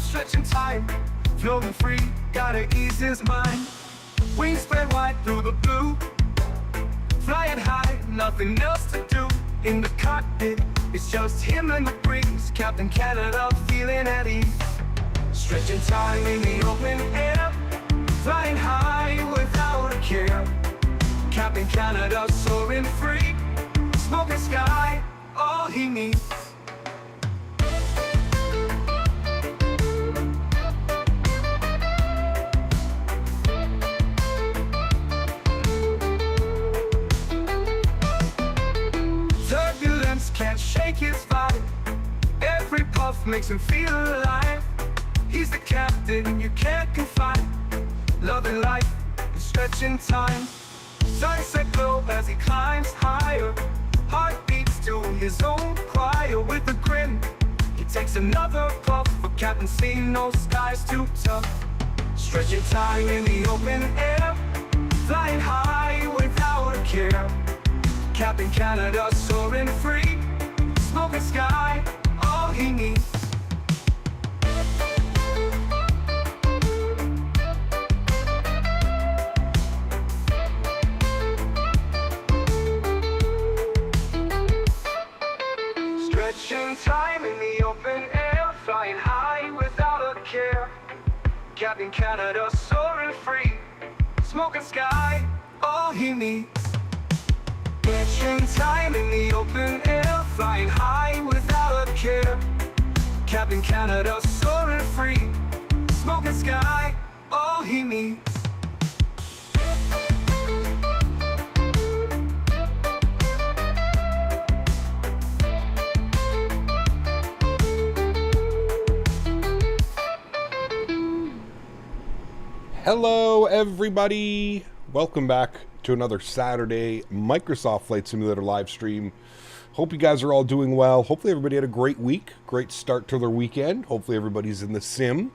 stretching time, floating free, gotta ease his mind. Wings spread wide through the blue, flying high, nothing else to do. In the cockpit, it's just him and the breeze. Captain Canada feeling at ease. Stretching time in the open air, flying high without a care. Captain Canada soaring free, smoking sky, all he needs. Turbulence can't shake his vibe, every puff makes him feel alive. He's the captain you can't confide, loving life and stretching time. Sunset glow as he climbs higher, heart beats to his own choir. With a grin, he takes another puff, but Captain seen no skies too tough. Stretching time in the open air, flying high without a care. Captain Canada soaring free, smoking sky, all he needs. Stretching time in the open air, flying high without a care. Captain Canada soaring free, smoking sky, all he needs. Stretching time in the open air, flying high without a care. Captain Canada soaring free, smoking sky, all he needs. Hello everybody, welcome back to another Saturday Microsoft Flight Simulator live stream. Hope you guys are all doing well. Hopefully everybody had a great week, great start to their weekend. Hopefully everybody's in the sim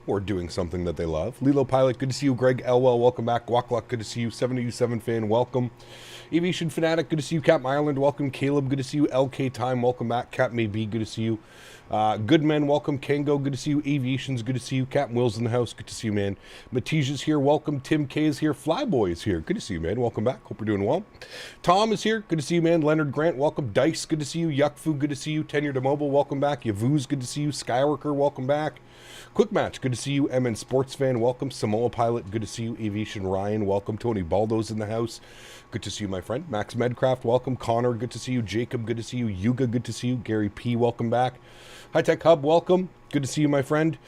or doing something that they love. Lilo Pilot, good to see you. Greg Elwell, welcome back. Guac, good to see you. 787 fan, welcome. Aviation Fanatic, good to see you. Captain Ireland, welcome. Caleb, good to see you. LK Time, welcome back. Cap Maybe, good to see you. Good men, welcome. Kango, good to see you. Aviations, good to see you. Captain Will's in the house, good to see you, man. Matij's here, welcome. Tim K is here. Flyboy is here, good to see you, man. Welcome back, hope you're doing well. Tom is here, good to see you, man. Leonard Grant, welcome. Dice, good to see you. Yuckfu, good to see you. Tenure to Mobile, welcome back. Yavuz, good to see you. Skyworker, welcome back. Quick Match, good to see you. MN Sports Fan, welcome. Samoa Pilot, good to see you. Aviation Ryan, welcome. AntoniBaldo's in the house, good to see you, my friend. Max Medcraft, welcome. Connor, good to see you. Jacob, good to see you. Yuga, good to see you. Gary P, welcome back. High Tech Hub, welcome. Good to see you, my friend.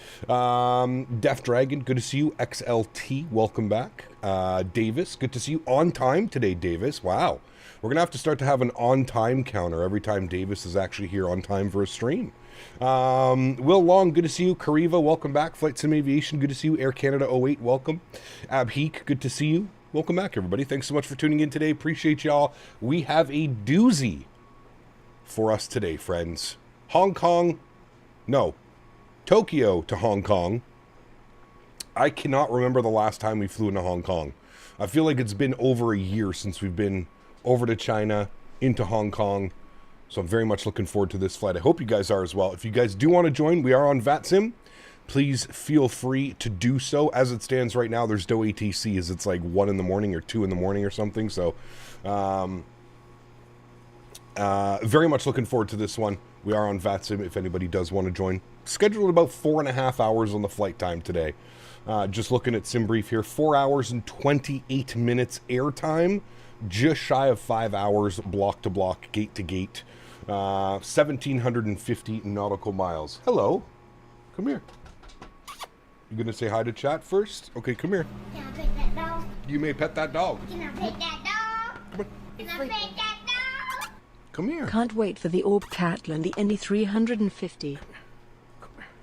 Def Dragon, good to see you. XLT, welcome back. Davis, good to see you. On time today, Davis. Wow. We're going to have to start to have an on-time counter every time Davis is actually here on time for a stream. Will Long, good to see you. Kariva, welcome back. Flight Sim Aviation, good to see you. Air Canada 08, welcome. Abheek, good to see you. Welcome back, everybody. Thanks so much for tuning in today. Appreciate y'all. We have a doozy for us today, friends. Tokyo to Hong Kong. I cannot remember the last time we flew into Hong Kong. I feel like it's been over a year since we've been over to China, into Hong Kong. So I'm very much looking forward to this flight. I hope you guys are as well. If you guys do want to join, we are on VATSIM. Please feel free to do so. As it stands right now, there's no ATCs. It's like 1 in the morning or 2 in the morning or something. So very much looking forward to this one. We are on VATSIM if anybody does want to join. Scheduled about 4.5 hours on the flight time today. Just looking at SimBrief here. 4 hours and 28 minutes airtime. Just shy of 5 hours block to block, gate to gate. 1,750 nautical miles. Hello. Come here. You gonna say hi to chat first? Okay, come here. Can I pet that dog? You may pet that dog. Can I pet that dog? Come on. Can I pet that dog? Come here. Can't wait for the Orb Catland, the Indy 350.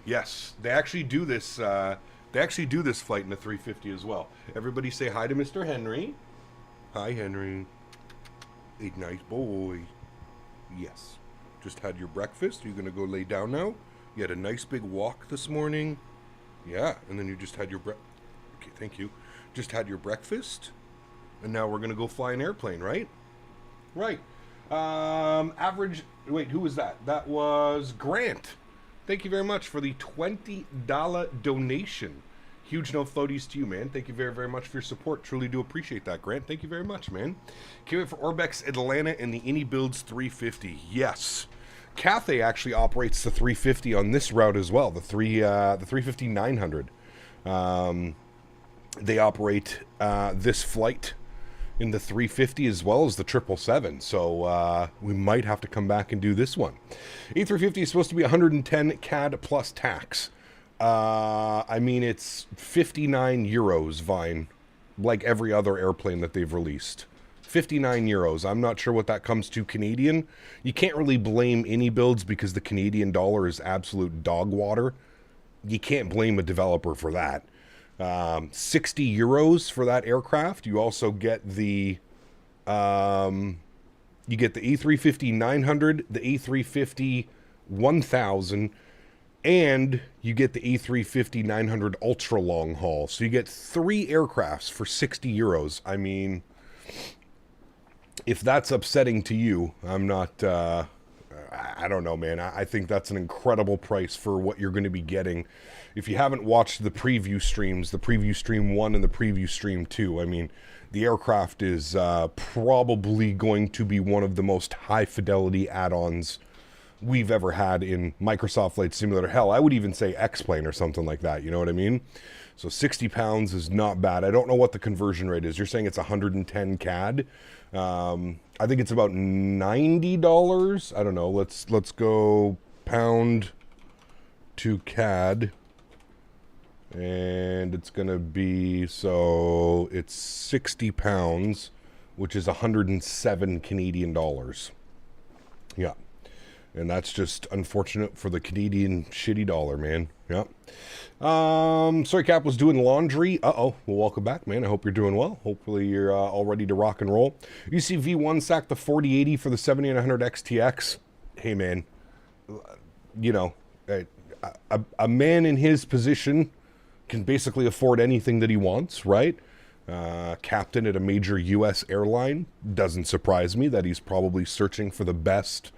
Yes, they actually do this. They actually do this flight in the 350 as well. Everybody say hi to Mr. Henry. Hi, Henry. A nice boy. Yes. Just had your breakfast. Are you gonna go lay down now? You had a nice big walk this morning. Yeah, and then you just had your okay, thank you. Just had your breakfast, and now we're gonna go fly an airplane, right? Right. Average. Wait, who was that? That was Grant. Thank you very much for the $20 donation. Huge no floaties to you, man. Thank you very, very much for your support. Truly do appreciate that, Grant. Thank you very much, man. Can't wait for Orbex Atlanta and the Innie Builds 350. Yes. Cathay actually operates the 350 on this route as well, the 350-900. They operate this flight in the 350 as well as the 777, so we might have to come back and do this one. A350 is supposed to be 110 CAD plus tax. I mean, it's 59 euros, Vine, like every other airplane that they've released. 59 euros. I'm not sure what that comes to Canadian. You can't really blame any builds because the Canadian dollar is absolute dog water. You can't blame a developer for that. 60 euros for that aircraft. You also get the A350-900, the A350 1000, and you get the A350-900 ultra long haul. So you get 3 aircrafts for 60 euros. I mean, if that's upsetting to you, I'm not, I don't know, man. I think that's an incredible price for what you're going to be getting. If you haven't watched the preview streams, the preview stream 1 and the preview stream 2, I mean, the aircraft is probably going to be one of the most high fidelity add-ons we've ever had in Microsoft Flight Simulator. Hell, I would even say X-Plane or something like that, you know what I mean? So 60 pounds is not bad. I don't know what the conversion rate is. You're saying it's 110 CAD. I think it's about $90. I don't know. Let's go pound to CAD. And it's going to be, so it's 60 pounds, which is 107 Canadian dollars. Yeah. And that's just unfortunate for the Canadian shitty dollar, man. Yeah. Sorry, Cap was doing laundry. Well, welcome back, man. I hope you're doing well. Hopefully you're all ready to rock and roll. You see V1 sacked the 4080 for the 7900 XTX. Hey, man. You know, a man in his position can basically afford anything that he wants, right? Captain at a major U.S. airline. Doesn't surprise me that he's probably searching for the best.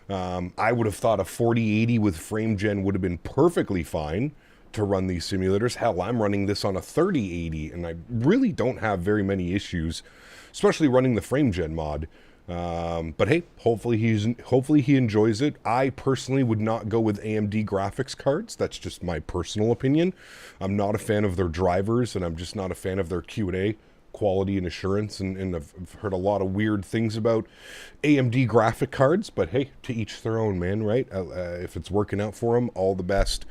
I would have thought a 4080 with frame gen would have been perfectly fine to run these simulators. Hell, I'm running this on a 3080, and I really don't have very many issues, especially running the frame gen mod. But hey, hopefully he enjoys it. I personally would not go with AMD graphics cards. That's just my personal opinion. I'm not a fan of their drivers, and I'm just not a fan of their Q&A quality and assurance, and I've heard a lot of weird things about AMD graphic cards, but hey, to each their own, man, right? If it's working out for him, all the best.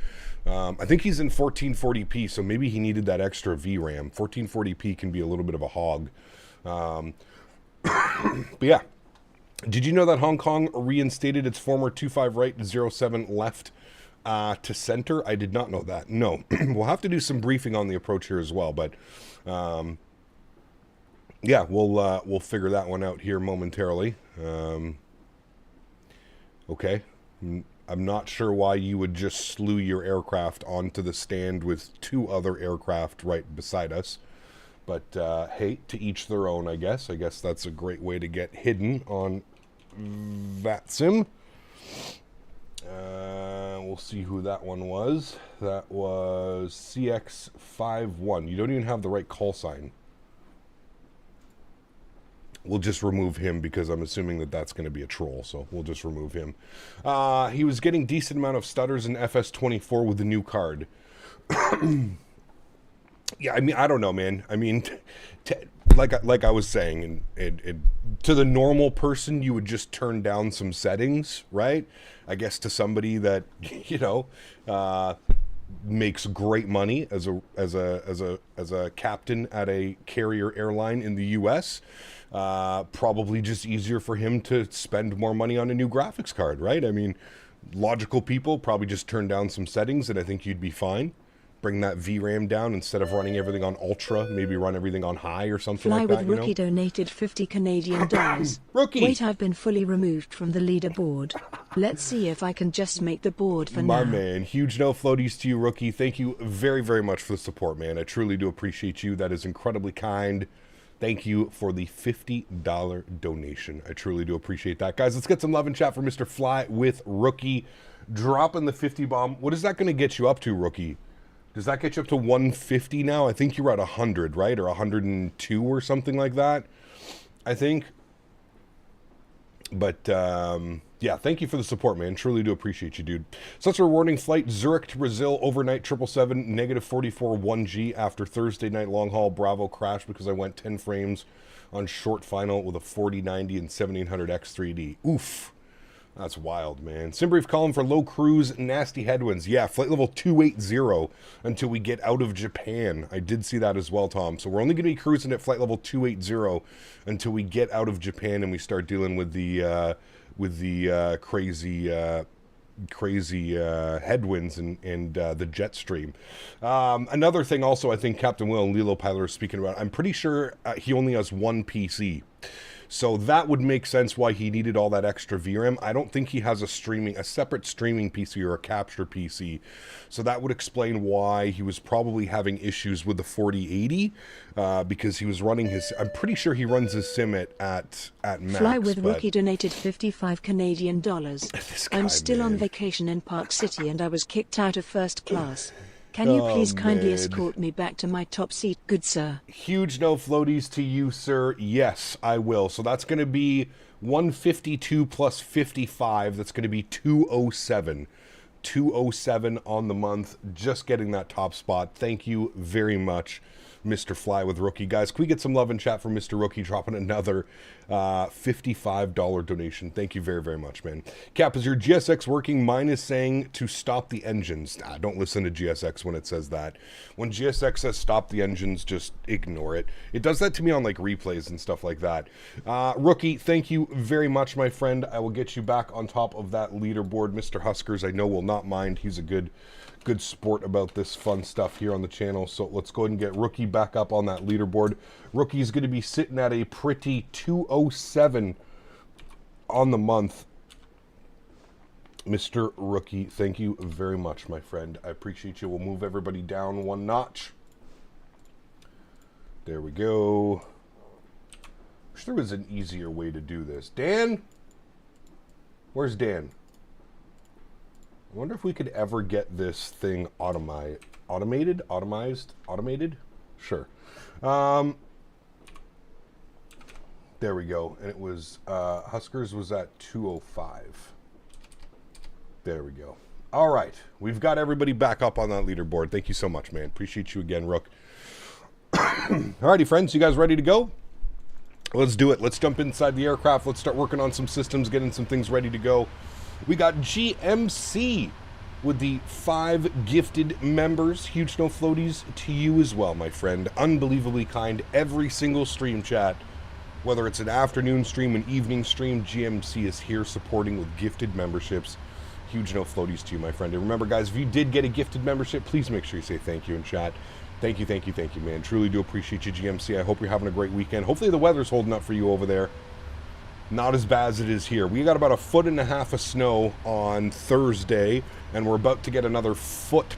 I think he's in 1440p, so maybe he needed that extra VRAM. 1440p can be a little bit of a hog. But yeah, did you know that Hong Kong reinstated its former 25 right, 07 left to center? I did not know that. No. We'll have to do some briefing on the approach here as well, but yeah, we'll figure that one out here momentarily. Okay. I'm not sure why you would just slew your aircraft onto the stand with 2 other aircraft right beside us. But, hey, to each their own, I guess. I guess that's a great way to get hidden on VATSIM. We'll see who that one was. That was CX51. You don't even have the right call sign. We'll just remove him because I'm assuming that that's going to be a troll, so we'll just remove him. He was getting decent amount of stutters in FS24 with the new card. Yeah, I mean, I don't know, man. I mean, like I was saying, and to the normal person, you would just turn down some settings, right? I guess to somebody that, you know, makes great money as a captain at a carrier airline in the U.S., probably just easier for him to spend more money on a new graphics card, right? I mean, logical people probably just turn down some settings, and I think you'd be fine. Bring that VRAM down instead of running everything on ultra. Maybe run everything on high or something like that. Fly with Rookie donated 50 Canadian dollars. Rookie! Wait, I've been fully removed from the leaderboard. Let's see if I can just make the board for My now. man, huge no floaties to you, Rookie. Thank you very, very much for the support, man. I truly do appreciate you. That is incredibly kind Thank you for the $50 donation. I truly do appreciate that. Guys, let's get some love and chat for Mr. Fly with Rookie. Dropping the 50 bomb. What is that going to get you up to, Rookie? Does that get you up to 150 now? I think you were at 100, right? Or 102 or something like that, I think. But, yeah, thank you for the support, man. Truly do appreciate you, dude. Such a rewarding flight. Zurich to Brazil, overnight, 777, negative 44, 1G after Thursday night long haul. Bravo crashed because I went 10 frames on short final with a 4090 and 1700 X3D. Oof. That's wild, man. Simbrief calling for low cruise, nasty headwinds. Yeah, flight level 280 until we get out of Japan. I did see that as well, Tom. So we're only going to be cruising at flight level 280 until we get out of Japan and we start dealing with the crazy headwinds and the jet stream. Another thing also I think Captain Will and Lilo Pilot are speaking about, I'm pretty sure he only has one PC. So that would make sense why he needed all that extra VRAM. I don't think he has a separate streaming PC or a capture PC. So that would explain why he was probably having issues with the 4080 because he was running his, I'm pretty sure he runs his sim at max. Fly with Rookie donated 55 Canadian dollars. I'm still on vacation in Park City and I was kicked out of first class. Can you please kindly escort me back to my top seat, good sir? Huge no floaties to you, sir. Yes, I will. So that's going to be 152 plus 55. That's going to be 207. 207 on the month. Just getting that top spot. Thank you very much, Mr. Fly with Rookie. Guys, can we get some love and chat for Mr. Rookie dropping another $55 donation? Thank you very, very much, man. Cap, is your GSX working? Mine is saying to stop the engines. Don't listen to GSX when it says that. When GSX says stop the engines, just ignore it. It does that to me on like replays and stuff like that. Rookie, thank you very much, my friend. I will get you back on top of that leaderboard. Mr. Huskers, I know, will not mind. He's a good sport about this fun stuff here on the channel. So let's go ahead and get Rookie back up on that leaderboard. Rookie's going to be sitting at a pretty 207 on the month. Mr. Rookie, thank you very much, my friend. I appreciate you. We'll move everybody down one notch. There we go. Wish there was an easier way to do this. Dan? Where's Dan? I wonder if we could ever get this thing automated? Sure. There we go. And it was, Huskers was at 205. There we go. All right. We've got everybody back up on that leaderboard. Thank you so much, man. Appreciate you again, Rook. Alrighty, friends. You guys ready to go? Let's do it. Let's jump inside the aircraft. Let's start working on some systems, getting some things ready to go. We got GMC with the 5 gifted members. Huge no floaties to you as well, my friend. Unbelievably kind. Every single stream chat, whether it's an afternoon stream, an evening stream, GMC is here supporting with gifted memberships. Huge no floaties to you, my friend. And remember, guys, if you did get a gifted membership, please make sure you say thank you in chat. Thank you, thank you, thank you, man. Truly do appreciate you, GMC. I hope you're having a great weekend. Hopefully the weather's holding up for you over there. Not as bad as it is here. We got about 1.5 feet of snow on Thursday, and we're about to get another 1+ foot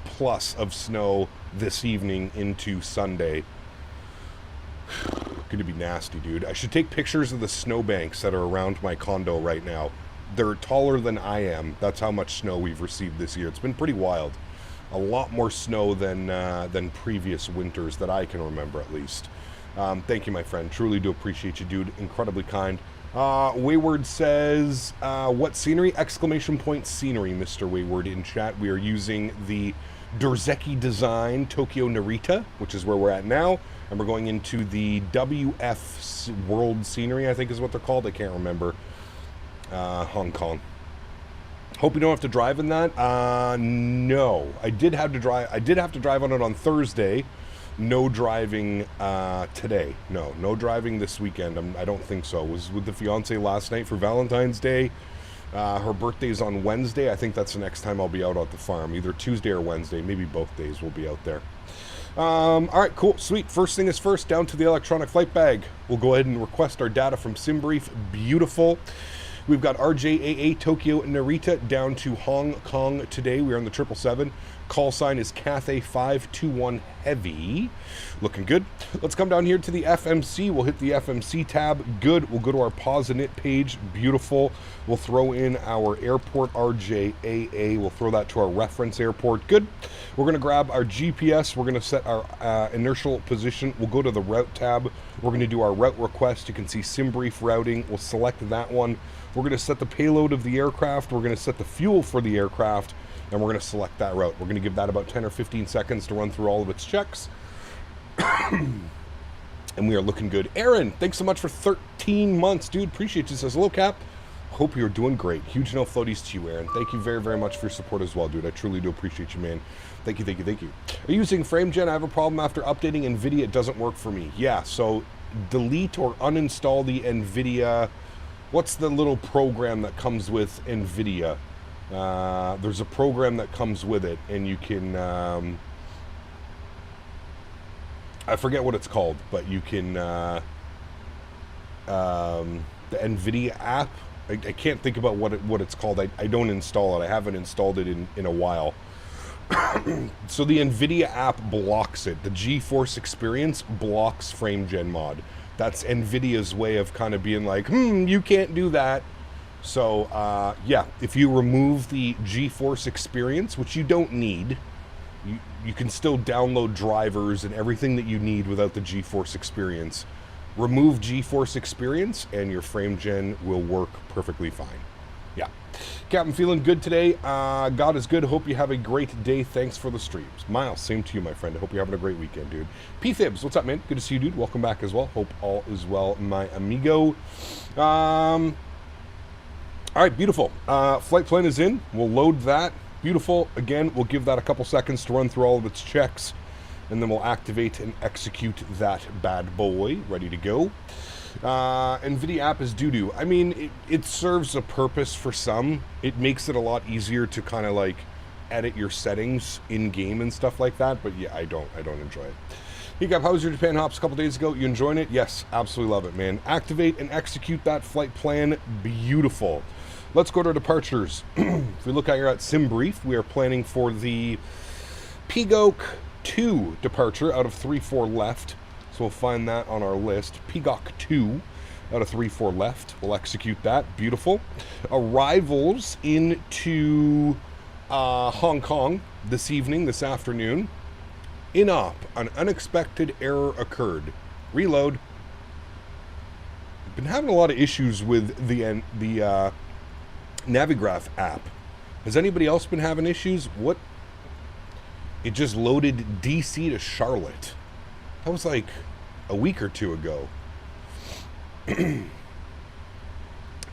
of snow this evening into Sunday. Gonna be nasty, dude. I should take pictures of the snowbanks that are around my condo right now. They're taller than I am. That's how much snow we've received this year. It's been pretty wild. A lot more snow than previous winters that I can remember, at least. Thank you, my friend. Truly do appreciate you, dude. Incredibly kind. Wayward says, what scenery? Exclamation point scenery, Mr. Wayward in chat. We are using the Dorzeki design Tokyo Narita, which is where we're at now. And we're going into the WF World Scenery, I think is what they're called. I can't remember. Hong Kong. Hope you don't have to drive in that. No. I did have to drive on it on Thursday. No driving today. No driving this weekend. I don't think so. Was with the fiance last night for Valentine's Day. Her birthday's on Wednesday. I think that's the next time I'll be out at the farm. Either Tuesday or Wednesday. Maybe both days we'll be out there. All right, cool, sweet. First thing is first, down to the electronic flight bag. We'll go ahead and request our data from SimBrief. Beautiful. We've got RJAA, Tokyo, Narita down to Hong Kong today. We're on the 777. Call sign is Cathay 521 Heavy. Looking good. Let's come down here to the FMC. We'll hit the FMC tab. Good. We'll go to our pause and it page. Beautiful. We'll throw in our airport RJAA. We'll throw that to our reference airport. Good. We're going to grab our GPS. We're going to set our inertial position. We'll go to the route tab. We're going to do our route request. You can see sim brief routing. We'll select that one. We're going to set the payload of the aircraft. We're going to set the fuel for the aircraft. And we're going to select that route. We're going to give that about 10 or 15 seconds to run through all of its checks. And we are looking good. Erin, thanks so much for 13 months, dude. Appreciate you. Says, hello, Cap. Hope you're doing great. Huge no floaties to you, Erin. Thank you very, very much for your support as well, dude. I truly do appreciate you, man. Thank you, thank you, thank you. Are you using FrameGen? I have a problem after updating NVIDIA. It doesn't work for me. Yeah, so delete or uninstall the NVIDIA. What's the little program that comes with NVIDIA? There's a program that comes with it, and you can, I forget what it's called, but you can, the NVIDIA app, I can't think about what it's called. I don't install it. I haven't installed it in a while. So the NVIDIA app blocks it. The GeForce Experience blocks FrameGen mod. That's NVIDIA's way of kind of being like, you can't do that. So, yeah, if you remove the GeForce Experience, which you don't need, you can still download drivers and everything that you need without the GeForce Experience. Remove GeForce Experience, and your FrameGen will work perfectly fine. Yeah. Captain, feeling good today. God is good. Hope you have a great day. Thanks for the streams. Miles, same to you, my friend. I hope you're having a great weekend, dude. P-Thibs, what's up, man? Good to see you, dude. Welcome back as well. Hope all is well, my amigo. All right, beautiful. Flight plan is in. We'll load that. Beautiful. Again, we'll give that a couple seconds to run through all of its checks, and then we'll activate and execute that bad boy. Ready to go. NVIDIA app is doo-doo. I mean, it serves a purpose for some. It makes it a lot easier to kind of like edit your settings in-game and stuff like that, but yeah, I don't enjoy it. Hey, Cap, how was your Japan hops a couple days ago? You enjoying it? Yes, absolutely love it, man. Activate and execute that flight plan. Beautiful. Let's go to our departures. If we look out here at Sim Brief, we are planning for the PGOK 2 departure out of 3-4 left. So we'll find that on our list. PGOK 2 out of 3-4 left. We'll execute that. Beautiful. Arrivals into Hong Kong this evening, this afternoon. In-op, an unexpected error occurred. Reload. Been having a lot of issues with the Navigraph app. Has anybody else been having issues? What? It just loaded DC to Charlotte. That was like a week or two ago. The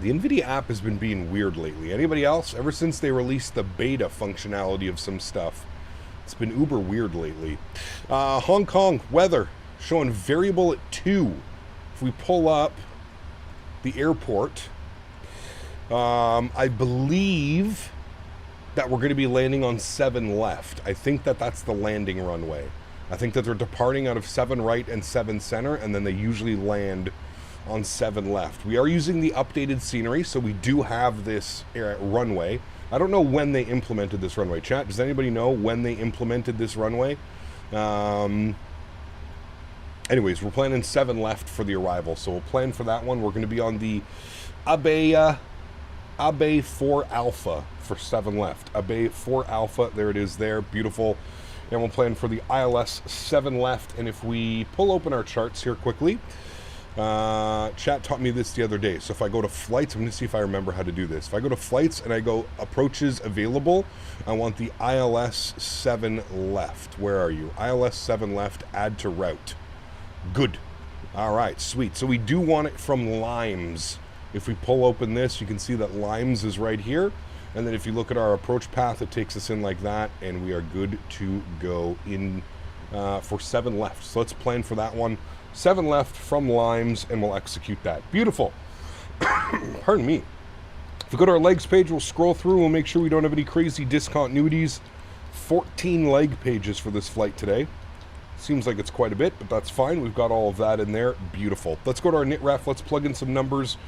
NVIDIA app has been being weird lately. Anybody else? Ever since they released the beta functionality of some stuff, it's been uber weird lately. Hong Kong weather showing variable at 2. If we pull up the airport, I believe that we're going to be landing on 7 left. I think that's the landing runway. I think that they're departing out of 7 right and 7 center, and then they usually land on 7 left. We are using the updated scenery, so we do have this runway. I don't know when they implemented this runway. Chat, does anybody know when they implemented this runway? Anyways, we're planning 7 left for the arrival, so we'll plan for that one. We're going to be on the Abe 4 Alpha for 7 left. Abe 4 Alpha, there it is there, beautiful. And we'll plan for the ILS 7 left. And if we pull open our charts here quickly, chat taught me this the other day. So if I go to flights, I'm going to see if I remember how to do this. If I go to flights and I go approaches available, I want the ILS 7 left. Where are you? ILS 7 left, add to route. Good. All right, sweet. So we do want it from Limes. If we pull open this, you can see that Limes is right here. And then if you look at our approach path, it takes us in like that, and we are good to go in for 7 left. So let's plan for that one. 7 left from Limes, and we'll execute that. Beautiful. Pardon me. If we go to our legs page, we'll scroll through, we'll make sure we don't have any crazy discontinuities. 14 leg pages for this flight today. Seems like it's quite a bit, but that's fine. We've got all of that in there. Beautiful. Let's go to our knit ref. Let's plug in some numbers.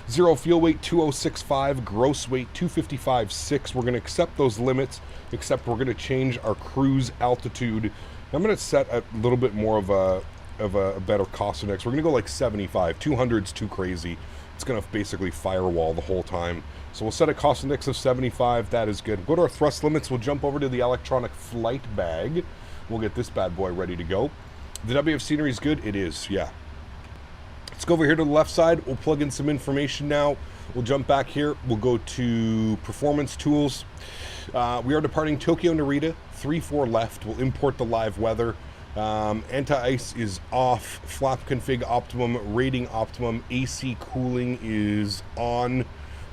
Zero fuel weight 2065, gross weight 255.6. We're going to accept those limits, except we're going to change our cruise altitude. I'm going to set a little bit more of a better cost index. We're going to go like 75. 200's too crazy. It's going to basically firewall the whole time. So we'll set a cost index of 75. That is good. Go to our thrust limits. We'll jump over to the electronic flight bag. We'll get this bad boy ready to go. The WF scenery is good. It is, yeah. Let's go over here to the left side. We'll plug in some information now. We'll jump back here. We'll go to performance tools. We are departing Tokyo Narita. 3-4 left. We'll import the live weather. Anti-ice is off. Flap config optimum. Rating optimum. AC cooling is on.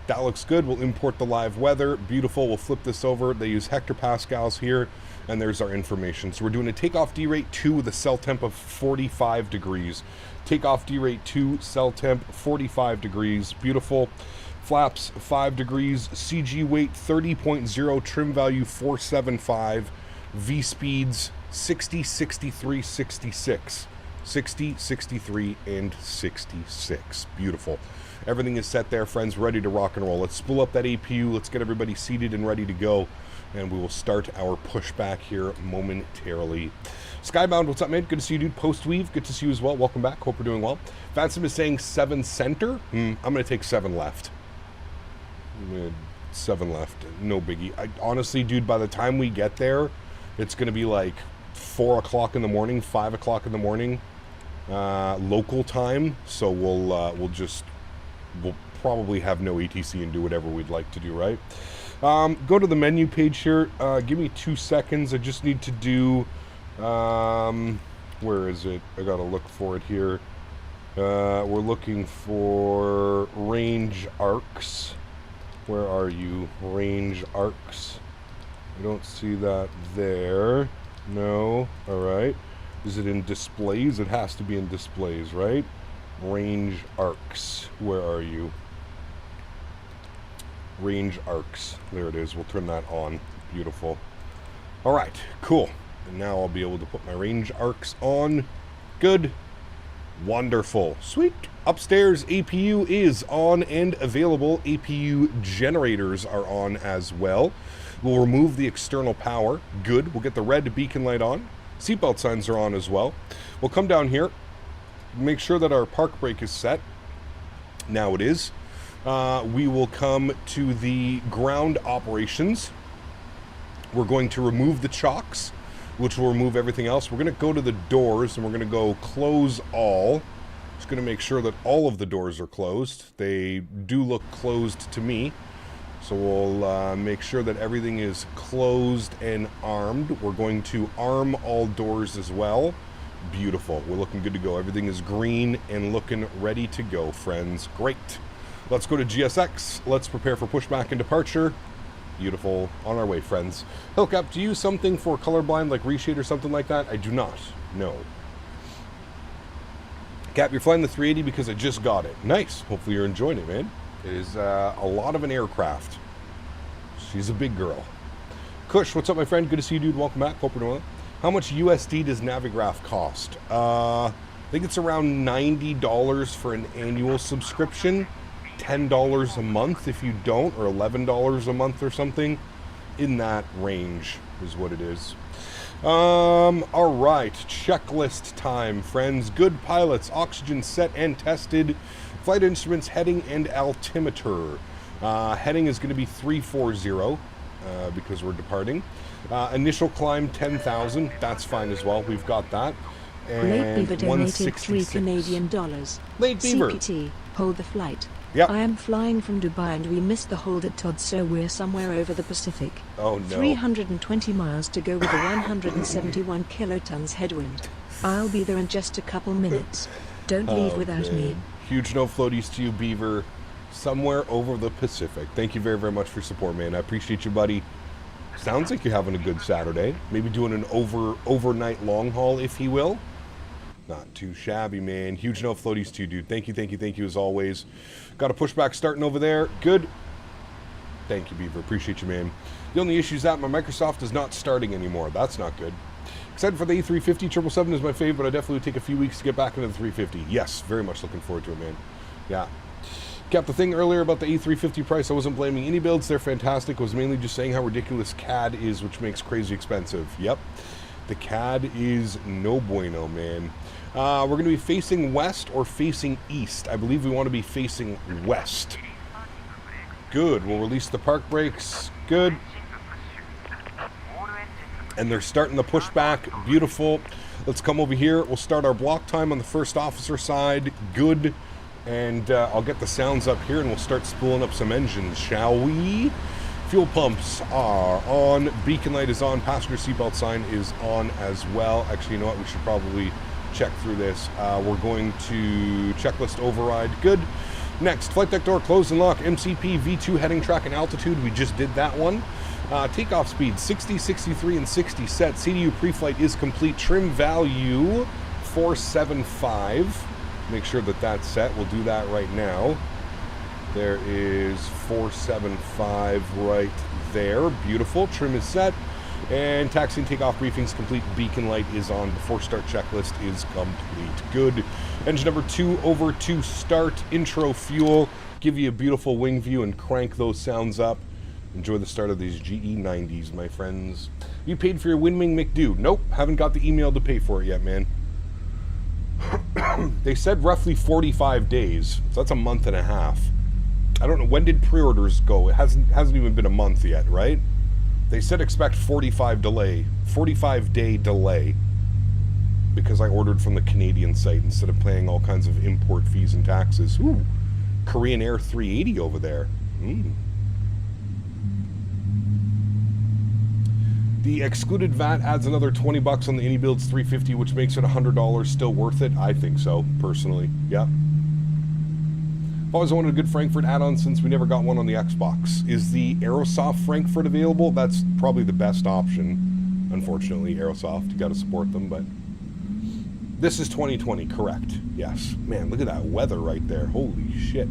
That looks good. We'll import the live weather. Beautiful. We'll flip this over. They use hectopascals here. And there's our information. So we're doing a takeoff D rate 2 with a cell temp of 45 degrees. Takeoff D rate 2, cell temp 45 degrees. Beautiful. Flaps 5 degrees. CG weight 30.0. Trim value 475. V speeds 60, 63, 66. 60, 63, and 66. Beautiful. Everything is set there, friends. Ready to rock and roll. Let's spool up that APU. Let's get everybody seated and ready to go. And we will start our pushback here momentarily. Skybound, what's up, man? Good to see you, dude. Post-weave, good to see you as well. Welcome back. Hope we're doing well. VATSIM is saying 7 center. I'm going to take 7 left. 7 left. No biggie. Honestly, dude, by the time we get there, it's going to be like 4 o'clock in the morning, 5 o'clock in the morning, local time. So we'll probably have no ATC and do whatever we'd like to do, right? Go to the menu page here. Give me 2 seconds. I just need to do, where is it? I gotta look for it here. We're looking for range arcs. Where are you? Range arcs. I don't see that there. No. All right. Is it in displays? It has to be in displays, right? Range arcs. Where are you? Range arcs. There it is. We'll turn that on. Beautiful. All right, cool. And now I'll be able to put my range arcs on. Good. Wonderful. Sweet. Upstairs, APU is on and available. APU generators are on as well. We'll remove the external power. Good. We'll get the red beacon light on. Seatbelt signs are on as well. We'll come down here. Make sure that our park brake is set. Now it is. We will come to the ground operations. We're going to remove the chocks, which will remove everything else. We're going to go to the doors and we're going to go close all. Just going to make sure that all of the doors are closed. They do look closed to me. So we'll make sure that everything is closed and armed. We're going to arm all doors as well. Beautiful. We're looking good to go. Everything is green and looking ready to go, friends. Great. Let's go to GSX. Let's prepare for pushback and departure. Beautiful. On our way, friends. Hillcap, do you use something for colorblind like reshade or something like that? I do not. No. Cap, you're flying the 380 because I just got it. Nice. Hopefully you're enjoying it, man. It is a lot of an aircraft. She's a big girl. Kush, what's up, my friend? Good to see you, dude. Welcome back. Hope you're doing well. How much USD does Navigraph cost? I think it's around $90 for an annual subscription. $10 a month if you don't, or $11 a month or something. In that range is what it is. All right, checklist time, friends. Good pilots, oxygen set and tested. Flight instruments, heading and altimeter. Heading is going to be 340 because we're departing. Initial climb 10,000. That's fine as well. We've got that. And Late Beaver donated $3 Canadian. Late Beaver. CPT, hold the flight. Yep. I am flying from Dubai and we missed the hold at Todd, so we're somewhere over the Pacific. Oh no. 320 miles to go with a 171 kilotons headwind. I'll be there in just a couple minutes. Don't leave without me. Huge no floaties to you, Beaver. Somewhere over the Pacific. Thank you very, very much for your support, man. I appreciate you, buddy. Sounds like you're having a good Saturday. Maybe doing an overnight long haul, if you will. Not too shabby, man. Huge no floaties to you, dude. Thank you as always. Got a pushback starting over there. Good. Thank you, Beaver. Appreciate you, man. The only issue is that my Microsoft is not starting anymore. That's not good. Excited for the A350. 777 is my fave, but I definitely would take a few weeks to get back into the 350. Yes, very much looking forward to it, man. Yeah. Kept the thing earlier about the A350 price. I wasn't blaming any builds. They're fantastic. I was mainly just saying how ridiculous CAD is, which makes crazy expensive. Yep. The CAD is no bueno, man. We're going to be facing west or facing east. I believe we want to be facing west. Good. We'll release the park brakes. Good. And they're starting the pushback. Beautiful. Let's come over here. We'll start our block time on the first officer side. Good. And I'll get the sounds up here and we'll start spooling up some engines, shall we? Fuel pumps are on. Beacon light is on. Passenger seatbelt sign is on as well. Actually, you know what? We should probably check through this. We're going to checklist override. Good. Next, flight deck door closed and lock. MCP, V2 heading track and altitude. We just did that one. Takeoff speed 60, 63, and 60 set. CDU pre-flight is complete. Trim value 475. Make sure that that's set. We'll do that right now. There is 475 right there. Beautiful. Trim is set. And taxi and takeoff briefings complete. Beacon light is on. Before start checklist is complete. Good. Engine number 2 over to start. Intro fuel. Give you a beautiful wing view and crank those sounds up. Enjoy the start of these GE90s, my friends. You paid for your Winming McDo? Nope. Haven't got the email to pay for it yet, man. They said roughly 45 days, so that's a month and a half. I don't know, when did pre-orders go? It hasn't even been a month yet, right? They said expect 45 day delay, because I ordered from the Canadian site instead of paying all kinds of import fees and taxes. Ooh, Korean Air 380 over there. The excluded VAT adds another 20 bucks on the AnyBuilds 350, which makes it $100 still worth it. I think so, personally. Yeah. I've always wanted a good Frankfurt add-on since we never got one on the Xbox. Is the Aerosoft Frankfurt available? That's probably the best option. Unfortunately, Aerosoft, you got to support them, but this is 2020, correct? Yes. Man, look at that weather right there. Holy shit.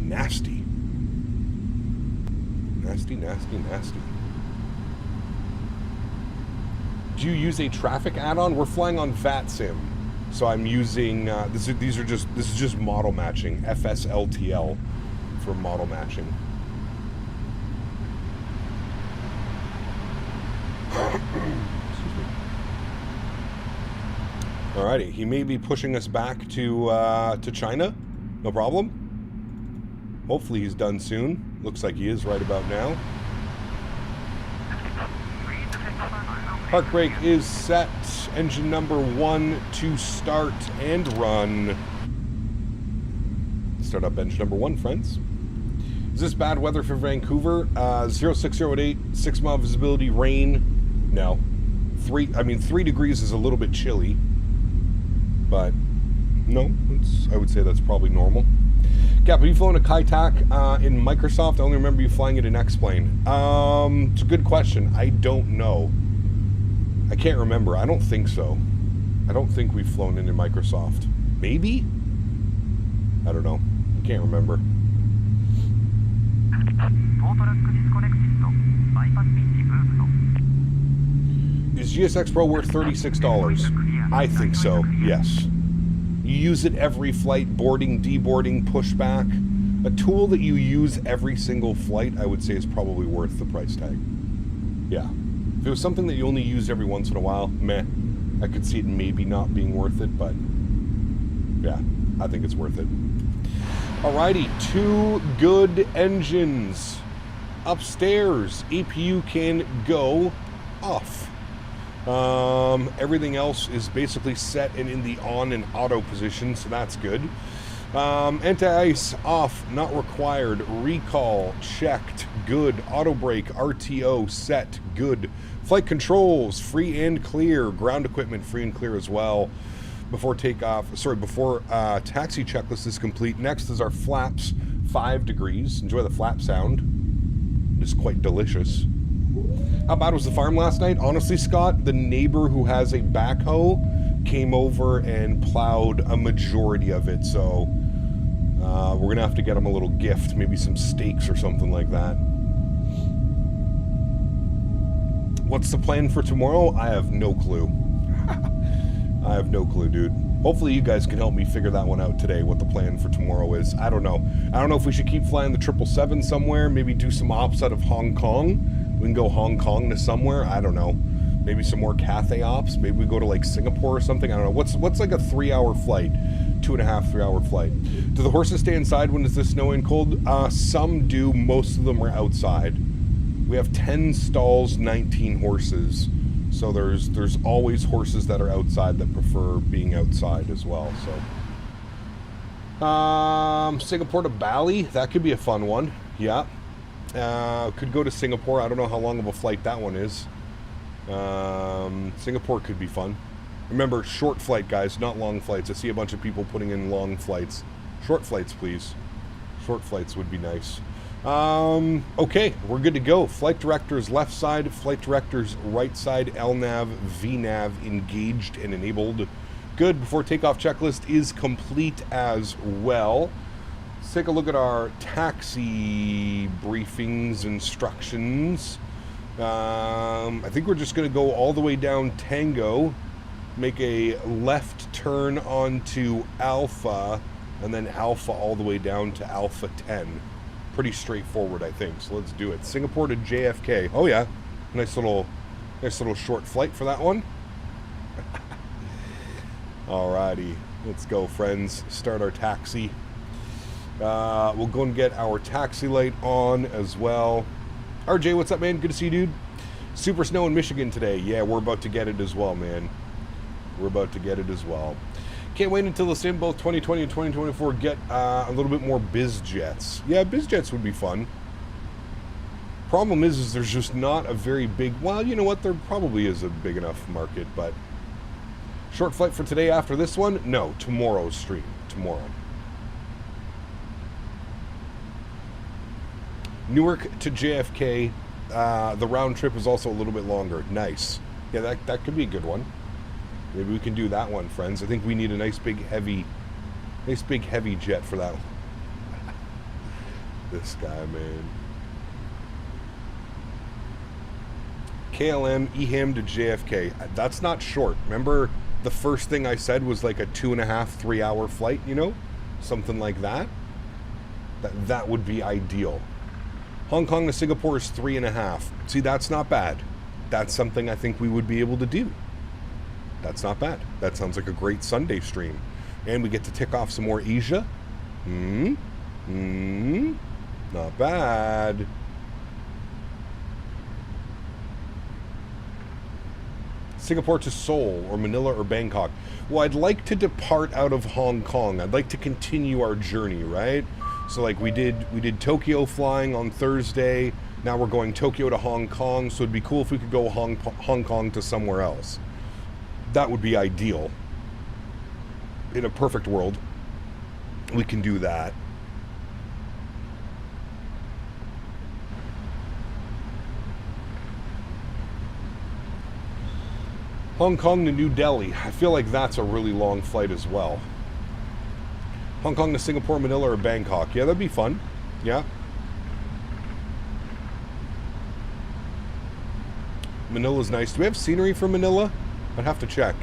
Nasty. Nasty, nasty, nasty. Do you use a traffic add-on? We're flying on VATSIM, so I'm using this is just model matching, FSLTL for model matching. Excuse me. Alrighty, he may be pushing us back to China. No problem. Hopefully he's done soon. Looks like he is right about now. Park brake is set. Engine number 1 to start and run. Start up engine number 1, friends. Is this bad weather for Vancouver? 06008, 6 mile visibility, rain. No. 3 degrees is a little bit chilly. But no, I would say that's probably normal. Cap, have you flown a Kitech in Microsoft? I only remember you flying it in X-Plane. It's a good question. I don't know. I can't remember. I don't think so. I don't think we've flown into Microsoft. Maybe? I don't know. I can't remember. Is GSX Pro worth $36? I think so, yes. You use it every flight, boarding, deboarding, pushback. A tool that you use every single flight, I would say, is probably worth the price tag. Yeah. If it was something that you only used every once in a while, meh. I could see it maybe not being worth it, but yeah, I think it's worth it. Alrighty, 2 good engines. Upstairs, APU can go off. Everything else is basically set and in the on and auto position, so that's good. Anti-ice off, not required. Recall checked, good. Auto brake, RTO set, good. Flight controls free and clear. Ground equipment free and clear as well. Before takeoff, before taxi checklist is complete. Next is our flaps, 5 degrees. Enjoy the flap sound. It's quite delicious. How bad was the farm last night? Honestly, Scott, the neighbor who has a backhoe came over and plowed a majority of it, so we're gonna have to get him a little gift, maybe some steaks or something like that. What's the plan for tomorrow? I have no clue. I have no clue, dude. Hopefully you guys can help me figure that one out today, what the plan for tomorrow is. I don't know. I don't know if we should keep flying the 777 somewhere, maybe do some ops out of Hong Kong. We can go Hong Kong to somewhere. I don't know. Maybe some more Cathay ops. Maybe we go to like Singapore or something. I don't know. What's like a 3-hour flight? 2.5, 3-hour flight. Do the horses stay inside when it's snowy and cold? Some do. Most of them are outside. We have 10 stalls, 19 horses. So there's always horses that are outside that prefer being outside as well. So Singapore to Bali, that could be a fun one. Yeah. Could go to Singapore. I don't know how long of a flight that one is. Singapore could be fun. Remember, short flight, guys, not long flights. I see a bunch of people putting in long flights. Short flights, please. Short flights would be nice. Okay, we're good to go. Flight director's left side, flight director's right side, LNAV, VNAV engaged and enabled. Good. Before takeoff checklist is complete as well. Let's take a look at our taxi briefings, instructions. I think we're just going to go all the way down Tango, make a left turn onto Alpha, and then Alpha all the way down to Alpha 10. Pretty straightforward, I think. So let's do it. Singapore to JFK. Oh yeah, nice little short flight for that one. Alrighty, let's go, friends. Start our taxi. We'll go and get our taxi light on as well. RJ, what's up, man? Good to see you, dude. Super snow in Michigan today. Yeah, we're about to get it as well, man. We're about to get it as well. Can't wait until the sim, both 2020 and 2024, get a little bit more biz jets. Yeah, biz jets would be fun. Problem is there's just not a very big... Well, you know what? There probably is a big enough market, but... Short flight for today after this one? No, tomorrow's stream. Tomorrow. Newark to JFK. The round trip is also a little bit longer. Nice. Yeah, that could be a good one. Maybe we can do that one, friends. I think we need a nice big heavy jet for that one. This guy, man. KLM, EHAM to JFK. That's not short. Remember the first thing I said was like a 2.5, 3-hour flight, you know? Something like that. That would be ideal. Hong Kong to Singapore is 3.5. See, that's not bad. That's something I think we would be able to do. That's not bad. That sounds like a great Sunday stream. And we get to tick off some more Asia. Not bad. Singapore to Seoul or Manila or Bangkok. Well, I'd like to depart out of Hong Kong. I'd like to continue our journey, right? So like we did Tokyo flying on Thursday. Now we're going Tokyo to Hong Kong. So it'd be cool if we could go Hong Kong to somewhere else. That would be ideal. In a perfect world, we can do that. Hong Kong to New Delhi. I feel like that's a really long flight as well. Hong Kong to Singapore, Manila, or Bangkok. Yeah, that'd be fun. Yeah. Manila's nice. Do we have scenery for Manila? I'd have to check.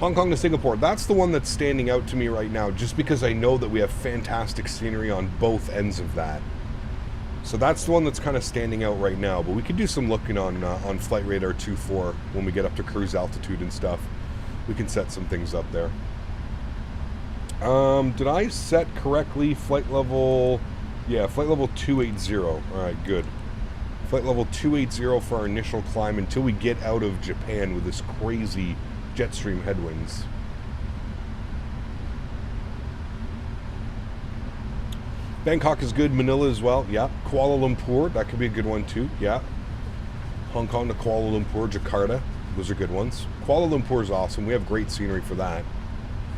Hong Kong to Singapore. That's the one that's standing out to me right now, just because I know that we have fantastic scenery on both ends of that. So that's the one that's kind of standing out right now. But we could do some looking on Flight Radar 2.4 when we get up to cruise altitude and stuff. We can set some things up there. Did I set correctly flight level? Yeah, flight level 280. All right, good. Flight level 280 for our initial climb until we get out of Japan with this crazy jet stream headwinds. Bangkok is good. Manila as well. Yeah. Kuala Lumpur. That could be a good one too. Yeah. Hong Kong to Kuala Lumpur. Jakarta. Those are good ones. Kuala Lumpur is awesome. We have great scenery for that.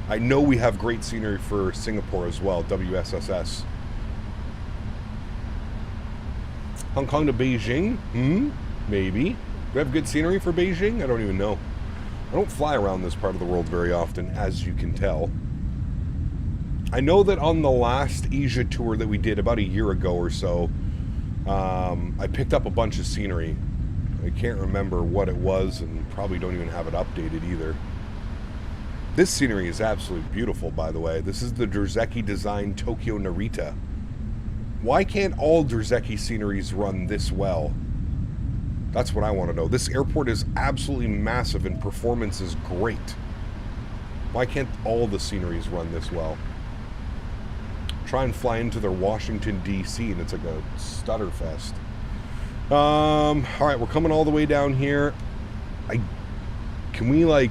I know we have great scenery for Singapore as well. WSSS. Hong Kong to Beijing? Maybe. Do we have good scenery for Beijing? I don't even know. I don't fly around this part of the world very often, as you can tell. I know that on the last Asia tour that we did about a year ago or so, I picked up a bunch of scenery. I can't remember what it was, and probably don't even have it updated either. This scenery is absolutely beautiful, by the way. This is the Drzeki design Tokyo Narita. Why can't all Drzeki sceneries run this well? That's what I want to know. This airport is absolutely massive and performance is great. Why can't all the sceneries run this well? Try and fly into their Washington, D.C. and it's like a stutter fest. Alright, we're coming all the way down here. Can we, like...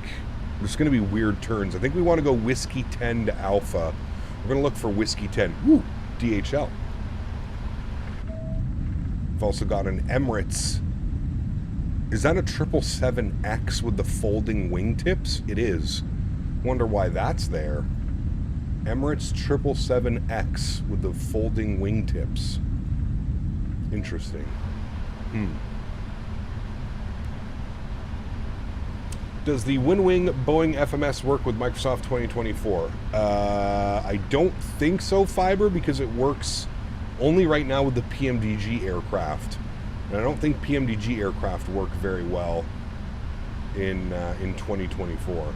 There's going to be weird turns. I think we want to go Whiskey 10 to Alpha. We're going to look for Whiskey 10. Woo! DHL. We've also got an Emirates. Is that a 777X with the folding wingtips? It is. Wonder why that's there. Emirates 777X with the folding wingtips. Interesting. Does the WinWing Boeing FMS work with Microsoft 2024? I don't think so, Fiber, because it works only right now with the PMDG aircraft. And I don't think PMDG aircraft work very well in 2024.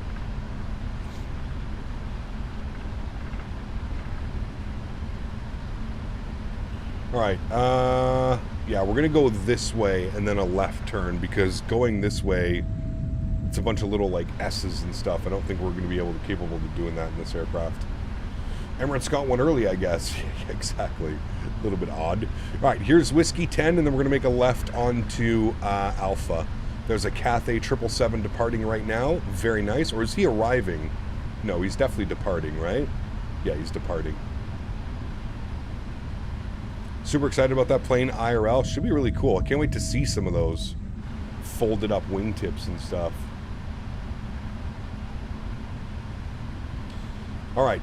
Alright, yeah, we're going to go this way and then a left turn, because going this way, it's a bunch of little, like, S's and stuff. I don't think we're going to be capable of doing that in this aircraft. Emirates got one early, I guess. Exactly. A little bit odd. Alright, here's Whiskey 10, and then we're going to make a left onto Alpha. There's a Cathay 777 departing right now. Very nice. Or is he arriving? No, he's definitely departing, right? Yeah, he's departing. Super excited about that plane, IRL. Should be really cool. I can't wait to see some of those folded up wingtips and stuff. Alright,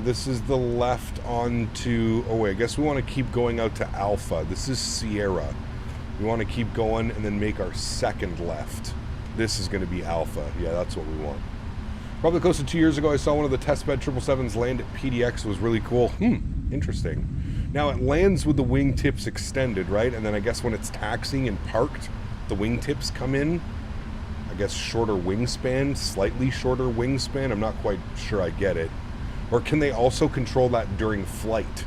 this is the left onto... Oh wait, I guess we want to keep going out to Alpha. This is Sierra. We want to keep going and then make our second left. This is going to be Alpha. Yeah, that's what we want. Probably close to 2 years ago, I saw one of the testbed 777s land at PDX. It was really cool. Interesting. Now, it lands with the wingtips extended, right? And then I guess when it's taxiing and parked, the wingtips come in. I guess shorter wingspan, slightly shorter wingspan. I'm not quite sure I get it. Or can they also control that during flight?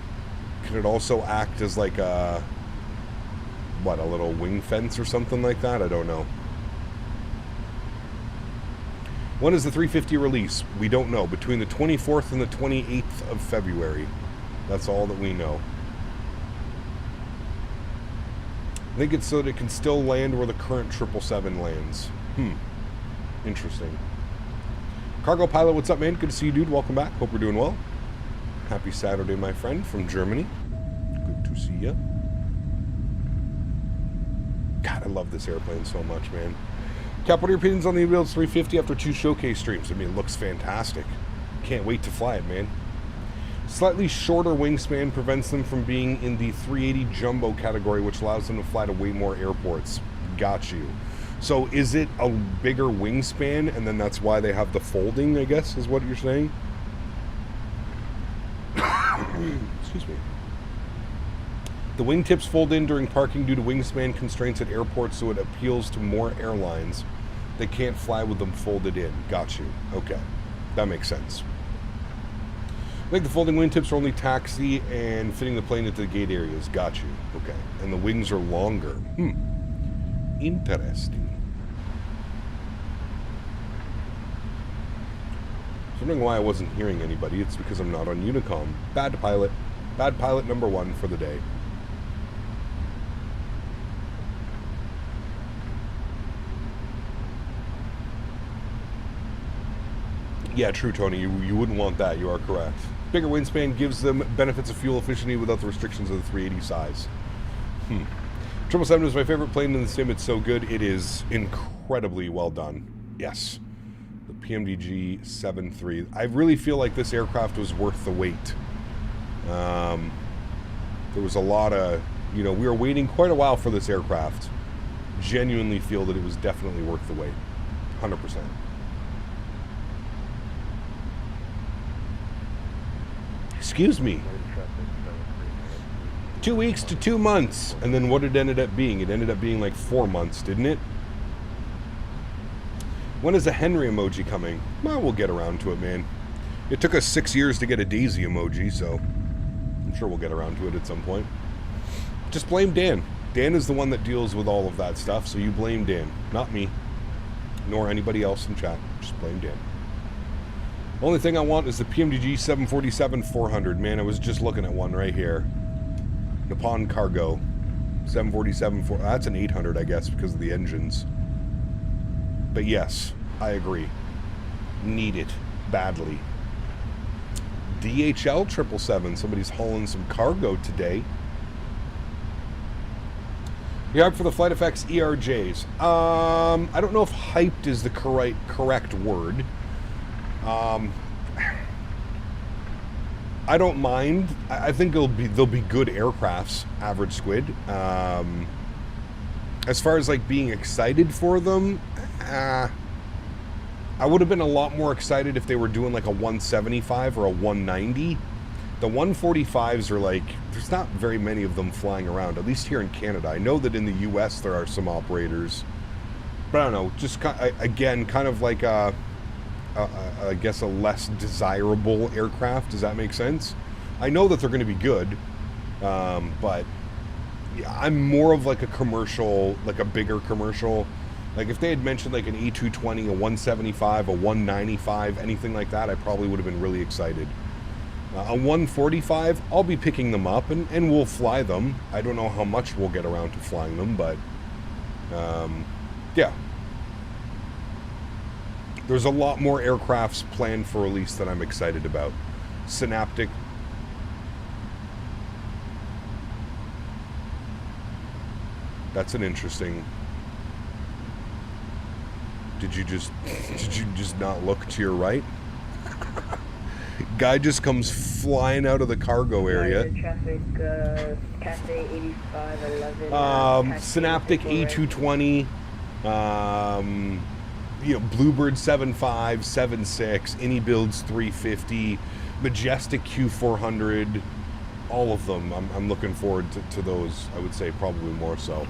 Can it also act as like a... What, a little wing fence or something like that? I don't know. When is the 350 release? We don't know. Between the 24th and the 28th of February. That's all that we know. I think it's so that it can still land where the current 777 lands. Interesting. Cargo Pilot, what's up, man? Good to see you, dude. Welcome back. Hope you're doing well. Happy Saturday, my friend, from Germany. Good to see you. God, I love this airplane so much, man. Cap, what are your opinions on the Wheels 350 after 2 showcase streams? I mean, it looks fantastic. Can't wait to fly it, man. Slightly shorter wingspan prevents them from being in the 380 jumbo category, which allows them to fly to way more airports. Got you. So is it a bigger wingspan, and then that's why they have the folding, I guess, is what you're saying? Excuse me. The wingtips fold in during parking due to wingspan constraints at airports, so it appeals to more airlines. They can't fly with them folded in. Got you. Okay. That makes sense. I think the folding wingtips are only taxi and fitting the plane into the gate areas. Got you. Okay. And the wings are longer. Interesting. So I'm wondering why I wasn't hearing anybody. It's because I'm not on Unicom. Bad pilot. Bad pilot number 1 for the day. Yeah, true, Tony. You wouldn't want that. You are correct. Bigger wingspan gives them benefits of fuel efficiency without the restrictions of the 380 size. 777 is my favorite plane in the sim. It's so good. It is incredibly well done. Yes. The PMDG 7.3. I really feel like this aircraft was worth the wait. There was a lot of... You know, we were waiting quite a while for this aircraft. Genuinely feel that it was definitely worth the wait. 100%. Excuse me. 2 weeks to 2 months. And then what it ended up being? It ended up being like 4 months, didn't it? When is the Henry emoji coming? Well, we'll get around to it, man. It took us 6 years to get a Daisy emoji, so I'm sure we'll get around to it at some point. Just blame Dan. Dan is the one that deals with all of that stuff, so you blame Dan. Not me, nor anybody else in chat. Just blame Dan. Only thing I want is the PMDG 747-400. Man, I was just looking at one right here. Nippon Cargo 747-400. That's an 800, I guess, because of the engines. But yes, I agree. Need it badly. DHL 777. Somebody's hauling some cargo today. Yeah, for the Flight Effects ERJs. I don't know if hyped is the correct word. I don't mind. I think they'll be good aircrafts, average squid. As far as like being excited for them, I would have been a lot more excited if they were doing like a 175 or a 190. The 145s are like, there's not very many of them flying around, at least here in Canada. I know that in the US there are some operators, but I don't know, just again, kind of like I guess a less desirable aircraft. Does that make sense? I know that they're going to be good, but yeah, I'm more of like a commercial, like a bigger commercial. Like if they had mentioned like an A220, a 175, a 195, anything like that, I probably would have been really excited. A 145, I'll be picking them up and we'll fly them. I don't know how much we'll get around to flying them, but yeah. There's a lot more aircrafts planned for release that I'm excited about. Synaptic. That's an interesting... Did you just not look to your right? Guy just comes flying out of the cargo area. Traffic, Cathay 8511. Synaptic A220. You know, Bluebird 75, 76, Any Builds 350, Majestic Q400, all of them. I'm looking forward to those. I would say probably more so.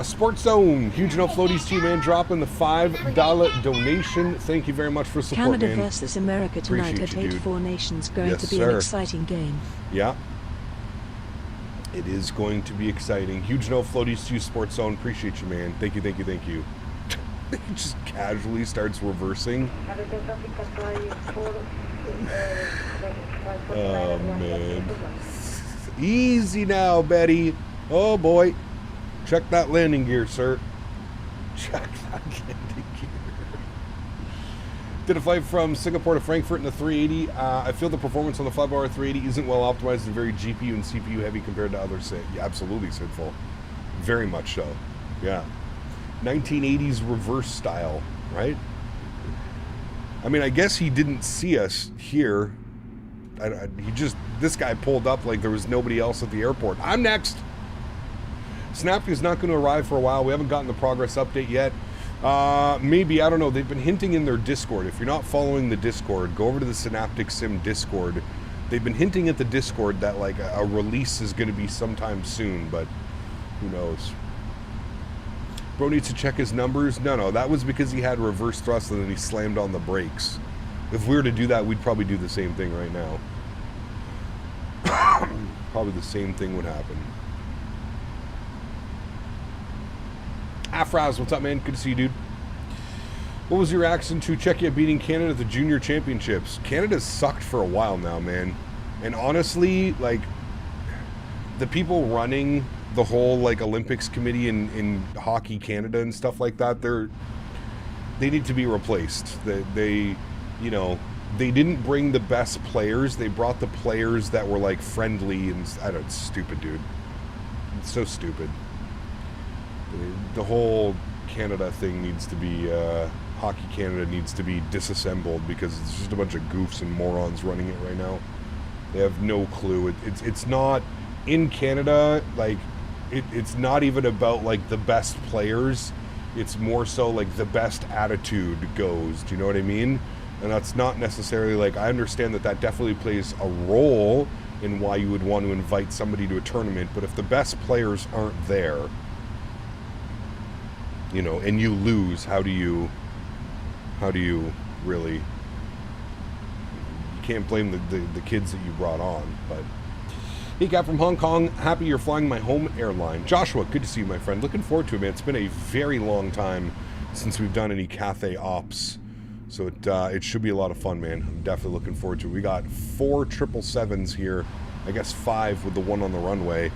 Sports Zone, huge enough floaties to you, man. Dropping the $5 donation. Thank you very much for support, Canada man. versus America tonight Appreciate at you, 8 Four Nations. Going Yes, to be sir. an exciting game. Yeah. It is going to be exciting. Huge enough floaties to you, Sports Zone. Appreciate you, man. Thank you, thank you, thank you. It just casually starts reversing. Oh, man. Easy now, Betty. Oh, boy. Check that landing gear, sir. Check that landing gear. Did a flight from Singapore to Frankfurt in the 380. I feel the performance on the flyby 380 isn't well optimized and very GPU and CPU heavy compared to others. Yeah, absolutely, Sidful. Very much so. Yeah. 1980s reverse style, right? I mean, I guess he didn't see us here. This guy pulled up like there was nobody else at the airport. I'm next. Snappy is not going to arrive for a while. We haven't gotten the progress update yet. Maybe, I don't know. They've been hinting in their Discord. If you're not following the Discord, go over to the Synaptic Sim Discord. They've been hinting at the Discord that like a release is going to be sometime soon, but who knows? Bro needs to check his numbers. No, that was because he had reverse thrust and then he slammed on the brakes. If we were to do that, we'd probably do the same thing right now. Probably the same thing would happen. Afraz, what's up, man? Good to see you, dude. What was your reaction to Czechia beating Canada at the Junior Championships? Canada's sucked for a while now, man. And honestly, like, the people running the whole, like, Olympics committee in Hockey Canada and stuff like that, they need to be replaced. They you know, they didn't bring the best players. They brought the players that were, like, friendly and, I don't know, it's stupid, dude. It's so stupid. The whole Canada thing needs to be, Hockey Canada needs to be disassembled because it's just a bunch of goofs and morons running it right now. They have no clue. It's not, in Canada, like, it's not even about, like, the best players. It's more so, like, the best attitude goes. Do you know what I mean? And that's not necessarily, like, I understand that definitely plays a role and why you would want to invite somebody to a tournament. But if the best players aren't there, you know, and you lose, how do you really, you can't blame the kids that you brought on. But hey, Cap from Hong Kong, happy you're flying my home airline. Joshua, good to see you, my friend. Looking forward to it, man. It's been a very long time since we've done any Cathay ops, so it should be a lot of fun, man. I'm definitely looking forward to it. We got 4 777s here, I guess 5 with the one on the runway,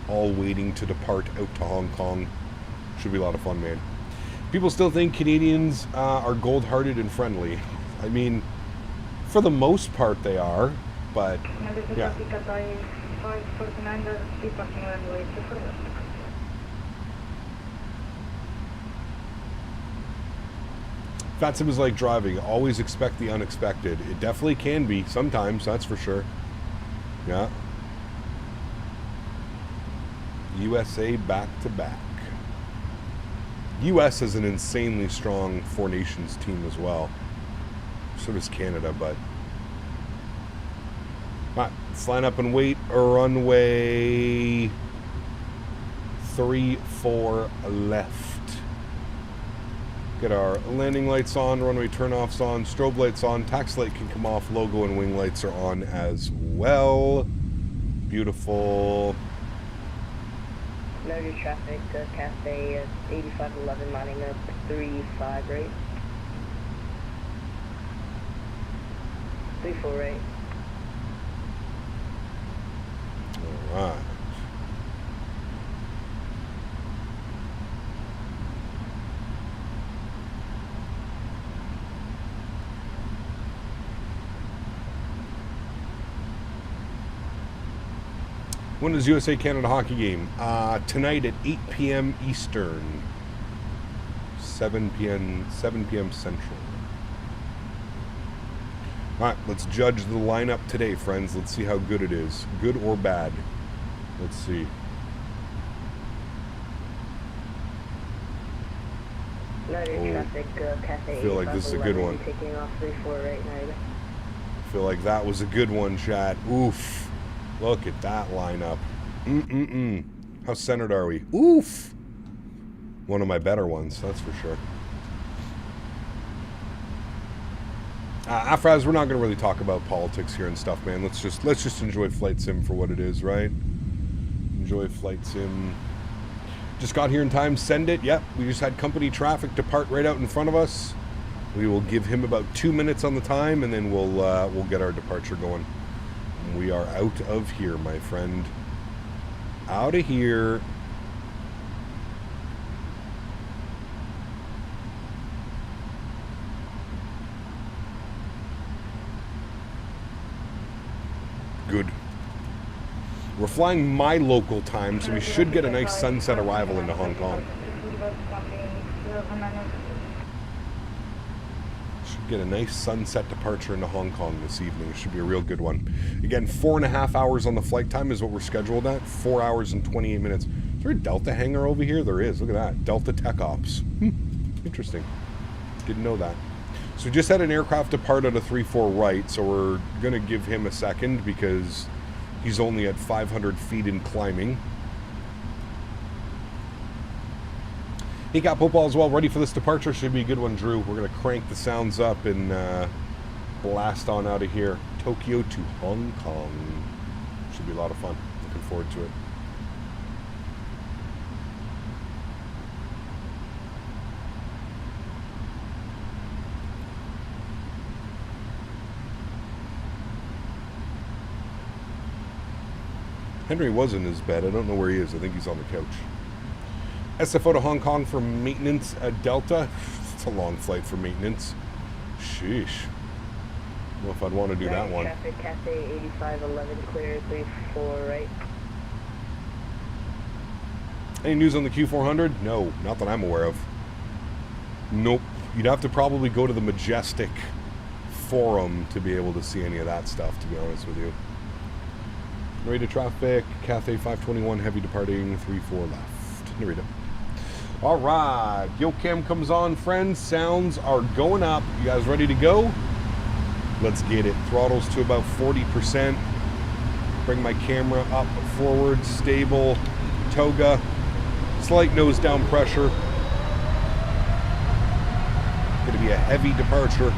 all waiting to depart out to Hong Kong. Should be a lot of fun, man. People still think Canadians are gold-hearted and friendly. I mean, for the most part they are, but yeah. VATSIM is like driving. Always expect the unexpected. It definitely can be sometimes, that's for sure. Yeah. USA back to back. US has an insanely strong Four Nations team as well. So does Canada, but alright, line up and wait. Runway 34 left. Get our landing lights on, runway turnoffs on, strobe lights on, taxi light can come off, logo and wing lights are on as well. Beautiful. Noted traffic, Cathay 8511 lining up 35 right. 34 right. Alright. When is USA-Canada hockey game? Tonight at 8 p.m. Eastern. 7 p.m. Central. Alright, let's judge the lineup today, friends. Let's see how good it is. Good or bad. Let's see. Traffic, I feel like this is a good one. Taking off 34 right now. I feel like that was a good one, chat. Oof. Look at that lineup. How centered are we? Oof. One of my better ones, that's for sure. Afraz, we're not going to really talk about politics here and stuff, man. Let's just enjoy Flight Sim for what it is, right? Enjoy Flight Sim. Just got here in time. Send it. Yep, we just had company traffic depart right out in front of us. We will give him about 2 minutes on the time, and then we'll get our departure going. We are out of here, my friend. Out of here. Good. We're flying my local time, so we should get a nice sunset arrival into Hong Kong. Get a nice sunset departure into Hong Kong this evening. It should be a real good one. Again, 4.5 hours on the flight time is what we're scheduled at. 4 hours and 28 minutes. Is there a Delta hangar over here? There is. Look at that. Delta Tech Ops. Interesting. Didn't know that. So we just had an aircraft depart out of 34 right, so we're going to give him a second because he's only at 500 feet in climbing. He got football as well. Ready for this departure. Should be a good one, Drew. We're going to crank the sounds up and blast on out of here. Tokyo to Hong Kong. Should be a lot of fun. Looking forward to it. Henry was in his bed. I don't know where he is. I think he's on the couch. SFO to Hong Kong for maintenance at Delta. It's a long flight for maintenance. Sheesh. I don't know if I'd want to do that one. Traffic, Cathay 8511 clear 34 right. Any news on the Q400? No, not that I'm aware of. Nope. You'd have to probably go to the Majestic forum to be able to see any of that stuff, to be honest with you. Narita traffic, Cathay 521 heavy departing, 34 left. Narita. All right, YoCam comes on, friends. Sounds are going up. You guys ready to go? Let's get it. Throttles to about 40%. Bring my camera up, forward, stable, toga, slight nose down pressure. Going to be a heavy departure.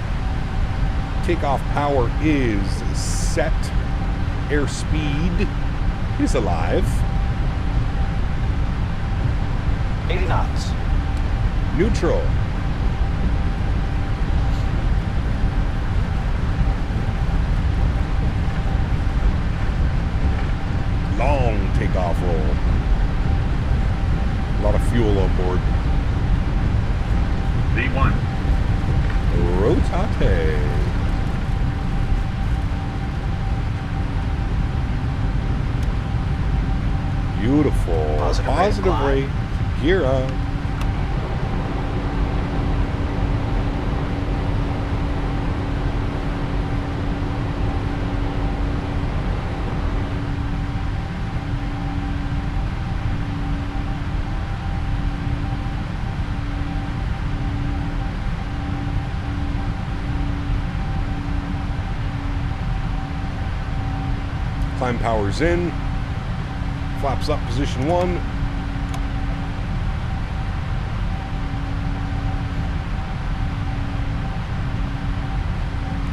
Takeoff power is set. Airspeed is alive. 80 knots. Neutral. Long takeoff roll. A lot of fuel on board. V1. Rotate. Beautiful. Positive rate. Gear up. Climb power's in. Flaps up, position 1.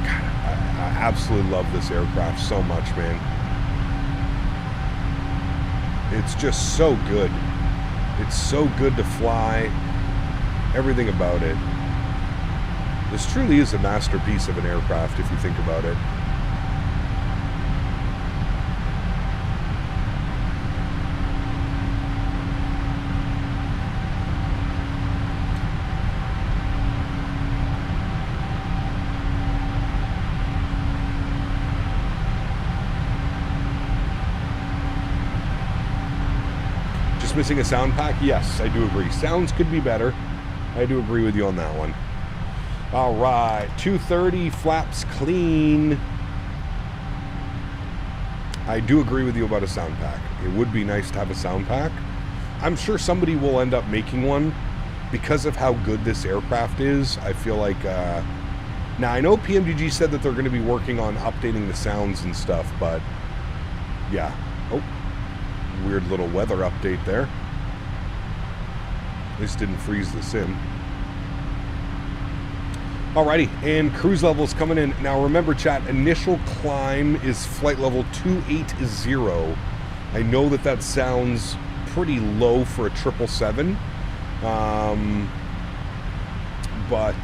God, I absolutely love this aircraft so much, man. It's just so good. It's so good to fly. Everything about it. This truly is a masterpiece of an aircraft if you think about it. Missing a sound pack? Yes, I do agree. Sounds could be better. I do agree with you on that one. All right, 230, flaps clean. I do agree with you about a sound pack. It would be nice to have a sound pack. I'm sure somebody will end up making one because of how good this aircraft is. I feel like, now I know PMDG said that they're going to be working on updating the sounds and stuff, but yeah. Oh. Weird little weather update there. This didn't freeze the sim. Alrighty, and cruise levels coming in. Now remember, chat, initial climb is flight level 280. I know that that sounds pretty low for a 777. But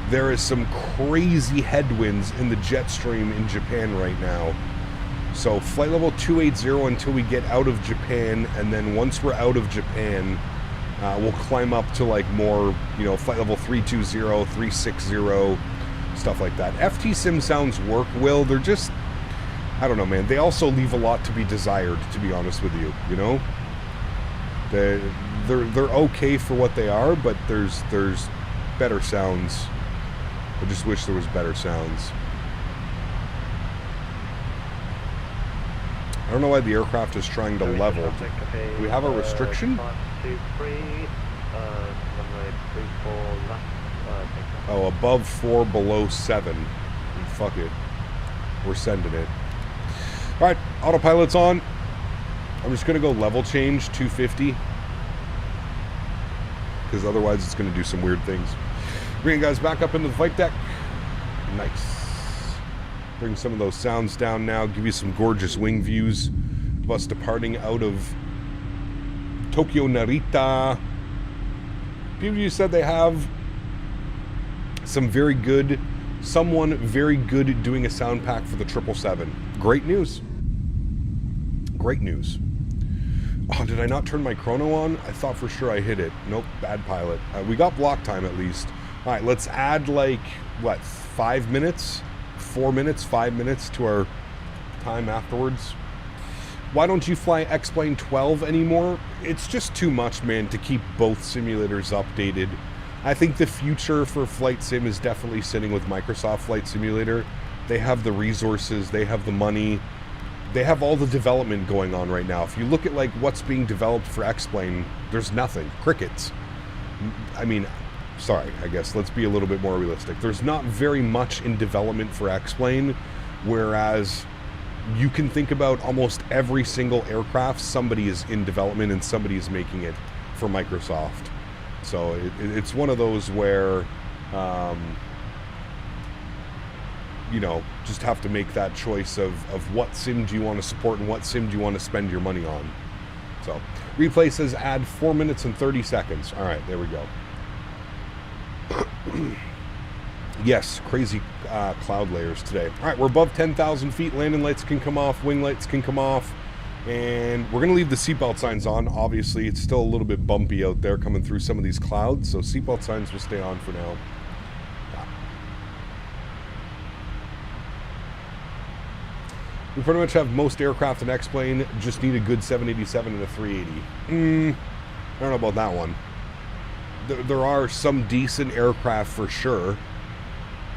there is some crazy headwinds in the jet stream in Japan right now. So flight level 280 until we get out of Japan, and then once we're out of Japan, we'll climb up to like more, you know, flight level 320, 360, stuff like that. FT sim sounds work, Will. They're just, I don't know, man. They also leave a lot to be desired, to be honest with you. You know, they're okay for what they are, but there's better sounds. I just wish there was better sounds. I don't know why the aircraft is trying to level. Do we have a restriction? Oh, above 4, below 7. Fuck it. We're sending it. Alright, autopilot's on. I'm just going to go level change, 250. Because otherwise it's going to do some weird things. Bring you guys back up into the flight deck. Nice. Bring some of those sounds down now. Give you some gorgeous wing views of us departing out of Tokyo Narita. People you said they have someone very good doing a sound pack for the 777. Great news. Great news. Oh, did I not turn my chrono on? I thought for sure I hit it. Nope, bad pilot. We got block time at least. All right, let's add like, what, 5 minutes? 4 minutes, 5 minutes to our time afterwards. Why don't you fly X-Plane 12 anymore? It's just too much, man, to keep both simulators updated. I think the future for Flight Sim is definitely sitting with Microsoft Flight Simulator. They have the resources, they have the money, they have all the development going on right now. If you look at like what's being developed for X-Plane, there's nothing. Crickets. I mean, sorry, I guess let's be a little bit more realistic. There's not very much in development for X-Plane, whereas you can think about almost every single aircraft, somebody is in development and somebody is making it for Microsoft. So it's one of those where, you know, just have to make that choice of what sim do you want to support and what sim do you want to spend your money on. So, replay says add 4 minutes and 30 seconds. All right, there we go. Yes, crazy cloud layers today. All right, we're above 10,000 feet. Landing lights can come off, wing lights can come off, and we're gonna leave the seatbelt signs on. Obviously, it's still a little bit bumpy out there coming through some of these clouds, so seatbelt signs will stay on for now. We pretty much have most aircraft in X-Plane, just need a good 787 and a 380. I don't know about that one. There are some decent aircraft for sure,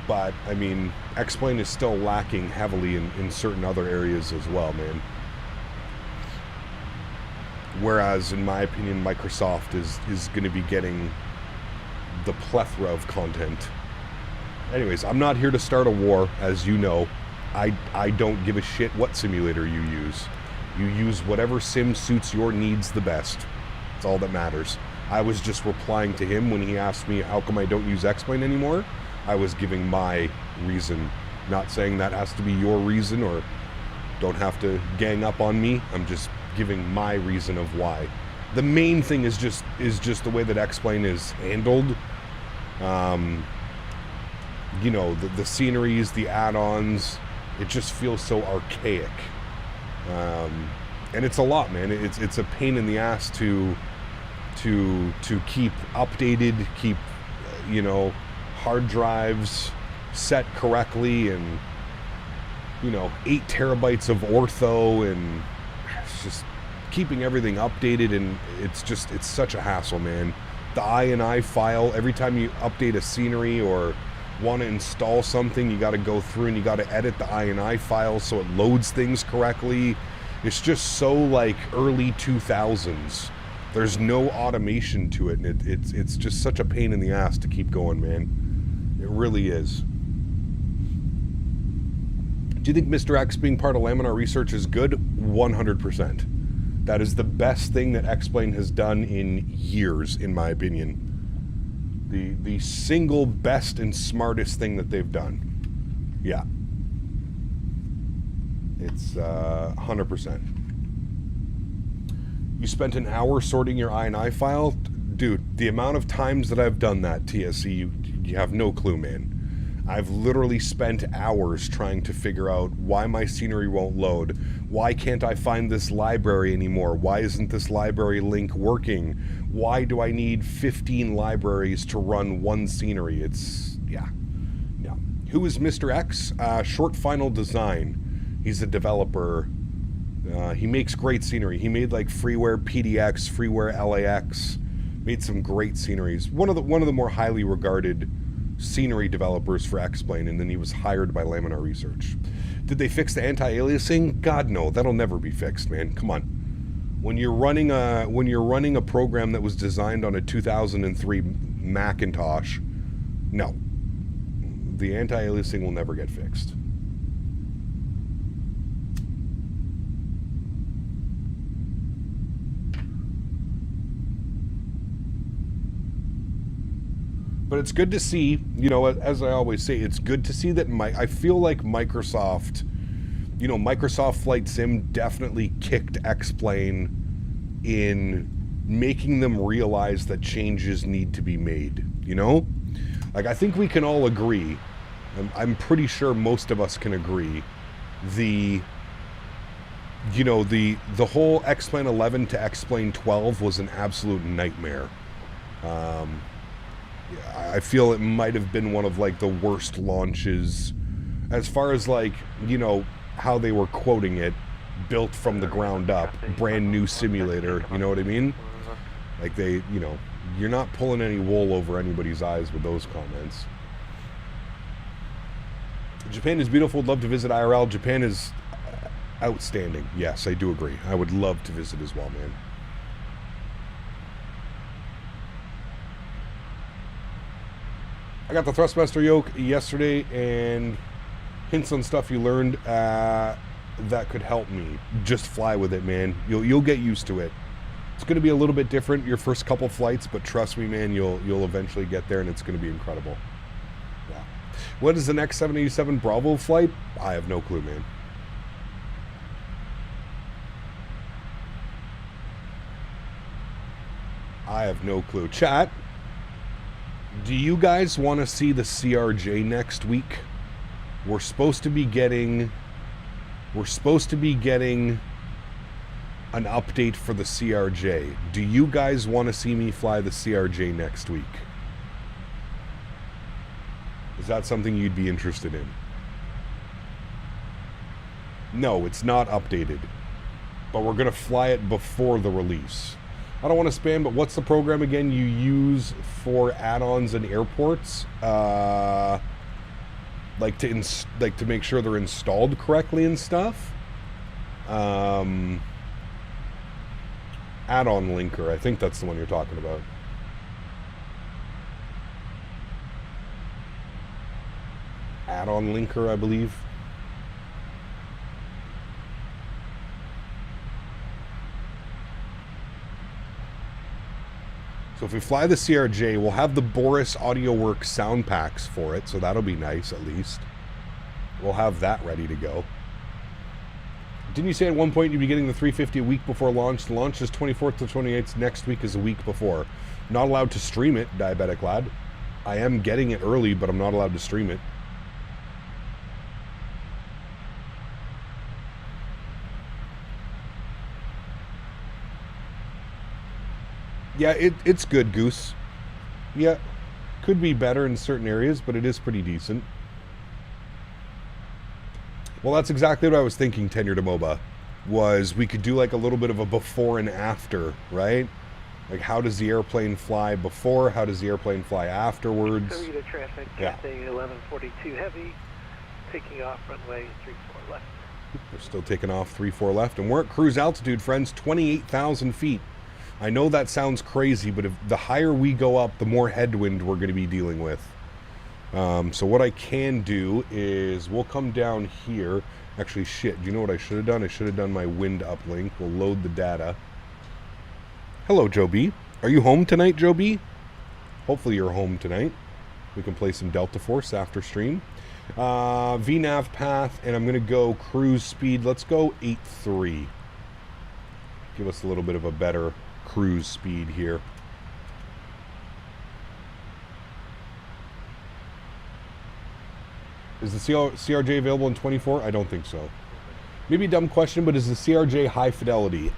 but, I mean, X-Plane is still lacking heavily in certain other areas as well, man. Whereas, in my opinion, Microsoft is going to be getting the plethora of content. Anyways, I'm not here to start a war, as you know. I don't give a shit what simulator you use. You use whatever sim suits your needs the best. That's all that matters. I was just replying to him when he asked me how come I don't use X-Plane anymore. I was giving my reason. Not saying that has to be your reason or don't have to gang up on me. I'm just giving my reason of why. The main thing is just the way that X-Plane is handled. You know, the sceneries, the add-ons, it just feels so archaic. And it's a lot, man. It's a pain in the ass to keep updated, keep, you know, hard drives set correctly, and, you know, 8 terabytes of ortho, and it's just keeping everything updated, and it's such a hassle, man. The INI file, every time you update a scenery or want to install something, you got to go through and you got to edit the INI file so it loads things correctly. It's just so like early 2000s. There's no automation to it, and it's just such a pain in the ass to keep going, man. It really is. Do you think Mr. X being part of Laminar Research is good? 100%. That is the best thing that X-Plane has done in years, in my opinion. The single best and smartest thing that they've done. Yeah. It's 100%. You spent an hour sorting your INI file? Dude, the amount of times that I've done that, TSC, you have no clue, man. I've literally spent hours trying to figure out why my scenery won't load. Why can't I find this library anymore? Why isn't this library link working? Why do I need 15 libraries to run one scenery? It's, yeah. Who is Mr. X? Short Final Design. He's a developer. He makes great scenery. He made like Freeware PDX, Freeware LAX. Made some great sceneries. One of the more highly regarded scenery developers for X-Plane, and then he was hired by Laminar Research. Did they fix the anti-aliasing? God, no. That'll never be fixed, man. Come on. When you're running a program that was designed on a 2003 Macintosh, no. The anti-aliasing will never get fixed. But it's good to see, you know, as I always say, it's good to see that I feel like Microsoft, you know, Microsoft Flight Sim definitely kicked X-Plane in making them realize that changes need to be made, you know? Like, I think we can all agree, I'm pretty sure most of us can agree, the whole X-Plane 11 to X-Plane 12 was an absolute nightmare. I feel it might have been one of like the worst launches as far as like, you know, how they were quoting it, built from the ground up, brand new simulator, you know what I mean? Like they, you know, you're not pulling any wool over anybody's eyes with those comments. Japan is beautiful, would love to visit IRL. Japan is outstanding. Yes, I do agree. I would love to visit as well, man. I got the Thrustmaster yoke yesterday, and hints on stuff you learned. that could help me, just fly with it, man. You'll get used to it. It's going to be a little bit different your first couple flights, but trust me, man, you'll eventually get there, and it's going to be incredible. Yeah. What is the next 787 Bravo flight? I have no clue, man. I have no clue. Chat, do you guys want to see the CRJ next week? We're supposed to be getting an update for the CRJ. Do you guys want to see me fly the CRJ next week? Is that something you'd be interested in? No, it's not updated. But we're going to fly it before the release. I don't want to spam, but what's the program again you use for add-ons in airports? Like to make sure they're installed correctly and stuff? Add-on linker, I think that's the one you're talking about. Add-on linker, I believe. So if we fly the CRJ, we'll have the Boris AudioWorks sound packs for it, so that'll be nice at least. We'll have that ready to go. Didn't you say at one point you'd be getting the 350 a week before launch? The launch is 24th to 28th. Next week is a week before. Not allowed to stream it, Diabetic Lad. I am getting it early, but I'm not allowed to stream it. Yeah, it's good, Goose. Yeah, could be better in certain areas, but it is pretty decent. Well, that's exactly what I was thinking, Tenure to MOBA, was we could do like a little bit of a before and after, right? Like, how does the airplane fly before? How does the airplane fly afterwards? Sólríkt traffic, Cathay 1142 heavy, taking off runway 34 left. We're still taking off 34 left, and we're at cruise altitude, friends, 28,000 feet. I know that sounds crazy, but if the higher we go up, the more headwind we're going to be dealing with. So what I can do is we'll come down here. Actually, shit, do you know what I should have done? I should have done my wind uplink. We'll load the data. Hello, Joe B. Are you home tonight, Joe B? Hopefully you're home tonight. We can play some Delta Force after stream. VNAV path, and I'm going to go cruise speed. Let's go 8.3. Give us a little bit of a better cruise speed here. Is the CRJ available in 24? I don't think so. Maybe a dumb question, but is the CRJ high fidelity?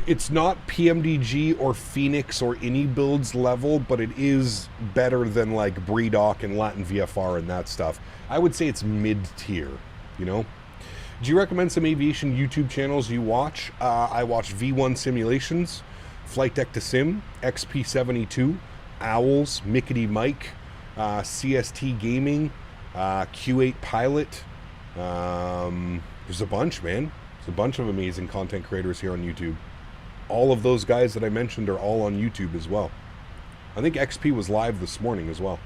It's not PMDG or Phoenix or any builds level, but it is better than like Bredoc and Latin VFR and that stuff. I would say it's mid-tier, you know? Do you recommend some aviation YouTube channels you watch? I watch V1 Simulations, Flight Deck to Sim, XP72, Owls, Mickety Mike, CST Gaming, Q8 Pilot. There's a bunch, man. There's a bunch of amazing content creators here on YouTube. All of those guys that I mentioned are all on YouTube as well. I think XP was live this morning as well.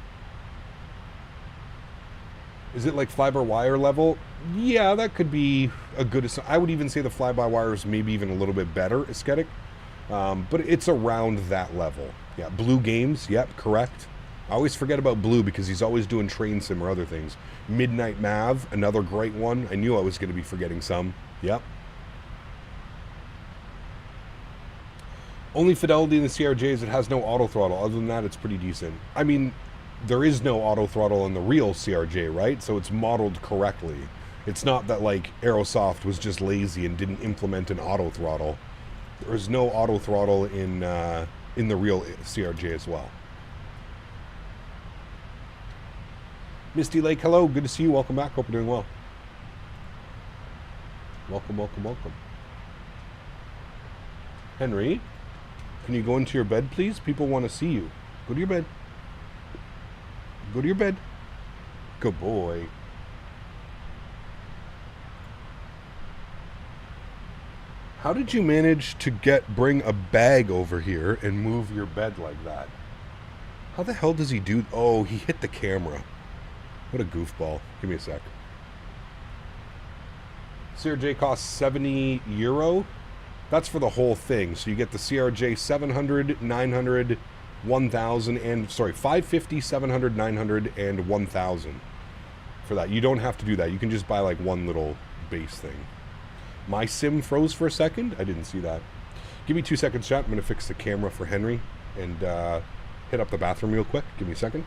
Is it like fly-by-wire level? Yeah, that could be a good... I would even say the fly-by-wire is maybe even a little bit better aesthetic. But it's around that level. Yeah, Blue Games, yep, correct. I always forget about Blue because he's always doing train sim or other things. Midnight Mav, another great one. I knew I was going to be forgetting some. Yep. Only fidelity in the CRJ is it has no auto throttle. Other than that, it's pretty decent. I mean... there is no auto throttle in the real CRJ, right? So it's modeled correctly. It's not that like Aerosoft was just lazy and didn't implement an auto throttle. There's no auto throttle in the real CRJ as well. Misty Lake, hello, good to see you. Welcome back. Hope you're doing well. Welcome, welcome, welcome. Henry, can you go into your bed, please? People want to see you. Go to your bed. Go to your bed. Good boy. How did you manage to bring a bag over here and move your bed like that? How the hell does he do? Oh, he hit the camera. What a goofball. Give me a sec. CRJ costs 70 euro. That's for the whole thing. So you get the CRJ 700, 900, 1000, and sorry, 550, 700, 900, and 1000 for that. You don't have to do that. You can just buy like one little base thing. My sim froze for a second. I didn't see that. Give me 2 seconds, chat. I'm going to fix the camera for Henry and hit up the bathroom real quick. Give me a second.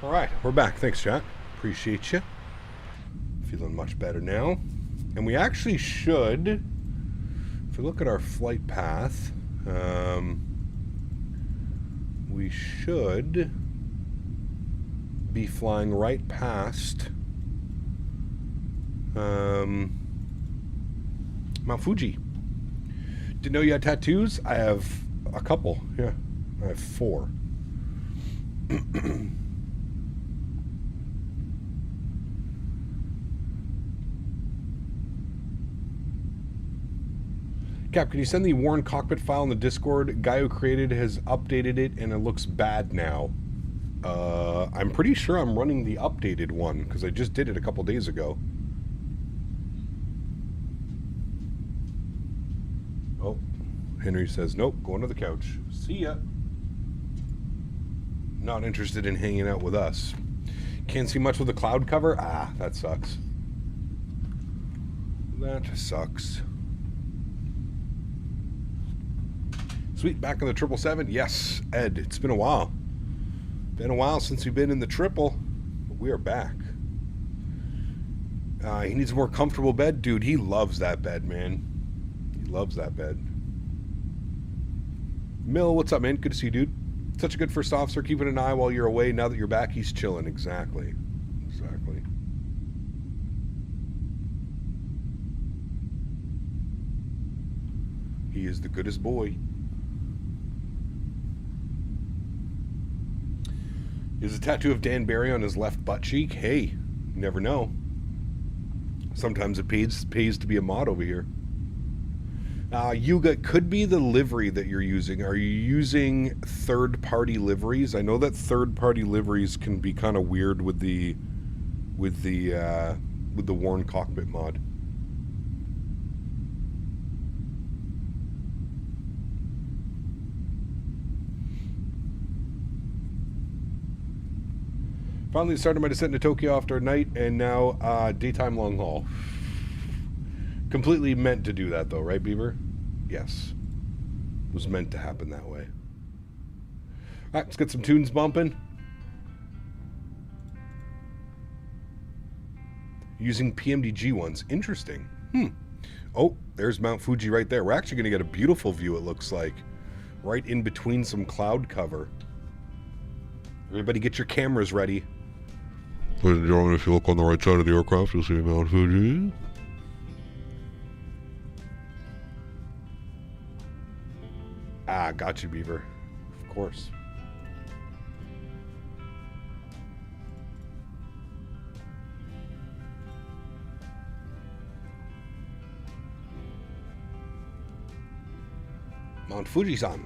All right, we're back. Thanks, chat. Appreciate you. Feeling much better now. And we actually should, if we look at our flight path, we should be flying right past Mount Fuji. Didn't know you had tattoos? I have a couple. Yeah, I have 4. Cap, can you send the worn cockpit file in the Discord? Guy who created has updated it and it looks bad now. I'm pretty sure I'm running the updated one because I just did it a couple days ago. Oh, Henry says, nope, going to the couch. See ya. Not interested in hanging out with us. Can't see much with the cloud cover? Ah, that sucks. That sucks. Sweet, back on the 777? Yes, Ed, it's been a while. Been a while since we've been in the triple, but we are back. He needs a more comfortable bed. Dude, he loves that bed, man. He loves that bed. Mill, what's up, man? Good to see you, dude. Such a good first officer, keeping an eye while you're away. Now that you're back, he's chilling. Exactly. Exactly. He is the goodest boy. He has a tattoo of Dan Barry on his left butt cheek. Hey, you never know. Sometimes it pays to be a mod over here. Yuga, could be the livery that you're using. Are you using third-party liveries? I know that third-party liveries can be kind of weird with the worn cockpit mod. Finally started my descent to Tokyo after a night, and now daytime long haul. Completely meant to do that, though, right, Beaver? Yes. It was meant to happen that way. All right, let's get some tunes bumping. Using PMDG ones. Interesting. Oh, there's Mount Fuji right there. We're actually going to get a beautiful view, it looks like. Right in between some cloud cover. Everybody get your cameras ready. Ladies and gentlemen, if you look on the right side of the aircraft, you'll see Mount Fuji. Ah, got you, Beaver. Of course. Mount Fuji-san.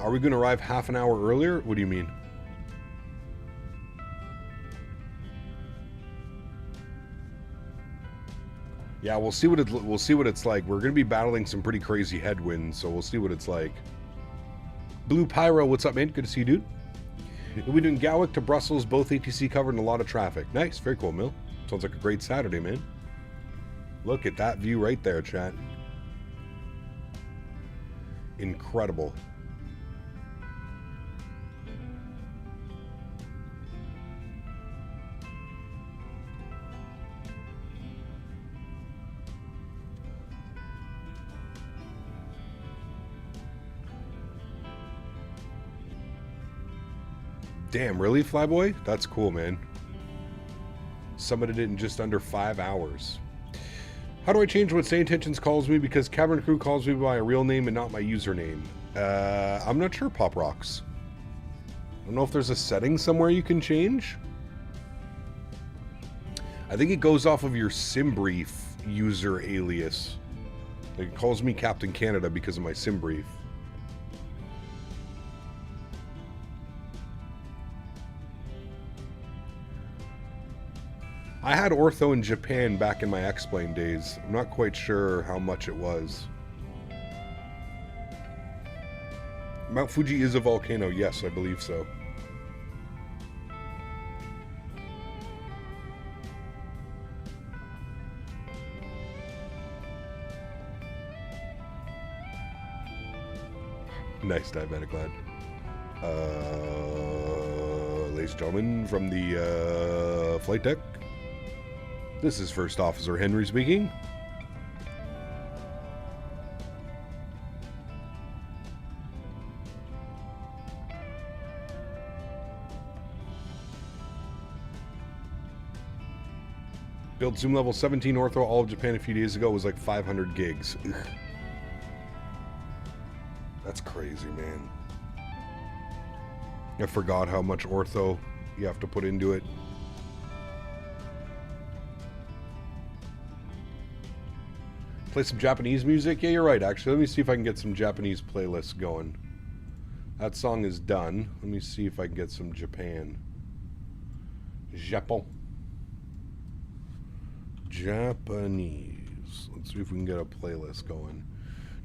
Are we going to arrive half an hour earlier? What do you mean? Yeah, we'll see what it's like. We're going to be battling some pretty crazy headwinds, so we'll see what it's like. Blue Pyro, what's up, man? Good to see you, dude. We'll be doing Gatwick to Brussels, both ATC covered and a lot of traffic. Nice, very cool, Mill. Sounds like a great Saturday, man. Look at that view right there, chat. Incredible. Damn, really, Flyboy? That's cool, man. Summited it in just under 5 hours. How do I change what Say Intentions calls me? Because Cabin Crew calls me by a real name and not my username. I'm not sure, Pop Rocks. I don't know if there's a setting somewhere you can change. I think it goes off of your SimBrief user alias. Like, it calls me Captain Canada because of my SimBrief. I had ortho in Japan back in my X-Plane days. I'm not quite sure how much it was. Mount Fuji is a volcano. Yes, I believe so. Nice diabetic lad. Ladies and gentlemen, from the flight deck, this is First Officer Henry speaking. Built Zoom level 17 ortho all of Japan a few days ago. It was like 500 gigs. Ugh. That's crazy, man. I forgot how much ortho you have to put into it. Play some Japanese music? Yeah, you're right, actually. Let me see if I can get some Japanese playlists going. That song is done. Let me see if I can get some Japan. Japon. Japanese. Let's see if we can get a playlist going.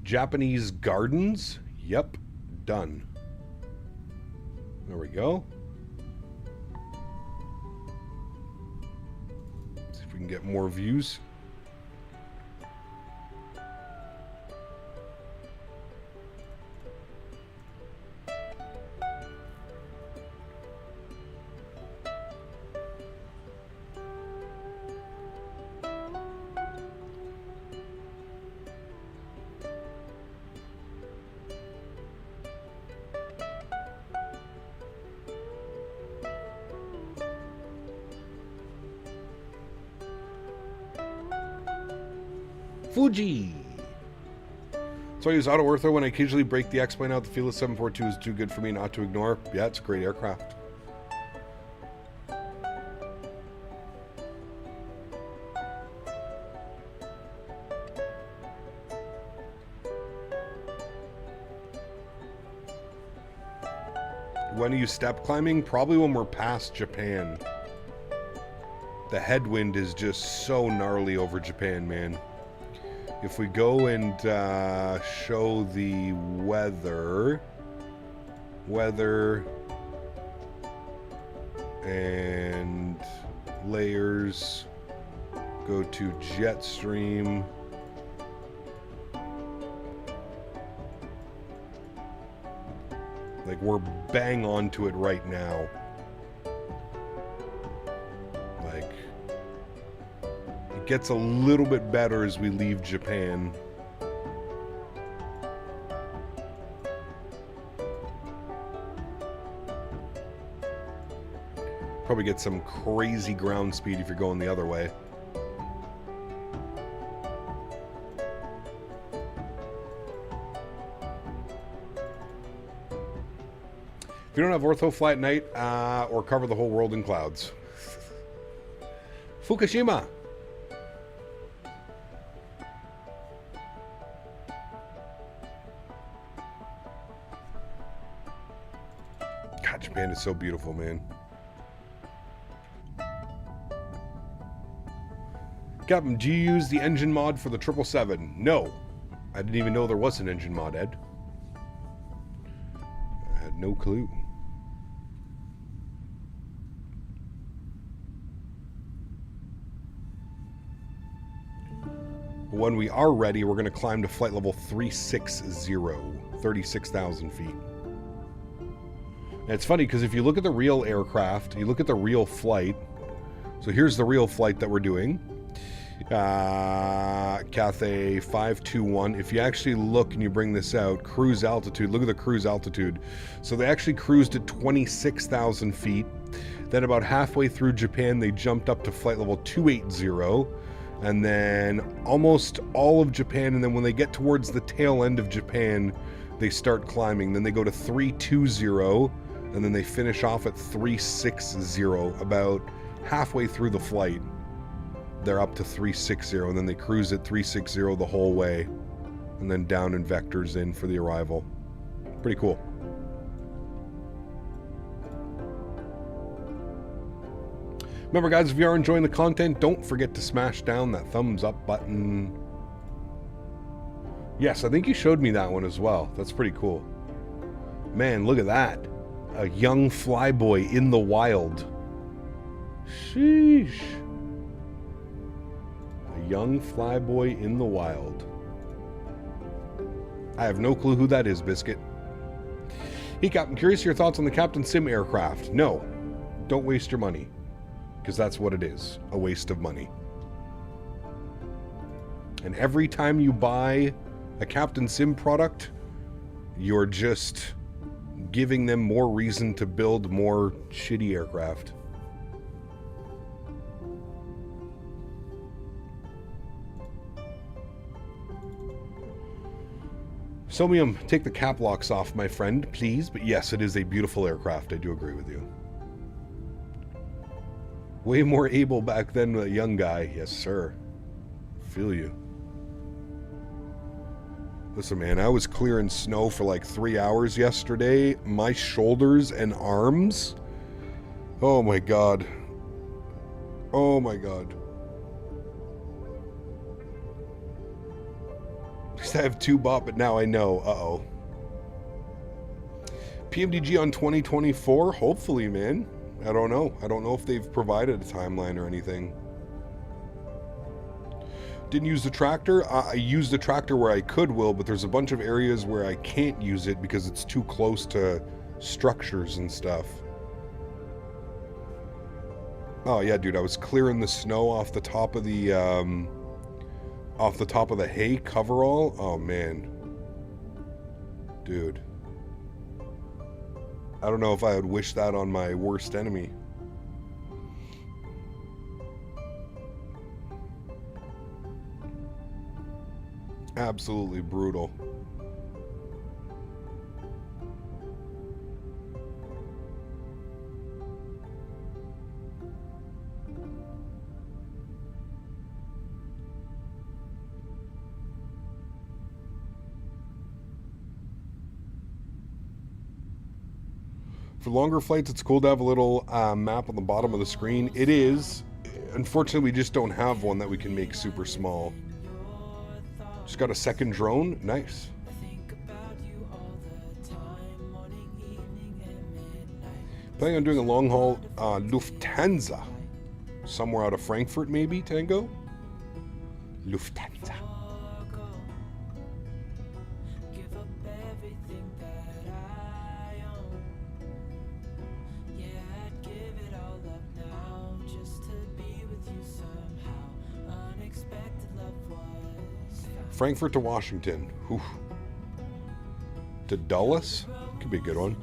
Japanese gardens? Yep. Done. There we go. See if we can get more views. Fuji. So I use auto ortho when I occasionally break the X-plane out. The Fearless 742 is too good for me not to ignore. Yeah, it's a great aircraft. When are you step climbing? Probably when we're past Japan. The headwind is just so gnarly over Japan, man. If we go and show the weather and layers, go to Jetstream. Like, we're bang onto it right now. Like, it gets a little bit better as we leave Japan. Probably get some crazy ground speed if you're going the other way. If you don't have ortho, fly at night or cover the whole world in clouds. Fukushima. God, Japan is so beautiful, man. Captain, do you use the engine mod for the 777? No. I didn't even know there was an engine mod, Ed. I had no clue. When we are ready, we're going to climb to flight level 360, 36,000 feet. And it's funny because if you look at the real aircraft, you look at the real flight. So here's the real flight that we're doing. Cathay 521. If you actually look and you bring this out, cruise altitude, look at the cruise altitude. So they actually cruised at 26,000 feet. Then about halfway through Japan, they jumped up to flight level 280. And then almost all of Japan, and then when they get towards the tail end of Japan, they start climbing. Then they go to 320, and then they finish off at 360. About halfway through the flight, they're up to 360, and then they cruise at 360 the whole way, and then down in vectors in for the arrival. Pretty cool. Remember, guys, if you are enjoying the content, don't forget to smash down that thumbs up button. Yes, I think you showed me that one as well. That's pretty cool. Man, look at that. A young flyboy in the wild. Sheesh. A young flyboy in the wild. I have no clue who that is, Biscuit. Hey, Captain, curious your thoughts on the Captain Sim aircraft. No, don't waste your money, because that's what it is, a waste of money. And every time you buy a Captain Sim product, you're just giving them more reason to build more shitty aircraft. Somium, take the cap locks off, my friend, please. But yes, it is a beautiful aircraft. I do agree with you. Way more able back then, a young guy. Yes, sir. Feel you. Listen, man, I was clearing snow for like 3 hours yesterday. My shoulders and arms. Oh my God. Oh my God. I have 2 bought, but now I know. Uh-oh. PMDG on 2024? Hopefully, man. I don't know. I don't know if they've provided a timeline or anything. Didn't use the tractor. I used the tractor where I could, Will, but there's a bunch of areas where I can't use it because it's too close to structures and stuff. Oh, yeah, dude. I was clearing the snow off the top of the, hay coverall. Oh, man. Dude. I don't know if I would wish that on my worst enemy. Absolutely brutal. For longer flights, it's cool to have a little map on the bottom of the screen. It is. Unfortunately, we just don't have one that we can make super small. Just got a second drone. Nice. Planning on doing a long haul Lufthansa. Somewhere out of Frankfurt, maybe, Tango? Lufthansa. Frankfurt to Washington. Whew. To Dulles? Could be a good one.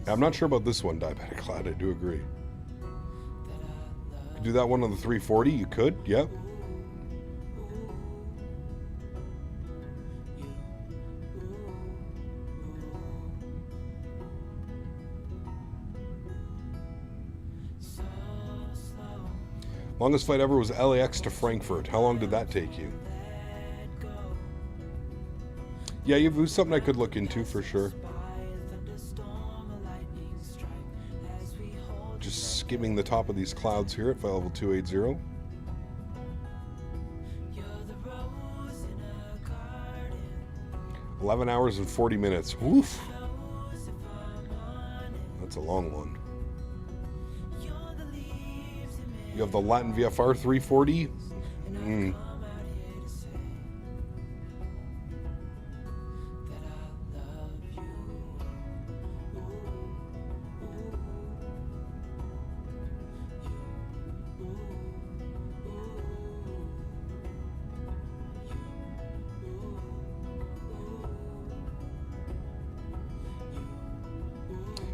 I'm not sure about this one, Diabetic Cloud. I do agree. Could do that one on the 340. You could, yep. Longest flight ever was LAX to Frankfurt. How long did that take you? Yeah, it was something I could look into for sure. Just skimming the top of these clouds here at flight level 280. $11 hours and 40 minutes. Woof. That's a long one. You have the Latin VFR 340.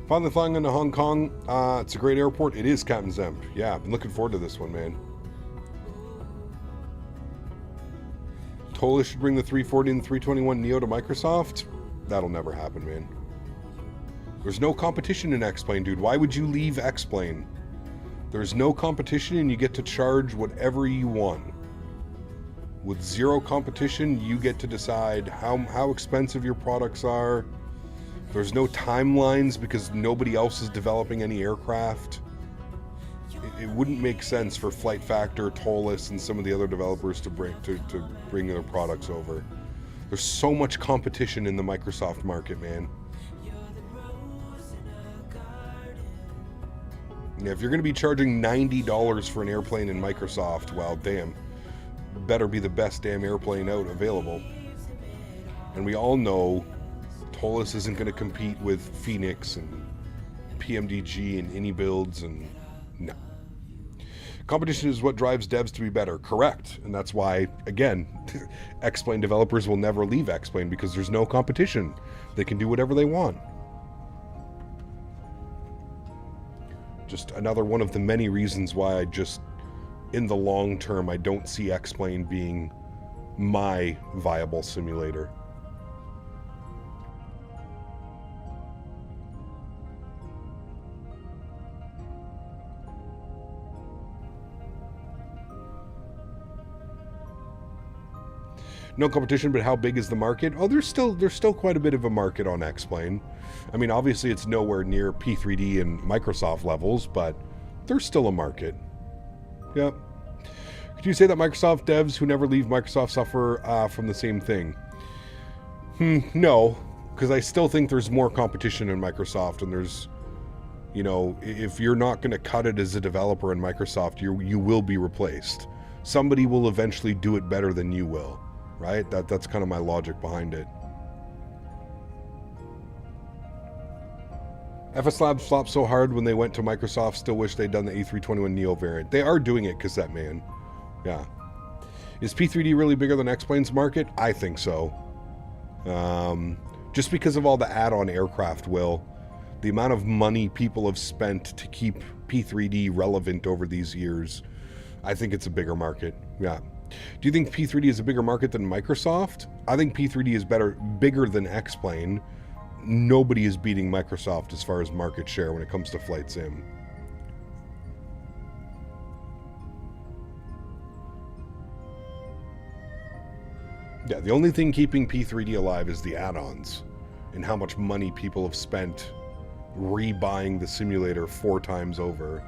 Finally flying into Hong Kong. It's a great airport. It is, Captain Zemp. Yeah, I've been looking forward to this one, man. Totally should bring the 340 and the 321 Neo to Microsoft. That'll never happen, man. There's no competition in X-Plane, dude. Why would you leave X-Plane? There's no competition and you get to charge whatever you want. With zero competition, you get to decide how expensive your products are. There's no timelines because nobody else is developing any aircraft. It wouldn't make sense for Flight Factor, Tollus, and some of the other developers to bring their products over. There's so much competition in the Microsoft market, man. If you're going to be charging $90 for an airplane in Microsoft, well, damn, better be the best damn airplane out available. And we all know Tolis isn't going to compete with Phoenix and PMDG and AnyBuilds, and no. Competition is what drives devs to be better. Correct. And that's why, again, X-Plane developers will never leave X-Plane, because there's no competition. They can do whatever they want. Just another one of the many reasons why I just, in the long term, I don't see X-Plane being my viable simulator. No competition, but how big is the market? Oh, there's still quite a bit of a market on X-Plane. I mean, obviously it's nowhere near P3D and Microsoft levels, but there's still a market. Yep. Could you say that Microsoft devs who never leave Microsoft suffer from the same thing? No, because I still think there's more competition in Microsoft, and there's, you know, if you're not going to cut it as a developer in Microsoft, you will be replaced. Somebody will eventually do it better than you will. Right? That's kind of my logic behind it. FS Labs flopped so hard when they went to Microsoft, still wish they'd done the A321neo variant. They are doing it, Cassette Man. Yeah. Is P3D really bigger than X-Plane's market? I think so. Just because of all the add-on aircraft, Will. The amount of money people have spent to keep P3D relevant over these years, I think it's a bigger market. Yeah. Do you think P3D is a bigger market than Microsoft? I think P3D is bigger than X-Plane. Nobody is beating Microsoft as far as market share when it comes to flight sim. Yeah, the only thing keeping P3D alive is the add-ons and how much money people have spent rebuying the simulator 4 times over.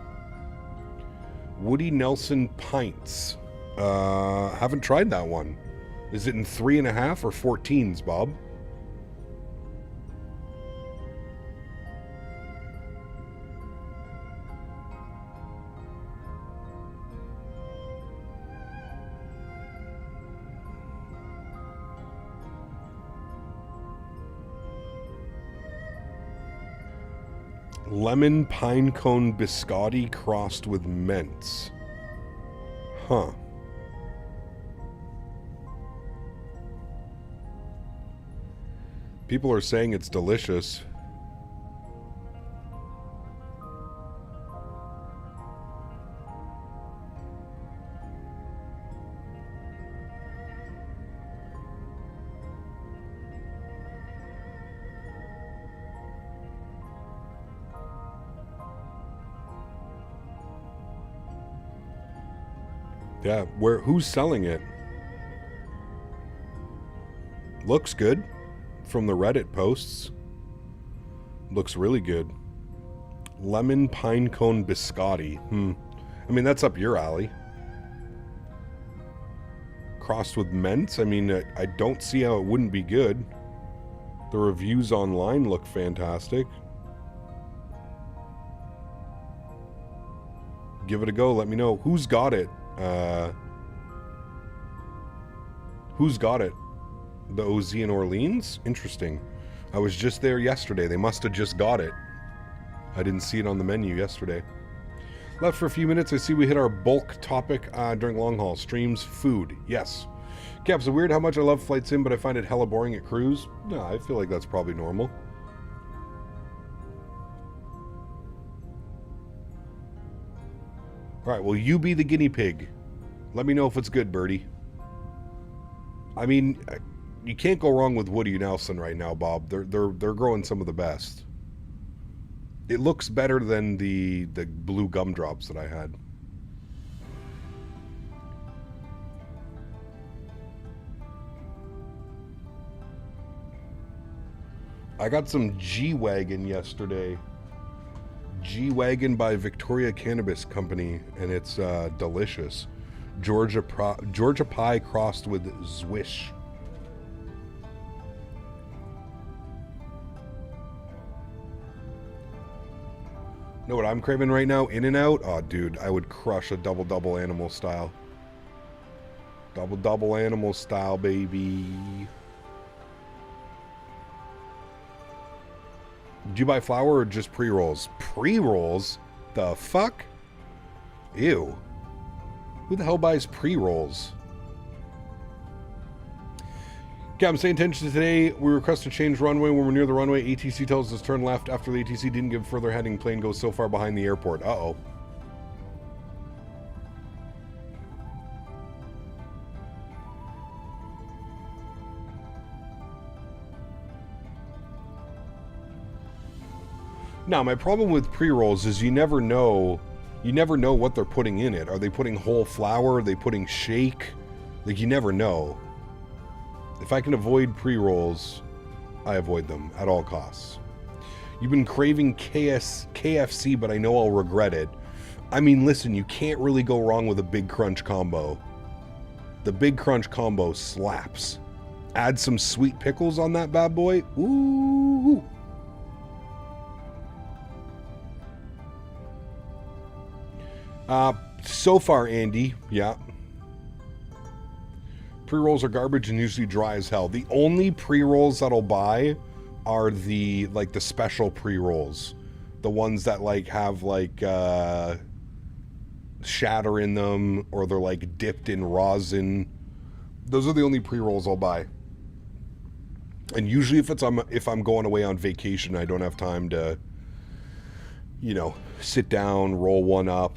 Woody Nelson Pints. Haven't tried that one. Is it in 3.5 or 14s, Bob? Lemon pinecone biscotti crossed with mints. Huh. People are saying it's delicious. Yeah, who's selling it? Looks good. From the Reddit posts. Looks really good. Lemon pinecone biscotti. I mean, that's up your alley. Crossed with mints? I mean, I don't see how it wouldn't be good. The reviews online look fantastic. Give it a go. Let me know. Who's got it? Who's got it? The OZ in Orleans? Interesting. I was just there yesterday. They must have just got it. I didn't see it on the menu yesterday. Left for a few minutes. I see we hit our bulk topic during long haul. Streams, food. Yes. Caps, weird how much I love flight sim, but I find it hella boring at cruise. No, I feel like that's probably normal. Alright, well, you be the guinea pig. Let me know if it's good, birdie. I mean, you can't go wrong with Woody Nelson right now, Bob. They're growing some of the best. It looks better than the blue gumdrops that I had. I got some G-Wagon yesterday. G-Wagon by Victoria Cannabis Company, and it's delicious. Georgia pie crossed with Zwish. Know what I'm craving right now? In-N-Out? Oh, dude, I would crush a double animal style. Double animal style, baby. Did you buy flour or just pre-rolls? Pre-rolls? The fuck? Ew. Who the hell buys pre-rolls? Okay, I'm saying attention today. We request to change runway when we're near the runway. ATC tells us turn left after the ATC didn't give further heading. Plane goes so far behind the airport. Uh-oh. Now, my problem with pre-rolls is you never know what they're putting in it. Are they putting whole flour? Are they putting shake? Like, you never know. If I can avoid pre-rolls, I avoid them at all costs. You've been craving KFC, but I know I'll regret it. I mean, listen, you can't really go wrong with a Big Crunch combo. The Big Crunch combo slaps. Add some sweet pickles on that bad boy. Ooh. So far, Andy, yeah. Pre-rolls are garbage and usually dry as hell. The only pre-rolls that I'll buy are the special pre-rolls. The ones that have shatter in them, or they're dipped in rosin. Those are the only pre-rolls I'll buy. And usually if I'm going away on vacation, I don't have time to, sit down, roll one up.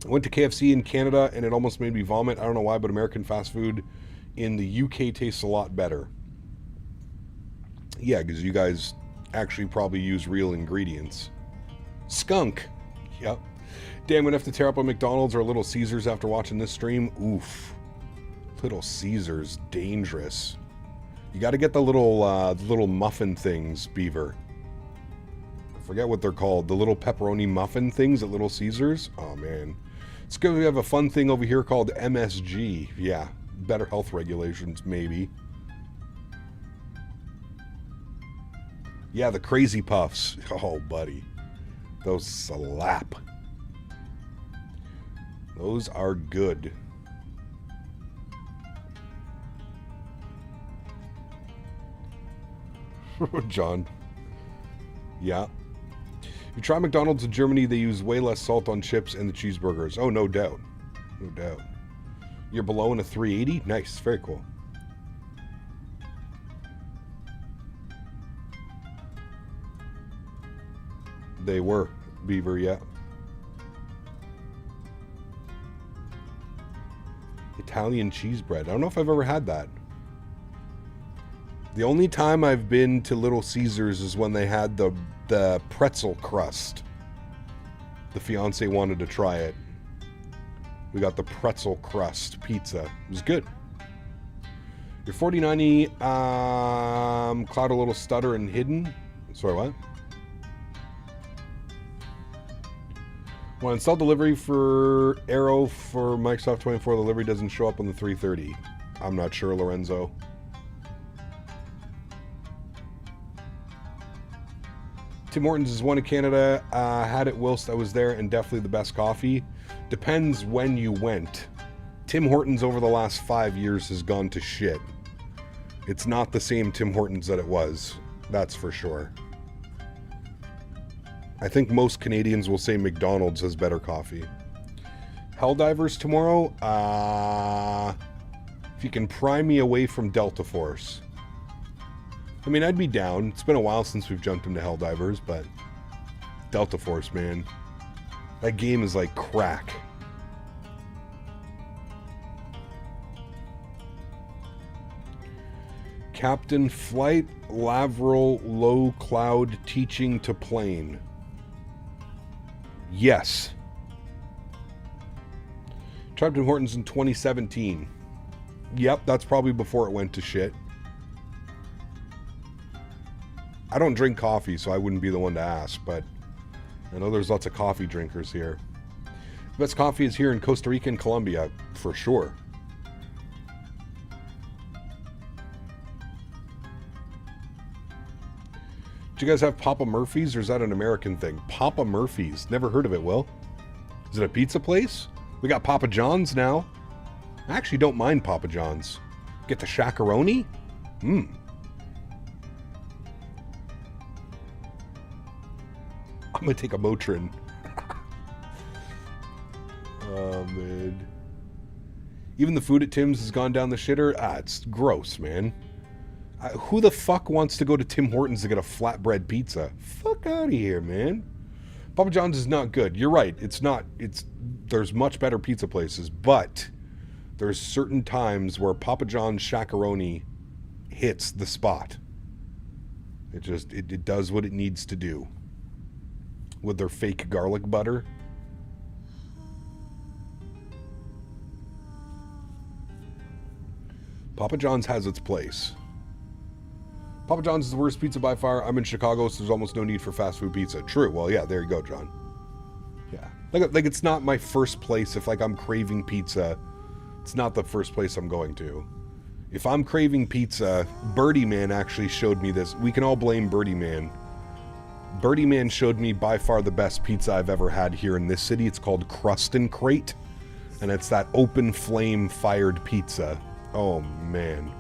I went to KFC in Canada and it almost made me vomit. I don't know why, but American fast food in the UK tastes a lot better. Yeah, because you guys actually probably use real ingredients. Skunk. Yep. Damn, I'm going to have to tear up a McDonald's or a Little Caesars after watching this stream. Oof. Little Caesars, dangerous. You got to get the little muffin things, Beaver. I forget what they're called. The little pepperoni muffin things at Little Caesars. Oh, man. It's good we have a fun thing over here called MSG. Yeah, better health regulations, maybe. Yeah, the Crazy Puffs. Oh, buddy. Those slap. Those are good. John. Yeah. If you try McDonald's in Germany, they use way less salt on chips and the cheeseburgers. Oh, no doubt. No doubt. You're below in a 380? Nice. Very cool. They were. Beaver, yeah. Italian cheese bread. I don't know if I've ever had that. The only time I've been to Little Caesars is when they had the pretzel crust. The fiance wanted to try it. We got the pretzel crust pizza. It was good. Your 4090 cloud a little stutter and hidden. Sorry, what? When I install delivery for Arrow for Microsoft 24, the delivery doesn't show up on the 330. I'm not sure, Lorenzo. Tim Hortons is one in Canada. Had it whilst I was there and definitely the best coffee. Depends when you went. Tim Hortons over the last 5 years has gone to shit. It's not the same Tim Hortons that it was. That's for sure. I think most Canadians will say McDonald's has better coffee. Helldivers tomorrow? If you can pry me away from Delta Force. I mean, I'd be down. It's been a while since we've jumped into Helldivers, but Delta Force, man. That game is like crack. Captain Flite, Lavril, low cloud, teaching to plane. Yes. Tried Tim Hortons in 2017. Yep, that's probably before it went to shit. I don't drink coffee, so I wouldn't be the one to ask, but I know there's lots of coffee drinkers here. The best coffee is here in Costa Rica and Colombia, for sure. Do you guys have Papa Murphy's, or is that an American thing? Papa Murphy's. Never heard of it, Will. Is it a pizza place? We got Papa John's now. I actually don't mind Papa John's. Get the shakaroni? I'm gonna take a Motrin. Oh, man. Even the food at Tim's has gone down the shitter. It's gross, man. Who the fuck wants to go to Tim Hortons to get a flatbread pizza? Fuck out of here, man. Papa John's is not good. You're right. There's much better pizza places, but there's certain times where Papa John's shakaroni hits the spot. It does what it needs to do. With their fake garlic butter. Papa John's has its place. Papa John's is the worst pizza by far. I'm in Chicago, so there's almost no need for fast food pizza. True. Well, yeah, there you go, John. Yeah. Like it's not my first place. If, like, I'm craving pizza, it's not the first place I'm going to. If I'm craving pizza, Birdie Man actually showed me this. We can all blame Birdie Man. Birdie Man showed me by far the best pizza I've ever had here in this city. It's called Crust and Crate, and it's that open flame fired pizza. Oh, man.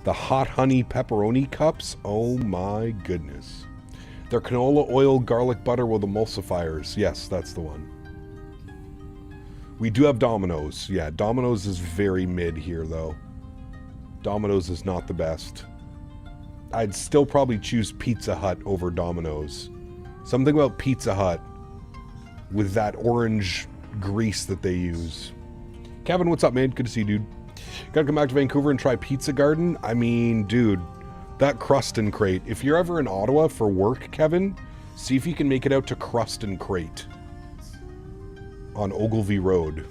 The hot honey pepperoni cups. Oh, my goodness. They're canola oil garlic butter with emulsifiers. Yes, that's the one. We do have Domino's. Yeah, Domino's is very mid here, though. Domino's is not the best. I'd still probably choose Pizza Hut over Domino's. Something about Pizza Hut with that orange grease that they use. Kevin, what's up, man? Good to see you, dude. Gotta come back to Vancouver and try Pizza Garden. I mean, dude, that Crust and Crate. If you're ever in Ottawa for work, Kevin, see if you can make it out to Crust and Crate on Ogilvy Road.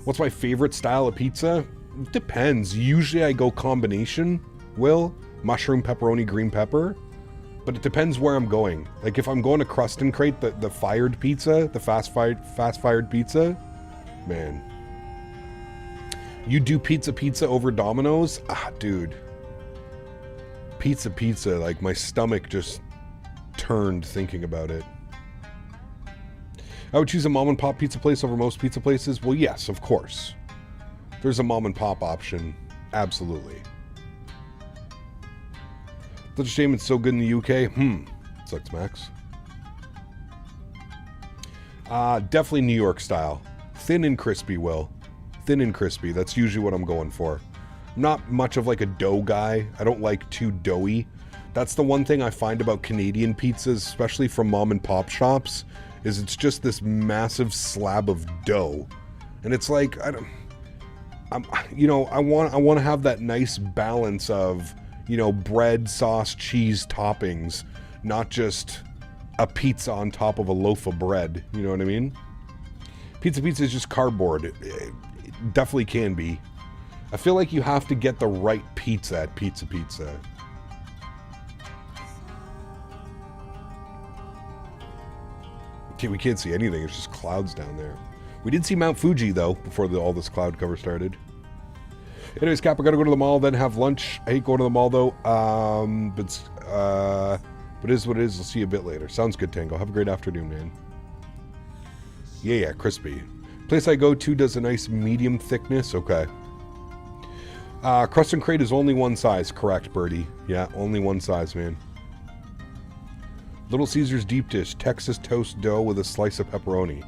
What's my favorite style of pizza? It depends. Usually I go combination, Will. Mushroom, pepperoni, green pepper. But it depends where I'm going. Like if I'm going to Crust and Crate, the fired pizza, the fast fired pizza, man. You do pizza over Domino's? Dude. Pizza, like my stomach just turned thinking about it. I would choose a mom and pop pizza place over most pizza places. Well, yes, of course. There's a mom and pop option. Absolutely. Such a shame it's so good in the UK. Sucks, Max. Definitely New York style. Thin and crispy, Will. Thin and crispy. That's usually what I'm going for. I'm not much of like a dough guy. I don't like too doughy. That's the one thing I find about Canadian pizzas, especially from mom and pop shops, is it's just this massive slab of dough. And it's like, I want to have that nice balance of, bread, sauce, cheese, toppings, not just a pizza on top of a loaf of bread. You know what I mean? Pizza is just cardboard. It definitely can be. I feel like you have to get the right pizza at Pizza. Okay, we can't see anything. It's just clouds down there. We did see Mount Fuji, though, before all this cloud cover started. Anyways, Cap, I gotta go to the mall, then have lunch. I hate going to the mall, though. But it is what it is. I'll see you a bit later. Sounds good, Tango. Have a great afternoon, man. Yeah, crispy. Place I go to does a nice medium thickness. Okay. Crust and Crate is only one size. Correct, Birdie. Yeah, only one size, man. Little Caesar's deep dish. Texas toast dough with a slice of pepperoni.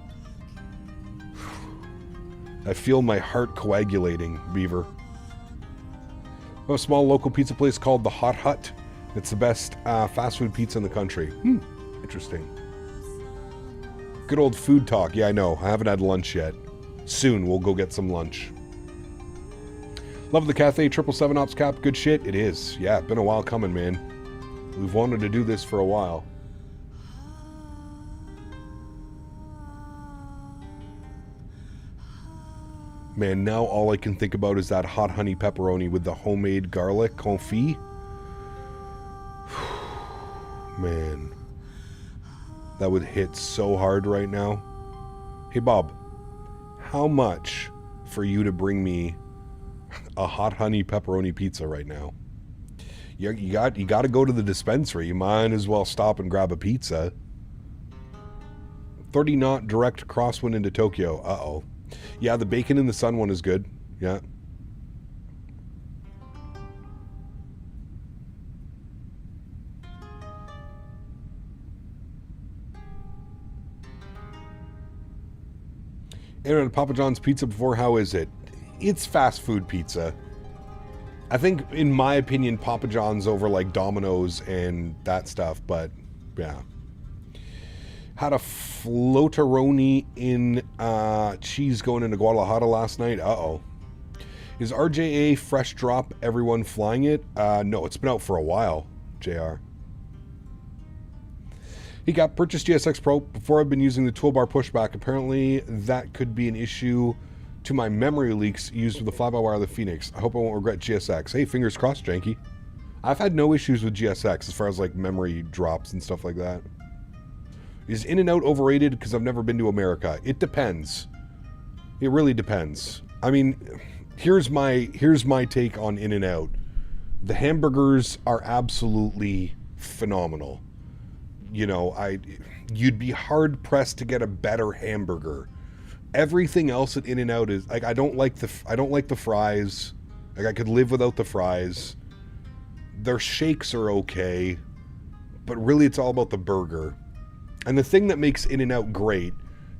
I feel my heart coagulating, Beaver. I have a small local pizza place called the Hot Hut. It's the best fast food pizza in the country. Interesting. Good old food talk. Yeah, I know. I haven't had lunch yet. Soon, we'll go get some lunch. Love the Cathay 777 Ops Cap. Good shit. It is. Yeah, been a while coming, man. We've wanted to do this for a while. Man, now all I can think about is that hot honey pepperoni with the homemade garlic confit. Man. That would hit so hard right now. Hey, Bob. How much for you to bring me a hot honey pepperoni pizza right now. You got to go to the dispensary. You might as well stop and grab a pizza. 30 knot direct crosswind into Tokyo. Uh-oh. Yeah, the bacon in the sun one is good. Yeah. Erin, Papa John's pizza before, how is it? It's fast food pizza. I think, in my opinion, Papa John's over like Domino's and that stuff, but yeah. Had a floateroni in cheese going into Guadalajara last night. Uh-oh. Is RJA fresh drop everyone flying it? No, it's been out for a while, JR. He got purchased GSX Pro before I've been using the toolbar pushback. Apparently that could be an issue to my memory leaks used with the fly-by-wire of the Phoenix. I hope I won't regret GSX. Hey, fingers crossed, Janky. I've had no issues with GSX as far as like memory drops and stuff like that. Is In-N-Out overrated because I've never been to America? It depends. It really depends. I mean, here's my take on In-N-Out. The hamburgers are absolutely phenomenal. You know, you'd be hard pressed to get a better hamburger. Everything else at In-N-Out is like I don't like the fries. Like I could live without the fries. Their shakes are okay, but really it's all about the burger. And the thing that makes In-N-Out great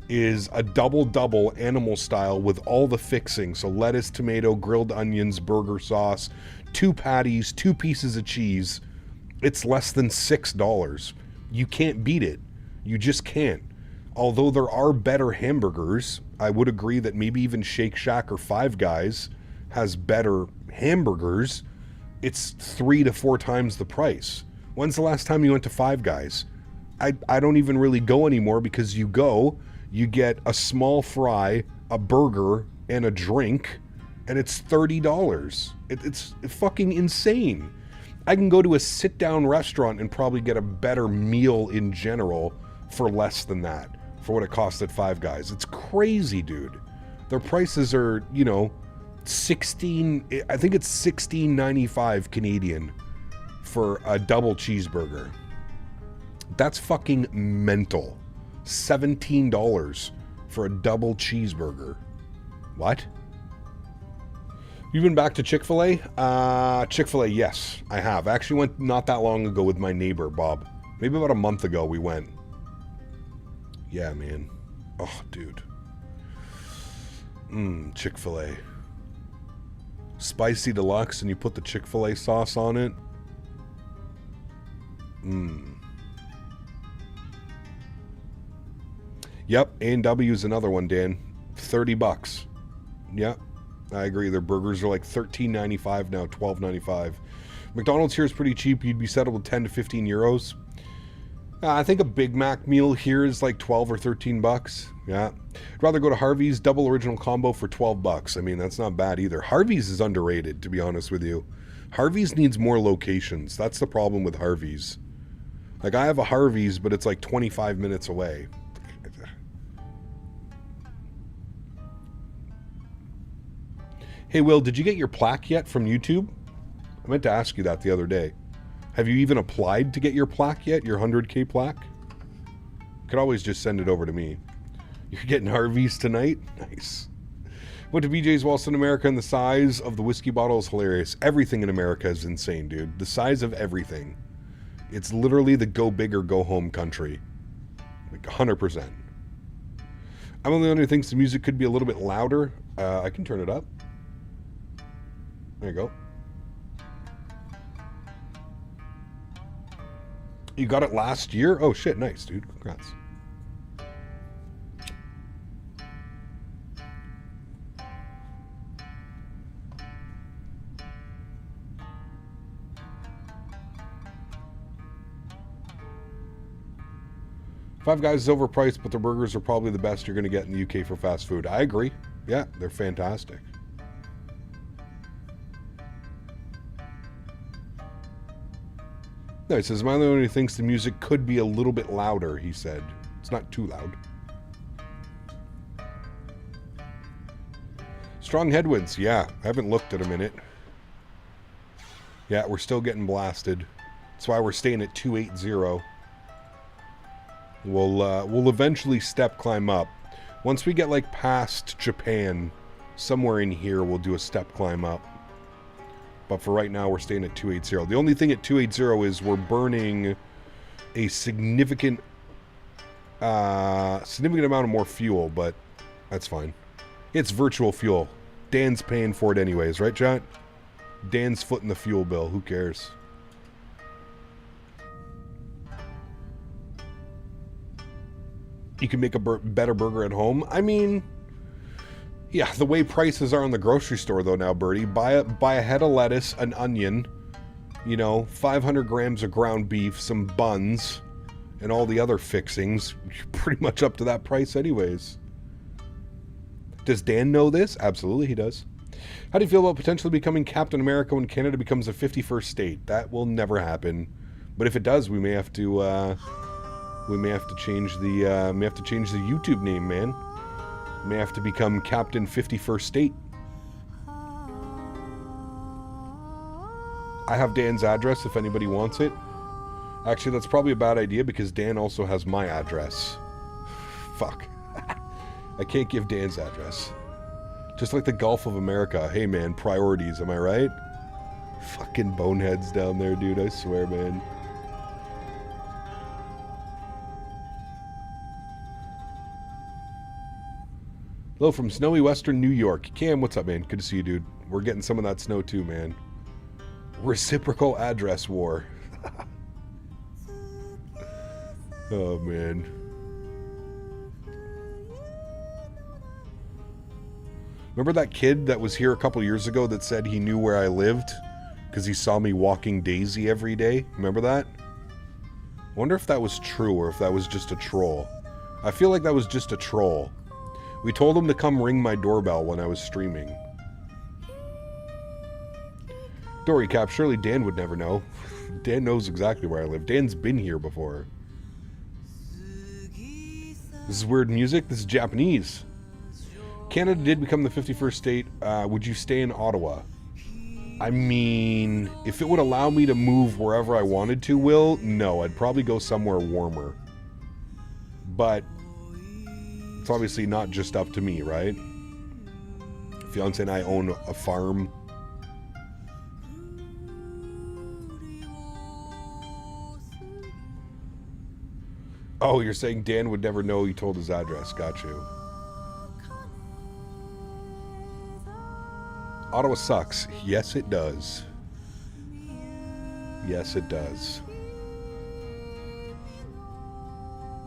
is a double animal style with all the fixing. So lettuce, tomato, grilled onions, burger sauce, 2 patties, 2 pieces of cheese. It's less than $6. You can't beat it. You just can't. Although there are better hamburgers, I would agree that maybe even Shake Shack or Five Guys has better hamburgers. It's 3 to 4 times the price. When's the last time you went to Five Guys? I don't even really go anymore because you go, you get a small fry, a burger, and a drink, and it's $30. It's fucking insane. I can go to a sit-down restaurant and probably get a better meal in general for less than that, for what it costs at Five Guys. It's crazy, dude. Their prices are, you know, I think it's $16.95 Canadian for a double cheeseburger. That's fucking mental. $17 for a double cheeseburger. What? You've been back to Chick-fil-A? Chick-fil-A, yes, I have. I actually went not that long ago with my neighbor, Bob. Maybe about a month ago we went. Yeah, man. Oh, dude. Chick-fil-A. Spicy deluxe, and you put the Chick-fil-A sauce on it. Yep, A&W is another one, Dan. $30. Yep. I agree. Their burgers are like $13.95 now, $12.95. McDonald's here is pretty cheap. You'd be settled with 10 to 15 euros. I think a Big Mac meal here is like 12 or 13 bucks. Yeah. I'd rather go to Harvey's double original combo for 12 bucks. I mean, that's not bad either. Harvey's is underrated, to be honest with you. Harvey's needs more locations. That's the problem with Harvey's. Like, I have a Harvey's, but it's like 25 minutes away. Hey, Will, did you get your plaque yet from YouTube? I meant to ask you that the other day. Have you even applied to get your plaque yet? Your 100K plaque? Could always just send it over to me. You're getting Harvey's tonight? Nice. Went to BJ's whilst in America, and the size of the whiskey bottle is hilarious. Everything in America is insane, dude. The size of everything. It's literally the go big or go home country. Like 100%. I'm only one who thinks the music could be a little bit louder. I can turn it up. There you go. You got it last year? Oh shit, nice, dude. Congrats. Five Guys is overpriced, but their burgers are probably the best you're going to get in the UK for fast food. I agree. Yeah, they're fantastic. No, he says, my only one who thinks the music could be a little bit louder, he said. It's not too loud. Strong headwinds. Yeah, I haven't looked at a minute. Yeah, we're still getting blasted. That's why we're staying at 280. We'll eventually step climb up. Once we get like past Japan, somewhere in here we'll do a step climb up. But for right now we're staying at 280. The only thing at 280 is we're burning a significant amount of more fuel, but that's fine. It's virtual fuel. Dan's paying for it anyways, right, chat? Dan's footing the fuel bill. Who cares? You can make a better burger at home. I mean, yeah, the way prices are in the grocery store, though, now, Birdie. Buy a head of lettuce, an onion, 500 grams of ground beef, some buns, and all the other fixings. You're pretty much up to that price anyways. Does Dan know this? Absolutely, he does. How do you feel about potentially becoming Captain America when Canada becomes a 51st state? That will never happen. But if it does, we may have to change the YouTube name, man. We may have to become Captain 51st State. I have Dan's address if anybody wants it. Actually, that's probably a bad idea because Dan also has my address. Fuck. I can't give Dan's address. Just like the Gulf of America. Hey, man, priorities, am I right? Fucking boneheads down there, dude. I swear, man. Hello from snowy western New York. Cam, what's up, man? Good to see you, dude. We're getting some of that snow, too, man. Reciprocal address war. Oh, man. Remember that kid that was here a couple years ago that said he knew where I lived because he saw me walking Daisy every day? Remember that? I wonder if that was true or if that was just a troll. I feel like that was just a troll. We told him to come ring my doorbell when I was streaming. Dory Cap, surely Dan would never know. Dan knows exactly where I live. Dan's been here before. This is weird music. This is Japanese. Canada did become the 51st state. Would you stay in Ottawa? I mean, if it would allow me to move wherever I wanted to, Will, no. I'd probably go somewhere warmer. But it's obviously not just up to me, right? Fiance and I own a farm. Oh, you're saying Dan would never know he told his address. Got you. Ottawa sucks. Yes, it does. Yes, it does.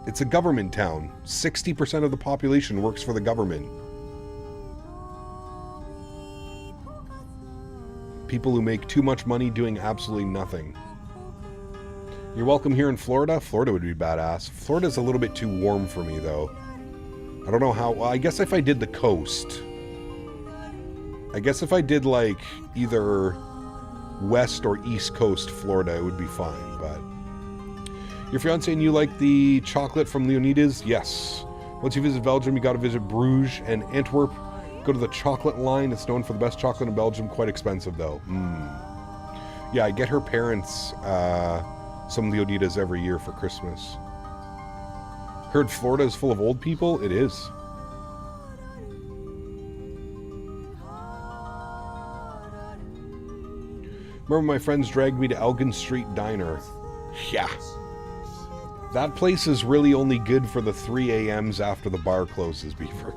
It's a government town. 60% of the population works for the government. People who make too much money doing absolutely nothing. You're welcome here in Florida. Florida would be badass. Florida's a little bit too warm for me, though. I don't know how... Well, I guess if I did the coast... I guess if I did, like, either west or east coast Florida, it would be fine, but... Your fiancé and you like the chocolate from Leonidas? Yes. Once you visit Belgium, you gotta visit Bruges and Antwerp. Go to the chocolate line. It's known for the best chocolate in Belgium. Quite expensive, though. Yeah, I get her parents some Leonidas every year for Christmas. Heard Florida is full of old people? It is. Remember my friends dragged me to Elgin Street Diner. Yeah. That place is really only good for the 3 a.m.s after the bar closes, Beaver.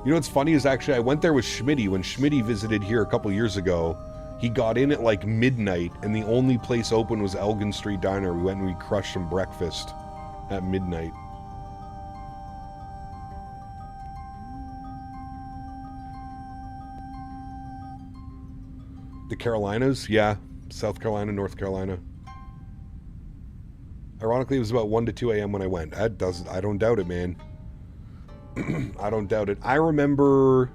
You know what's funny is actually I went there with Smitty. When Smitty visited here a couple years ago, he got in at like midnight and the only place open was Elgin Street Diner. We went and we crushed some breakfast at midnight. The Carolinas? Yeah. South Carolina, North Carolina. Ironically, it was about 1 to 2 a.m. when I went. I don't doubt it, man. I don't doubt it. I remember...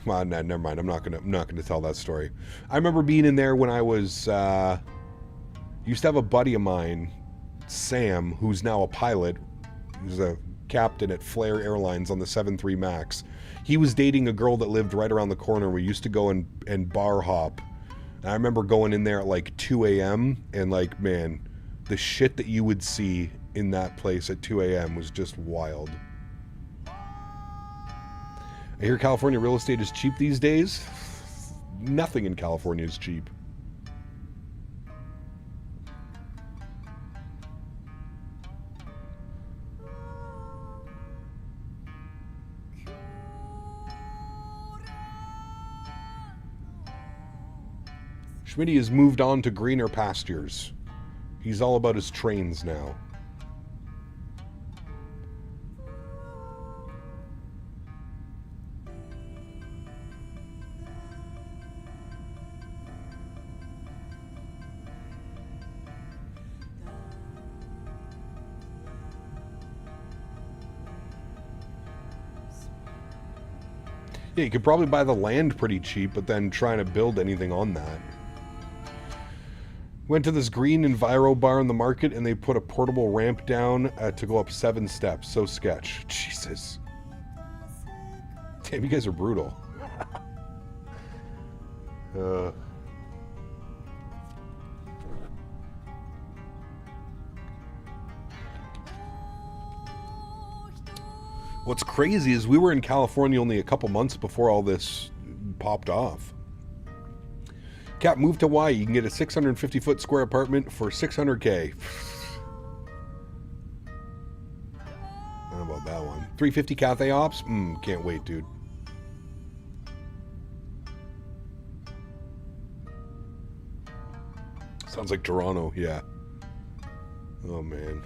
Well, nah, never mind. I'm not gonna tell that story. I remember being in there when I was... used to have a buddy of mine, Sam, who's now a pilot. He was a captain at Flair Airlines on the 737 MAX. He was dating a girl that lived right around the corner. We used to go and bar hop. And I remember going in there at like 2 a.m. and like, man, the shit that you would see in that place at 2 a.m. was just wild. I hear California real estate is cheap these days. Nothing in California is cheap. Smitty has moved on to greener pastures. He's all about his trains now. Yeah, you could probably buy the land pretty cheap, but then trying to build anything on that. Went to this green Enviro bar in the market, and they put a portable ramp down to go up 7 steps. So sketch. Jesus. Damn, you guys are brutal. What's crazy is we were in California only a couple months before all this popped off. Cap, move to Hawaii. You can get a 650-foot square apartment for $600K. How about that one? 350 Cathay ops? Can't wait, dude. Sounds like Toronto, yeah. Oh, man.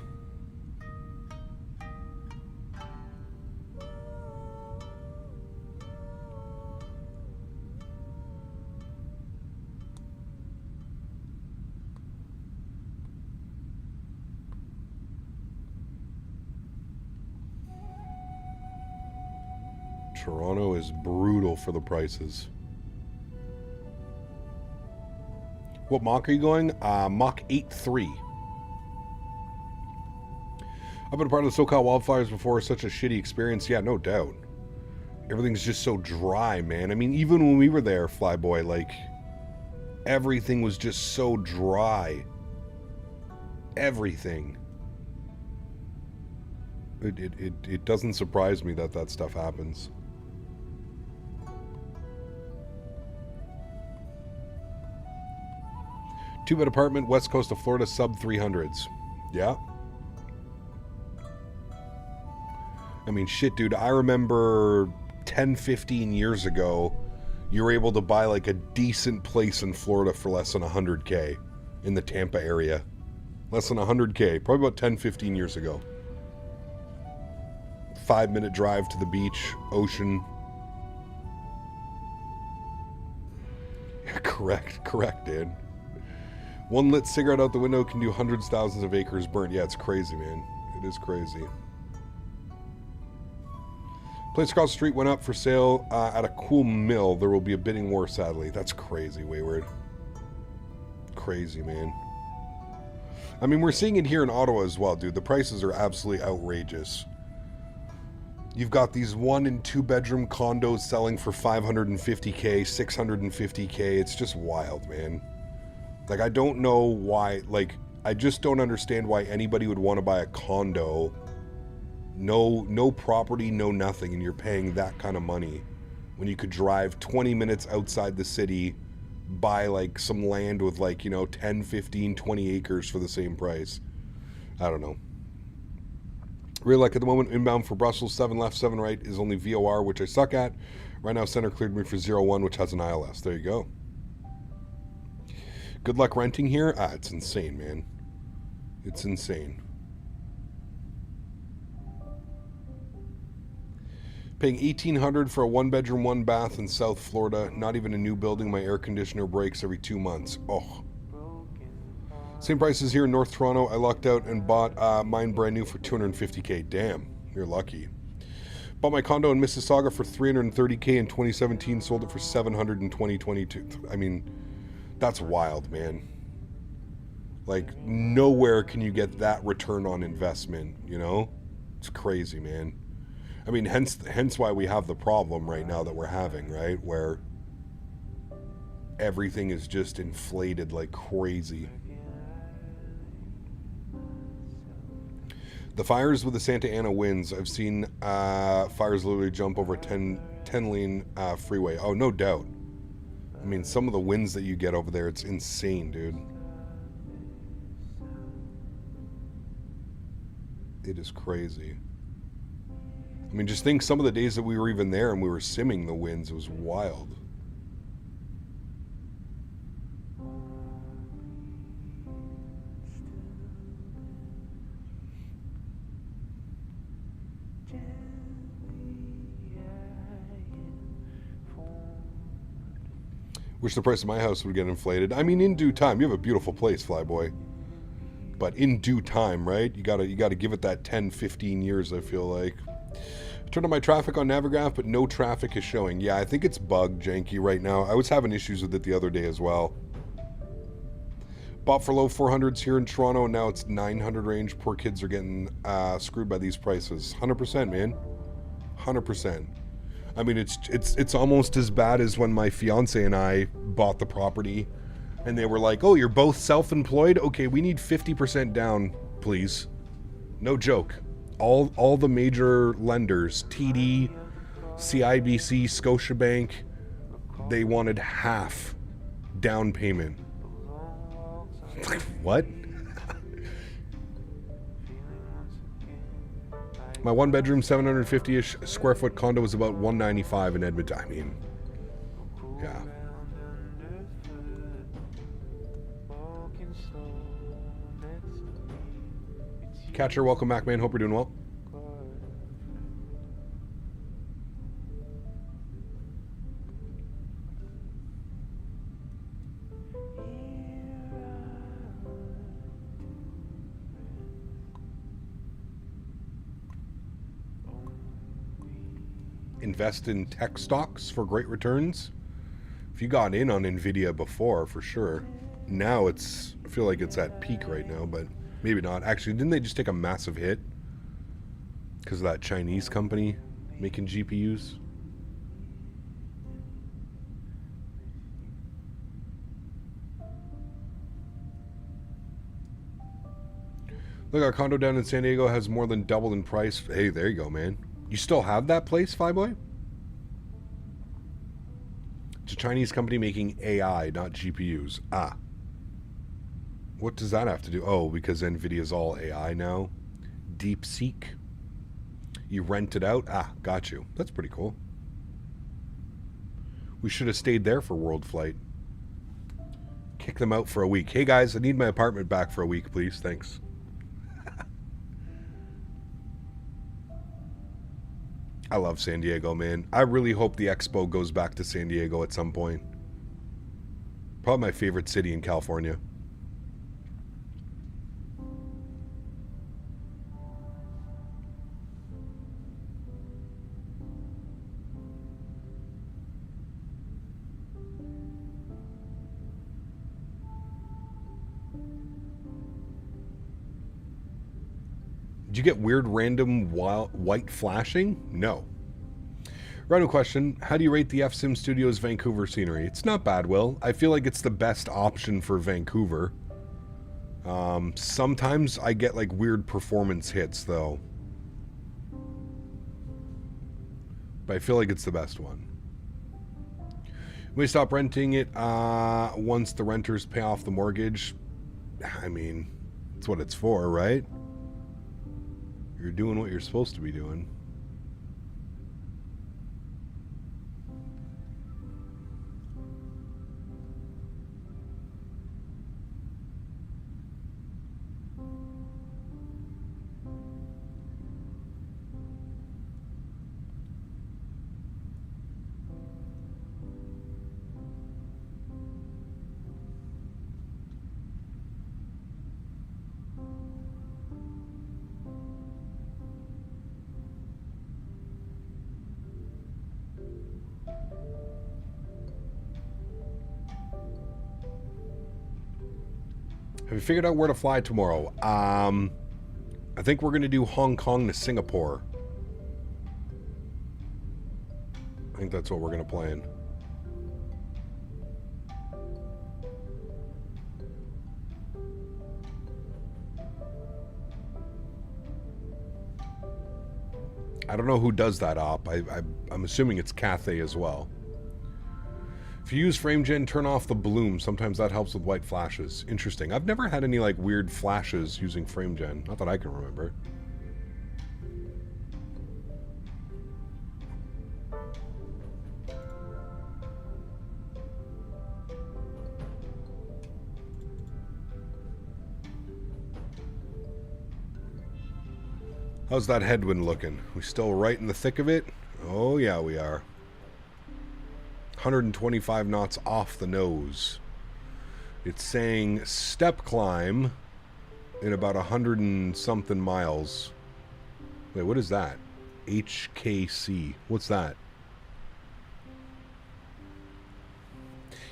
Toronto is brutal for the prices. What Mach are you going? Mach 8.3. I've been a part of the SoCal wildfires before. Such a shitty experience. Yeah, no doubt. Everything's just so dry, man. I mean, even when we were there, Flyboy, like, everything was just so dry. Everything. It doesn't surprise me that that stuff happens. Two-bed apartment, west coast of Florida, sub 300s. Yeah. I mean, shit, dude. I remember 10, 15 years ago, you were able to buy like a decent place in Florida for less than 100K in the Tampa area. Less than 100K. Probably about 10, 15 years ago. 5-minute drive to the beach, ocean. Yeah, correct, dude. One lit cigarette out the window can do hundreds, thousands of acres burnt. Yeah, it's crazy, man. It is crazy. Place across the street went up for sale at a cool mill. There will be a bidding war, sadly. That's crazy, Wayward. Crazy, man. I mean, we're seeing it here in Ottawa as well, dude. The prices are absolutely outrageous. You've got these 1- and 2-bedroom condos selling for $550K, $650K. It's just wild, man. Like, I don't know why, like, I just don't understand why anybody would want to buy a condo. No property, no nothing, and you're paying that kind of money when you could drive 20 minutes outside the city, buy, like, some land with, like, you know, 10, 15, 20 acres for the same price. I don't know. Real like at the moment, inbound for Brussels, 7 left, 7 right is only VOR, which I suck at. Right now, center cleared me for 01, which has an ILS. There you go. Good luck renting here. It's insane, man. It's insane. Paying $1,800 for a 1-bedroom, 1-bath in South Florida. Not even a new building. My air conditioner breaks every 2 months. Oh. Same prices here in North Toronto. I lucked out and bought mine brand new for $250K. Damn, you're lucky. Bought my condo in Mississauga for $330K in 2017. Sold it for $700 in 2022. I mean, that's wild, man. Like, nowhere can you get that return on investment, you know? It's crazy, man. I mean, hence why we have the problem right now that we're having, right? Where everything is just inflated like crazy. The fires with the Santa Ana winds, I've seen fires literally jump over 10 lane freeway. Oh, no doubt. I mean, some of the winds that you get over there, it's insane, dude. It is crazy. I mean, just think some of the days that we were even there and we were simming the winds, it was wild. Wish the price of my house would get inflated. I mean, in due time. You have a beautiful place, Flyboy. But in due time, right? You gotta give it that 10, 15 years, I feel like. I turned on my traffic on Navigraph, but no traffic is showing. Yeah, I think it's bug janky right now. I was having issues with it the other day as well. Bought for low 400s here in Toronto, and now it's 900 range. Poor kids are getting screwed by these prices. 100%, man. 100%. I mean, it's almost as bad as when my fiance and I bought the property and they were like, oh, you're both self-employed? Okay, we need 50% down, please. No joke. All the major lenders, TD, CIBC, Scotiabank, they wanted half down payment. What? My one bedroom, 750-ish square foot condo is about $195 in Edmonton. I mean, yeah. Catcher, welcome back, man. Hope you're doing well. Invest in tech stocks for great returns. If you got in on Nvidia before, for sure. Now I feel like it's at peak right now, but maybe not. Actually, didn't they just take a massive hit because of that Chinese company making GPUs? Look, our condo down in San Diego has more than doubled in price. Hey, there you go, man. You still have that place, Flyboy? It's a Chinese company making AI, not GPUs. Ah. What does that have to do? Oh, because NVIDIA's all AI now. DeepSeek. You rent it out? Ah, got you. That's pretty cool. We should have stayed there for World Flight. Kick them out for a week. Hey guys, I need my apartment back for a week, please. Thanks. I love San Diego, man. I really hope the expo goes back to San Diego at some point. Probably my favorite city in California. Did you get weird random white flashing? No. Random question. How do you rate the FSIM Studios Vancouver scenery? It's not bad, Will. I feel like it's the best option for Vancouver. Sometimes I get like weird performance hits though. But I feel like it's the best one. We stop renting it once the renters pay off the mortgage. I mean, that's what it's for, right? You're doing what you're supposed to be doing. Have you figured out where to fly tomorrow? I think we're going to do Hong Kong to Singapore. think that's what we're going to play in. I don't know who does that op. I'm assuming it's Cathay as well. If you use FrameGen, turn off the bloom. Sometimes that helps with white flashes. Interesting. I've never had any like weird flashes using FrameGen. Not that I can remember. How's that headwind looking? We still right in the thick of it? Oh yeah, we are. 125 knots off the nose. It's saying step climb in about 100 and something miles. Wait, what is that? HKC. What's that?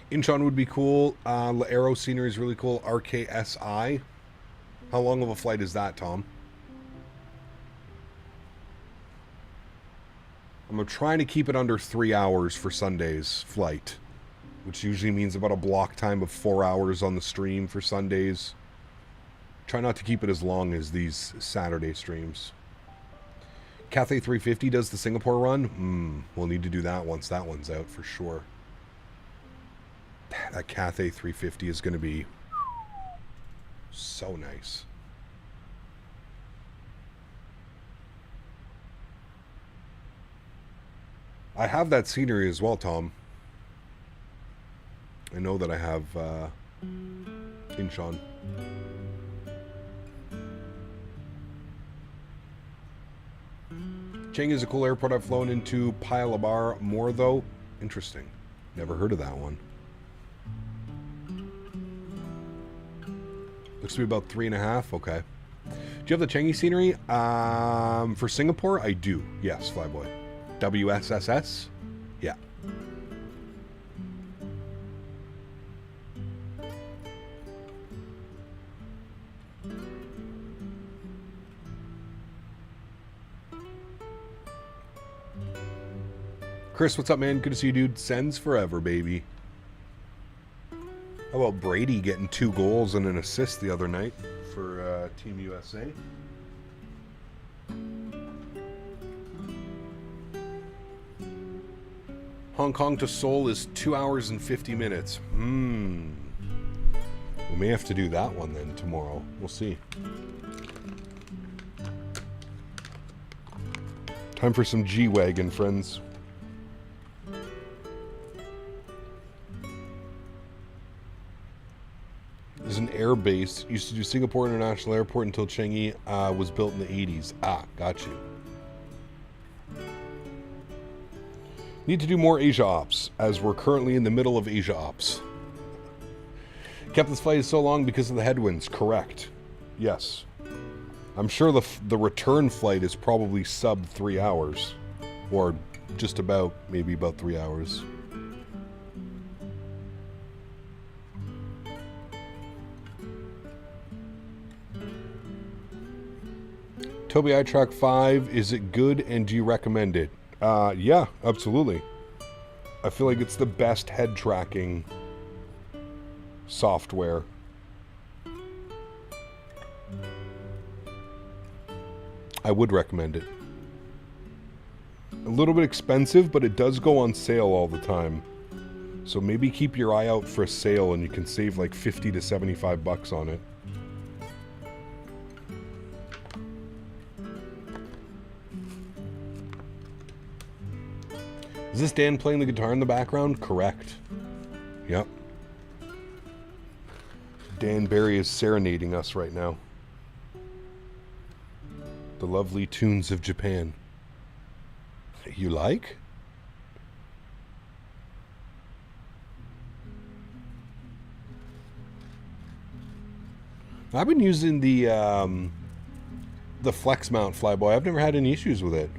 Incheon would be cool. Aero scenery is really cool. RKSI. How long of a flight is that, Tom? I'm trying to keep it under 3 hours for Sunday's flight, which usually means about a block time of 4 hours on the stream for Sundays. Try not to keep it as long as these Saturday streams. Cathay 350 does the Singapore run? We'll need to do that once that one's out for sure. That Cathay 350 is going to be so nice. I have that scenery as well, Tom. I know that I have Incheon. Chang is a cool airport. I've flown into Paya Lebar more, though. Interesting. Never heard of that one. Looks to be about 3.5. Okay. Do you have the Changi scenery? For Singapore, I do. Yes, Flyboy. WSSS? Yeah. Chris, what's up, man? Good to see you, dude. Sends forever, baby. How about Brady getting 2 goals and an assist the other night for Team USA? Hong Kong to Seoul is 2 hours and 50 minutes. We may have to do that one then tomorrow. We'll see. Time for some G-Wagon, friends. There's an air base. Used to do Singapore International Airport until Changi was built in the 80s. Ah, got you. Need to do more Asia ops, as we're currently in the middle of Asia ops. Kept this flight so long because of the headwinds. Correct. Yes. I'm sure the return flight is probably sub 3 hours. Or just about, maybe about 3 hours. Toby iTrack 5, is it good and do you recommend it? Yeah, absolutely. I feel like it's the best head tracking software. I would recommend it. A little bit expensive, but it does go on sale all the time. So maybe keep your eye out for a sale and you can save like 50 to 75 bucks on it. Is this Dan playing the guitar in the background? Correct. Yep. Dan Barry is serenading us right now. The lovely tunes of Japan. You like? I've been using the flex mount Flyboy. I've never had any issues with it.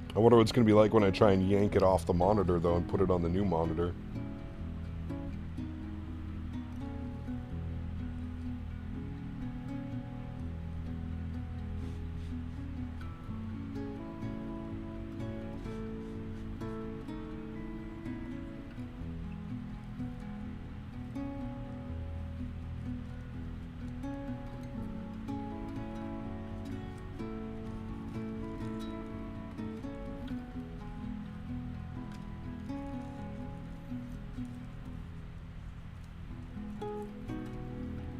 I wonder what it's going to be like when I try and yank it off the monitor, though, and put it on the new monitor.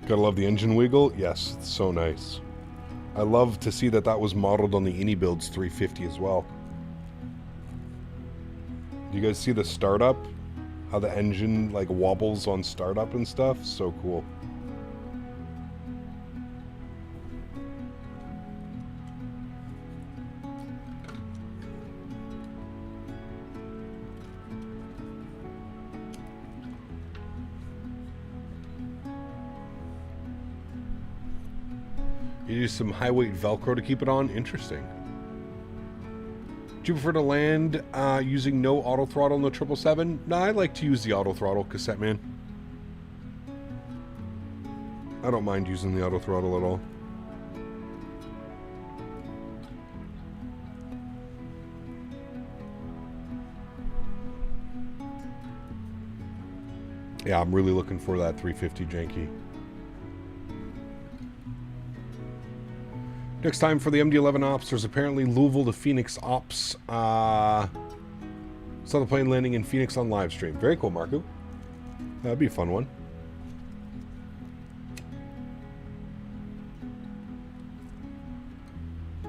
Gotta love the engine wiggle. Yes, it's so nice. I love to see that that was modeled on the AnyBuilds 350 as well. Do you guys see the startup? How the engine like wobbles on startup and stuff? So cool. You use some high weight Velcro to keep it on? Interesting. Do you prefer to land using no auto throttle in the 777? No, I like to use the auto throttle, Cassette Man. I don't mind using the auto throttle at all. Yeah, I'm really looking for that 350 janky. Next time for the MD-11 ops, there's apparently Louisville to Phoenix ops. Saw the plane landing in Phoenix on live stream. Very cool, Marco. That'd be a fun one. A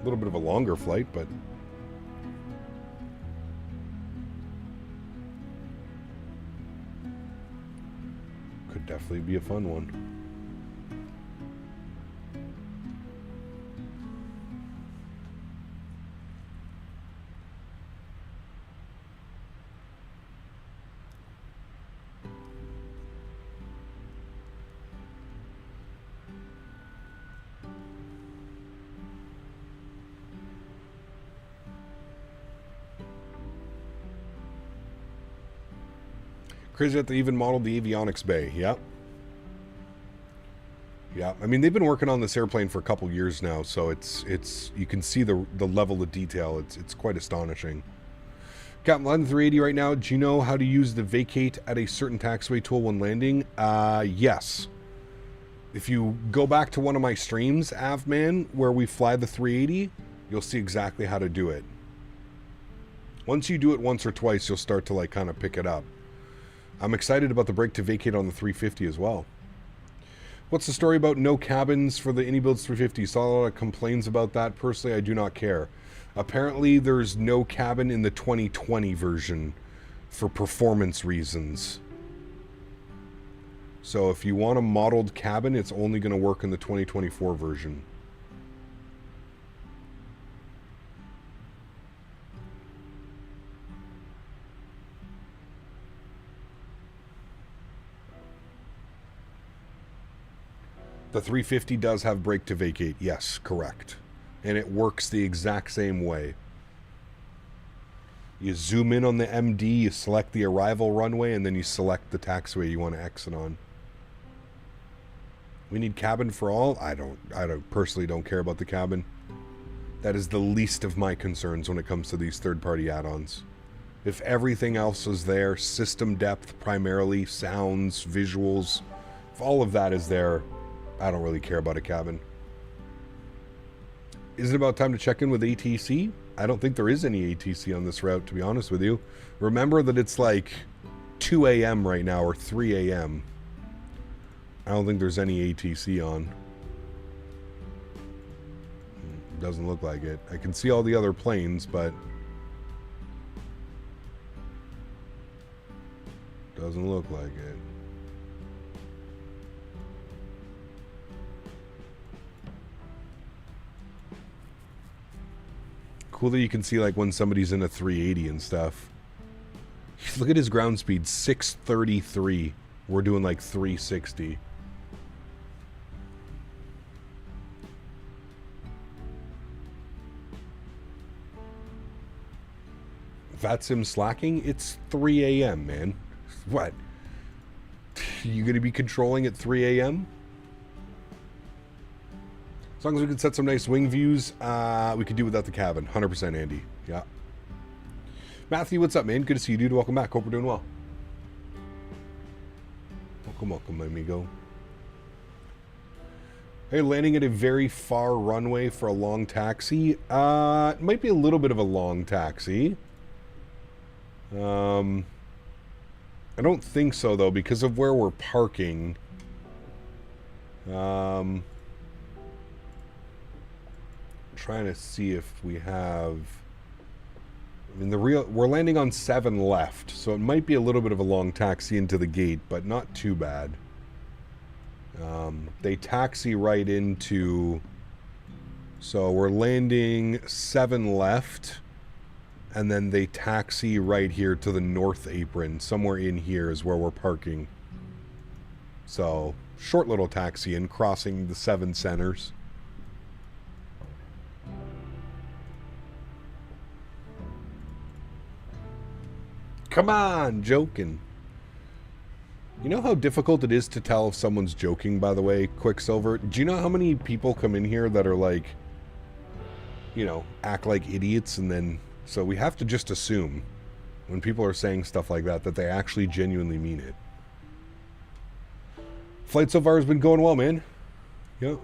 little bit of a longer flight, but could definitely be a fun one. Crazy that they even modeled the avionics bay. Yep. Yeah, I mean, they've been working on this airplane for a couple years now, so it's you can see the level of detail. It's quite astonishing. Captain 380 right now. Do you know how to use the vacate at a certain taxiway tool when landing? Yes. If you go back to one of my streams, Avman, where we fly the 380, you'll see exactly how to do it. Once you do it once or twice, you'll start to like kind of pick it up. I'm excited about the break to vacate on the 350 as well. What's the story about no cabins for the AnyBuilds 350? Saw a lot of complaints about that. Personally, I do not care. Apparently, there's no cabin in the 2020 version for performance reasons. So if you want a modeled cabin, it's only going to work in the 2024 version. The 350 does have brake to vacate. Yes, correct. And it works the exact same way. You zoom in on the MD, you select the arrival runway, and then you select the taxiway you want to exit on. We need cabin for all? I personally don't care about the cabin. That is the least of my concerns when it comes to these third-party add-ons. If everything else is there, system depth primarily, sounds, visuals, if all of that is there, I don't really care about a cabin. Is it about time to check in with ATC? I don't think there is any ATC on this route, to be honest with you. Remember that it's like 2 a.m. right now, or 3 a.m. I don't think there's any ATC on. Doesn't look like it. I can see all the other planes, but doesn't look like it. Cool that you can see like when somebody's in a 380 and stuff. Look at his ground speed, 633. We're doing like 360. VATSIM slacking? It's 3 a.m., man. What? You gonna be controlling at 3 a.m.? As long as we can set some nice wing views, we could do without the cabin. 100% Andy. Yeah. Matthew, what's up, man? Good to see you, dude. Welcome back. Hope we're doing well. Welcome, amigo. Hey, landing at a very far runway for a long taxi. It might be a little bit of a long taxi. I don't think so, though, because of where we're parking. Trying to see if we have... I mean, we're landing on 7 left, so it might be a little bit of a long taxi into the gate, but not too bad. They taxi right into... So we're landing 7 left, and then they taxi right here to the north apron. Somewhere in here is where we're parking. So, short little taxi in, crossing the 7 centers. Come on, joking. You know how difficult it is to tell if someone's joking, by the way, Quicksilver? Do you know how many people come in here that are like, you know, act like idiots, and then... So we have to just assume, when people are saying stuff like that, that they actually genuinely mean it. Flight so far has been going well, man. Yep.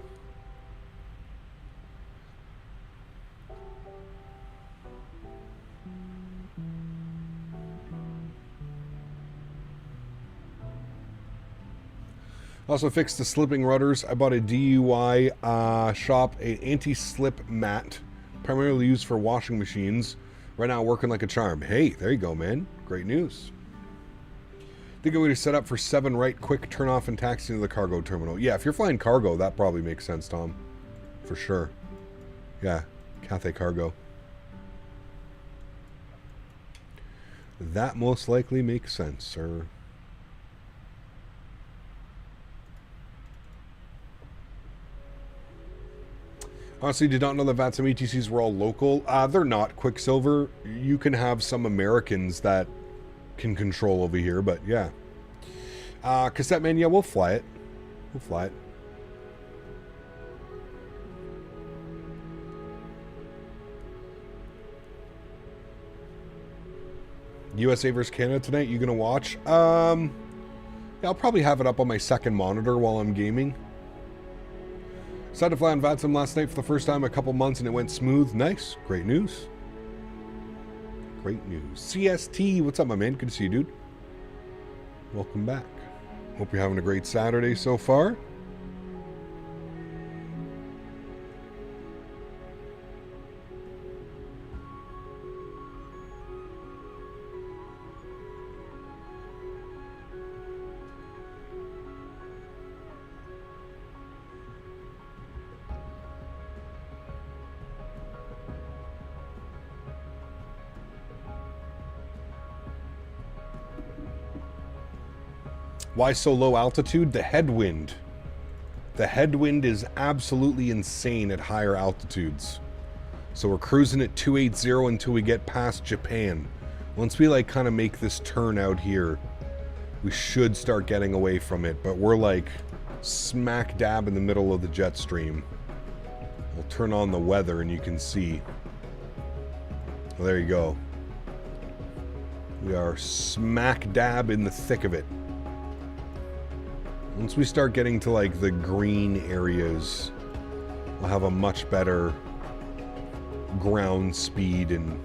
Also fixed the slipping rudders. I bought a DUI shop, an anti-slip mat, primarily used for washing machines. Right now working like a charm. Hey, there you go, man. Great news. Think I'm going to set up for 7 right, quick turn off and taxi to the cargo terminal. Yeah, if you're flying cargo, that probably makes sense, Tom. For sure. Yeah, Cathay cargo. That most likely makes sense, sir. Honestly, did not know the VATSIM ATCs were all local. They're not, Quicksilver. You can have some Americans that can control over here, but yeah. Cassette man, yeah, we'll fly it. We'll fly it. USA versus Canada tonight, you gonna watch? Yeah, I'll probably have it up on my second monitor while I'm gaming. Decided to fly on VATSIM last night for the first time in a couple months and it went smooth. Nice. Great news. Great news. CST, what's up, my man? Good to see you, dude. Welcome back. Hope you're having a great Saturday so far. Why so low altitude? The headwind. The headwind is absolutely insane at higher altitudes. So we're cruising at 280 until we get past Japan. Once we like kind of make this turn out here, we should start getting away from it. But we're like smack dab in the middle of the jet stream. We'll turn on the weather and you can see. Well, there you go. We are smack dab in the thick of it. Once we start getting to like the green areas, we'll have a much better ground speed and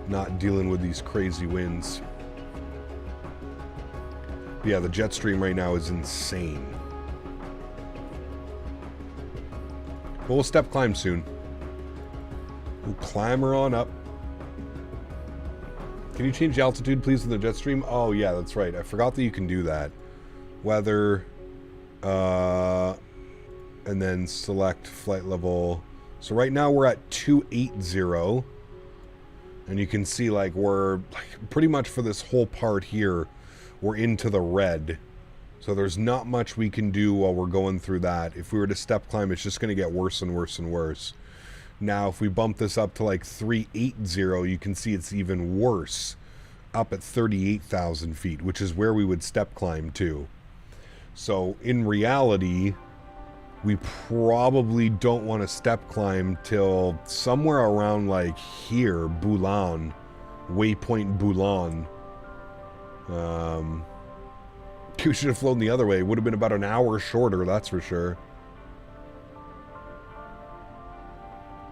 not dealing with these crazy winds. But yeah, the jet stream right now is insane. But we'll step climb soon. We'll climber on up. Can you change altitude, please, in the jet stream? Oh, yeah, that's right. I forgot that you can do that. Weather, and then select flight level. So right now we're at 280, and you can see like we're like pretty much for this whole part here, we're into the red. So there's not much we can do while we're going through that. If we were to step climb, it's just going to get worse and worse and worse. Now, if we bump this up to like 380, you can see it's even worse, up at 38,000 feet, which is where we would step climb to. So in reality, we probably don't want to step climb till somewhere around like here, Boulogne, waypoint Boulogne. You should have flown the other way. It would have been about an hour shorter, that's for sure.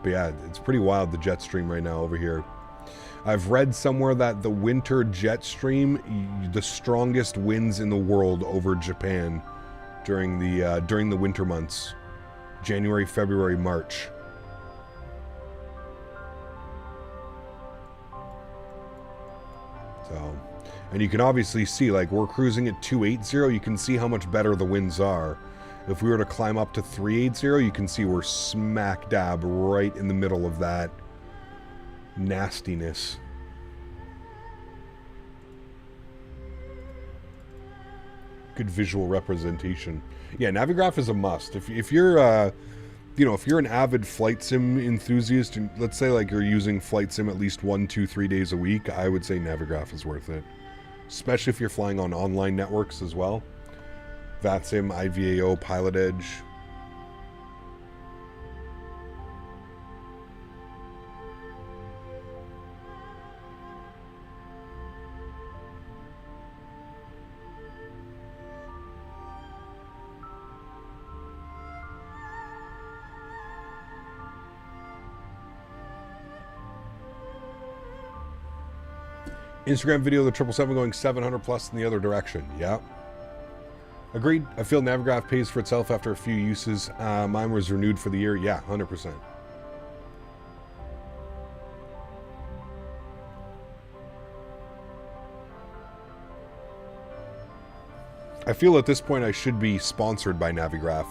But yeah, it's pretty wild, the jet stream right now over here. I've read somewhere that the winter jet stream, the strongest winds in the world over Japan during the winter months, January, February, March. So, and you can obviously see, like, we're cruising at 280. You can see how much better the winds are. If we were to climb up to 380, you can see we're smack dab right in the middle of that nastiness. Good visual representation. Yeah, Navigraph is a must. If you're you know, if you're an avid flight sim enthusiast, and let's say like you're using flight sim at least 1, 2, 3 days a week, I would say Navigraph is worth it. Especially if you're flying on online networks as well. VATSIM, IVAO, Pilot Edge. Instagram video of the 777 going 700 plus in the other direction. Yeah. Agreed. I feel Navigraph pays for itself after a few uses. Mine was renewed for the year. Yeah, 100%. I feel at this point I should be sponsored by Navigraph.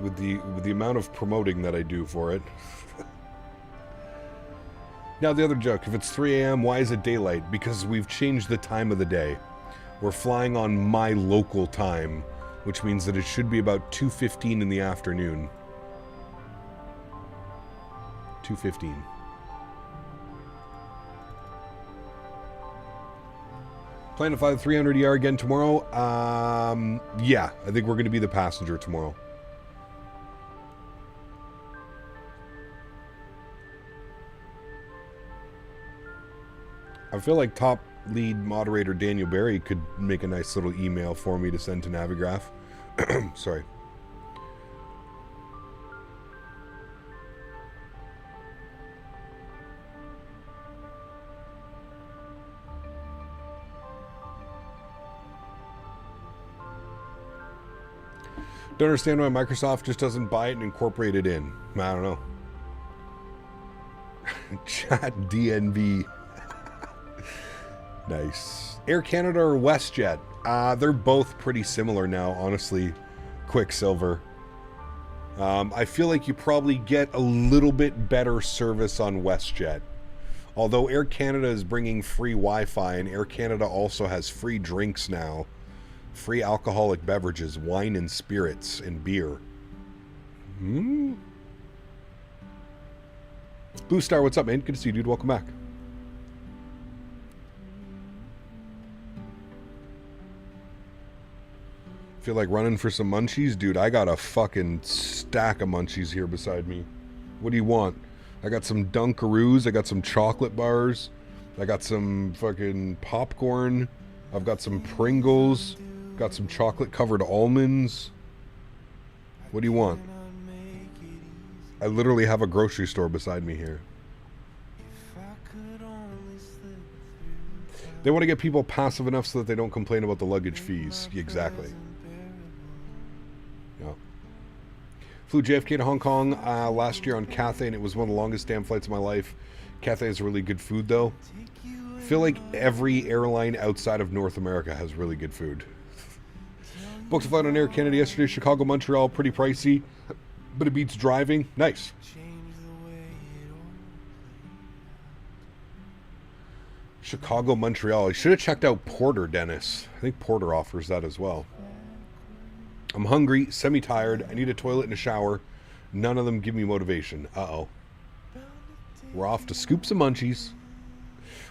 With the amount of promoting that I do for it. Now the other joke, if it's 3 a.m., why is it daylight? Because we've changed the time of the day. We're flying on my local time, which means that it should be about 2:15 in the afternoon. 2:15. Plan to fly the 300ER again tomorrow? Yeah, I think we're going to be the passenger tomorrow. I feel like top lead moderator Daniel Barry could make a nice little email for me to send to Navigraph. Sorry. Don't understand why Microsoft just doesn't buy it and incorporate it in. I don't know. Chat DNB. Nice. Air Canada or WestJet? They're both pretty similar now, honestly. Quicksilver. I feel like you probably get a little bit better service on WestJet. Although Air Canada is bringing free Wi-Fi, and Air Canada also has free drinks now. Free alcoholic beverages, wine and spirits, and beer. Blue Star, what's up, man? Good to see you, dude. Welcome back. Feel like running for some munchies? Dude, I got a fucking stack of munchies here beside me. What do you want? I got some Dunkaroos. I got some chocolate bars. I got some fucking popcorn. I've got some Pringles. Got some chocolate covered almonds. What do you want? I literally have a grocery store beside me here. They want to get people passive enough so that they don't complain about the luggage fees. Exactly. Flew JFK to Hong Kong last year on Cathay, and it was one of the longest damn flights of my life. Cathay has really good food, though. I feel like every airline outside of North America has really good food. Booked a flight on Air Canada yesterday, Chicago, Montreal, pretty pricey, but it beats driving. Nice. Chicago, Montreal. I should have checked out Porter, Denis. I think Porter offers that as well. I'm hungry, semi-tired, I need a toilet and a shower. None of them give me motivation. Uh-oh. We're off to scoop some munchies.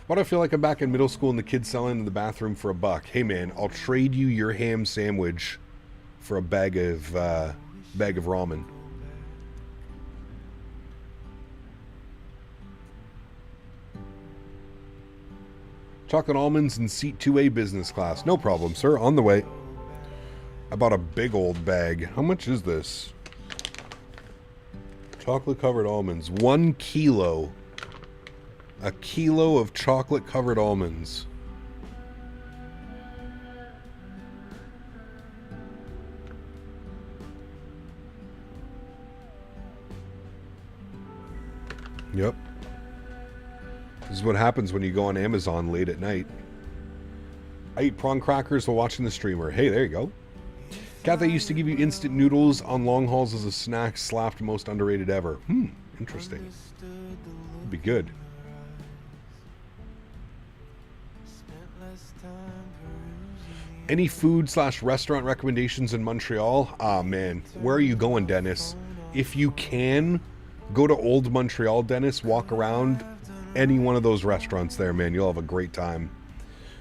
Why do I feel like I'm back in middle school and the kids selling in the bathroom for $1? Hey man, I'll trade you your ham sandwich for a bag of ramen. Chocolate almonds in seat 2A business class. No problem, sir. On the way. I bought a big old bag. How much is this? Chocolate covered almonds. 1 kilo. A kilo of chocolate covered almonds. Yep. This is what happens when you go on Amazon late at night. I eat prawn crackers while watching the streamer. Hey, there you go. Cathay used to give you instant noodles on long hauls as a snack. Slapped most underrated ever. Interesting. Would be good. Any food/restaurant recommendations in Montreal? Ah, man. Where are you going, Denis? If you can, go to Old Montreal, Denis. Walk around any one of those restaurants there, man. You'll have a great time.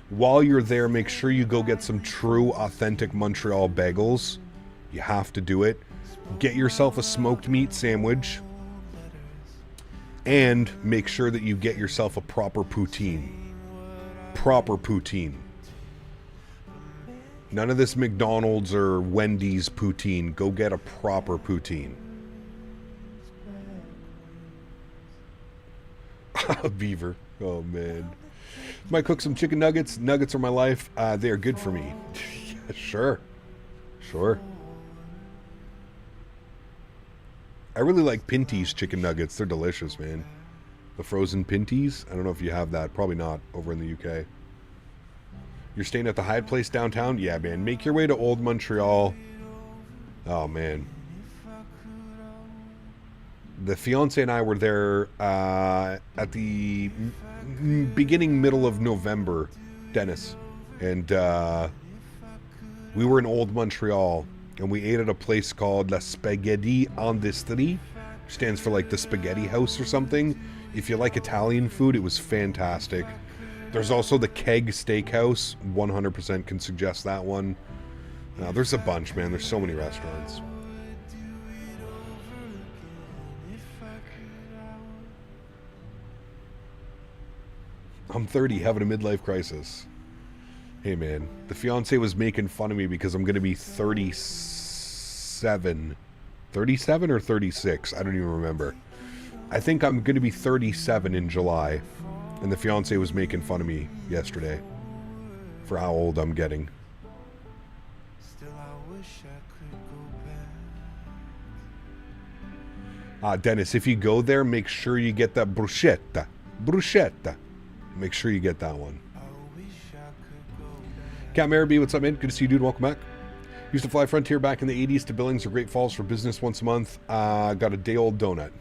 While you're there, make sure you go get some true, authentic Montreal bagels. You have to do it. Get yourself a smoked meat sandwich. And make sure that you get yourself a proper poutine. Proper poutine. None of this McDonald's or Wendy's poutine. Go get a proper poutine. Beaver. Oh, man. Might cook some chicken nuggets. Nuggets are my life. They are good for me. Yeah, sure. Sure. I really like Pinty's chicken nuggets. They're delicious, man. The frozen Pinty's. I don't know if you have that. Probably not over in the UK. You're staying at the Hyde Place downtown? Yeah, man. Make your way to Old Montreal. Oh, man. The fiance and I were there at the middle of November, Denis. And we were in Old Montreal. And we ate at a place called La Spaghetti Industrie. Stands for like the spaghetti house or something. If you like Italian food, it was fantastic. There's also the Keg Steakhouse. 100% can suggest that one. There's a bunch, man. There's so many restaurants. I'm 30, having a midlife crisis. Hey, man. The fiance was making fun of me because I'm going to be 37. 37 or 36? I don't even remember. I think I'm going to be 37 in July. And the fiance was making fun of me yesterday for how old I'm getting. Denis, if you go there, make sure you get that bruschetta. Bruschetta. Make sure you get that one. Cat Marabee, what's up, man? Good to see you, dude. Welcome back. Used to fly Frontier back in the 80s to Billings or Great Falls for business once a month. Got a day-old donut.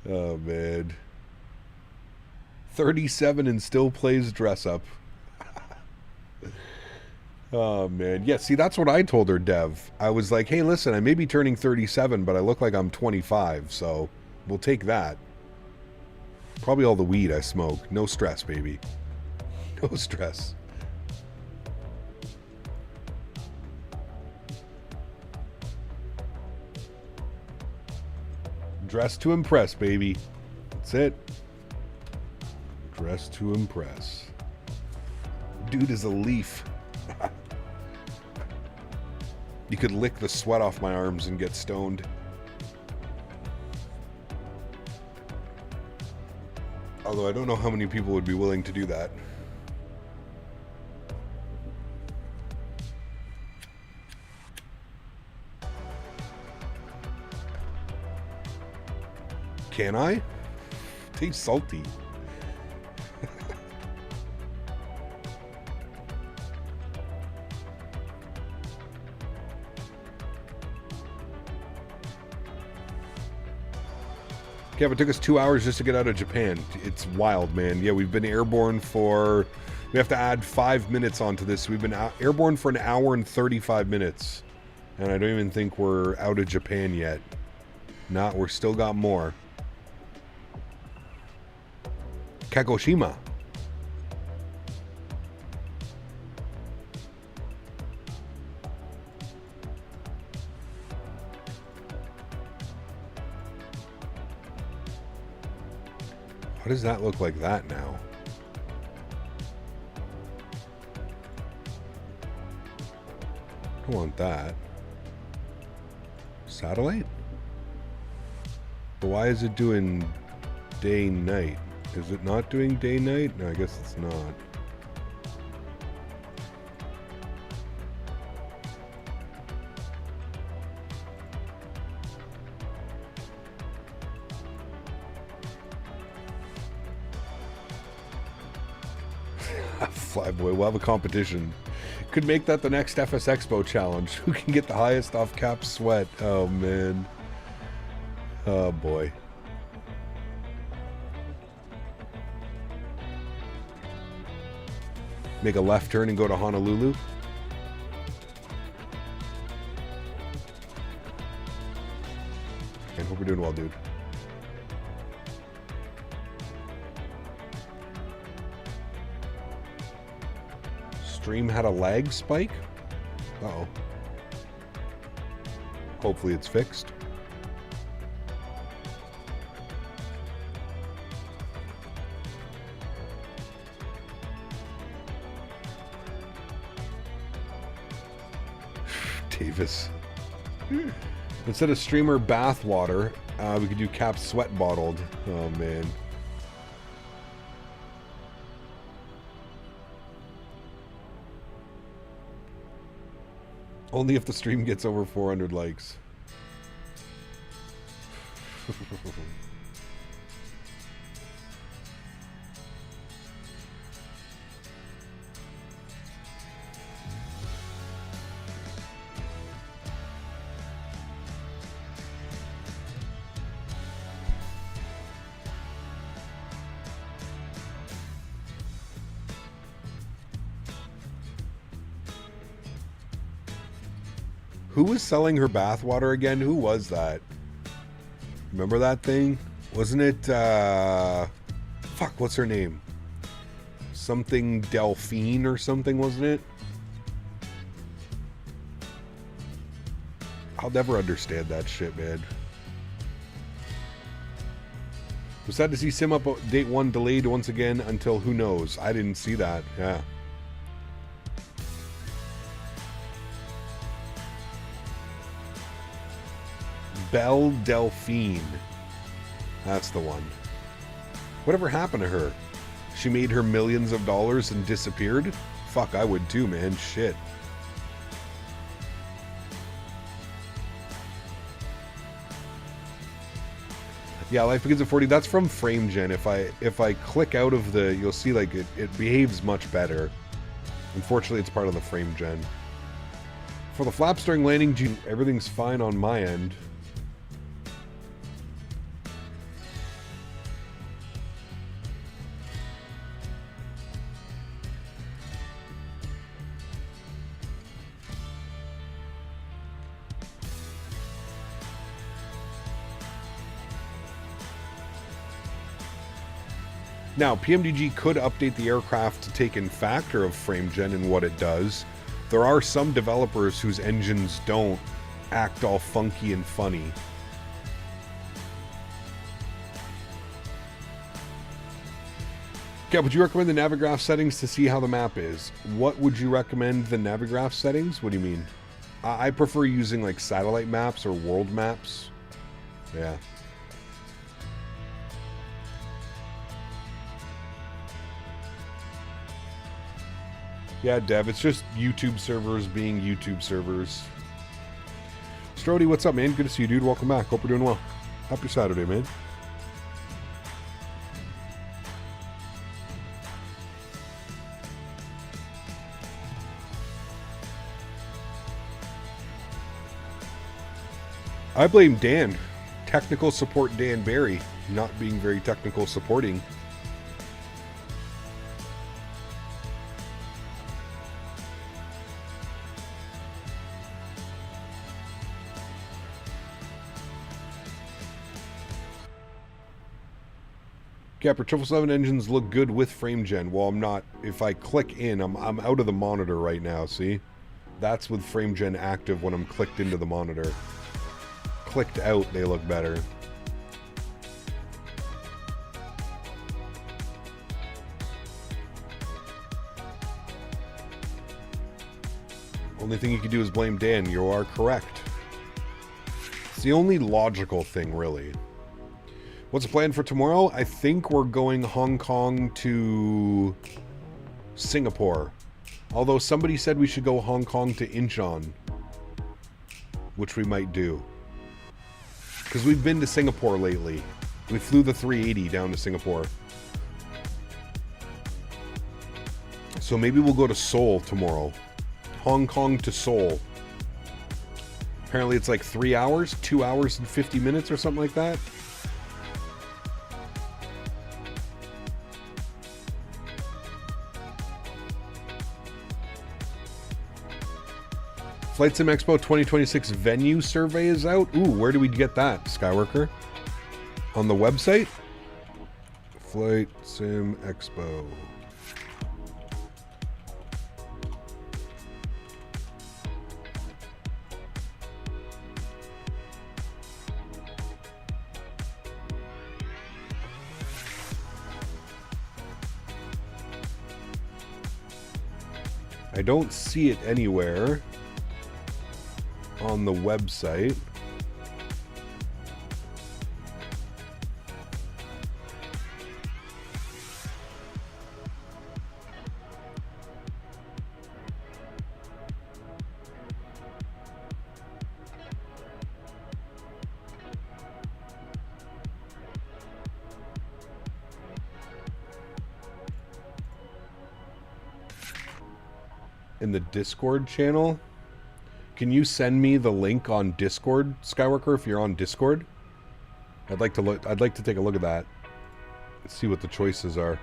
Oh, man. 37 and still plays dress up. Oh, man. Yeah, see, that's what I told her, Dev. I was like, hey, listen, I may be turning 37, but I look like I'm 25, so we'll take that. Probably all the weed I smoke. No stress, baby. No stress. Dress to impress, baby. That's it. Dress to impress. Dude is a leaf. You could lick the sweat off my arms and get stoned. Although I don't know how many people would be willing to do that. Can I? Tastes salty. Kev, it took us 2 hours just to get out of Japan. It's wild, man. Yeah, we've been airborne for... We have to add 5 minutes onto this. We've been airborne for an hour and 35 minutes. And I don't even think we're out of Japan yet. Nah, we're still got more. Kagoshima. How does that look like that now? I don't want that. Satellite? But why is it doing day-night? Is it not doing day-night? No, I guess it's not. Flyboy, we'll have a competition. Could make that the next FS Expo challenge. Who can get the highest off-cap sweat? Oh, man. Oh, boy. Make a left turn and go to Honolulu. I hope we're doing well, dude. Stream had a lag spike? Uh-oh. Hopefully it's fixed. Davis. Instead of streamer bath water, we could do cap sweat bottled. Oh, man. Only if the stream gets over 400 likes. Who was selling her bathwater again? Who was that? Remember that thing? Wasn't it, fuck, what's her name? Something Delphine or something, wasn't it? I'll never understand that shit, man. Was sad to see Sim Update 1 delayed once again until who knows. I didn't see that, yeah. Belle Delphine. That's the one. Whatever happened to her? She made her millions of dollars and disappeared? Fuck, I would too, man. Shit. Yeah, Life Begins at 40. That's from FrameGen. If I click out of the, you'll see like it behaves much better. Unfortunately, it's part of the FrameGen. For the flaps during landing, everything's fine on my end. Now, PMDG could update the aircraft to take in factor of FrameGen and what it does. There are some developers whose engines don't act all funky and funny. Okay, would you recommend the Navigraph settings to see how the map is? What would you recommend the Navigraph settings? What do you mean? I prefer using like satellite maps or world maps. Yeah. Yeah, Dev, it's just YouTube servers being YouTube servers. Strody, what's up, man? Good to see you, dude. Welcome back. Hope you're doing well. Happy Saturday, man. I blame Dan. Technical support Dan Barry. Not being very technical supporting. Capper, 777 engines look good with FrameGen. Well, I'm not. If I click in, I'm out of the monitor right now, see? That's with FrameGen active when I'm clicked into the monitor. Clicked out, they look better. Only thing you can do is blame Dan. You are correct. It's the only logical thing, really. What's the plan for tomorrow? I think we're going Hong Kong to Singapore. Although somebody said we should go Hong Kong to Incheon, which we might do. Because we've been to Singapore lately. We flew the 380 down to Singapore. So maybe we'll go to Seoul tomorrow. Hong Kong to Seoul. Apparently it's like 3 hours, 2 hours and 50 minutes or something like that. Flight Sim Expo 2026 venue survey is out. Ooh, where do we get that, Skyworker? On the website? Flight Sim Expo. I don't see it anywhere on the website. In the Discord channel? Can you send me the link on Discord, Skyworker, if you're on Discord? I'd like to take a look at that. Let's see what the choices are.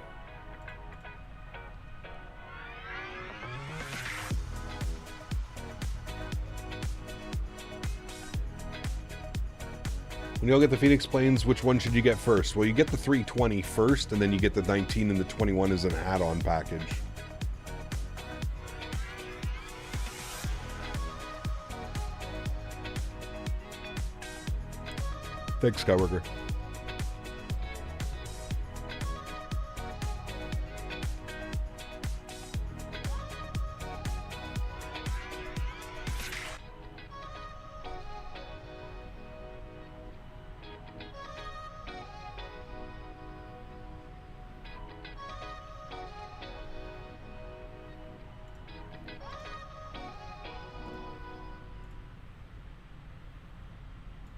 When you all get the Phoenix planes, which one should you get first? Well, you get the 320 first, and then you get the 19 and the 21 as an add-on package. Thanks, Skyworker.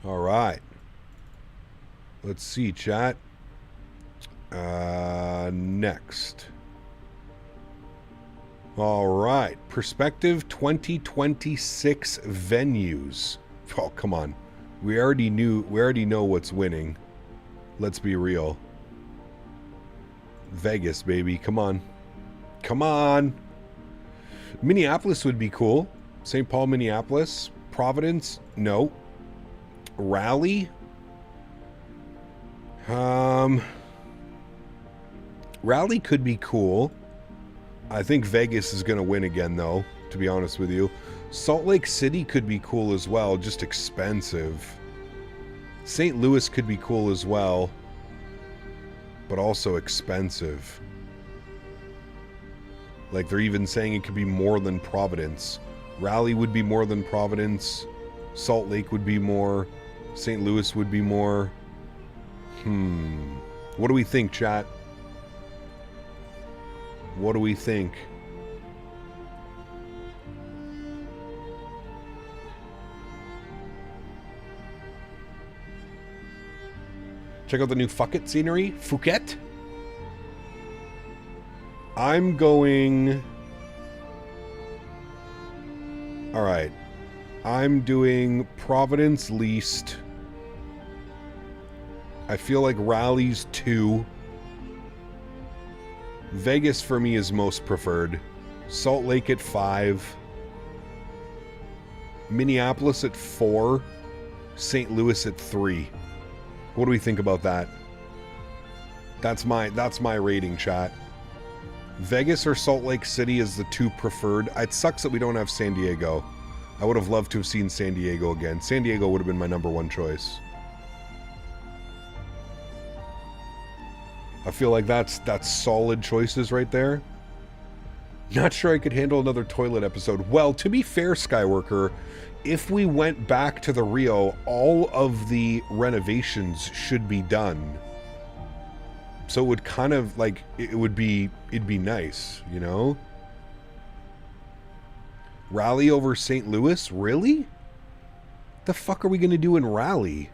All right. Let's see, chat. Next. All right. Perspective 2026 venues. Oh, come on. We already know what's winning. Let's be real. Vegas, baby. Come on. Come on. Minneapolis would be cool. St. Paul, Minneapolis. Providence? No. Raleigh? Raleigh could be cool. I think Vegas is going to win again, though, to be honest with you. Salt Lake City could be cool as well, just expensive. St. Louis could be cool as well, but also expensive. Like, they're even saying it could be more than Providence. Raleigh would be more than Providence. Salt Lake would be more. St. Louis would be more. What do we think, chat? What do we think? Check out the new Phuket scenery. Phuket? I'm going... Alright. I'm doing Providence least. I feel like Raleigh's 2. Vegas for me is most preferred. Salt Lake at 5. Minneapolis at 4. St. Louis at 3. What do we think about that? That's my rating, chat. Vegas or Salt Lake City is the 2 preferred. It sucks that we don't have San Diego. I would have loved to have seen San Diego again. San Diego would have been my number 1 choice. I feel like that's solid choices right there. Not sure I could handle another toilet episode. Well, to be fair, Skyworker, if we went back to the Rio, all of the renovations should be done. So it would kind of like, it'd be nice, you know? Raleigh over St. Louis? Really? The fuck are we going to do in Raleigh?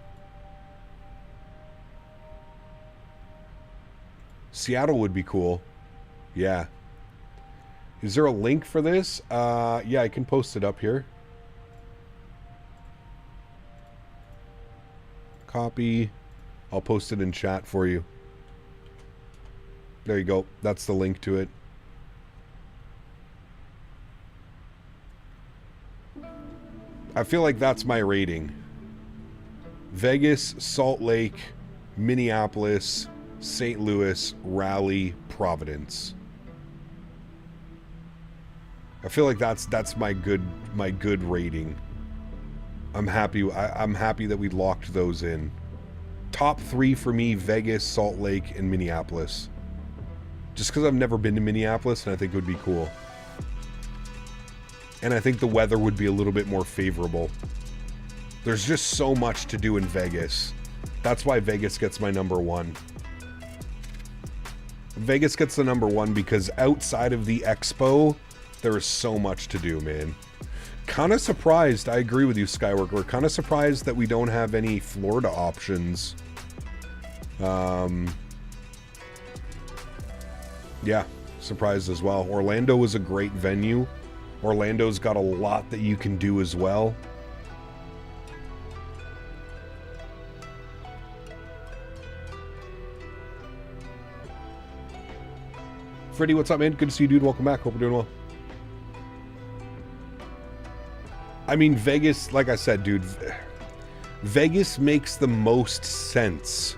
Seattle would be cool. Yeah. Is there a link for this? Yeah, I can post it up here. Copy. I'll post it in chat for you. There you go. That's the link to it. I feel like that's my rating. Vegas, Salt Lake, Minneapolis, St. Louis, Raleigh, Providence. I feel like that's my good rating. I'm happy that we locked those in. Top 3 for me: Vegas, Salt Lake, and Minneapolis. Just because I've never been to Minneapolis, and I think it would be cool. And I think the weather would be a little bit more favorable. There's just so much to do in Vegas. That's why Vegas gets my number 1. Vegas gets the number 1 because outside of the expo, there is so much to do, man. Kind of surprised. I agree with you, Skyworker. We're kind of surprised that we don't have any Florida options. Yeah, surprised as well. Orlando was a great venue. Orlando's got a lot that you can do as well. Freddie, what's up, man? Good to see you, dude. Welcome back. Hope you're doing well. I mean, Vegas, like I said, dude, Vegas makes the most sense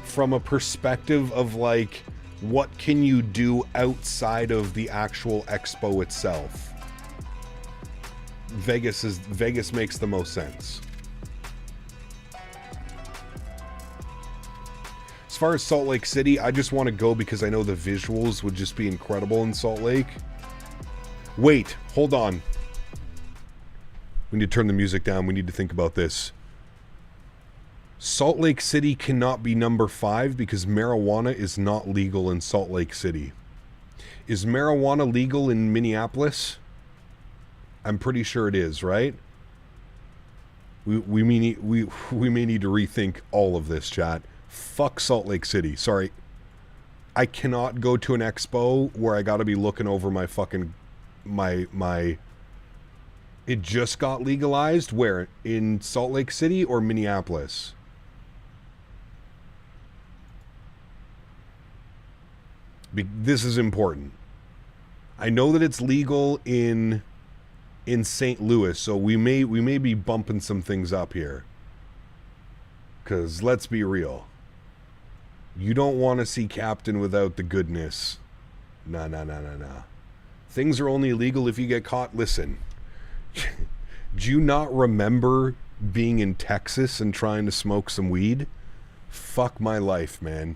from a perspective of, like, what can you do outside of the actual expo itself? Vegas makes the most sense. As far as Salt Lake City, I just want to go because I know the visuals would just be incredible in Salt Lake. Wait, hold on. We need to turn the music down. We need to think about this. Salt Lake City cannot be number 5 because marijuana is not legal in Salt Lake City. Is marijuana legal in Minneapolis? I'm pretty sure it is, right? We may need to rethink all of this, chat. Fuck Salt Lake City. Sorry. I cannot go to an expo where I got to be looking over my fucking my it just got legalized where? In Salt Lake City or Minneapolis? This is important. I know that it's legal in St. Louis, so we may be bumping some things up here. Cause let's be real. You don't want to see Captain without the goodness. Nah. Things are only illegal if you get caught. Listen. Do you not remember being in Texas and trying to smoke some weed? Fuck my life, man.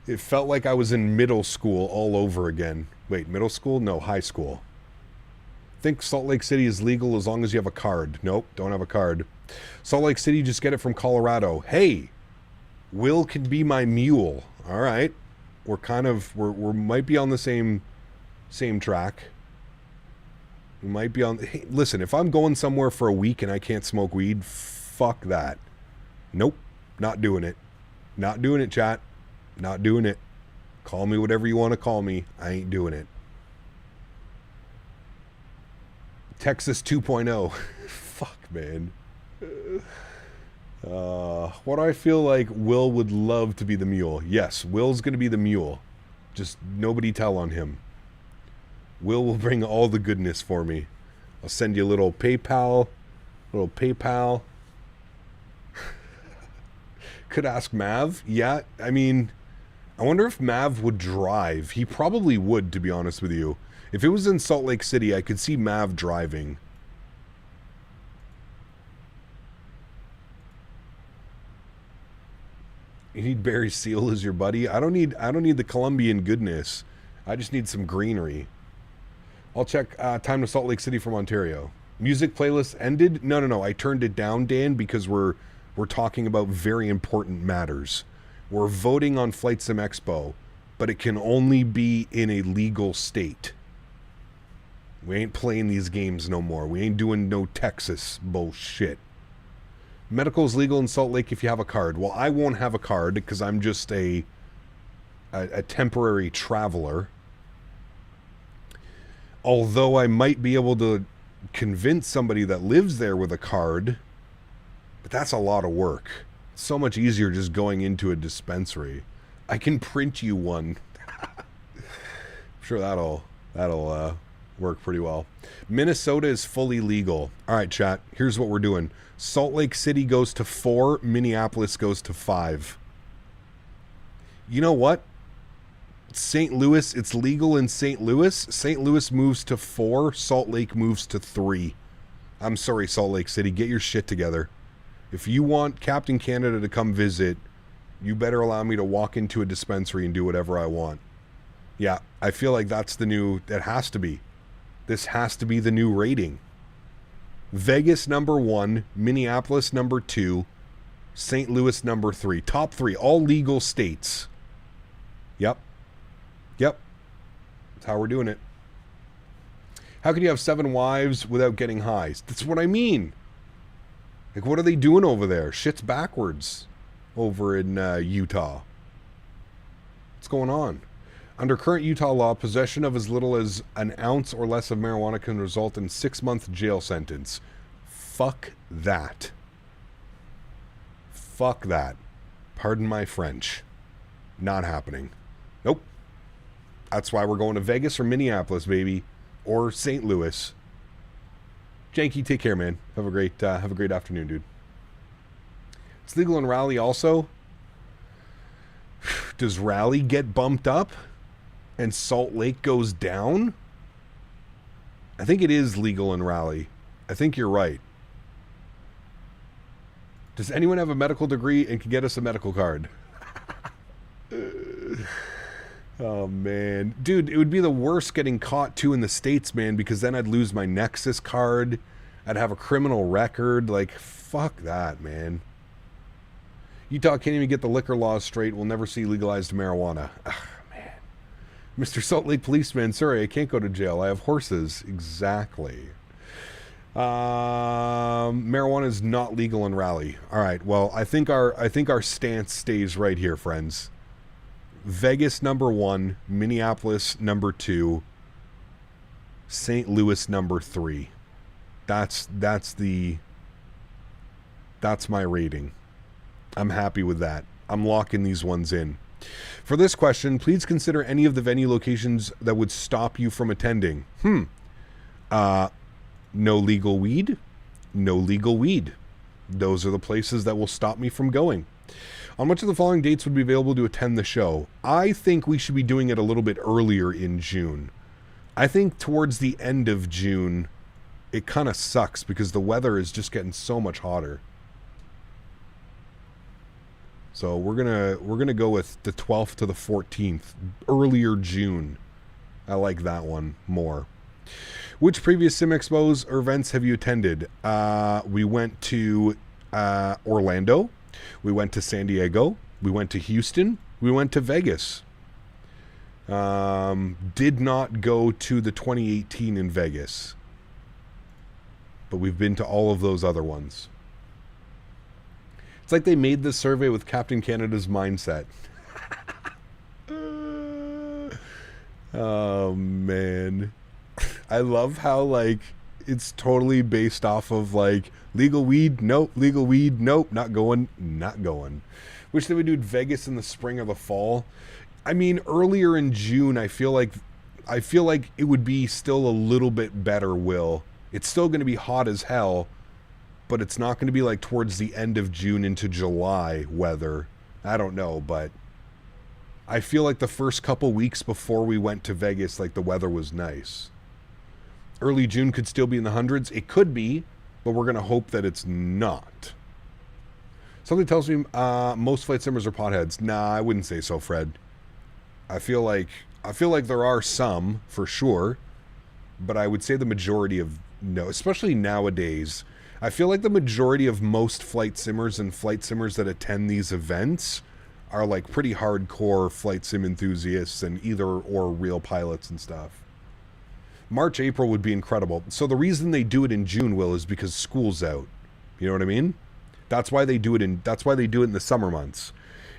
It felt like I was in middle school all over again. Wait, middle school? No, high school. Think Salt Lake City is legal as long as you have a card. Nope, don't have a card. Salt Lake City, just get it from Colorado. Hey, Will can be my mule. All right. We might be on the same track. We might be on... Hey, listen, if I'm going somewhere for a week and I can't smoke weed, fuck that. Nope, not doing it. Not doing it, chat. Not doing it. Call me whatever you want to call me. I ain't doing it. Texas 2.0. Fuck, man. What do I feel like Will would love to be the mule? Yes, Will's going to be the mule. Just nobody tell on him. Will bring all the goodness for me. I'll send you a little PayPal. Could ask Mav. Yeah, I mean, I wonder if Mav would drive. He probably would, to be honest with you. If it was in Salt Lake City, I could see Mav driving. You need Barry Seal as your buddy? I don't need the Colombian goodness. I just need some greenery. I'll check time to Salt Lake City from Ontario. Music playlist ended? No. I turned it down, Dan, because we're talking about very important matters. We're voting on Flight Sim Expo, but it can only be in a legal state. We ain't playing these games no more. We ain't doing no Texas bullshit. Medical's legal in Salt Lake if you have a card. Well, I won't have a card because I'm just a temporary traveler. Although I might be able to convince somebody that lives there with a card, but that's a lot of work. It's so much easier just going into a dispensary. I can print you one. I'm sure that'll work pretty well. Minnesota is fully legal. All right, chat. Here's what we're doing. Salt Lake City goes to 4. Minneapolis goes to 5. You know what? St. Louis, it's legal in St. Louis. St. Louis moves to 4. Salt Lake moves to 3. I'm sorry, Salt Lake City. Get your shit together. If you want Captain Canada to come visit, you better allow me to walk into a dispensary and do whatever I want. Yeah, I feel like that's the new... It has to be. This has to be the new rating. Vegas number 1, Minneapolis number 2, St. Louis number 3. Top 3, all legal states. Yep. That's how we're doing it. How can you have 7 wives without getting high? That's what I mean. Like, what are they doing over there? Shit's backwards over in Utah. What's going on? Under current Utah law, possession of as little as an ounce or less of marijuana can result in 6-month jail sentence. Fuck that. Fuck that. Pardon my French. Not happening. Nope. That's why we're going to Vegas or Minneapolis, baby. Or St. Louis. Janky, take care, man. Have a great afternoon, dude. It's legal in Raleigh also. Does Raleigh get bumped up and Salt Lake goes down? I think it is legal in Raleigh. I think you're right. Does anyone have a medical degree and can get us a medical card? Oh, man. Dude, it would be the worst getting caught, too, in the States, man, because then I'd lose my Nexus card. I'd have a criminal record. Like, fuck that, man. Utah can't even get the liquor laws straight. We'll never see legalized marijuana. Ugh, man. Mr. Salt Lake policeman, sorry, I can't go to jail. I have horses. Exactly. Marijuana is not legal in Raleigh. All right. Well, I think our stance stays right here, friends. Vegas number 1, Minneapolis number 2, St. Louis number 3. That's my rating. I'm happy with that. I'm locking these ones in. For this question, please consider any of the venue locations that would stop you from attending. No legal weed. No legal weed. Those are the places that will stop me from going. On which of the following dates would be available to attend the show? I think we should be doing it a little bit earlier in June. I think towards the end of June, it kind of sucks because the weather is just getting so much hotter. So we're gonna go with the 12th to the 14th, earlier June. I like that one more. Which previous Sim Expos or events have you attended? We went to Orlando. We went to San Diego. We went to Houston. We went to Vegas. Did not go to the 2018 in Vegas. But we've been to all of those other ones. It's like they made this survey with Captain Canada's mindset. Oh, man. I love how, like, it's totally based off of, like, legal weed, nope. Legal weed, nope. Not going. Wish they would do Vegas in the spring or the fall. I mean, earlier in June, I feel like it would be still a little bit better, Will. It's still going to be hot as hell, but it's not going to be like towards the end of June into July weather. I don't know, but I feel like the first couple weeks before we went to Vegas, like the weather was nice. Early June could still be in the hundreds. It could be, but we're going to hope that it's not. Something tells me most flight simmers are potheads. Nah, I wouldn't say so, Fred. I feel like I feel like there are some, for sure, but I would say the majority of, no, especially nowadays, I feel like the majority of most flight simmers and flight simmers that attend these events are like pretty hardcore flight sim enthusiasts and either or real pilots and stuff. March, April would be incredible. So the reason they do it in June, Will, is because school's out. You know what I mean? That's why they do it in the summer months.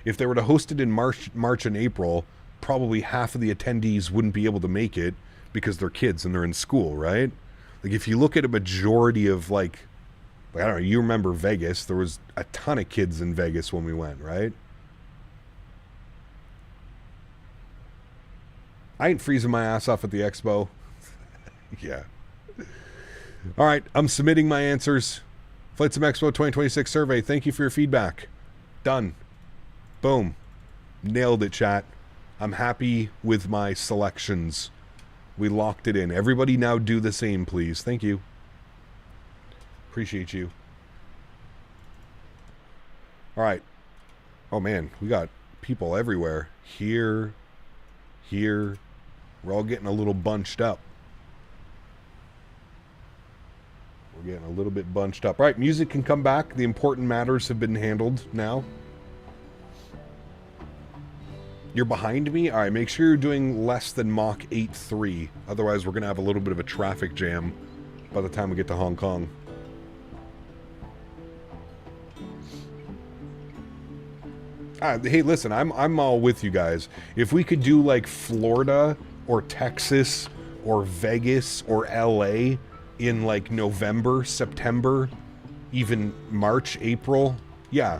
If they were to host it in March and April, probably half of the attendees wouldn't be able to make it because they're kids and they're in school, right? Like if you look at a majority of like I don't know, you remember Vegas, there was a ton of kids in Vegas when we went, right? I ain't freezing my ass off at the expo. Yeah. All right, I'm submitting my answers. Flight Sim Expo 2026 survey. Thank you for your feedback. Done. Boom. Nailed it, chat. I'm happy with my selections. We locked it in. Everybody now do the same, please. Thank you. Appreciate you. All right. Oh, man. We got people everywhere. Here. Here. We're all getting a little bunched up. We're getting a little bit bunched up. All right, music can come back. The important matters have been handled now. You're behind me? All right, make sure you're doing less than Mach 8.3. Otherwise, we're going to have a little bit of a traffic jam by the time we get to Hong Kong. Hey, listen, I'm all with you guys. If we could do like Florida or Texas or Vegas or LA in like November, September, even March, April, yeah,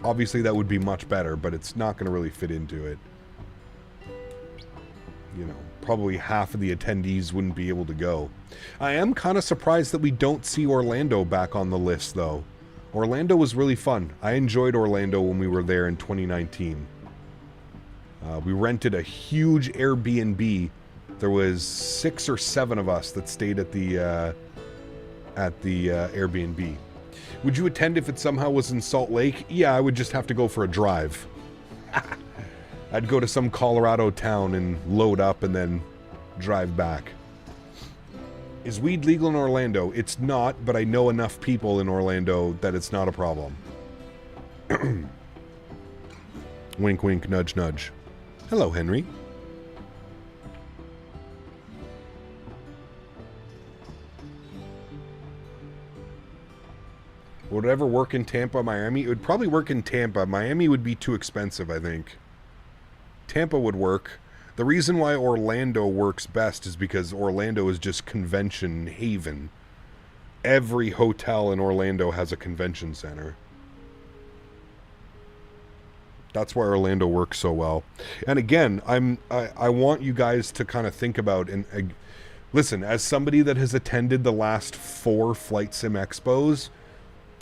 obviously that would be much better, but it's not going to really fit into it. You know, probably half of the attendees wouldn't be able to go. I am kind of surprised that we don't see Orlando back on the list, though. Orlando was really fun. I enjoyed Orlando when we were there in 2019. We rented a huge Airbnb. There was 6 or 7 of us that stayed at the Airbnb. Would you attend if it somehow was in Salt Lake? Yeah, I would just have to go for a drive. I'd go to some Colorado town and load up and then drive back. Is weed legal in Orlando? It's not, but I know enough people in Orlando that it's not a problem. Wink, wink, nudge, nudge. Hello, Henry. Would it ever work in Tampa, Miami? It would probably work in Tampa. Miami would be too expensive, I think. Tampa would work. The reason why Orlando works best is because Orlando is just convention haven. Every hotel in Orlando has a convention center. That's why Orlando works so well. And again, I want you guys to kind of think about and listen, as somebody that has attended the last 4 Flight Sim Expos,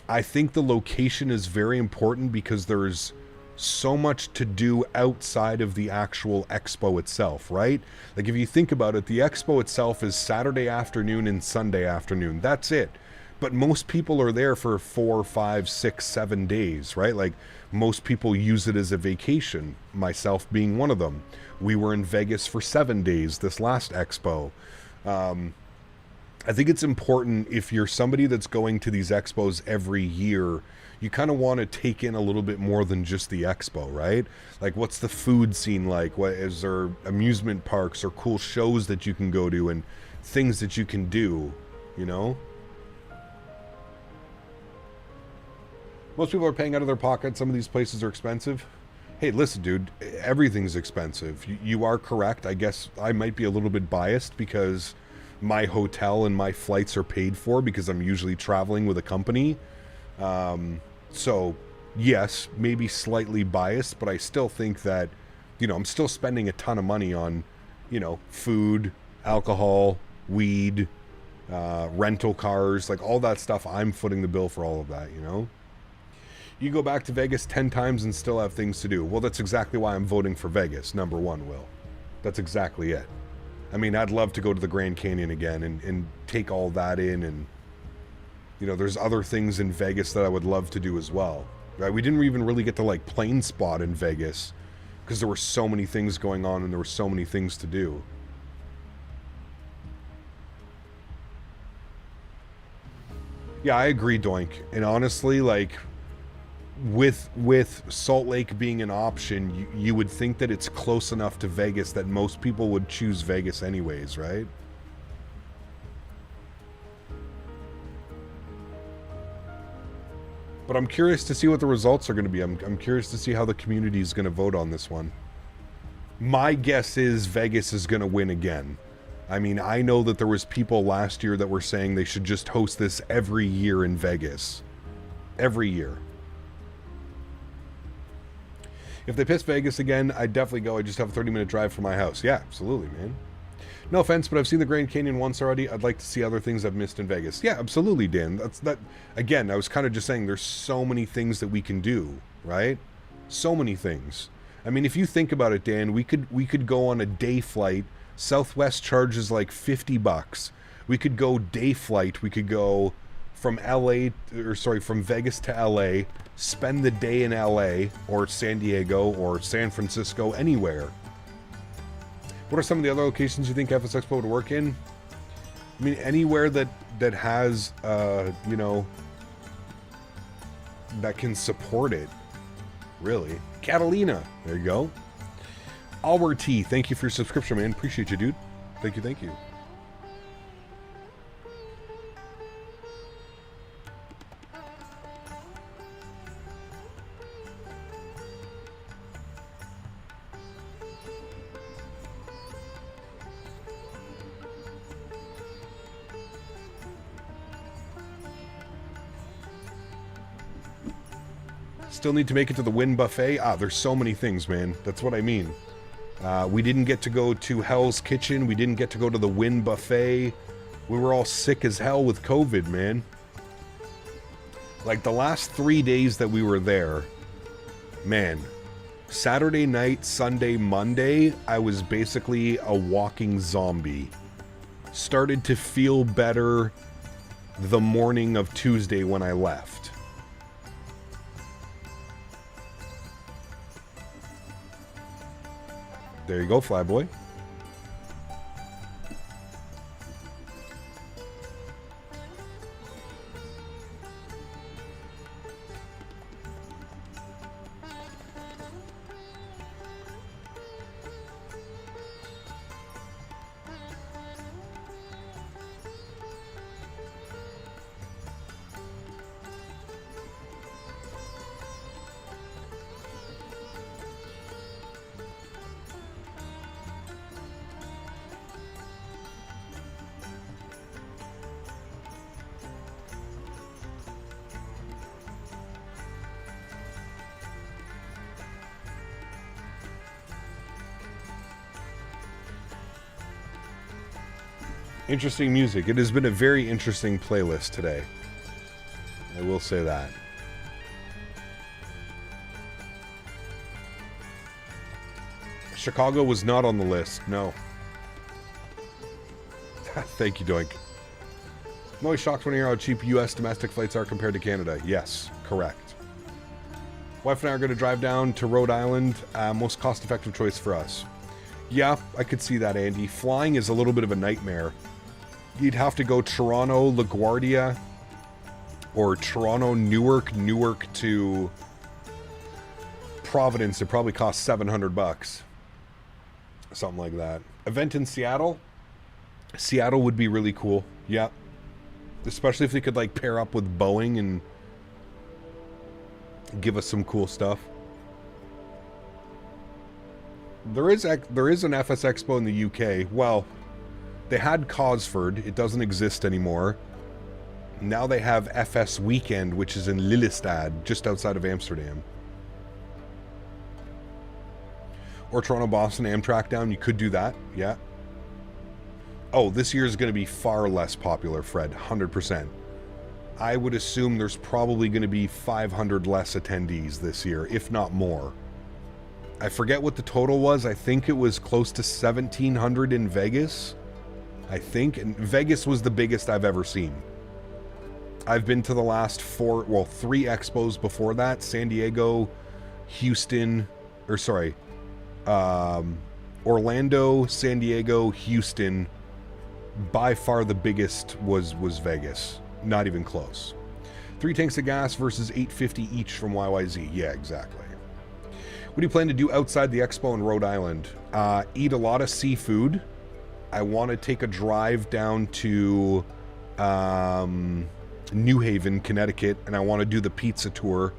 I think the location is very important because there's so much to do outside of the actual expo itself, right? Like if you think about it, the expo itself is Saturday afternoon and Sunday afternoon. That's it. But most people are there for 4, 5, 6, 7 days, right? Like most people use it as a vacation, myself being one of them. We were in Vegas for 7 days this last expo. I think it's important if you're somebody that's going to these expos every year, you kind of want to take in a little bit more than just the expo, right? Like what's the food scene like? What is there amusement parks or cool shows that you can go to and things that you can do, you know? Most people are paying out of their pocket. Some of these places are expensive. Hey, listen, dude, everything's expensive. You are correct. I guess I might be a little bit biased because my hotel and my flights are paid for because I'm usually traveling with a company. So yes, maybe slightly biased, but I still think that, you know, I'm still spending a ton of money on, you know, food, alcohol, weed, rental cars, like all that stuff. I'm footing the bill for all of that, you know? You go back to Vegas 10 times and still have things to do. Well, that's exactly why I'm voting for Vegas, number 1, Will. That's exactly it. I mean, I'd love to go to the Grand Canyon again and take all that in, and you know, there's other things in Vegas that I would love to do as well. Right? We didn't even really get to like plane spot in Vegas. because there were so many things going on and there were so many things to do. Yeah, I agree, Doink. And honestly, like, with Salt Lake being an option, you would think that it's close enough to Vegas that most people would choose Vegas anyways, right? But I'm curious to see what the results are going to be. I'm curious to see how the community is going to vote on this one. My guess is Vegas is going to win again. I mean, I know that there was people last year that were saying they should just host this every year in Vegas. Every year. If they piss Vegas again, I'd definitely go. I just have a 30-minute drive from my house. Yeah, absolutely, man. No offense, but I've seen the Grand Canyon once already. I'd like to see other things I've missed in Vegas. Yeah, absolutely, Dan. That. Again, I was kind of just saying there's so many things that we can do, right? So many things. I mean, if you think about it, Dan, we could go on a day flight. Southwest charges like $50. We could go day flight. We could go from from Vegas to LA, spend the day in LA or San Diego or San Francisco, anywhere. What are some of the other locations you think FS Expo would work in? I mean, anywhere that has, you know, that can support it, really. Catalina, there you go. Albert T, thank you for your subscription, man. Appreciate you, dude. Thank you, thank you. Still need to make it to the Wynn Buffet. There's so many things, man. That's what I mean. We didn't get to go to Hell's Kitchen. We didn't get to go to the Wynn Buffet. We were all sick as hell with COVID, man. Like, the last 3 days that we were there, man, Saturday night, Sunday, Monday, I was basically a walking zombie. Started to feel better the morning of Tuesday when I left. There you go, Flyboy. Interesting music. It has been a very interesting playlist today. I will say that. Chicago was not on the list, no. Thank you, Doink. I'm always shocked when I hear how cheap U.S. domestic flights are compared to Canada. Yes, correct. Wife and I are going to drive down to Rhode Island. Most cost-effective choice for us. Yeah, I could see that, Andy. Flying is a little bit of a nightmare. You'd have to go Toronto, LaGuardia, or Toronto, Newark to Providence. It probably costs $700. Something like that. Event in Seattle? Seattle would be really cool. Yeah. Especially if they could, like, pair up with Boeing and give us some cool stuff. There is an FS Expo in the UK. Well, they had Cosford. It doesn't exist anymore. Now they have FS Weekend, which is in Lelystad, just outside of Amsterdam. Or Toronto, Boston, Amtrak down. You could do that, yeah. Oh, this year is going to be far less popular, Fred, 100%. I would assume there's probably going to be 500 less attendees this year, if not more. I forget what the total was. I think it was close to 1,700 in Vegas. I think. And Vegas was the biggest I've ever seen. I've been to the last 3 expos before that. San Diego, Houston, Orlando, San Diego, Houston. By far the biggest was Vegas. Not even close. 3 tanks of gas versus 850 each from YYZ. Yeah, exactly. What do you plan to do outside the expo in Rhode Island? Eat a lot of seafood. I want to take a drive down to New Haven, Connecticut, and I want to do the pizza tour.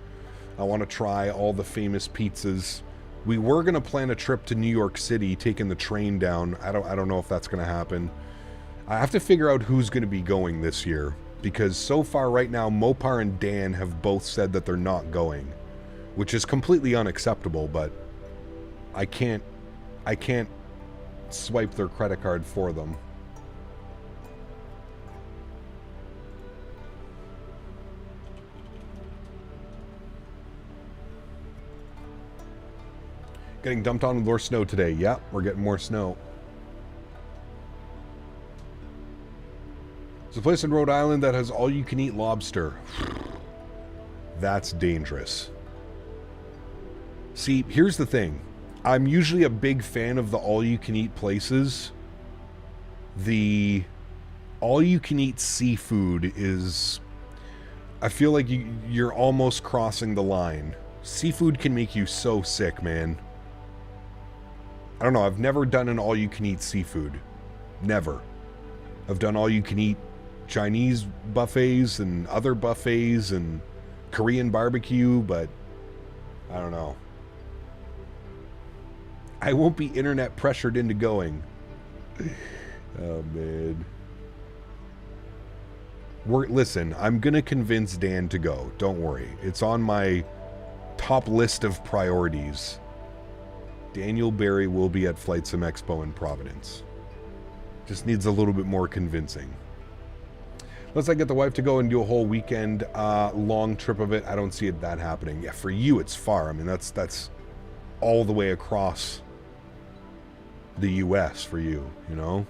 I want to try all the famous pizzas. We were going to plan a trip to New York City, taking the train down. I don't know if that's going to happen. I have to figure out who's going to be going this year, because so far right now, Mopar and Dan have both said that they're not going, which is completely unacceptable, but I can't swipe their credit card for them. Getting dumped on with more snow today. Yeah, we're getting more snow. There's a place in Rhode Island that has all-you-can-eat lobster. That's dangerous. See, here's the thing. I'm usually a big fan of the all-you-can-eat places. The all-you-can-eat seafood is... I feel like you're almost crossing the line. Seafood can make you so sick, man. I don't know, I've never done an all-you-can-eat seafood. Never. I've done all-you-can-eat Chinese buffets and other buffets and Korean barbecue, but I don't know. I won't be internet pressured into going. Oh, man. Listen, I'm going to convince Dan to go. Don't worry. It's on my top list of priorities. Daniel Barry will be at FlightSim Expo in Providence. Just needs a little bit more convincing. Unless I get the wife to go and do a whole weekend long trip of it, I don't see that happening. Yeah, for you, it's far. I mean, that's all the way across the U.S. for you, you know?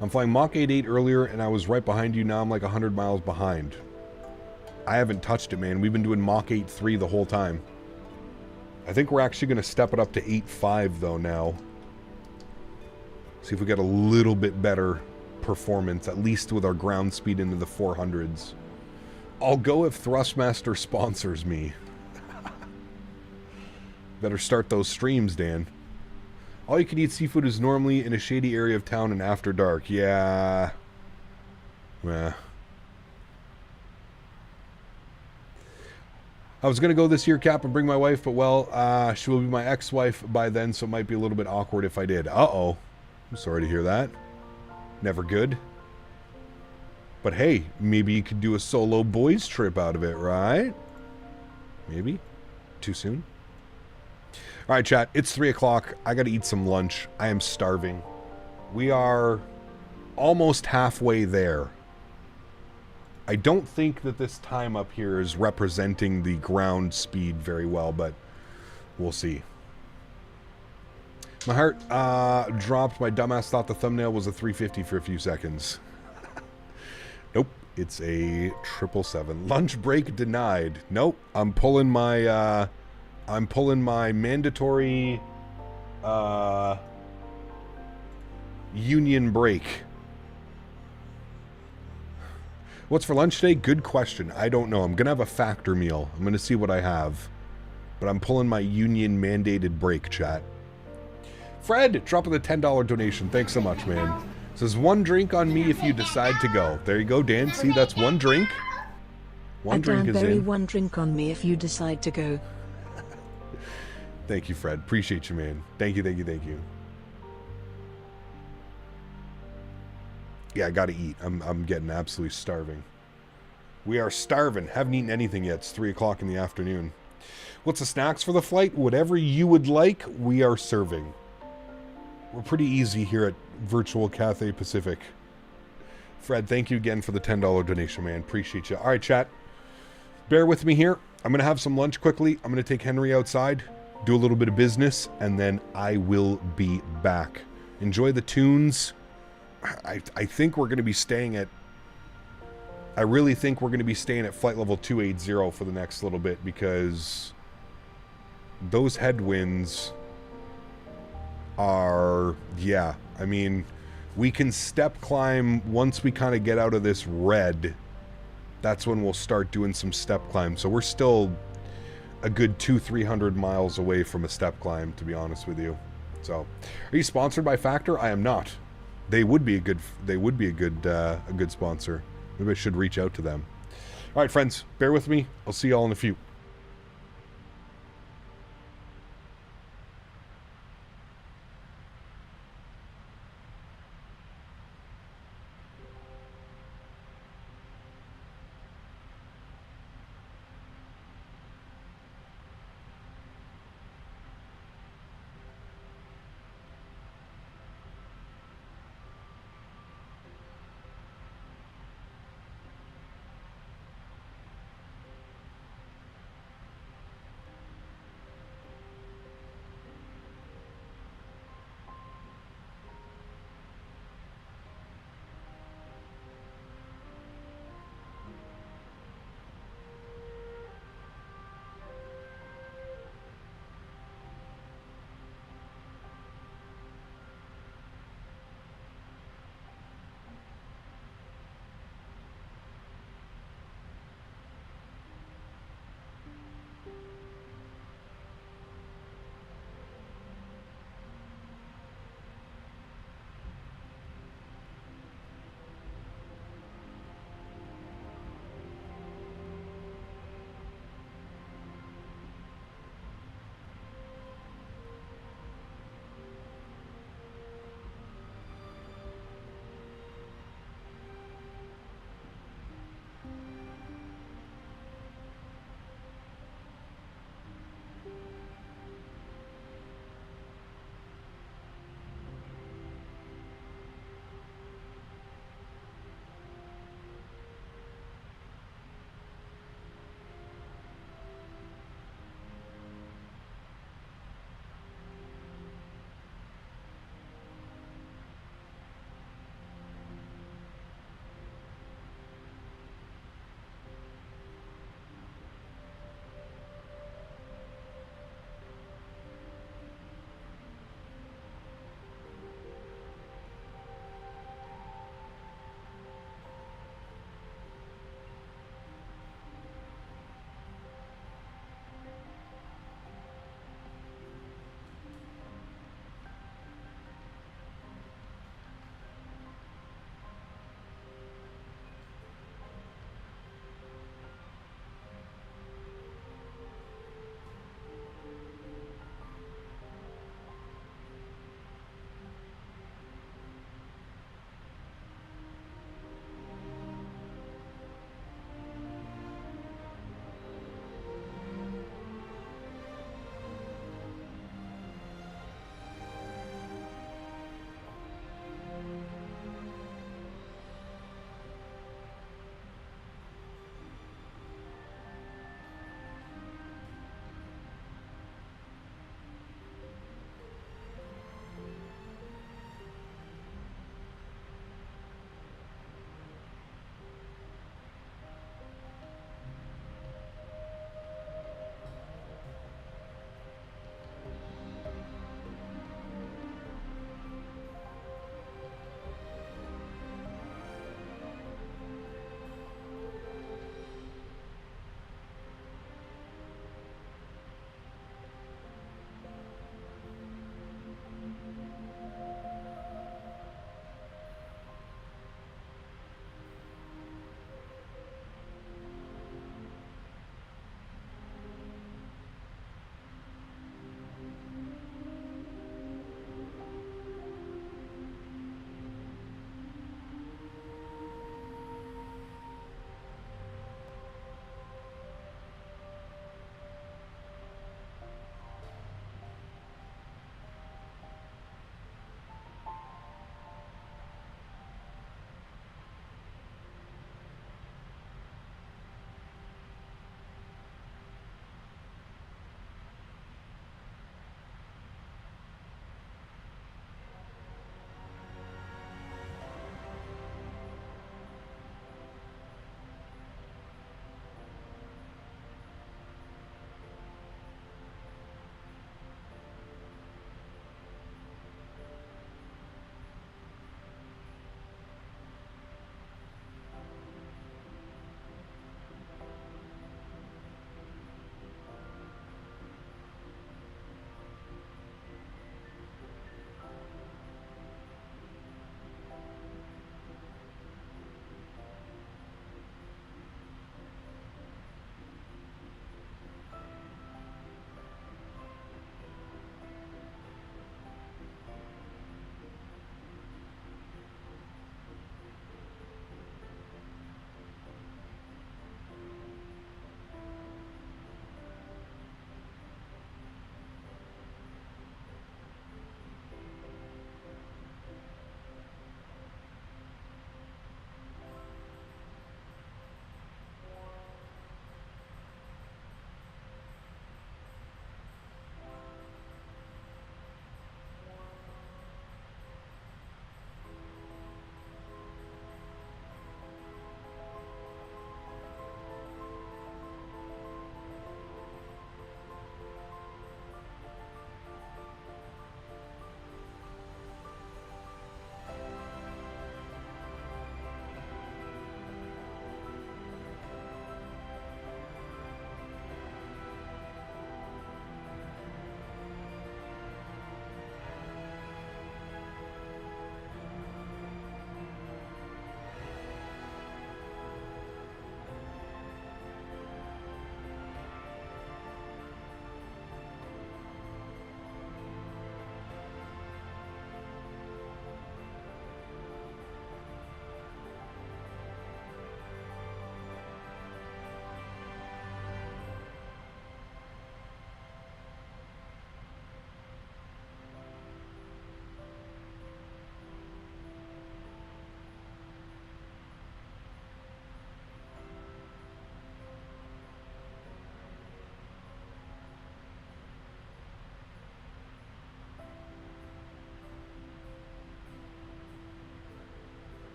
I'm flying Mach 88 earlier, and I was right behind you. Now I'm like 100 miles behind. I haven't touched it, man. We've been doing Mach 8.3 the whole time. I think we're actually going to step it up to 8.5, though, now. See if we get a little bit better performance, at least with our ground speed into the 400s. I'll go if Thrustmaster sponsors me. Better start those streams, Dan. All you can eat seafood is normally in a shady area of town and after dark. Yeah. Yeah. I was going to go this year, Cap, and bring my wife, but well, she will be my ex-wife by then, so it might be a little bit awkward if I did. Uh-oh. I'm sorry to hear that. Never good. But hey, maybe you could do a solo boys trip out of it, right? Maybe. Too soon? All right, chat. It's 3 o'clock. I got to eat some lunch. I am starving. We are almost halfway there. I don't think that this time up here is representing the ground speed very well, but we'll see. My heart dropped. My dumbass thought the thumbnail was a 350 for a few seconds. Nope, it's a 777. Lunch break denied. Nope, I'm pulling my mandatory union break. What's for lunch today? Good question. I don't know. I'm gonna have a factor meal. I'm gonna see what I have, but I'm pulling my union mandated break, chat. Fred, dropping the $10 donation. Thanks so much, man. Says one drink on me if you decide to go. There you go, Dan. See, that's one drink. One drink is in. One drink on me if you decide to go. Thank you, Fred. Appreciate you, man. Thank you, thank you, thank you. Yeah, I gotta eat. I'm getting absolutely starving. We are starving. Haven't eaten anything yet. It's 3 o'clock in the afternoon. What's the snacks for the flight? Whatever you would like, we are serving. We're pretty easy here at Virtual Cathay Pacific. Fred, thank you again for the $10 donation, man. Appreciate you. All right, chat. Bear with me here. I'm going to have some lunch quickly. I'm going to take Henry outside, do a little bit of business, and then I will be back. Enjoy the tunes. I think we're going to be staying at... I really think we're going to be staying at flight level 280 for the next little bit because those headwinds are, yeah, I mean, we can step climb once we kind of get out of this red. That's when we'll start doing some step climb. So we're still a good 200-300 miles away from a step climb, to be honest with you. So, are you sponsored by Factor? I am not. They would be a good sponsor. Maybe I should reach out to them. All right, friends, bear with me. I'll see y'all in a few.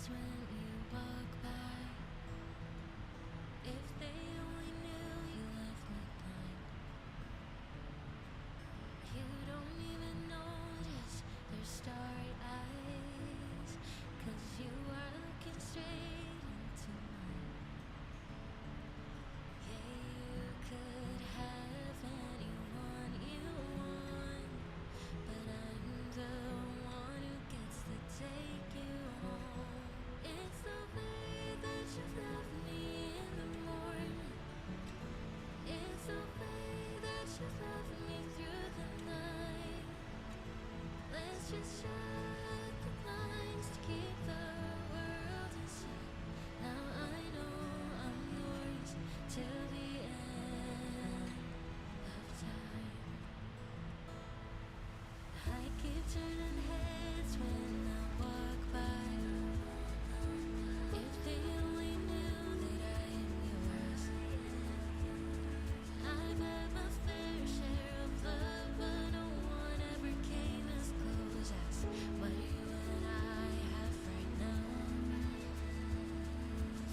heads when you walk by. If they only knew you left me blind. You don't even notice their starry eyes, 'cause you are looking straight into mine. Yeah, you could have anyone you want, but I'm the one who gets to take you home. It's the way that you left me in the morning. It's the way that you love me through the night. Let's just shut the blinds to keep the world inside. Now I know I'm yours till the end of time. I keep turning heads when I walk by. If they only knew that I am yours. I've had my fair share of love, but no one ever came as close as what you and I have right now.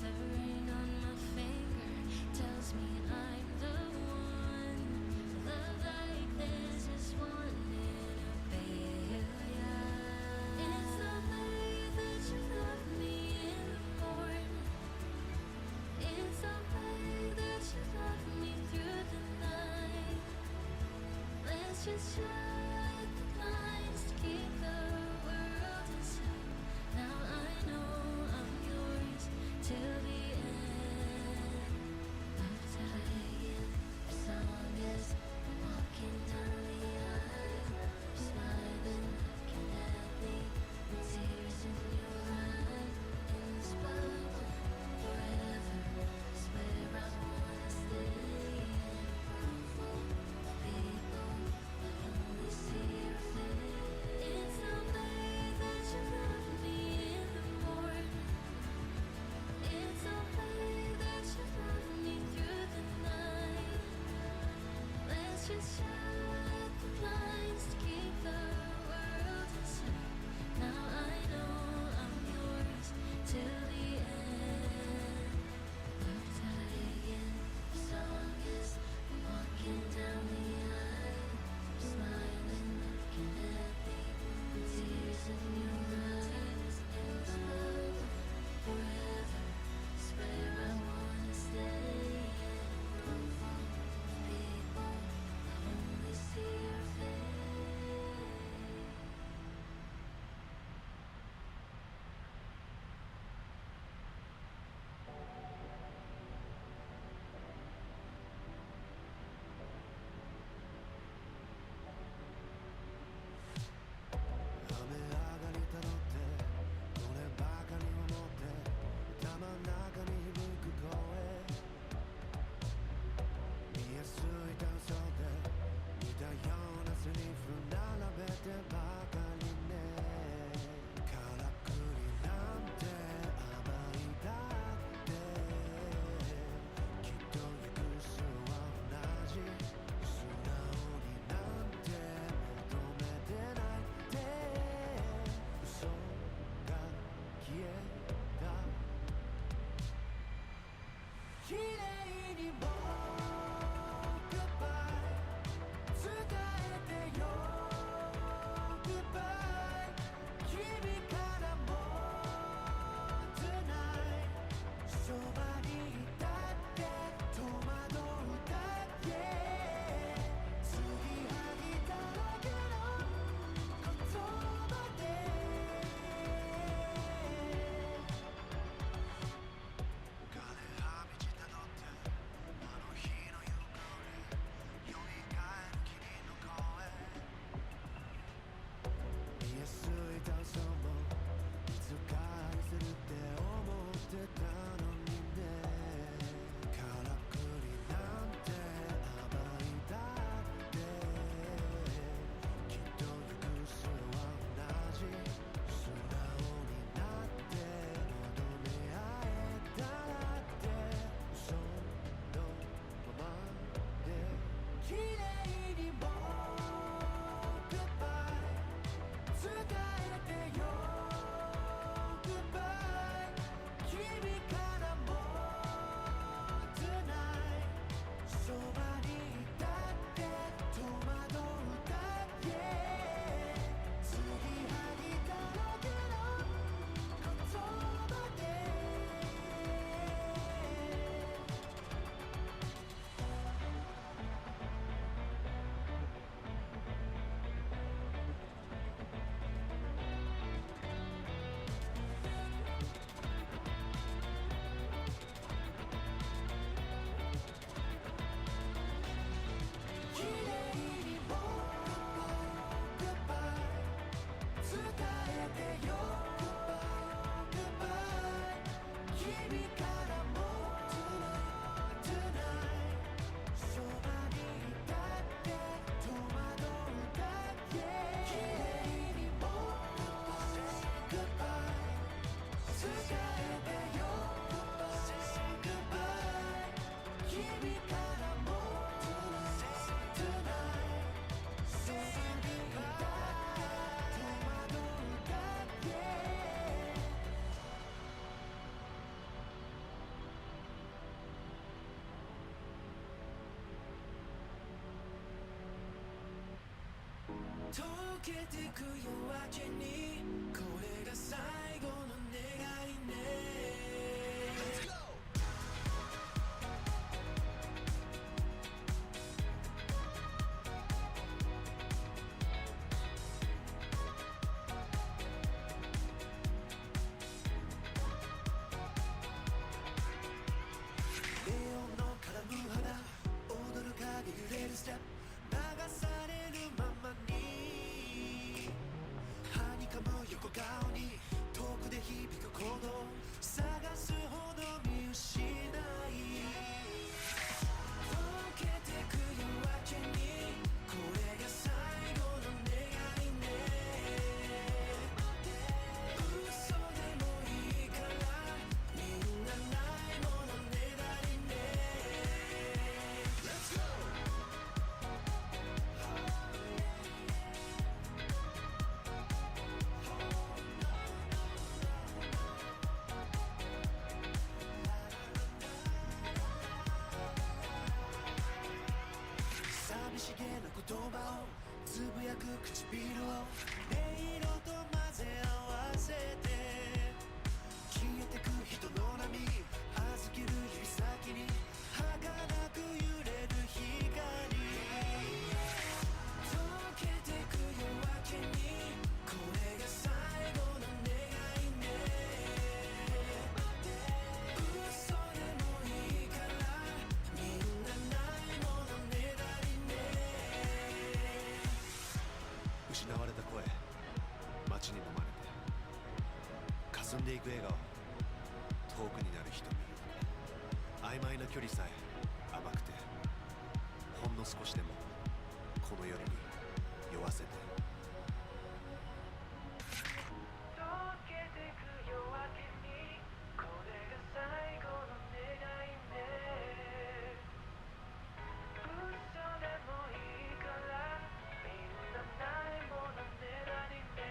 The ring on my finger tells me I'm the one. Love like this is one in a billion. It's the way that you love me in the morning. It's the way that you love me through the night. Let's just shut the blinds to keep the world inside. Now I know I'm yours till the end of time. As long as I'm walking down the aisle, you're smiling, looking at me, with tears in your eyes. In this bubble forever is where I wanna stay. People will only けてく夜明けにこれが最後の願いね。踊る影揺れるステップ流されるままにはにかむ横顔に遠くで響く鼓動探すほど見失い溶けてく夜明けにこれが最後の願いね。嘘でもいいからみんなないものねだりね。寂しげな言葉をつぶやく唇を音色と混ぜ合わせて消えてく人の波預ける指先に儚く揺れる光溶けてく夜明けにこれが最後の願いね。嘘でもいいからみんなないものねだりね。失われた声街に飲まれて霞んでいく笑顔遠くになる瞳曖昧な距離さえ甘くてほんの少しでもこの夜に酔わせて溶けてく夜明けにこれが最後の願いね。嘘でもいいからみんなないものねだりね。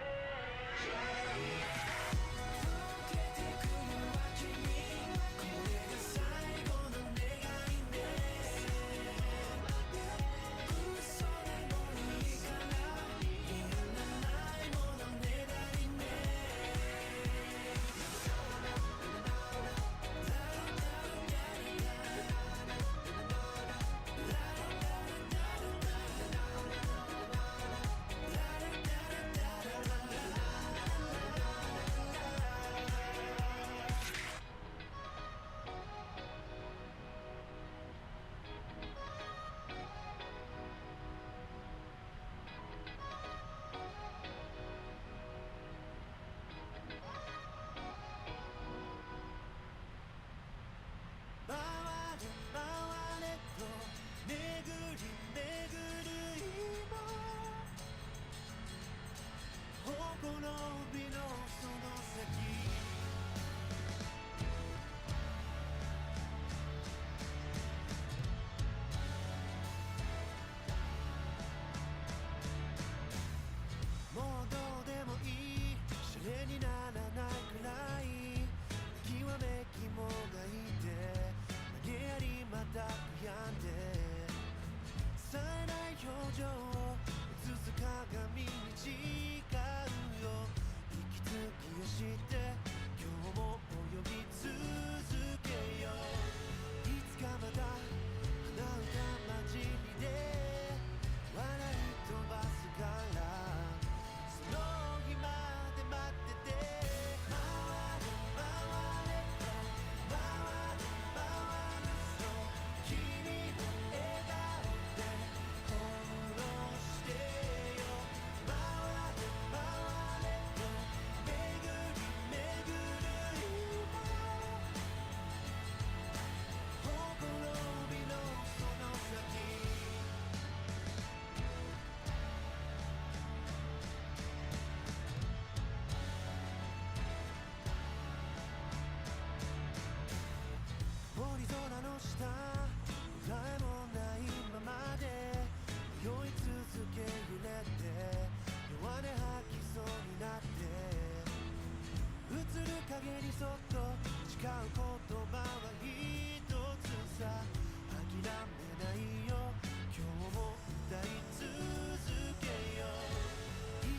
い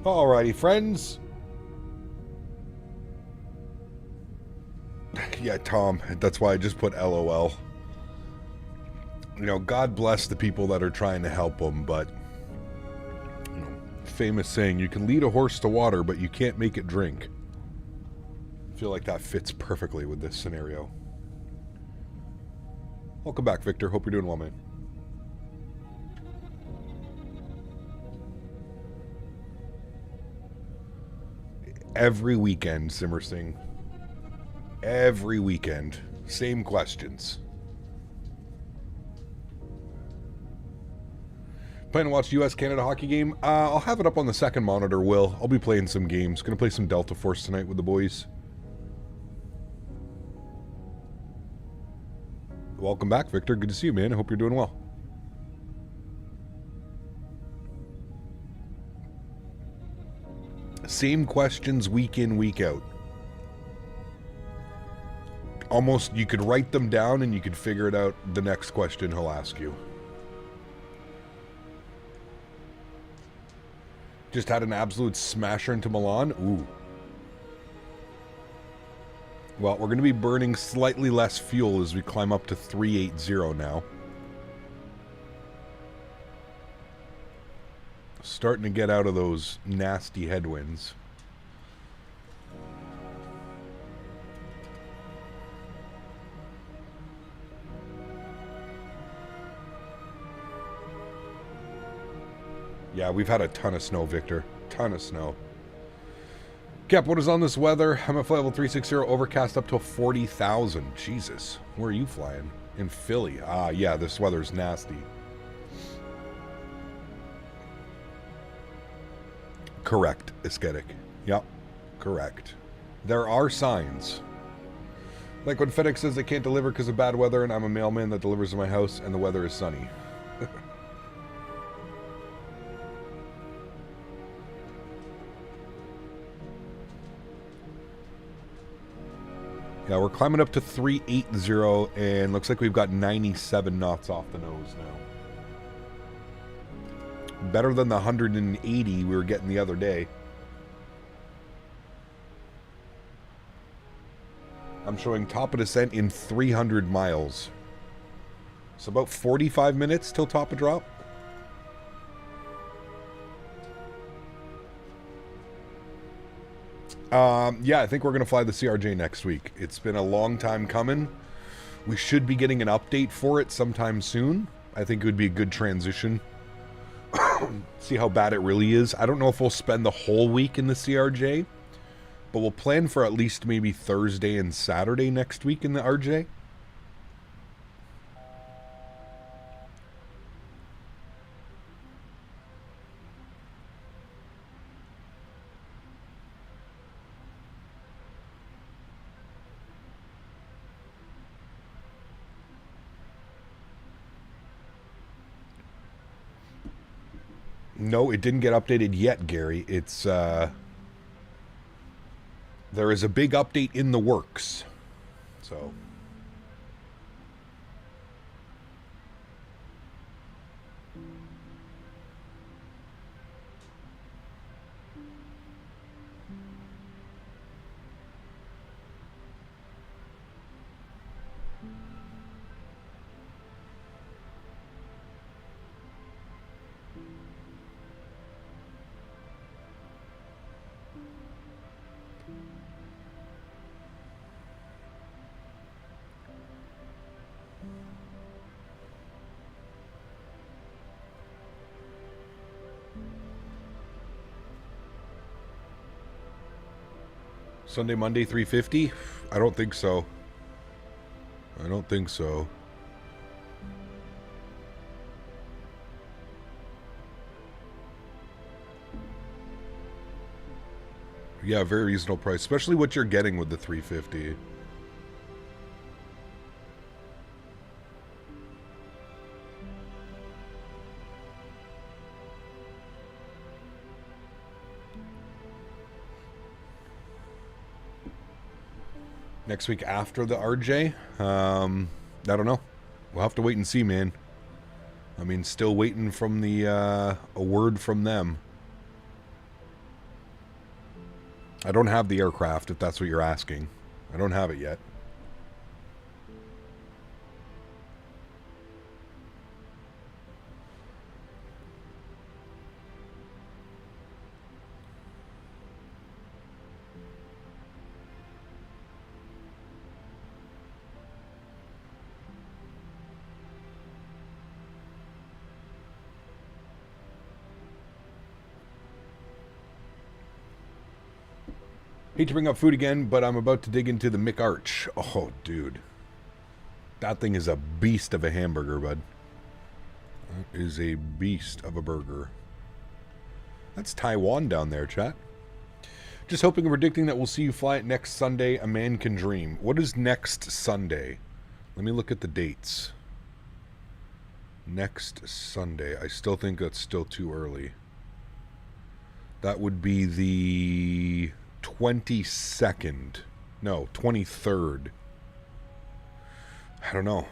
Alrighty, friends. Yeah, Tom, that's why I just put LOL. You know, God bless the people that are trying to help them, but, you know, famous saying, you can lead a horse to water, but you can't make it drink. I feel like that fits perfectly with this scenario. Welcome back, Victor. Hope you're doing well, man. Every weekend, Simmer Singh. Every weekend. Same questions. Plan to watch US-Canada hockey game? I'll have it up on the second monitor, Will. I'll be playing some games. Gonna play some Delta Force tonight with the boys. Welcome back, Victor. Good to see you, man. I hope you're doing well. Same questions week in, week out. Almost, you could write them down and you could figure it out the next question he'll ask you. Just had an absolute smasher into Milan. Ooh. Well, we're going to be burning slightly less fuel as we climb up to 380 now. Starting to get out of those nasty headwinds. Yeah, we've had a ton of snow, Victor. Ton of snow. Cap, what is on this weather? I'm at flight level 360, overcast up to 40,000. Jesus. Where are you flying? In Philly. Ah, yeah, this weather's nasty. Correct, aesthetic. Yep, correct. There are signs. Like when FedEx says they can't deliver because of bad weather and I'm a mailman that delivers to my house and the weather is sunny. Yeah, we're climbing up to 380 and looks like we've got 97 knots off the nose now. Better than the 180 we were getting the other day. I'm showing top of descent in 300 miles. So about 45 minutes till top of drop. Yeah, I think we're going to fly the CRJ next week. It's been a long time coming. We should be getting an update for it sometime soon. I think it would be a good transition. See how bad it really is. I don't know if we'll spend the whole week in the CRJ, but we'll plan for at least maybe Thursday and Saturday next week in the RJ. No, it didn't get updated yet, Gary. It's, there is a big update in the works. So. Sunday, Monday, 350? I don't think so. I don't think so. Yeah, very reasonable price, especially what you're getting with the 350. Next week after the RJ, I don't know. We'll have to wait and see, man. I mean, still waiting from the a word from them. I don't have the aircraft, if that's what you're asking. I don't have it yet. Hate to bring up food again, but I'm about to dig into the McArch. Oh, dude. That thing is a beast of a hamburger, bud. That is a beast of a burger. That's Taiwan down there, chat. Just hoping and predicting that we'll see you fly it next Sunday. A man can dream. What is next Sunday? Let me look at the dates. Next Sunday. I still think that's still too early. That would be the 22nd. No, 23rd. I don't know.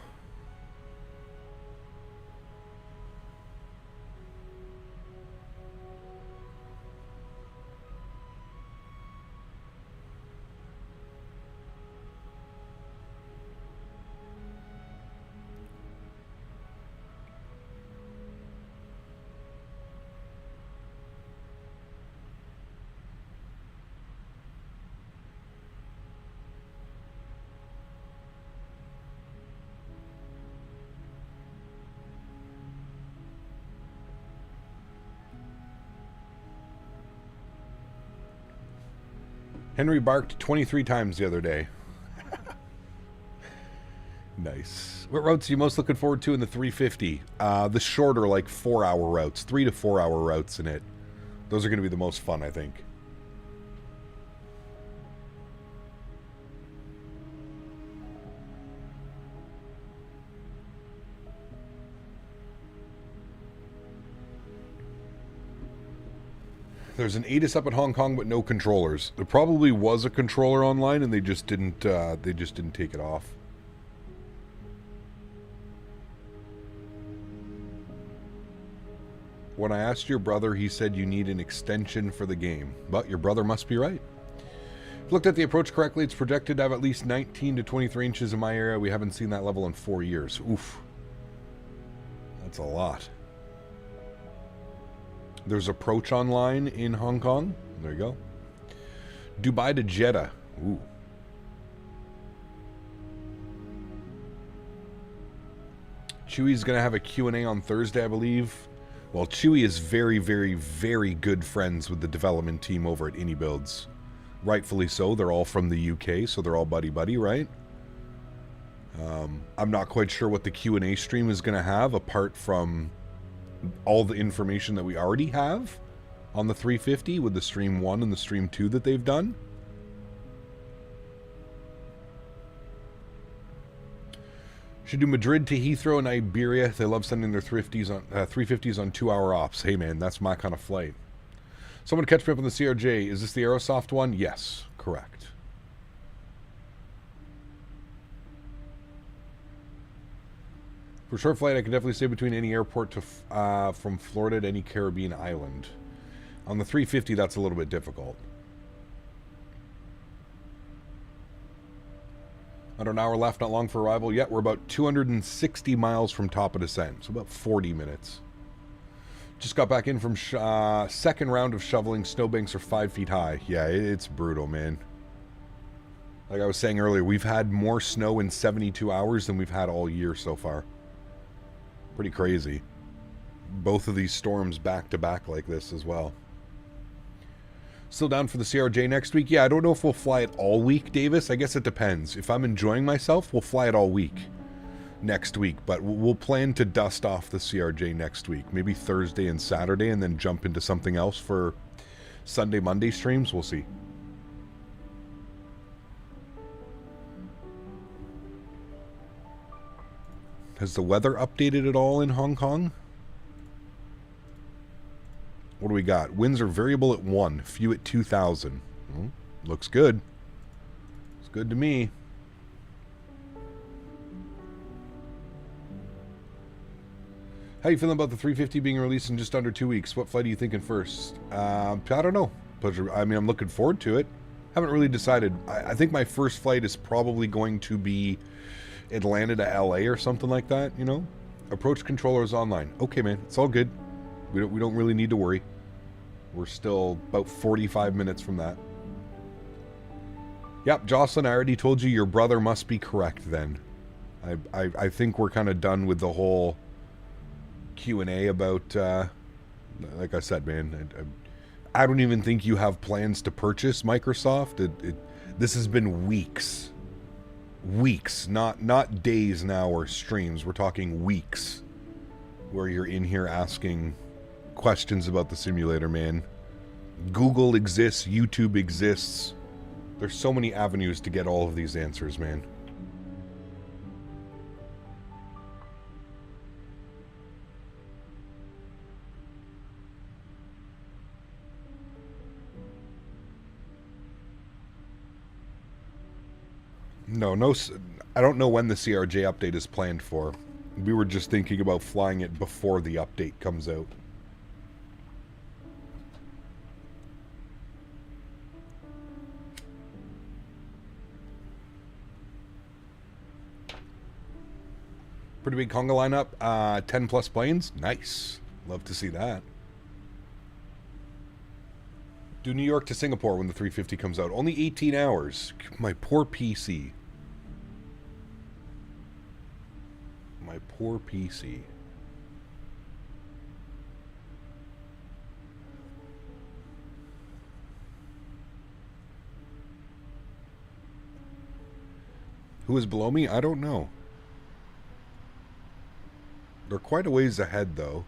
Henry barked 23 times the other day. Nice. What routes are you most looking forward to in the 350? The shorter, like 4-hour routes. 3 to 4 hour routes in it. Those are going to be the most fun, I think. There's an ATIS up in Hong Kong, but no controllers. There probably was a controller online, and they just didn't take it off. When I asked your brother, he said you need an extension for the game. But your brother must be right. If looked at the approach correctly, it's projected to have at least 19 to 23 inches in my area. We haven't seen that level in 4 years. Oof. That's a lot. There's approach online in Hong Kong. There you go. Dubai to Jeddah. Ooh. Chewy's going to have a Q&A on Thursday, I believe. Well, Chewy is very, very, very good friends with the development team over at AnyBuilds. Rightfully so. They're all from the UK, so they're all buddy-buddy, right? I'm not quite sure what the Q&A stream is going to have, apart from all the information that we already have on the 350 with the Stream 1 and the Stream 2 that they've done. Should do Madrid to Heathrow and Iberia. They love sending their 350s on 2-hour ops. Hey man, that's my kind of flight. Someone catch me up on the CRJ. Is this the Aerosoft one? Yes, correct. For short flight, I can definitely stay between any airport to from Florida to any Caribbean island. On the 350, that's a little bit difficult. Under an hour left, not long for arrival. Yet we're about 260 miles from top of descent, so about 40 minutes. Just got back in from second round of shoveling. Snowbanks are 5 feet high. Yeah, it's brutal, man. Like I was saying earlier, we've had more snow in 72 hours than we've had all year so far. Pretty crazy. Both of these storms back to back like this as well. Still down for the CRJ next week? Yeah, I don't know if we'll fly it all week, Davis. I guess it depends. If I'm enjoying myself, we'll fly it all week next week. But we'll plan to dust off the CRJ next week. Maybe Thursday and Saturday, and then jump into something else for Sunday, Monday streams. We'll see. Has the weather updated at all in Hong Kong? What do we got? Winds are variable at 1, few at 2,000. Well, looks good. It's good to me. How you feeling about the 350 being released in just under 2 weeks? What flight are you thinking first? I don't know. I mean, I'm looking forward to it. Haven't really decided. I think my first flight is probably going to be Atlanta to LA or something like that, you know? Approach controller is online. Okay, man, it's all good. We don't really need to worry. We're still about 45 minutes from that. Yep, Jocelyn, I already told you your brother must be correct then. I think we're kind of done with the whole Q&A about, like I said, man, I don't even think you have plans to purchase Microsoft. This has been weeks. Weeks, not days now or streams. We're talking weeks where you're in here asking questions about the simulator, man. Google exists, YouTube exists. There's so many avenues to get all of these answers, man. No, I don't know when the CRJ update is planned for. We were just thinking about flying it before the update comes out. Pretty big conga lineup. 10 plus planes. Nice. Love to see that. Do New York to Singapore when the 350 comes out. Only 18 hours. My poor PC. My poor PC. Who is below me? I don't know. They're quite a ways ahead, though.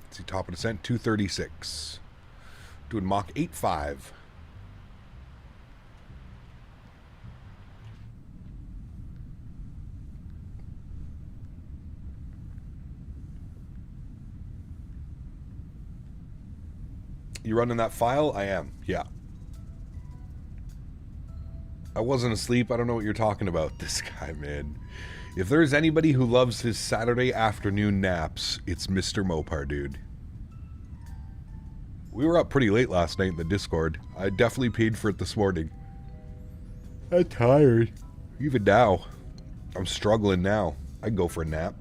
Let's see, top of descent, 236. Doing Mach 8.5. You running that file? I am, yeah. I wasn't asleep. I don't know what you're talking about. This guy, man. If there's anybody who loves his Saturday afternoon naps, it's Mr. Mopar, dude. We were up pretty late last night in the Discord. I definitely paid for it this morning. I'm tired. Even now. I'm struggling now. I'd go for a nap.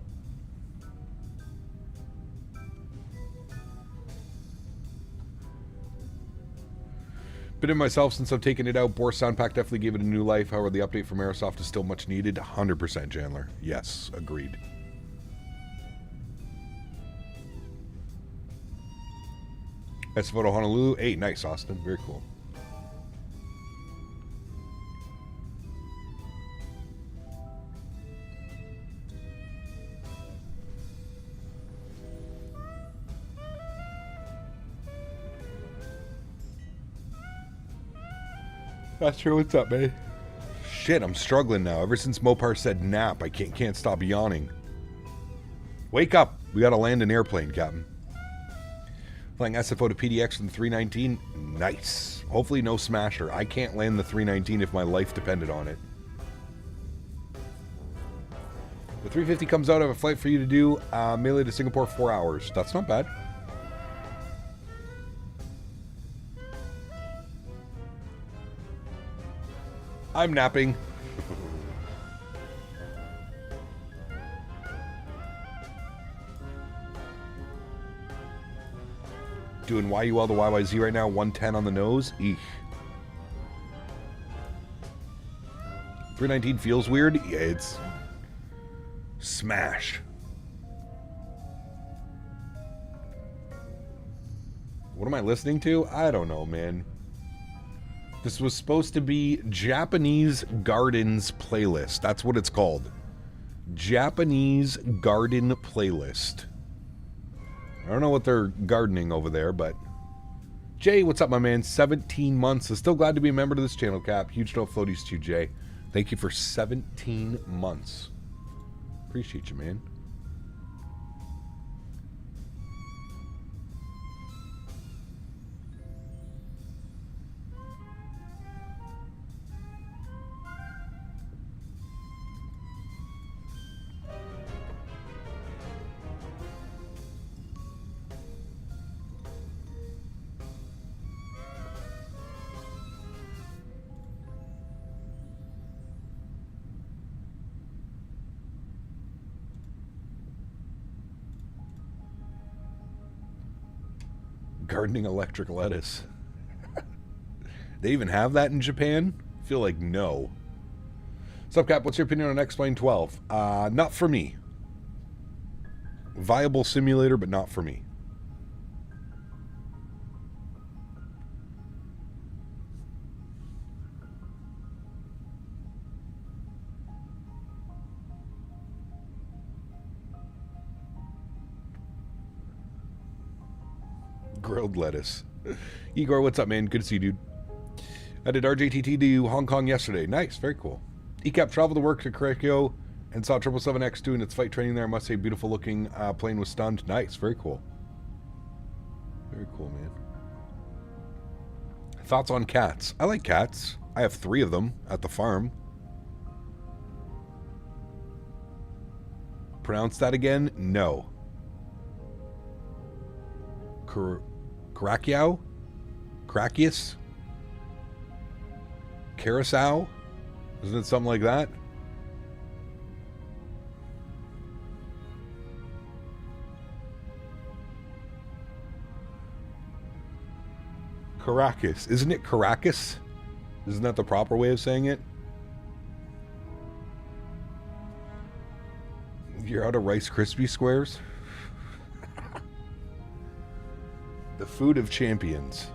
Been in myself since I've taken it out. Boris Sound Pack definitely gave it a new life. However, the update from Aerosoft is still much needed. 100%, Chandler. Yes, agreed. Photo Honolulu. Hey, nice, Austin. Very cool. That's true. What's up, man? Shit, I'm struggling now. Ever since Mopar said nap, I can't stop yawning. Wake up. We gotta land an airplane, Captain. Flying SFO to PDX from the 319. Nice. Hopefully no smasher. I can't land the 319 if my life depended on it. The 350 comes out. I have a flight for you to do. Melee to Singapore, 4 hours. That's not bad. I'm napping. Doing YUL to YYZ right now, 110 on the nose. Eek. 319 feels weird. Yeah, it's smash. What am I listening to? I don't know, man. This was supposed to be Japanese Gardens Playlist. That's what it's called. Japanese Garden Playlist. I don't know what they're gardening over there, but... Jay, what's up, my man? 17 months. I'm still glad to be a member of this channel, Cap. Huge no floaties to you, Jay. Thank you for 17 months. Appreciate you, man. Gardening electric lettuce. They even have that in Japan? I feel like no. Sup, Cap, what's your opinion on X-Plane 12? Not for me. Viable simulator, but not for me. Grilled lettuce. Igor, what's up, man? Good to see you, dude. I did RJTT to Hong Kong yesterday. Nice, very cool. ECAP traveled to work to Krakatoa and saw 777X doing its flight training there. I must say, beautiful looking plane was stunned. Nice, very cool. Very cool, man. Thoughts on cats? I like cats. I have 3 of them at the farm. Pronounce that again? No. Krakiao? Krakius? Carousel? Isn't it something like that? Caracas. Isn't it Caracas? Isn't that the proper way of saying it? You're out of Rice Krispie squares? The food of champions.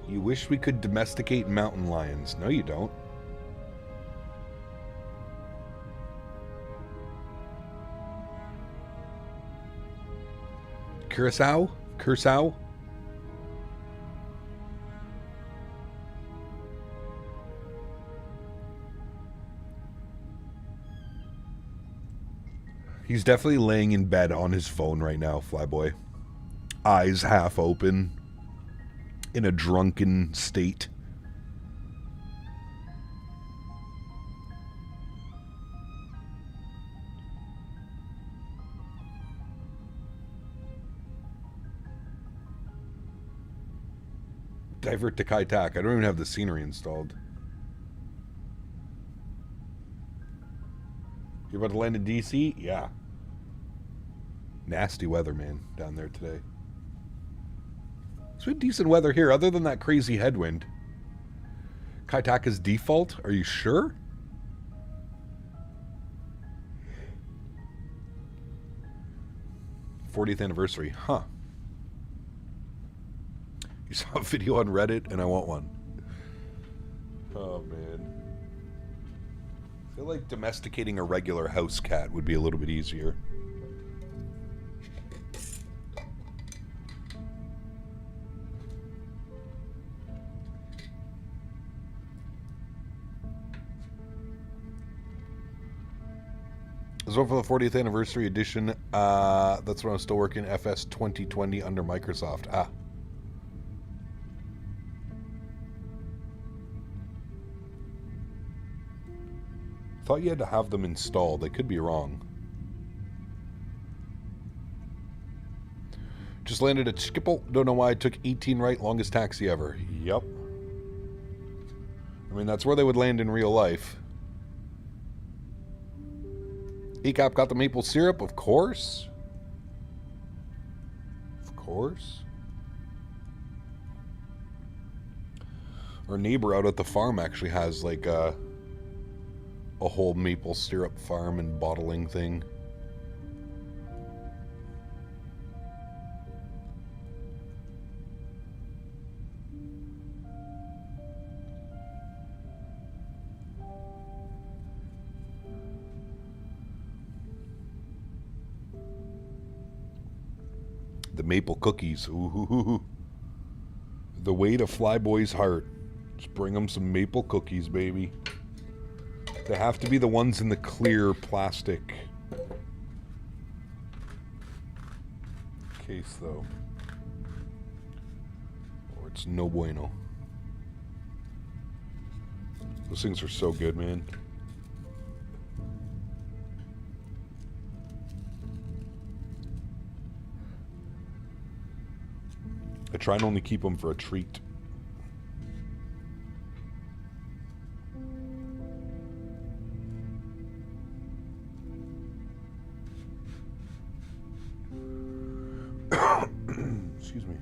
You wish we could domesticate mountain lions. No, you don't. Curacao? Curacao? He's definitely laying in bed on his phone right now, Flyboy. Eyes half open. In a drunken state. Divert to Kai Tak. I don't even have the scenery installed. You about to land in DC? Yeah. Nasty weather, man, down there today. It's been decent weather here, other than that crazy headwind. Kai Tak is default? Are you sure? '40th anniversary, huh? You saw a video on Reddit, and I want one. Oh, man. I feel like domesticating a regular house cat would be a little bit easier. So for the 40th anniversary edition, that's when I was still working FS 2020 under Microsoft. Ah. Thought you had to have them installed. I could be wrong. Just landed at Schiphol. Don't know why I took 18 right, longest taxi ever. Yup. I mean, that's where they would land in real life. ECAP got the maple syrup, of course. Of course. Our neighbor out at the farm actually has like a whole maple syrup farm and bottling thing. The maple cookies. Ooh. The way to Flyboy's heart. Just bring them some maple cookies, baby. They have to be the ones in the clear plastic case, though. Or it's no bueno. Those things are so good, man. I try and only keep them for a treat. excuse me.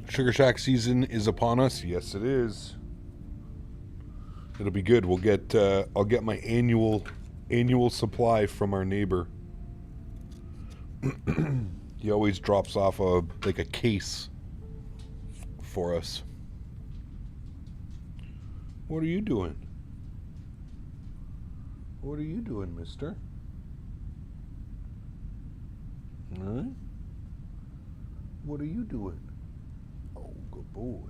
Sugar Shack season is upon us. Yes, it is. It'll be good. We'll get. I'll get my annual supply from our neighbor. He always drops off a case for us. What are you doing? What are you doing, mister? Huh? What are you doing? Oh, good boy.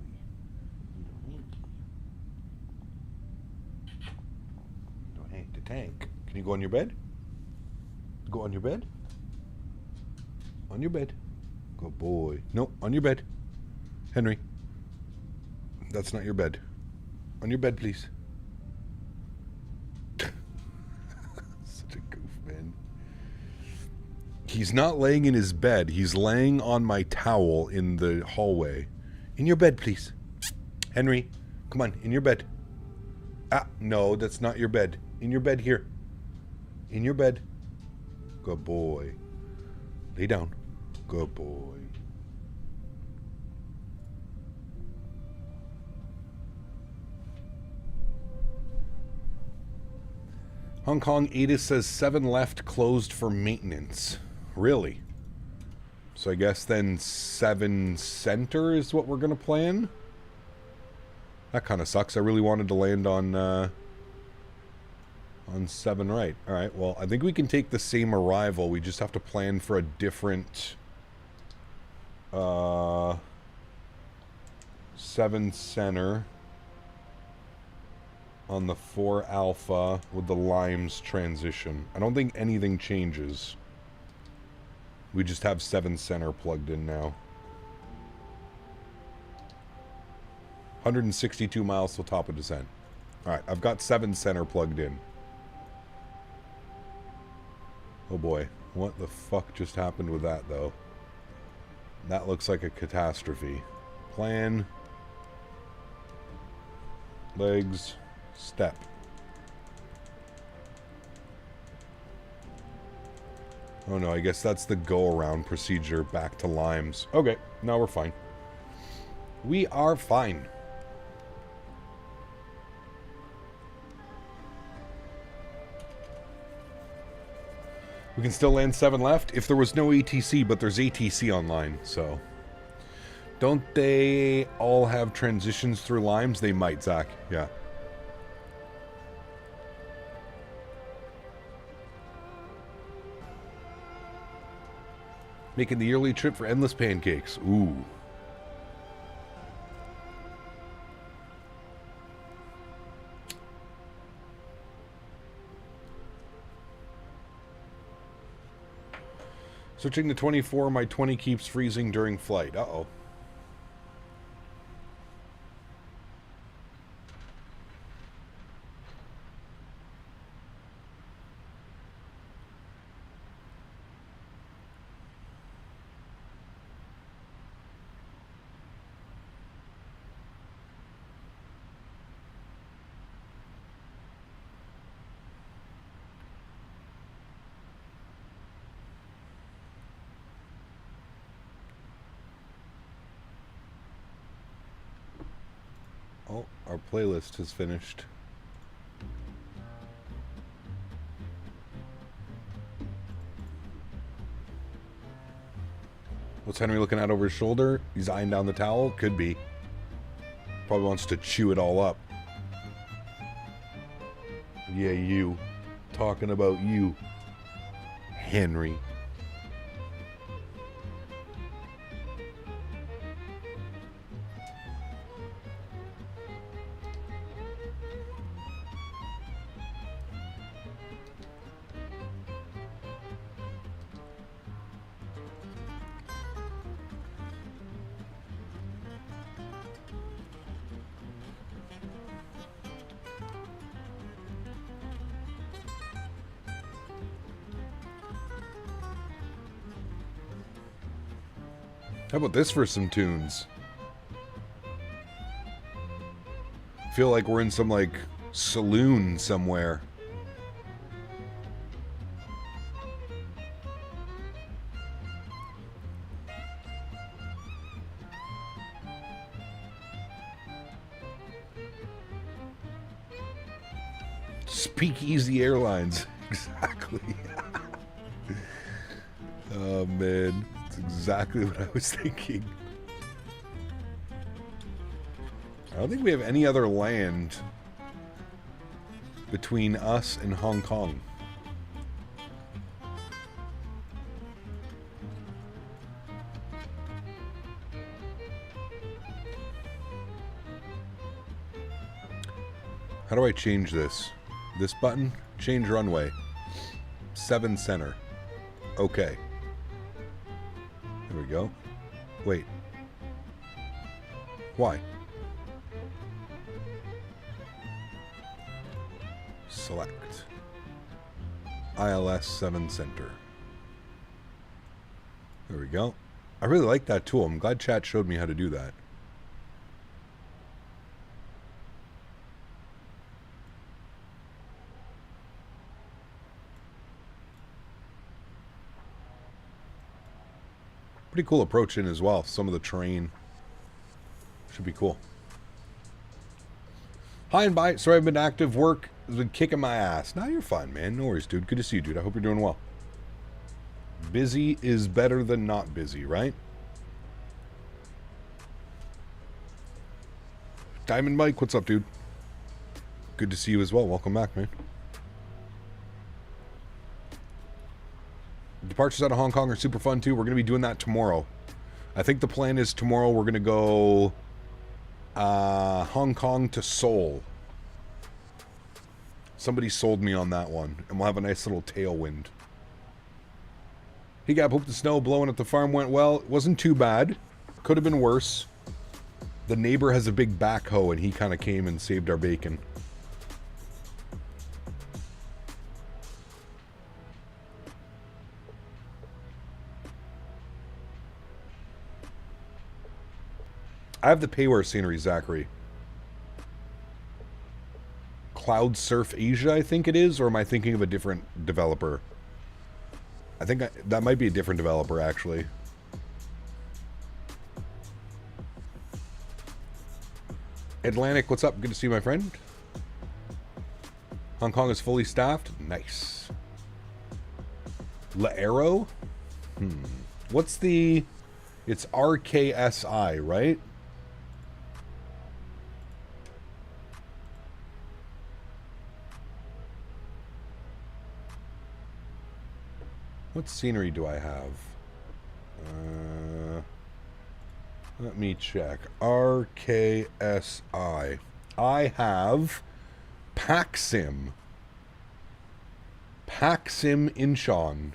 Little Hank the Tank. Can you go on your bed? Go on your bed? On your bed. Good boy. No, on your bed. Henry. That's not your bed. On your bed, please. Such a goof, man. He's not laying in his bed. He's laying on my towel in the hallway. In your bed, please. Henry, come on, in your bed. Ah, no, that's not your bed. In your bed here. In your bed. Good boy. Lay down. Good boy. Hong Kong Edis says 7 left closed for maintenance. Really? So I guess then 7 center is what we're going to plan? That kind of sucks. I really wanted to land on 7 right. Alright, well, I think we can take the same arrival. We just have to plan for a different 7 center on the 4 alpha with the limes transition. I don't think anything changes. We just have 7 center plugged in now. 162 miles till top of descent. Alright, I've got 7 center plugged in. Oh boy, what the fuck just happened with that though? That looks like a catastrophe. Plan. Legs. Step. Oh no, I guess that's the go-around procedure back to limes. Okay, now we're fine. We are fine. We can still land 7 left if there was no ATC, but there's ATC online, so. Don't they all have transitions through limes? They might, Zach. Yeah. Making the yearly trip for endless pancakes. Ooh. Switching to 24, my 20 keeps freezing during flight. Uh-oh. Oh, our playlist is finished. What's Henry looking at over his shoulder? He's eyeing down the towel? Could be. Probably wants to chew it all up. Yeah, you. Talking about you, Henry. How about this for some tunes? Feel like we're in some, like, saloon somewhere. Speakeasy Airlines. Exactly. Oh, man. That's exactly what I was thinking. I don't think we have any other land between us and Hong Kong. How do I change this? This button? Change runway. 7 center. Okay. There we go. Wait. Why? Select. ILS 7 center. There we go. I really like that tool. I'm glad chat showed me how to do that. Pretty cool approach in as well. Some of the terrain should be cool. Hi and bye. Sorry I've been active. Work has been kicking my ass. Now you're fine, man. No worries, dude. Good to see you, dude. I hope you're doing well. Busy is better than not busy, right? Diamond Mike, what's up, dude? Good to see you as well. Welcome back, man. Departures out of Hong Kong are super fun too. We're going to be doing that tomorrow. I think the plan is tomorrow we're going to go Hong Kong to Seoul. Somebody sold me on that one. And we'll have a nice little tailwind. Hey Gab, hope the snow blowing at the farm went well. It wasn't too bad. Could have been worse. The neighbor has a big backhoe and he kind of came and saved our bacon. I have the payware scenery, Zachary. Cloud Surf Asia, I think it is, or am I thinking of a different developer? I think that might be a different developer, actually. Atlantic, what's up? Good to see you, my friend. Hong Kong is fully staffed. Nice. Laero? What's the... It's RKSI, right? What scenery do I have? Let me check. RKSI. I have PAXIM. PAXIM Incheon.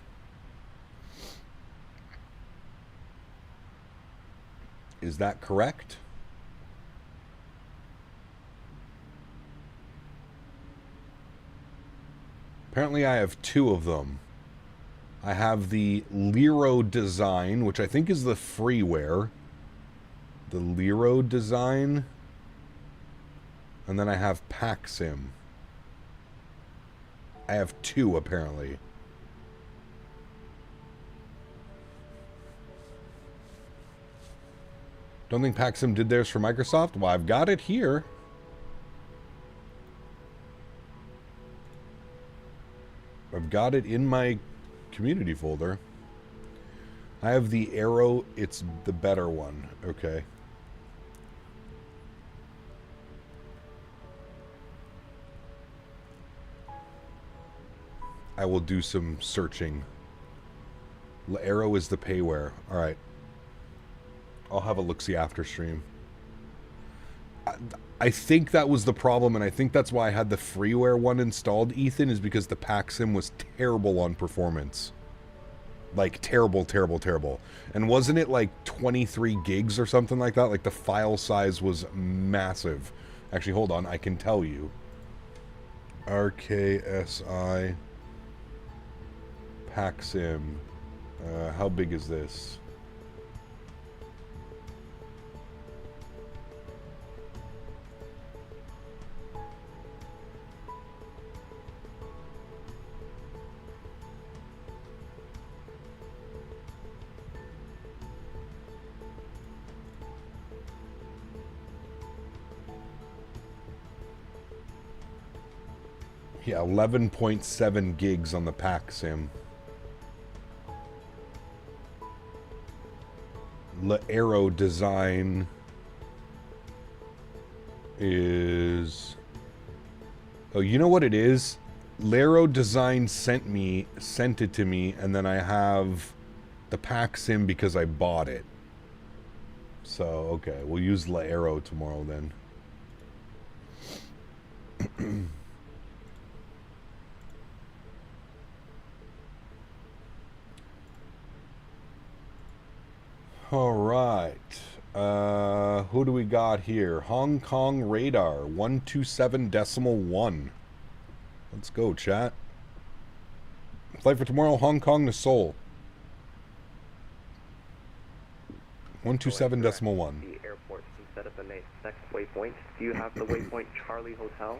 Is that correct? Apparently I have 2 of them. I have the Lero design, which I think is the freeware. The Lero design. And then I have PAXIM. I have 2 apparently. Don't think PAXIM did theirs for Microsoft? Well, I've got it here. I've got it in my community folder. I have the Arrow. It's the better one. Okay. I will do some searching. Arrow is the payware. All right. I'll have a look-see after stream. I think that was the problem, and I think that's why I had the freeware one installed, Ethan, is because the PAXIM was terrible on performance. Like, terrible, terrible, terrible. And wasn't it like 23 gigs or something like that? Like, the file size was massive. Actually, hold on, I can tell you. RKSI PAXIM. How big is this? Yeah, 11.7 gigs on the PAC-SIM. Aero design is... Oh, you know what it is? Lero Design sent it to me, and then I have the PAC-SIM because I bought it. So, okay, we'll use Lero tomorrow then. All right. Who do we got here? Hong Kong radar 127.1. Let's go, chat. Flight for tomorrow, Hong Kong to Seoul. 127.1. The airport can set up the next waypoint. Do you have the waypoint Charlie Hotel?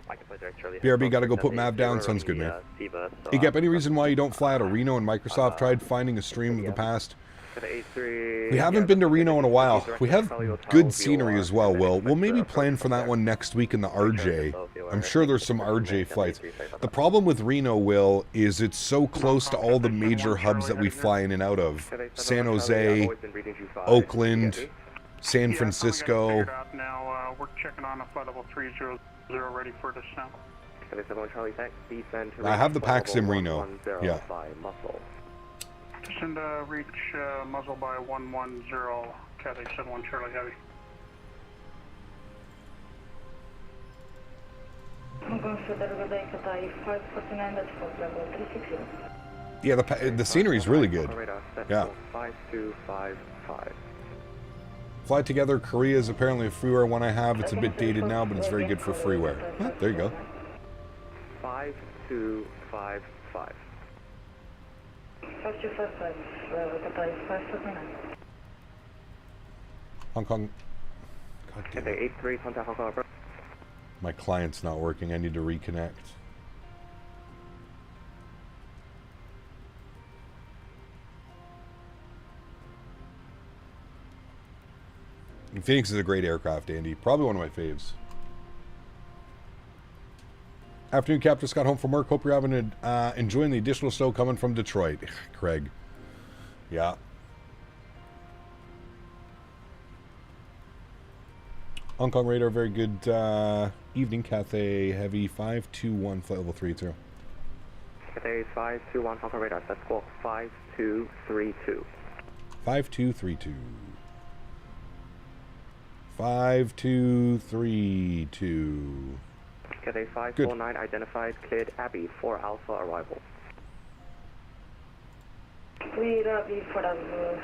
I can put there, Charlie. BRB, gotta go put Mav down. Sounds good, man. Igep, any reason why you don't fly out of Reno and Microsoft tried finding a stream of the past? We haven't been to Reno in a while. We have good scenery as well, Will. We'll maybe plan for that one next week in the RJ. I'm sure there's some RJ flights. The problem with Reno, Will, is it's so close to all the major hubs that we fly in and out of. San Jose, Oakland, San Francisco. Now we're checking on a flight level 300 ready for descent. I have the PAC-SIM Reno. Yeah. Descend reach muzzle by 110, Cathay 71 Charlie Heavy. Yeah, the scenery is really good. Yeah. 5255. Fly Together Korea is apparently a freeware one I have. It's a bit dated now, but it's very good for freeware. Oh, there you go. 5255. 5255, Hong Kong. God damn it. 83, contact Hong Kong. My client's not working. I need to reconnect. And Phoenix is a great aircraft, Andy. Probably one of my faves. Afternoon, Cap. Just got home from work. Hope you're having enjoying the additional snow coming from Detroit. Craig. Yeah. Hong Kong radar, very good evening. Cathay Heavy 521, flight level 32. Cathay 521, Hong Kong radar. That's squawk 5232. 5232. 5232. Cathay 549, identified, cleared Abbey for Alpha arrival. Cleared Abbey for arrival,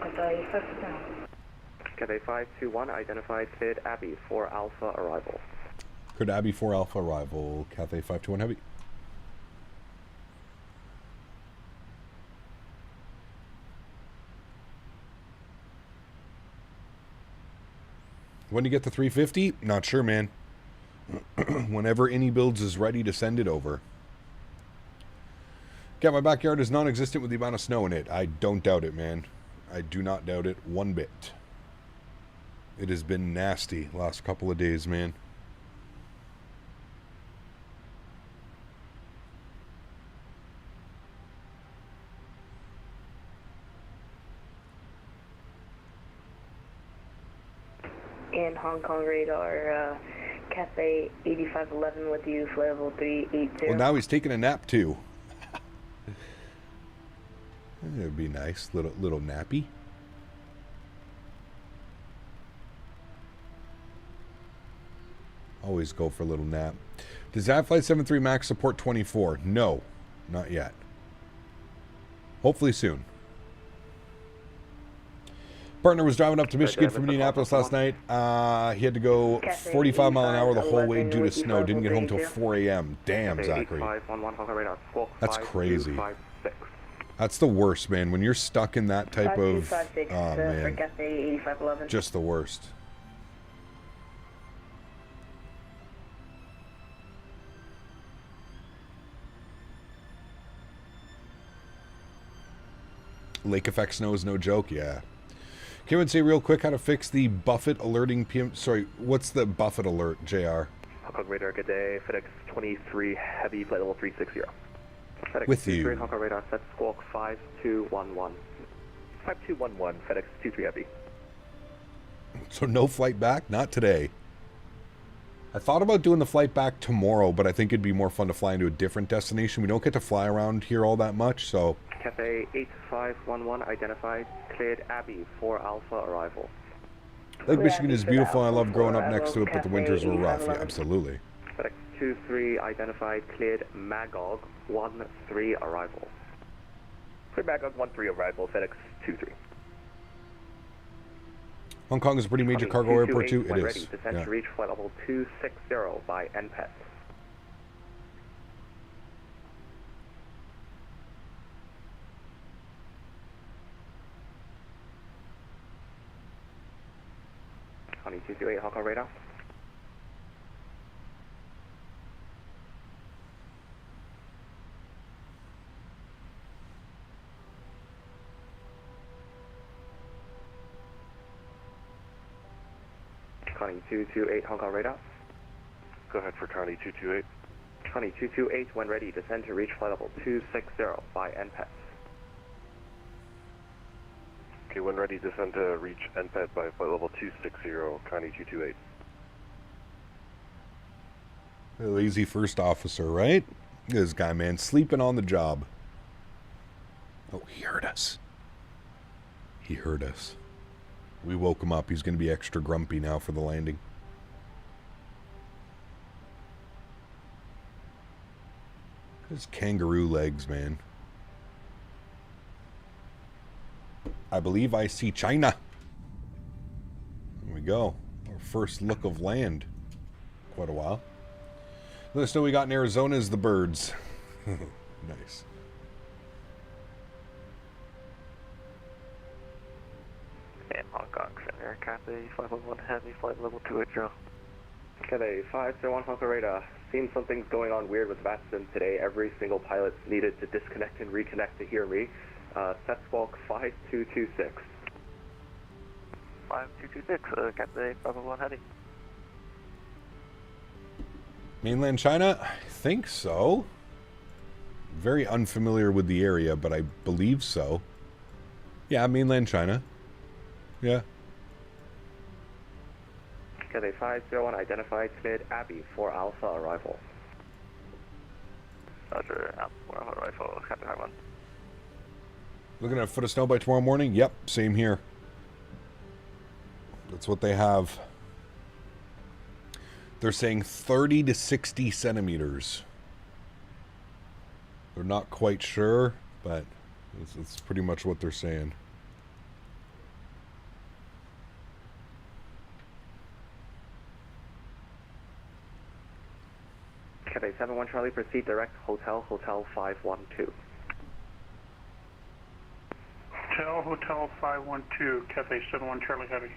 Cathay 549. Cathay 521, identified, cleared Abbey for Alpha arrival. Cleared Abbey for Alpha arrival. Cathay 521 Heavy. When do you get the 350? Not sure, man. Whenever any builds is ready to send it over. Yeah, my backyard is non-existent with the amount of snow in it. I don't doubt it, man. I do not doubt it one bit. It has been nasty last couple of days, man. And Hong Kong radar, Cathay 8511 with you, flight level 380. Well, now he's taking a nap too. It would be nice, little nappy. Always go for a little nap. Does that Flight 73 Max support 24? No, not yet. Hopefully soon. Partner was driving up to Michigan from Indianapolis last night. He had to go 45 mile an hour the whole way due to snow. Didn't get home till 4 a.m. Damn, Zachary. That's crazy. That's the worst, man. When you're stuck in that type of... Oh, man. Just the worst. Lake effect snow is no joke, yeah. Can we say real quick how to fix the Buffett alerting PM? Sorry, what's the Buffett alert, JR? Hong Kong radar, good day. FedEx 23 heavy, flight level 360. FedEx With 23, you. Hong Kong radar, set squawk 5211. 5211, FedEx 23 heavy. So no flight back? Not today. I thought about doing the flight back tomorrow, but I think it'd be more fun to fly into a different destination. We don't get to fly around here all that much, so... Cathay 8511, identified, cleared Abbey, 4 Alpha arrival. Lake Michigan is beautiful, and I love growing up next to it, but the winters were rough. Yeah, absolutely. FedEx 23, identified, cleared Magog, 13 arrival. Cleared Magog, 13 arrival, FedEx 23. Hong Kong is a pretty major cargo airport, too. It When is. ready, descent Yeah. to reach flight level 260 by NPET. Connie 228, Hong Kong radar. Connie 228, Hong Kong radar. Go ahead for Connie 228. Connie 228, when ready, descend to reach flight level 260 by NPET. Okay, when ready, descend to reach NPET by flight level 260, Connie 228. The lazy first officer, right? This guy, man, sleeping on the job. Oh, he heard us. He heard us. We woke him up. He's going to be extra grumpy now for the landing. His kangaroo legs, man. I believe I see China. There we go. Our first look of land. Quite a while. Let us know we got in Arizona is the birds. Nice. And Hong Kong Center, Cathay 511 heavy, flight level 280. Cathay 501, Hong Kong radar. Seems something's going on weird with VATSIM today. Every single pilot's needed to disconnect and reconnect to hear me. Set squawk 5226. 5226, Cathay 511 heavy. Mainland China? I think so. Very unfamiliar with the area, but I believe so. Yeah, mainland China. Yeah. Cathay 501, identified, cleared Abbey, 4 Alpha arrival. Roger, Alpha 4 Alpha arrival, Cathay 1. Looking at a foot of snow by tomorrow morning? Yep, same here. That's what they have. They're saying 30 to 60 centimeters. They're not quite sure, but it's pretty much what they're saying. Cathay 71 Charlie, proceed direct, Hotel 512. Hotel 512, Cathay 71 Charlie Heavy.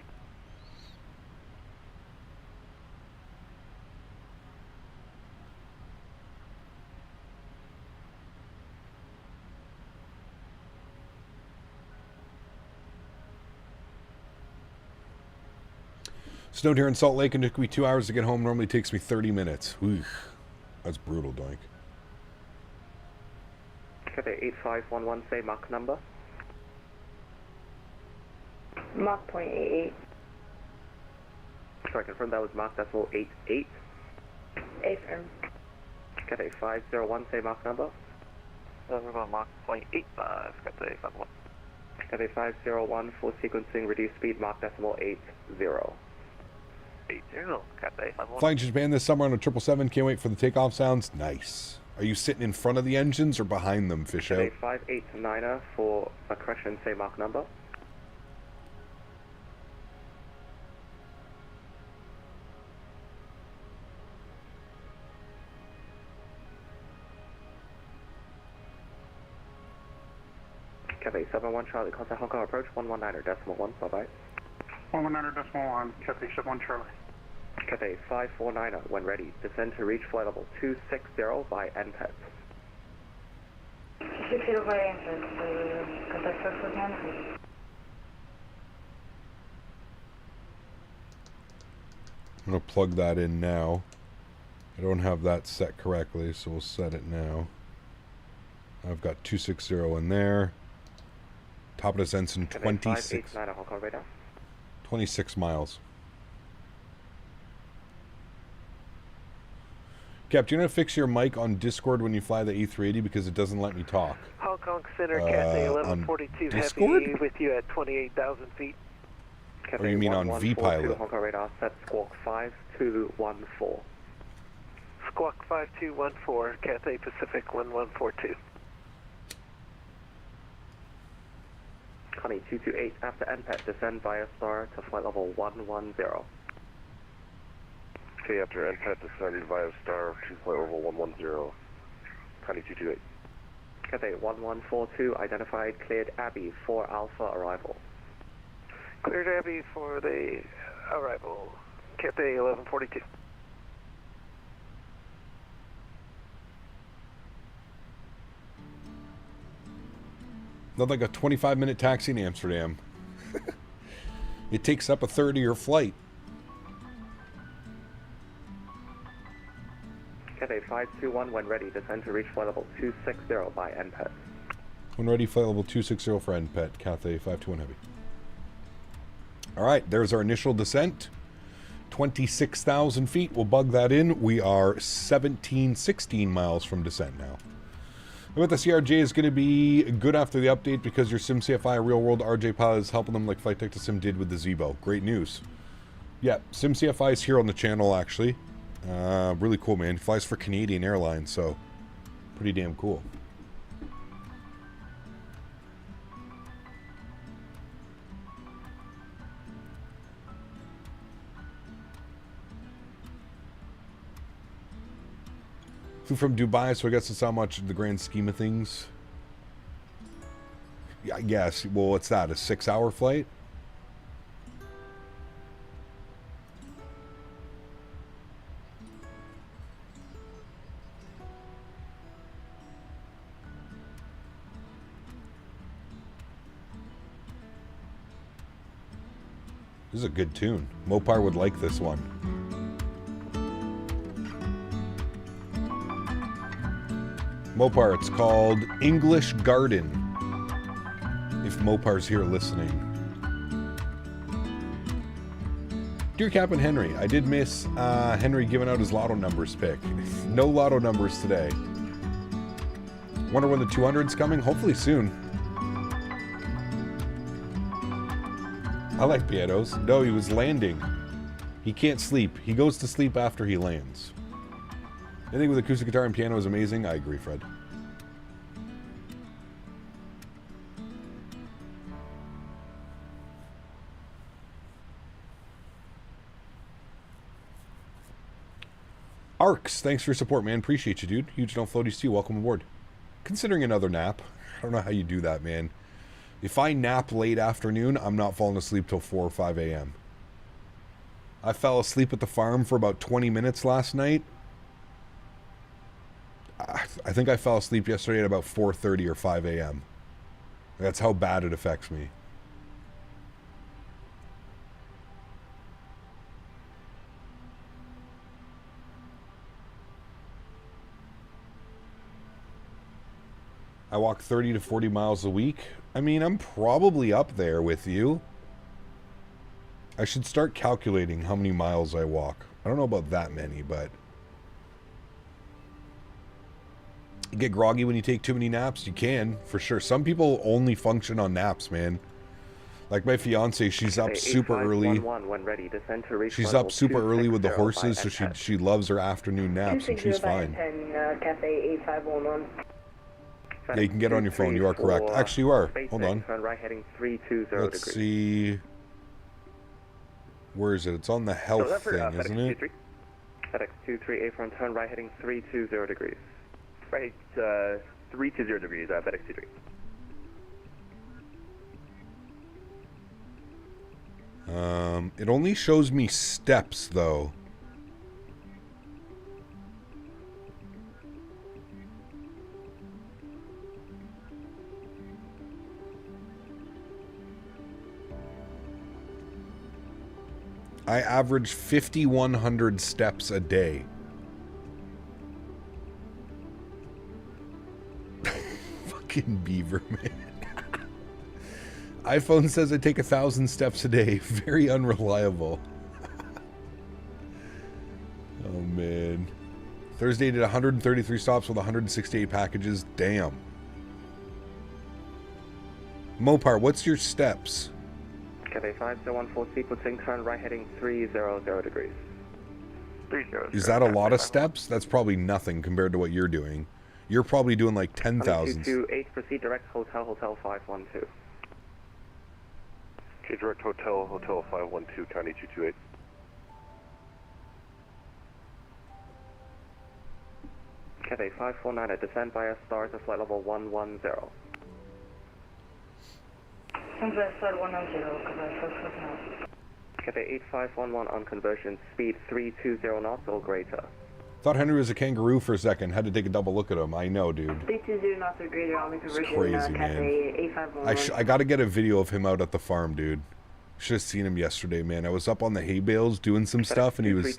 Snowed here in Salt Lake and it took me 2 hours to get home. Normally takes me 30 minutes. Oof. That's brutal, doink. Cathay 8511, say Mach number. Mach .88. Sorry, confirm that was Mach decimal 88. Affirm. Cathay 501, say Mach number. We're going Mach .85, Cathay 511. Cathay 501, full sequencing, reduced speed, Mach decimal 80. 80, Cathay 511. Flying to Japan this summer on a 777. Can't wait for the takeoff sounds. Nice. Are you sitting in front of the engines or behind them, fish out? Cathay 589, for a correction, say Mach number. Cathay 71 Charlie, contact Hong Kong approach 119er decimal 1, bye-bye. 119.1, Cathay 71 Charlie. Cathay 549er, when ready, descend to reach flight level 260 by NPET. 260 by NPET, Cathay 549. I'm going to plug that in now. I don't have that set correctly, so we'll set it now. I've got 260 in there. Top of descent's in 26 miles. Cap, do you know how to fix your mic on Discord when you fly the A380 because it doesn't let me talk? Hong Kong Center, Cathay 1142 Heavy with you at 28,000 feet. Or you mean on VPilot? Hong Kong radar, set squawk 5214. Squawk 5214, Cathay Pacific 1142. Connie 228 after NPET, descend via star to flight level 110. Okay, after NPET, descend via star to flight level 110. Connie 228. Cathay 1142, identified, cleared Abbey for Alpha arrival. Cleared Abbey for the arrival. Cathay 1142. Not like a 25-minute taxi in Amsterdam. It takes up a third of your flight. Cathay 521, when ready, descend to reach flight level 260 by NPET. When ready, flight level 260 for NPET, Cathay 521 Heavy. Alright, there's our initial descent. 26,000 feet. We'll bug that in. We are 16 miles from descent now. With the CRJ is going to be good after the update because your SimCFI real world RJ pilot is helping them like Flight Tech to Sim did with the Zebo. Great news. Yeah, SimCFI is here on the channel actually. Really cool, man. Flies for Canadian Airlines, so pretty damn cool. Flew from Dubai, so I guess it's how much in the grand scheme of things. Yeah, I guess. Well, what's that? A 6-hour flight? This is a good tune. Mopar would like this one. Mopar, it's called English Garden. If Mopar's here listening. Dear Captain Henry, I did miss Henry giving out his lotto numbers pick. No lotto numbers today. Wonder when the 200's coming? Hopefully soon. I like pianos. No, he was landing. He can't sleep. He goes to sleep after he lands. Anything with acoustic guitar and piano is amazing. I agree, Fred. Arcs, thanks for your support, man. Appreciate you, dude. Huge don't floaties to you. Welcome aboard. Considering another nap. I don't know how you do that, man. If I nap late afternoon, I'm not falling asleep till 4 or 5 a.m. I fell asleep at the farm for about 20 minutes last night. I think I fell asleep yesterday at about 4:30 or 5 a.m. That's how bad it affects me. I walk 30 to 40 miles a week. I mean, I'm probably up there with you. I should start calculating how many miles I walk. I don't know about that many, but... You get groggy when you take too many naps? You can, for sure. Some people only function on naps, man. Like my fiance, she's up super early. She's up super early with the horses, so she loves her afternoon naps, and she's fine. Cathay 8511. Yeah, you can get on your phone. You are correct. Actually, you are. Hold on. Let's see. Where is it? It's on the health thing, isn't it? FedEx 23, A front turn right heading 320 degrees. Right, 320 degrees, FedEx 23. It only shows me steps, though. I average 5,100 steps a day. Fucking beaver, man. iPhone says I take 1,000 steps a day. Very unreliable. Oh, man. Thursday did 133 stops with 168 packages. Damn. Mopar, what's your steps? Cathay 5014, sequencing, turn right heading 300 degrees. 300. Is that a lot of steps? That's probably nothing compared to what you're doing. You're probably doing like 10,000. 228, proceed direct hotel 512. Okay, direct hotel 512, county 228. Cathay 549, a descent via stars at flight level 110. Side 190, Cathay 549. Cathay 8511 on conversion, speed 320 knots or greater. Thought Henry was a kangaroo for a second. Had to take a double look at him. I know, dude. 320 knots or greater on the conversion. It's crazy, man. Cathay 8511. I got to get a video of him out at the farm, dude. Should have seen him yesterday, man. I was up on the hay bales doing some stuff, and he was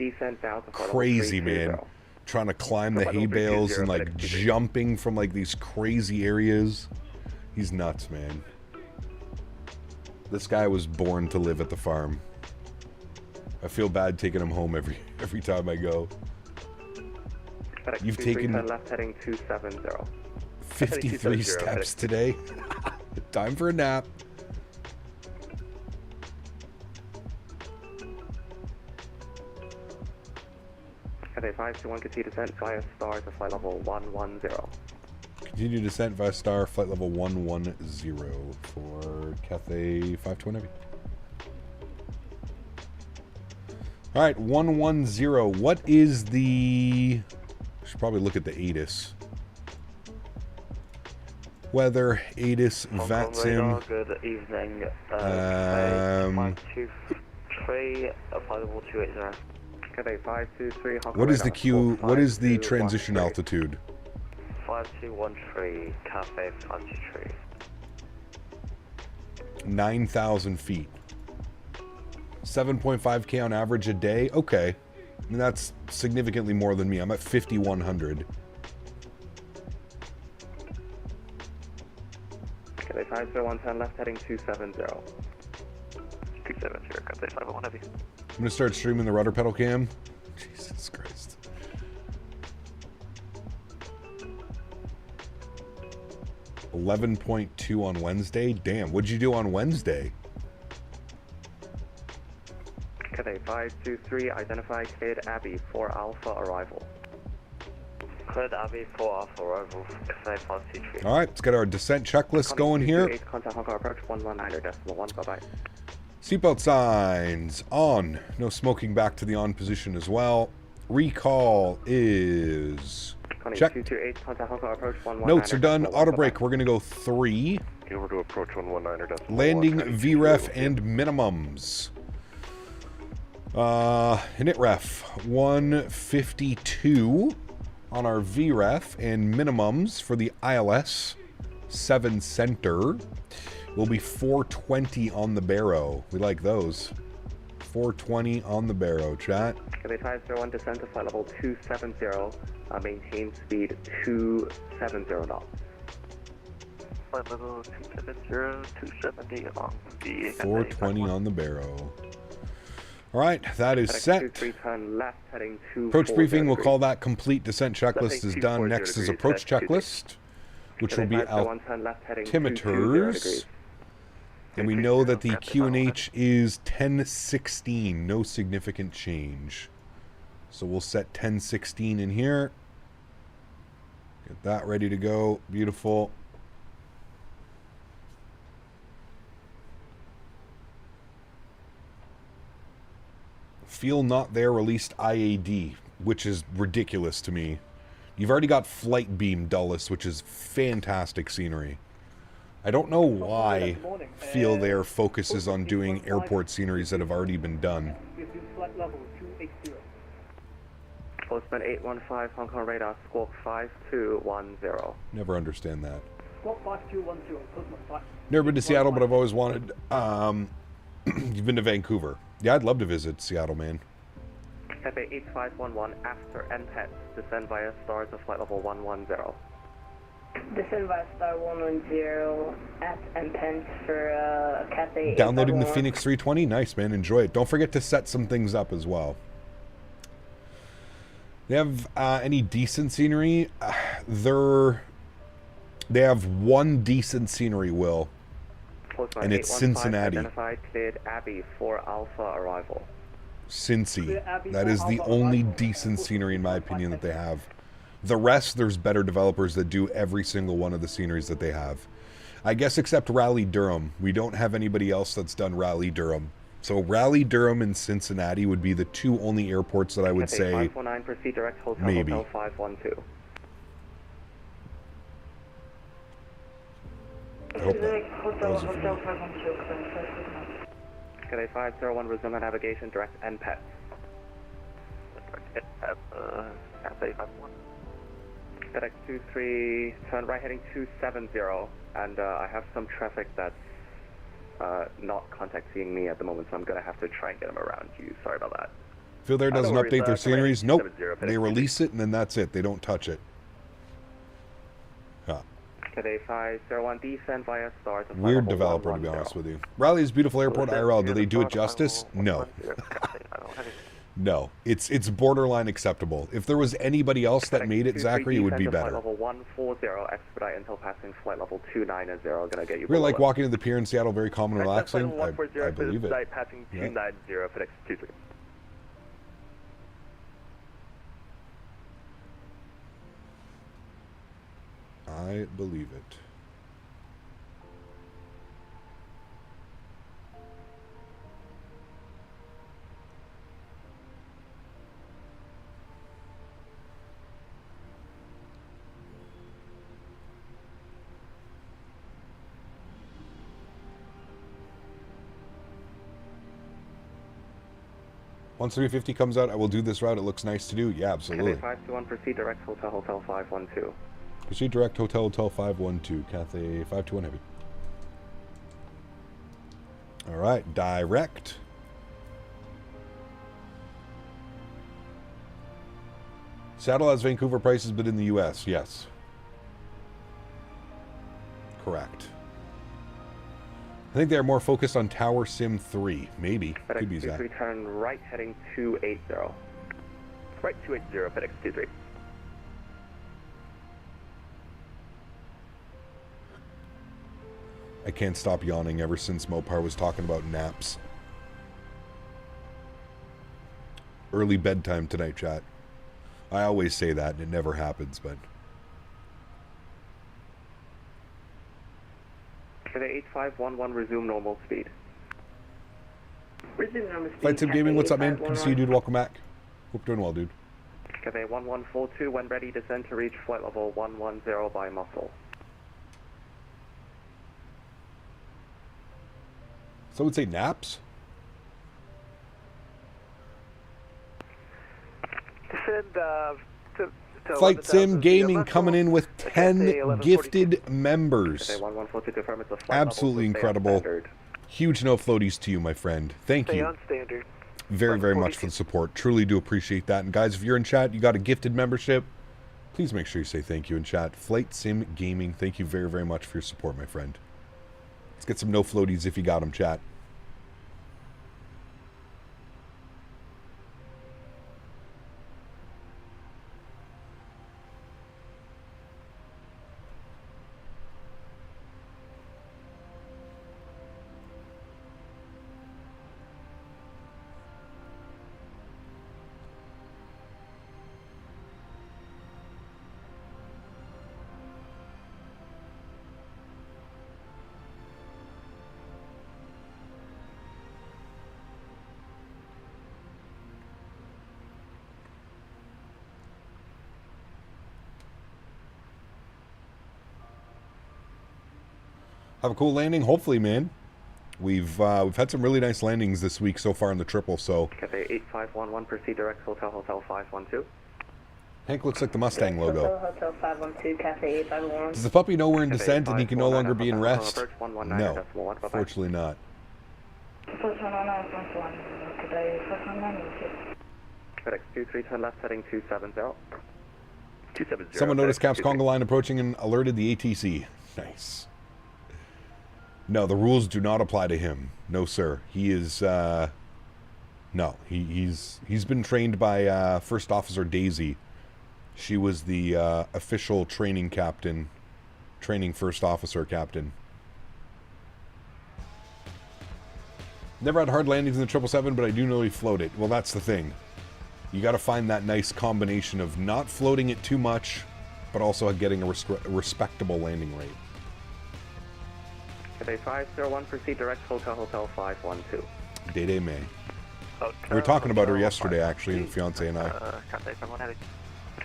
crazy, man. Trying to climb the hay bales and like jumping from like these crazy areas. He's nuts, man. This guy was born to live at the farm. I feel bad taking him home every time I go. You've taken left heading 270. 53 steps today. Time for a nap. Cathay 521, continue descent via stars at flight level 110. Continue descent via star, flight level 110 for Cathay 520. Alright, 110. What is the... Should probably look at the ATIS. Weather, ATIS, VATSIM. Good evening. 523, flight level 280. Cathay 523. What is the Q? What is the transition altitude? 5213, Cathay 523. 9,000 feet. 7.5K on average a day. Okay, I mean, that's significantly more than me. I'm at 5,100. Cathay 50110, left heading 270. 270, Cathay 501 heavy. I'm gonna start streaming the rudder pedal cam. Jesus Christ. $11.2 on Wednesday. Damn, what'd you do on Wednesday? Cathay 523, identify Kid Abbey 4 Alpha arrival. Cleared Abbey 4 Alpha arrival, Cathay 523. All right, let's get our descent checklist going here. Contact Hong Kong approach 119.1, bye-bye. Seatbelt signs on. No smoking, back to the on position as well. Recall is check. Notes are done. Auto brake, we're going to go 3. Over to approach 119. Landing VREF and minimums. Init ref 152 on our VREF, and minimums for the ILS 7 center will be 420 on the barrow. We like those. 420 on the barrow, chat. Cathay 501, descent to flight level 270, maintain speed 270 knots. Flight level 270, 270 on the... 420 on the barrow. All right, that is set. Approach briefing, we'll call that complete. Descent checklist is done. Next is approach checklist, which will be altimeters. And we know that the QNH is 1016, no significant change. So we'll set 1016 in here. Get that ready to go. Beautiful. Feel not there released IAD, which is ridiculous to me. You've already got flight beam Dulles, which is fantastic scenery. I don't know why Feel There focuses on doing airport sceneries that have already been done. Postman 815, Hong Kong radar, squawk 5210. Never understand that. Squawk 5210, Postman 5. Never been to Seattle, but I've always wanted. You've been to Vancouver. Yeah, I'd love to visit Seattle, man. Cathay 8511 after NPET, descend via stars of flight level 110. Descend via star 110 at NPET for Cathay. Downloading the 8511. Phoenix 320? Nice, man. Enjoy it. Don't forget to set some things up as well. They have any decent scenery? They have one decent scenery, Will. Postline And it's 815 Cincinnati. Identified, cleared Abbey for Alpha arrival. Cincy. That is the only decent scenery, in my opinion, that they have. The rest, there's better developers that do every single one of the sceneries that they have. I guess except Raleigh Durham. We don't have anybody else that's done Raleigh Durham. So Raleigh Durham and Cincinnati would be the two only airports that I would Cathay say 519, proceed direct hotel, maybe. Hotel 512. I hope that was it for me. Cathay 501, resume navigation, direct NPET. Cathay 51. FedEx 23, turn right heading 270, and I have some traffic that's not contacting me at the moment, so I'm going to have to try and get them around you. Sorry about that. Phil there doesn't No worries, update their sceneries. Nope. 70, They release it and then that's it. They don't touch it. Huh. Cathay 501, descend via stars. of Weird level developer, to be 110. honest with you. Raleigh's beautiful airport IRL. Do they do it justice? No. No. It's borderline acceptable. If there was anybody else that made it, Zachary, it would be Flight better. level 140, expedite until passing flight level 290. Gonna get you. We're like below it. walking to the pier in Seattle, very calm and relaxing. I believe it. Passing Yeah. 290, FedEx 23. I believe it. Once 350 comes out, I will do this route. It looks nice to do. Yeah, absolutely. Cathay 521, proceed direct hotel, Hotel 512. Proceed direct hotel 512. Cathay 521 heavy. All right, direct. Seattle has Vancouver prices, but in the U.S., yes. Correct. I think they're more focused on Tower Sim 3. Maybe. Could be FedEx Zach. 23, turn right heading 280. Right 280, FedEx 23. I can't stop yawning ever since Mopar was talking about naps. Early bedtime tonight, chat. I always say that, and it never happens, but... Cathay 8511, resume normal speed. Resume normal speed. Flight Sim Gaming, what's up, man? Good to see you, 8511. dude. Welcome back. Hope you're doing well, dude. Cathay 1142, when ready, descend to reach flight level 110 by muscle. So I would say naps? Descend to Flight Sim 11,000 Gaming feet. coming in with 10 gifted members. Cathay 1142, confirm it's a flight Absolutely level, so stay on incredible. standard. Huge no floaties to you, my friend. Thank Stay you on standard. very, very much for the support. Truly do appreciate that. And guys, if you're in chat, you got a gifted membership, please make sure you say thank you in chat. Flight Sim Gaming, thank you very, very much for your support, my friend. Let's get some no floaties if you got them, chat. Have a cool landing, hopefully, man. We've had some really nice landings this week so far in the triple, so... Cathay 8511, proceed direct hotel, Hotel 512. Hank looks like the Mustang logo. Hotel 512, Cathay 8511. Does the puppy know we're in descent and he can no longer be in rest? No, Approach 119.1. fortunately not. First one on our front one. Today, first one on FedEx 23, turn left heading 270. 270. Someone noticed FedEx Cap's conga line approaching and alerted the ATC. Nice. No, the rules do not apply to him. No, sir. He is, no. He's been trained by First Officer Daisy. She was the official training captain, training First Officer captain. Never had hard landings in the 777, but I do know he floated. Well, that's the thing. You got to find that nice combination of not floating it too much, but also getting a respectable landing rate. Cathay 501, proceed direct Hotel 512. Day May. We were talking about her yesterday, actually, and fiance and I. Cathay 518.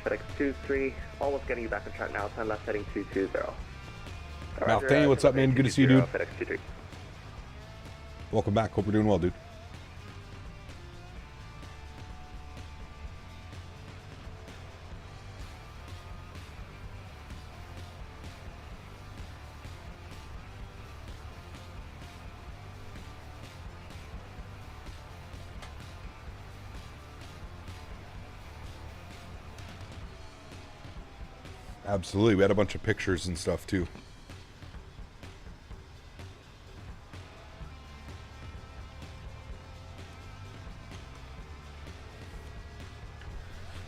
FedEx 23, almost getting you back on track now. Turn left heading 220. Now, Thanny, what's up, man? Good to see you, dude. FedEx 23. Welcome back. Hope you're doing well, dude. Absolutely. We had a bunch of pictures and stuff, too.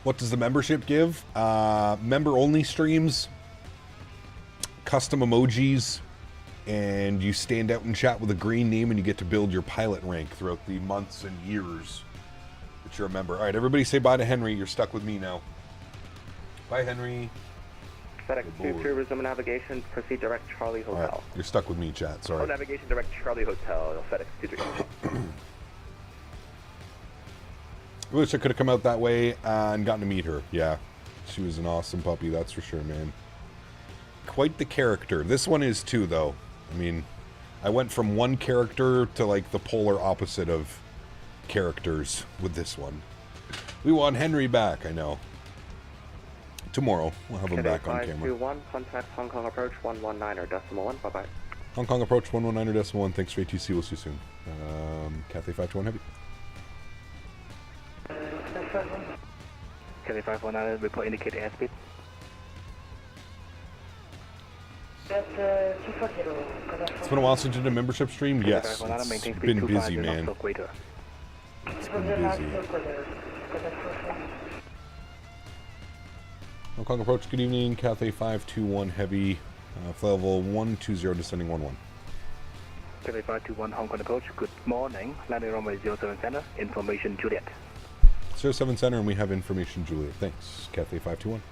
What does the membership give? Member-only streams, custom emojis, and you stand out and chat with a green name, and you get to build your pilot rank throughout the months and years that you're a member. All right, everybody say bye to Henry. You're stuck with me now. Bye, Henry. FedEx 23, resume navigation, proceed direct Charlie Hotel. Right, you're stuck with me, chat. Sorry. Oh, navigation direct Charlie Hotel, FedEx 23. I wish I could have come out that way and gotten to meet her. Yeah, she was an awesome puppy, that's for sure, man. Quite the character. This one is too, though. I mean, I went from one character to like the polar opposite of characters with this one. We want Henry back, I know. Tomorrow, we'll have him back on camera. 521, contact Hong Kong approach 119.1. Bye-bye. Hong Kong approach 119.1. Thanks for ATC. We'll see you soon. Cathay 521 Heavy. Cathay 519, report indicate airspeed. It's been a while since you did a membership stream. Yes, it's been busy, man. It's been busy. Hong Kong approach, good evening. Cathay 521 Heavy. Flight level 120, descending 11. Cathay 521 Hong Kong approach, good morning. Landing runway 07 center, information Juliet. 07 center, and we have information Juliet. Thanks. Cathay 521.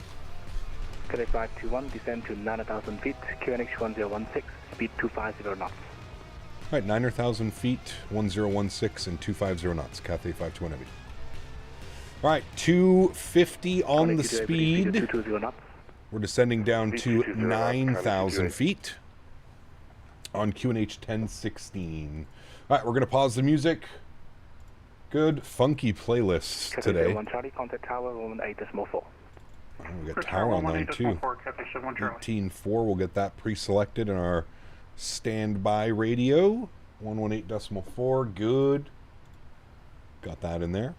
Cathay 521, descend to 9,000 feet, QNH 1016, speed 250 knots. Alright, 9,000 feet, 1016, and 250 knots. Cathay 521 Heavy. Alright, 250 on the speed. We're descending down to 9,000 feet on QNH 1016. Alright, we're going to pause the music. Good, funky playlists today. Contact tower 118.4. Oh, we got tower online too. 18.4, we'll get that pre-selected in our standby radio. 118.4, good. Got that in there.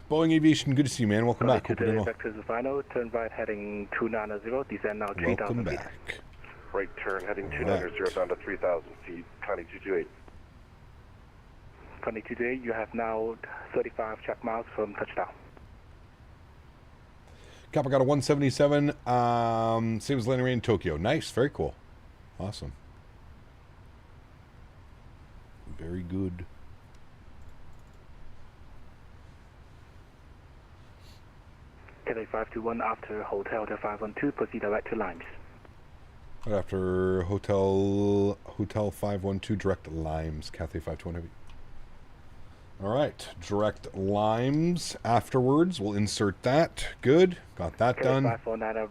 Boeing Aviation, good to see you, man. Welcome back. Hope you're doing well. Back to the final, turn right heading 290, descend now 3,000 feet. Right turn heading 290 down to 3,000 feet, Connie 228. Connie 228, you have now 35 check miles from touchdown. Cap, I got a 177, same as landing range in Tokyo. Nice, very cool. Awesome. Very good. Cathay 521 after Hotel 512, proceed direct to Limes. Right after Hotel 512, direct Limes, Cathay 521 Heavy. All right, direct Limes afterwards. We'll insert that. Good, got that Cathay done. 549,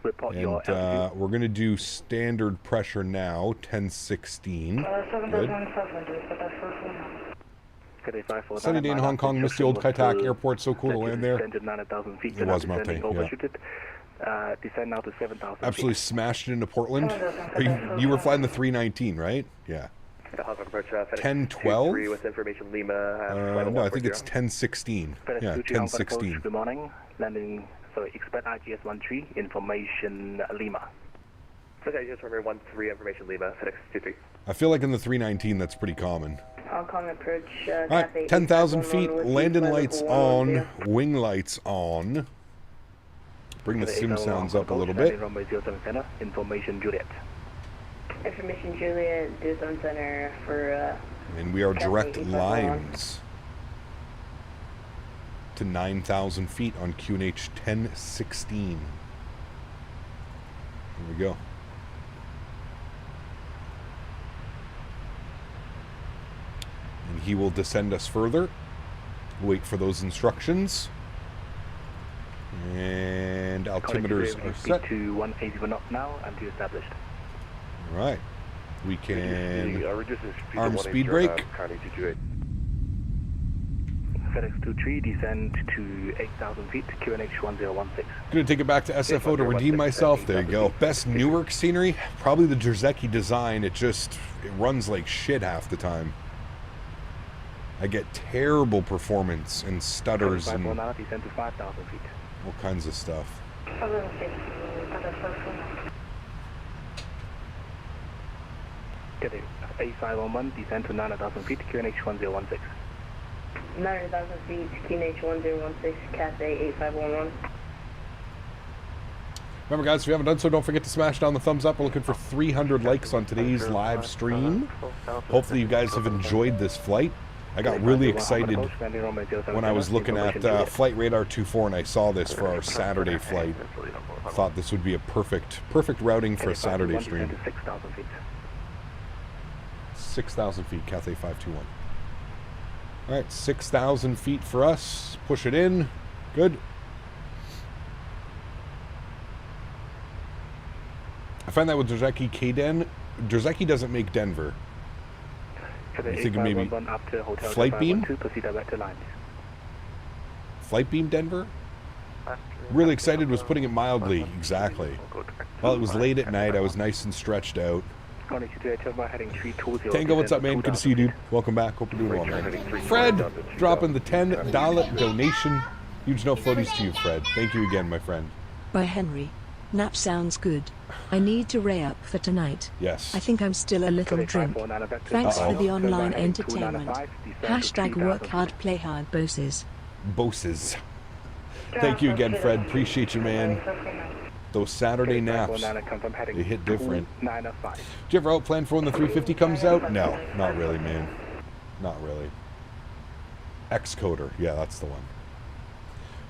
Report And your altitude. we're going to do standard pressure now, 1016. Good. 7,500, but that's for full now. Cathay 549. Sunny day in Hong Kong, missed the old Kai Tak airport, so cool to land there. Descend to 9,000 feet. It was Mentha, yeah. Overshooted. Descend now to 7,000 Absolutely smashed it into Portland. You were flying the 319, right? Yeah. The Hong Kong approach, FedEx 1012? 23 with information Lima. No, I think it's 1016. Yeah, 1016. Good morning. Landing, sorry, expect IGS 13, information Lima. Okay, just remember 13, information Lima, FedEx 23. I feel like in the 319, that's pretty common. Hong Kong approach. All right, 10,000 feet, landing lights on, wing lights on. Bring the sim sounds up a little bit. Information Juliet. Information Juliet, do some center for. And we are direct Cathay lines to 9,000 feet on QNH 1016. Here we go. And he will descend us further. Wait for those instructions. And altimeters are set. To 180 knots now and to established. All right. We can reducing speed arm to speed 180 brake. County 228. FedEx 23, descend to 8,000 feet, QNH 1016. Gonna take it back to SFO to redeem myself. There you go. Best Newark scenery? Probably the Jerseki design. It runs like shit half the time. I get terrible performance and stutters and all Descend to 5,000 feet. kinds of stuff. Cathay 8511, descend to 9,000 feet, QNH 1016. 9,000 feet, QNH 1016, Cathay 8511. Remember, guys, if you haven't done so, don't forget to smash down the thumbs up. We're looking for 300 likes on today's live stream. Hopefully you guys have enjoyed this flight. I got really excited when I was looking at Flight Radar 24 and I saw this for our Saturday flight. I thought this would be a perfect routing for a Saturday stream. 6,000 feet. 6,000 feet, Cathay 521. All right, 6,000 feet for us. Push it in. Good. I find that with Jerseki K-Den, Jerseki doesn't make Denver. You thinking maybe Flight Beam? Flight Beam Denver? Really excited, was putting it mildly. Exactly. Well, it was late at night. I was nice and stretched out. Tango, what's up, man? Good to see you, dude. Welcome back. Hope you're doing well, man. Fred, dropping the $10 donation. Huge no floaties to you, Fred. Thank you again, my friend. By Henry. Nap sounds good. I need to ray up for tonight. Yes. I think I'm still a little drunk. Thanks for the online entertainment. Hashtag work hard, play hard, bosses. Bosses. Thank you again, Fred. Appreciate you, man. Those Saturday naps, they hit different. Do you ever out plan for when the 350 comes out? No, not really, man. Not really. Excoder. Yeah, that's the one.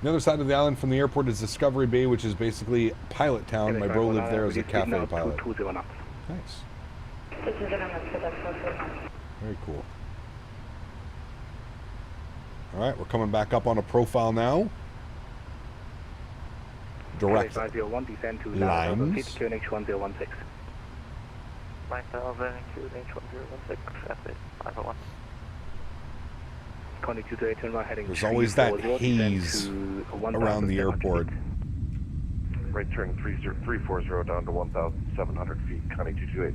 The other side of the island from the airport is Discovery Bay, which is basically Pilot Town. My bro lived there as a cafe pilot. Nice. Very cool. All right, we're coming back up on a profile now. Direct lines. 9,000, QNH 1016. 9,000, QNH 1016, Cathay 501. There's always that haze around the airport. Right turn 340 down to 1,700 feet, County 228.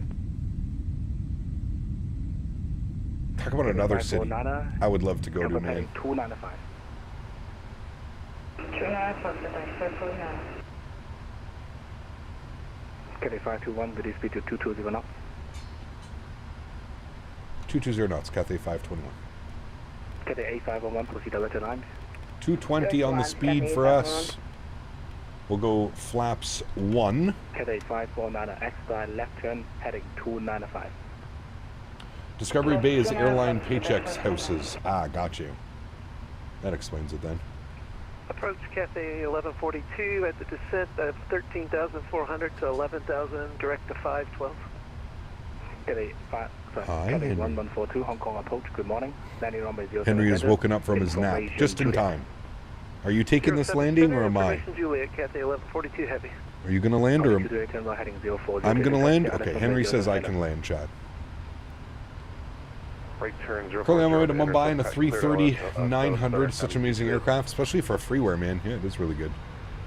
Talk about another city I would love to go to, man. 295. 295, Cathay 521, with speed to 220 knots. 220 knots, Cathay 521. Cathay 8511, proceed direct to line. 220 on the speed for us. We'll go flaps 1. Cathay 549, X-Line left turn, heading 295. Discovery Bay is airline paychecks houses. Ah, got you. That explains it then. Approach Cathay 1142 at the descent of 13,400 to 11,000, direct to 512. Cathay 1142, Hong Kong approach, good morning. Landing runway 07. Henry has woken up from his nap, just in time. Are you taking this landing or am I? Juliet, Cathay 1142 heavy. Are you going to land or... heading 040. I'm going to land? Okay, Henry says I can land, Chad. Right turn, Currently on my way to Mumbai in a 330-900. Such amazing aircraft, especially for a freeware, man. Yeah, it is really good.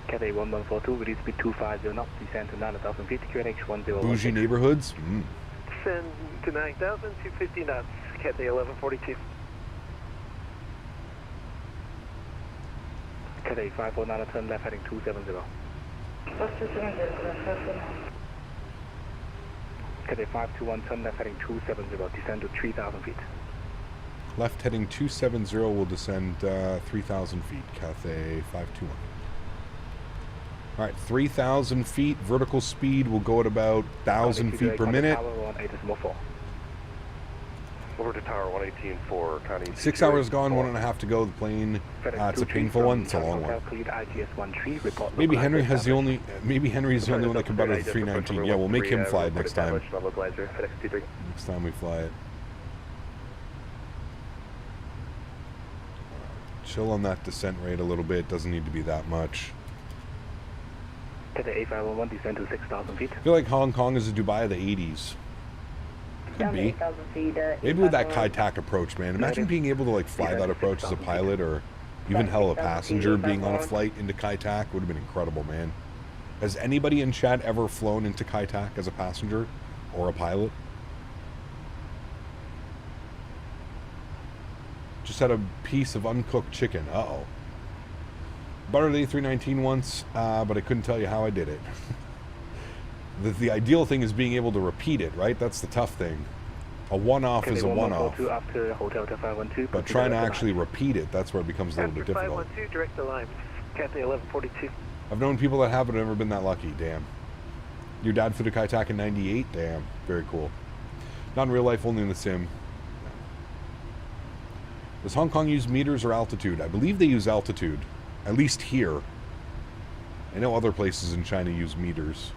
Cathay 1142, release speed 250 knots, descend to 9,000 feet, QNH 10. Bougie neighborhoods? Descend to 9,000, 250 knots, Cathay 1142. Cathay 549, turn left heading 270. Cathay 521, turn left heading 270, descend to 3,000 feet. Left heading 270 will descend 3,000 feet, Cathay 521. Alright, 3,000 feet, vertical speed will go at about 1,000 feet per minute. Over to tower 118.4, Connie. 6 hours gone, 1.5 to go. The plane, it's a painful one. It's a long one. Maybe Henry has the only. Maybe Henry's the only one that can better the 319. Yeah, we'll make him fly it next time. Next time we fly it. Chill on that descent rate a little bit. Doesn't need to be that much. Cathay A511, descend to 6,000 feet. I feel like Hong Kong is a Dubai of the 80s. Could be. Maybe with that Kai-Tak approach, man. Imagine being able to like fly that approach as a pilot, or even hell, a passenger being on a flight into Kai-Tak would have been incredible, man. Has anybody in chat ever flown into Kai-Tak as a passenger or a pilot? Just had a piece of uncooked chicken. Uh-oh. Buttered the A319 once, but I couldn't tell you how I did it. The ideal thing is being able to repeat it, right? That's the tough thing. A one-off is a one-off. But trying to actually repeat it, that's where it becomes a little bit difficult. 512, direct to Limes, Cathay 1142. I've known people that have, but I've never been that lucky. Damn. Your dad flew to Kai-Tak in 98? Damn. Very cool. Not in real life, only in the sim. Does Hong Kong use meters or altitude? I believe they use altitude. At least here. I know other places in China use meters.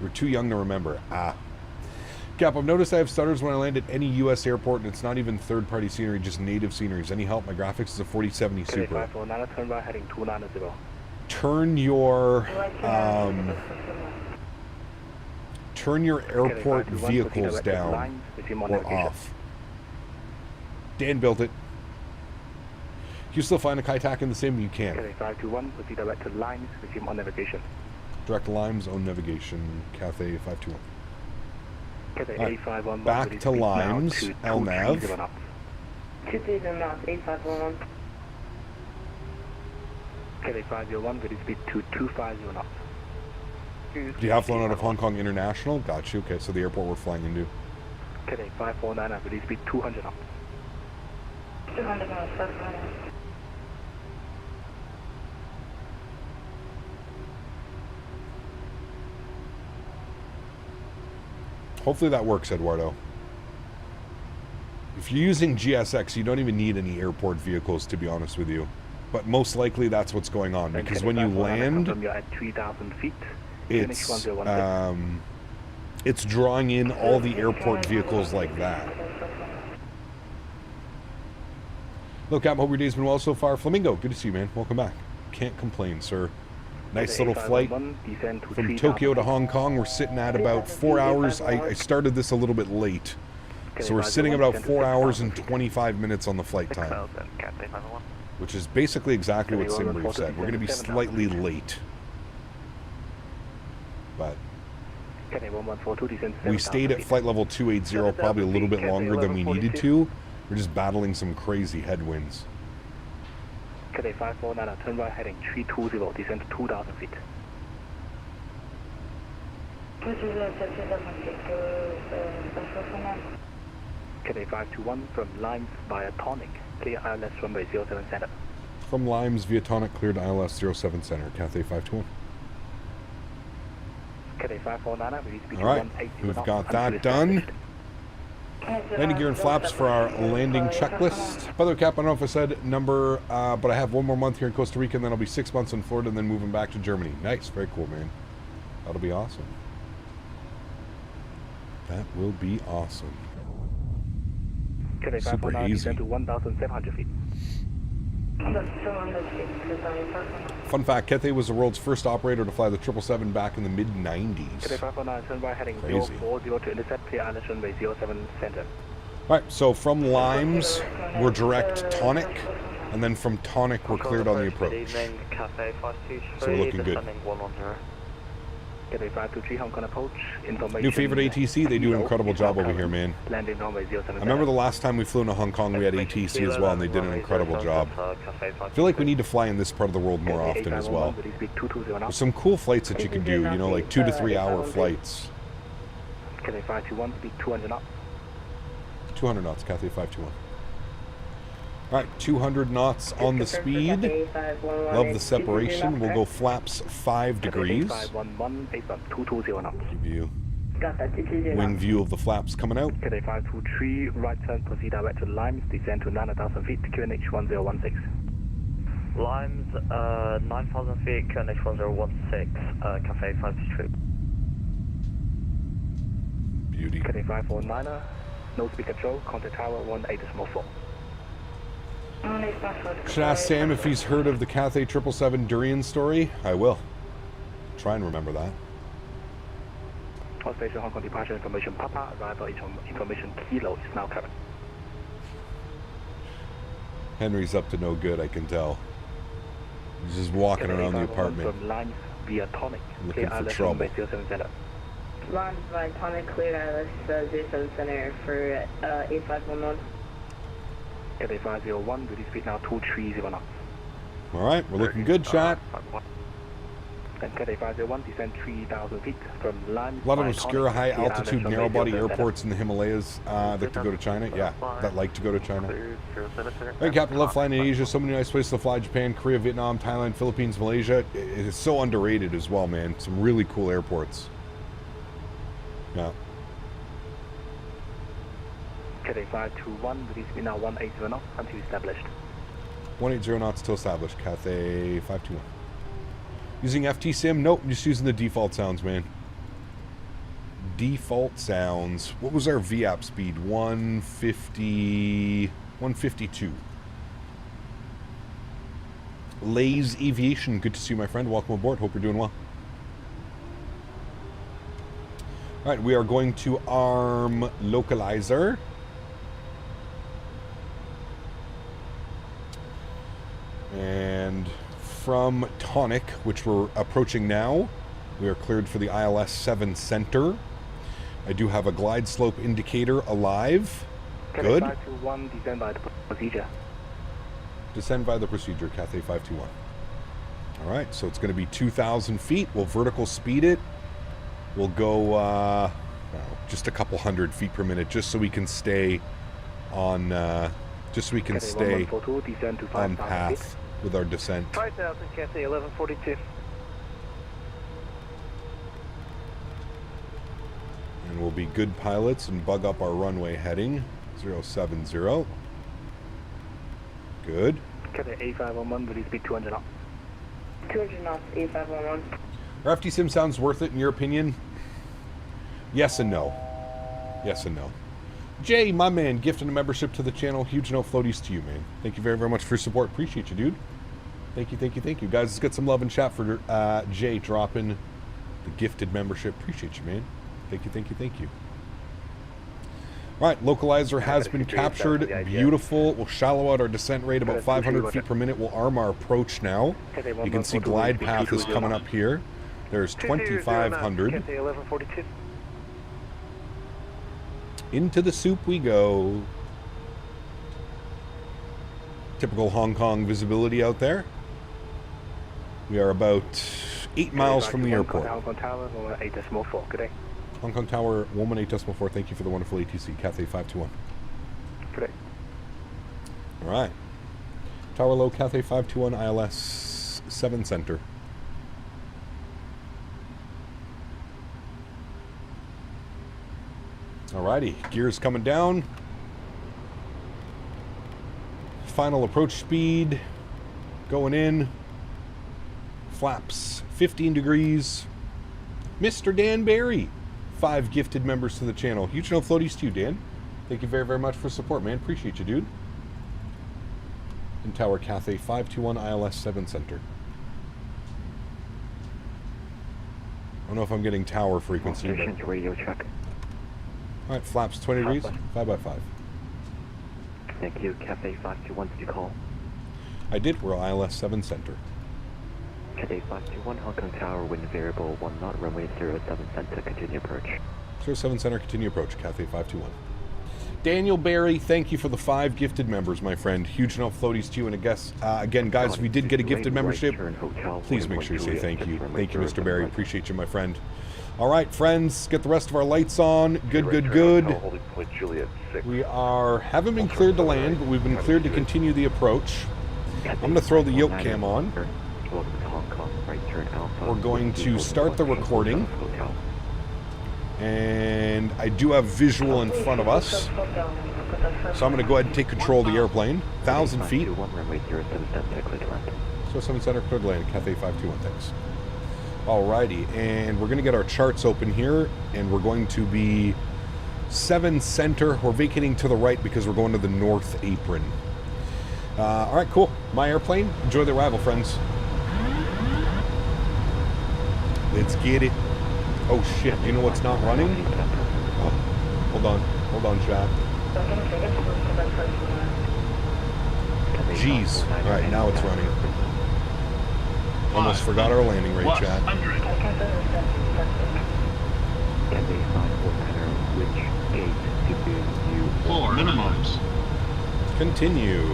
We're too young to remember. Cap, I've noticed I have stutters when I land at any U.S. airport, and it's not even third-party scenery, just native sceneries. Any help? My graphics is a 4070 Super. Turn right heading 290. Turn your airport vehicles down or off. Dan built it. Can you still find a Kai-Tak in the sim? You can. Cathay 521, proceed direct to Limes, resume on navigation. Direct Limes, on navigation, Cathay 521. Cathay A511, back to Limes, LNAV. 230 knots, A511. Cathay 501, ready speed to 250 knots. Do you have flown out of Hong Kong International? Got you. Okay, so the airport we're flying into. Cathay 549, ready speed 200 knots. 200 knots, 549. Hopefully that works, Eduardo. If you're using GSX, you don't even need any airport vehicles, to be honest with you. But most likely that's what's going on, because when you land, it's drawing in all the airport vehicles like that. Look, Cap, hope your day's been well so far. Flamingo, good to see you, man. Welcome back. Can't complain, sir. Nice little flight from Tokyo to Hong Kong. We're sitting at about 4 hours. I started this a little bit late. So we're sitting about 4 hours and 25 minutes on the flight time. Which is basically exactly what Simbrief said. We're going to be slightly late. But we stayed at flight level 280 probably a little bit longer than we needed to. We're just battling some crazy headwinds. Cathay 549, turn right heading 320, descend to 2,000 feet. Cathay 521 from Limes via Tonic, clear ILS runway 07 center. From Limes via Tonic, cleared ILS 07 center, Cathay 521. Cathay 549, release speed 180 knots. We've got that done. Landing gear and flaps for our landing checklist. By the way, Cap, I don't know if I said number, but I have 1 more month here in Costa Rica, and then I'll be 6 months in Florida, and then moving back to Germany. Nice, very cool, man. That'll be awesome. That will be awesome. Super hazy. To 1,700 feet. Fun fact, Cathay was the world's first operator to fly the 777 back in the mid-90s. Cathay 549, turn right heading Crazy. 040 to intercept, clear island runway 07 center. Alright, so from Limes, we're direct Tonic, and then from Tonic, we're cleared on the approach. Good evening, Cathay 523. So we're looking good. Descending 110. Cathay 523, Hong Kong approach. Information. New favorite ATC, they do an incredible job over here, man. Landing runway 07. I remember the last time we flew into Hong Kong, we had ATC as well, and they did an incredible job. I feel like we need to fly in this part of the world more often as well. There's some cool flights that you can do, you know, like 2 to 3 hour flights. Cathay 521, speed 200 knots. 200 knots, Cathay 521. Alright, 200 knots on the speed. Love the separation. We'll go flaps 5 degrees. Give you wing view of the flaps coming out. Cathay 523, right turn, proceed direct to Limes, descend to 9,000 feet, QNH 1016. Limes, 9,000 feet, QNH 1016, Cathay 523. Beauty. Cathay 549er, no speed control, contact tower 18.4. Should ask Sam if he's heard of the Cathay 777 Durian story. I will. Try and remember that. All station Hong Kong departure information, Papa, arrival information, Kilo is now covered. Henry's up to no good, I can tell. He's just walking around the apartment. From Limes via Tonic, looking for trouble. Limes by Tonic, clear Alice 07 center for 8511. Cathay 501, release speed now 230 knots. Alright, we're looking good, chat. And Cathay 501, descend 3,000 feet from Limes. A lot of obscure high-altitude narrow-body airports in the Himalayas that to go to China. Yeah, that like to go to China. Hey, Captain, love flying in Asia. So many nice places to fly. Japan, Korea, Vietnam, Thailand, Philippines, Malaysia. It is so underrated as well, man. Some really cool airports. Yeah. Cathay 521, release speed now 180 knots until established. 180 knots till established. Cathay 521. Using FT Sim? Nope, I'm just using the default sounds, man. Default sounds. What was our VAP speed? 150... 152. Lays Aviation, good to see you, my friend. Welcome aboard. Hope you're doing well. Alright, we are going to arm localizer. And from Tonic, which we're approaching now, we are cleared for the ILS 7 center. I do have a glide slope indicator alive. Good. 521, descend by the procedure. Descend by the procedure, Cathay 521. Alright, so it's going to be 2,000 feet. We'll vertical speed it. We'll go just a couple hundred feet per minute, just so we can stay on, on path with our descent. 5,000, Cathay 1142. And we'll be good pilots and bug up our runway heading 070. Good. Cathay A511, release speed 200 knots. 200 knots, A511. Our FT Sim sounds worth it in your opinion? Yes and no. Yes and no. Jay, my man, gifting a membership to the channel. Huge no floaties to you, man. Thank you very, very much for your support. Appreciate you, dude. Thank you, thank you, thank you. Guys, let's get some love and chat for Jay dropping the gifted membership. Appreciate you, man. Thank you, thank you, thank you. All right, localizer has been captured. Beautiful. We'll shallow out our descent rate about 500 feet per minute. We'll arm our approach now. You can see glide path is coming up here. There's 2,500. Into the soup we go. Typical Hong Kong visibility out there. We are about 8 miles from the airport. Hong Kong Tower, 8.4. Good day. Hong Kong Tower, 118.4. Thank you for the wonderful ATC. Cathay 521. Good day. All right. Tower low, Cathay 521, ILS 7 center. Alrighty, gears coming down. Final approach speed going in. Flaps 15 degrees. Mr. Dan Barry, 5 gifted members to the channel. Huge no floaties to you, Dan. Thank you very, very much for support, man. Appreciate you, dude. In Tower Cathay 521 ILS 7 center. don't know if I'm getting tower frequency. But... radio check. Alright, flaps 20 degrees, 5x5. Thank you. Cathay 521, did you call? I did. We're ILS 7 center. Cathay 521, Hong Kong Tower, wind variable 1 knot, runway 07 center, continue approach. 07 center, continue approach, Cathay 521. Daniel Barry, thank you for the 5 gifted members, my friend. Huge enough floaties to you. And I guess, again, guys, if we did get a gifted membership, please make sure you say thank you. Thank you, Mr. Barry. Appreciate you, my friend. All right, friends, get the rest of our lights on. Good, good, good. We haven't been cleared to land, but we've been cleared to continue the approach. I'm going to throw the yoke cam on. We're going to start the recording. And I do have visual in front of us. So I'm going to go ahead and take control of the airplane. 1,000 feet. So 7 center, clear to land, Cathay 521, thanks. Alrighty, and we're going to get our charts open here, and we're going to be 7 center. We're vacating to the right because we're going to the north apron. Alright, cool. My airplane. Enjoy the arrival, friends. Let's get it. Oh shit, you know what's not running? Oh, hold on, chat. Jeez. Alright, now it's running. Almost forgot our landing rate, chat. 4 minimize. Continue.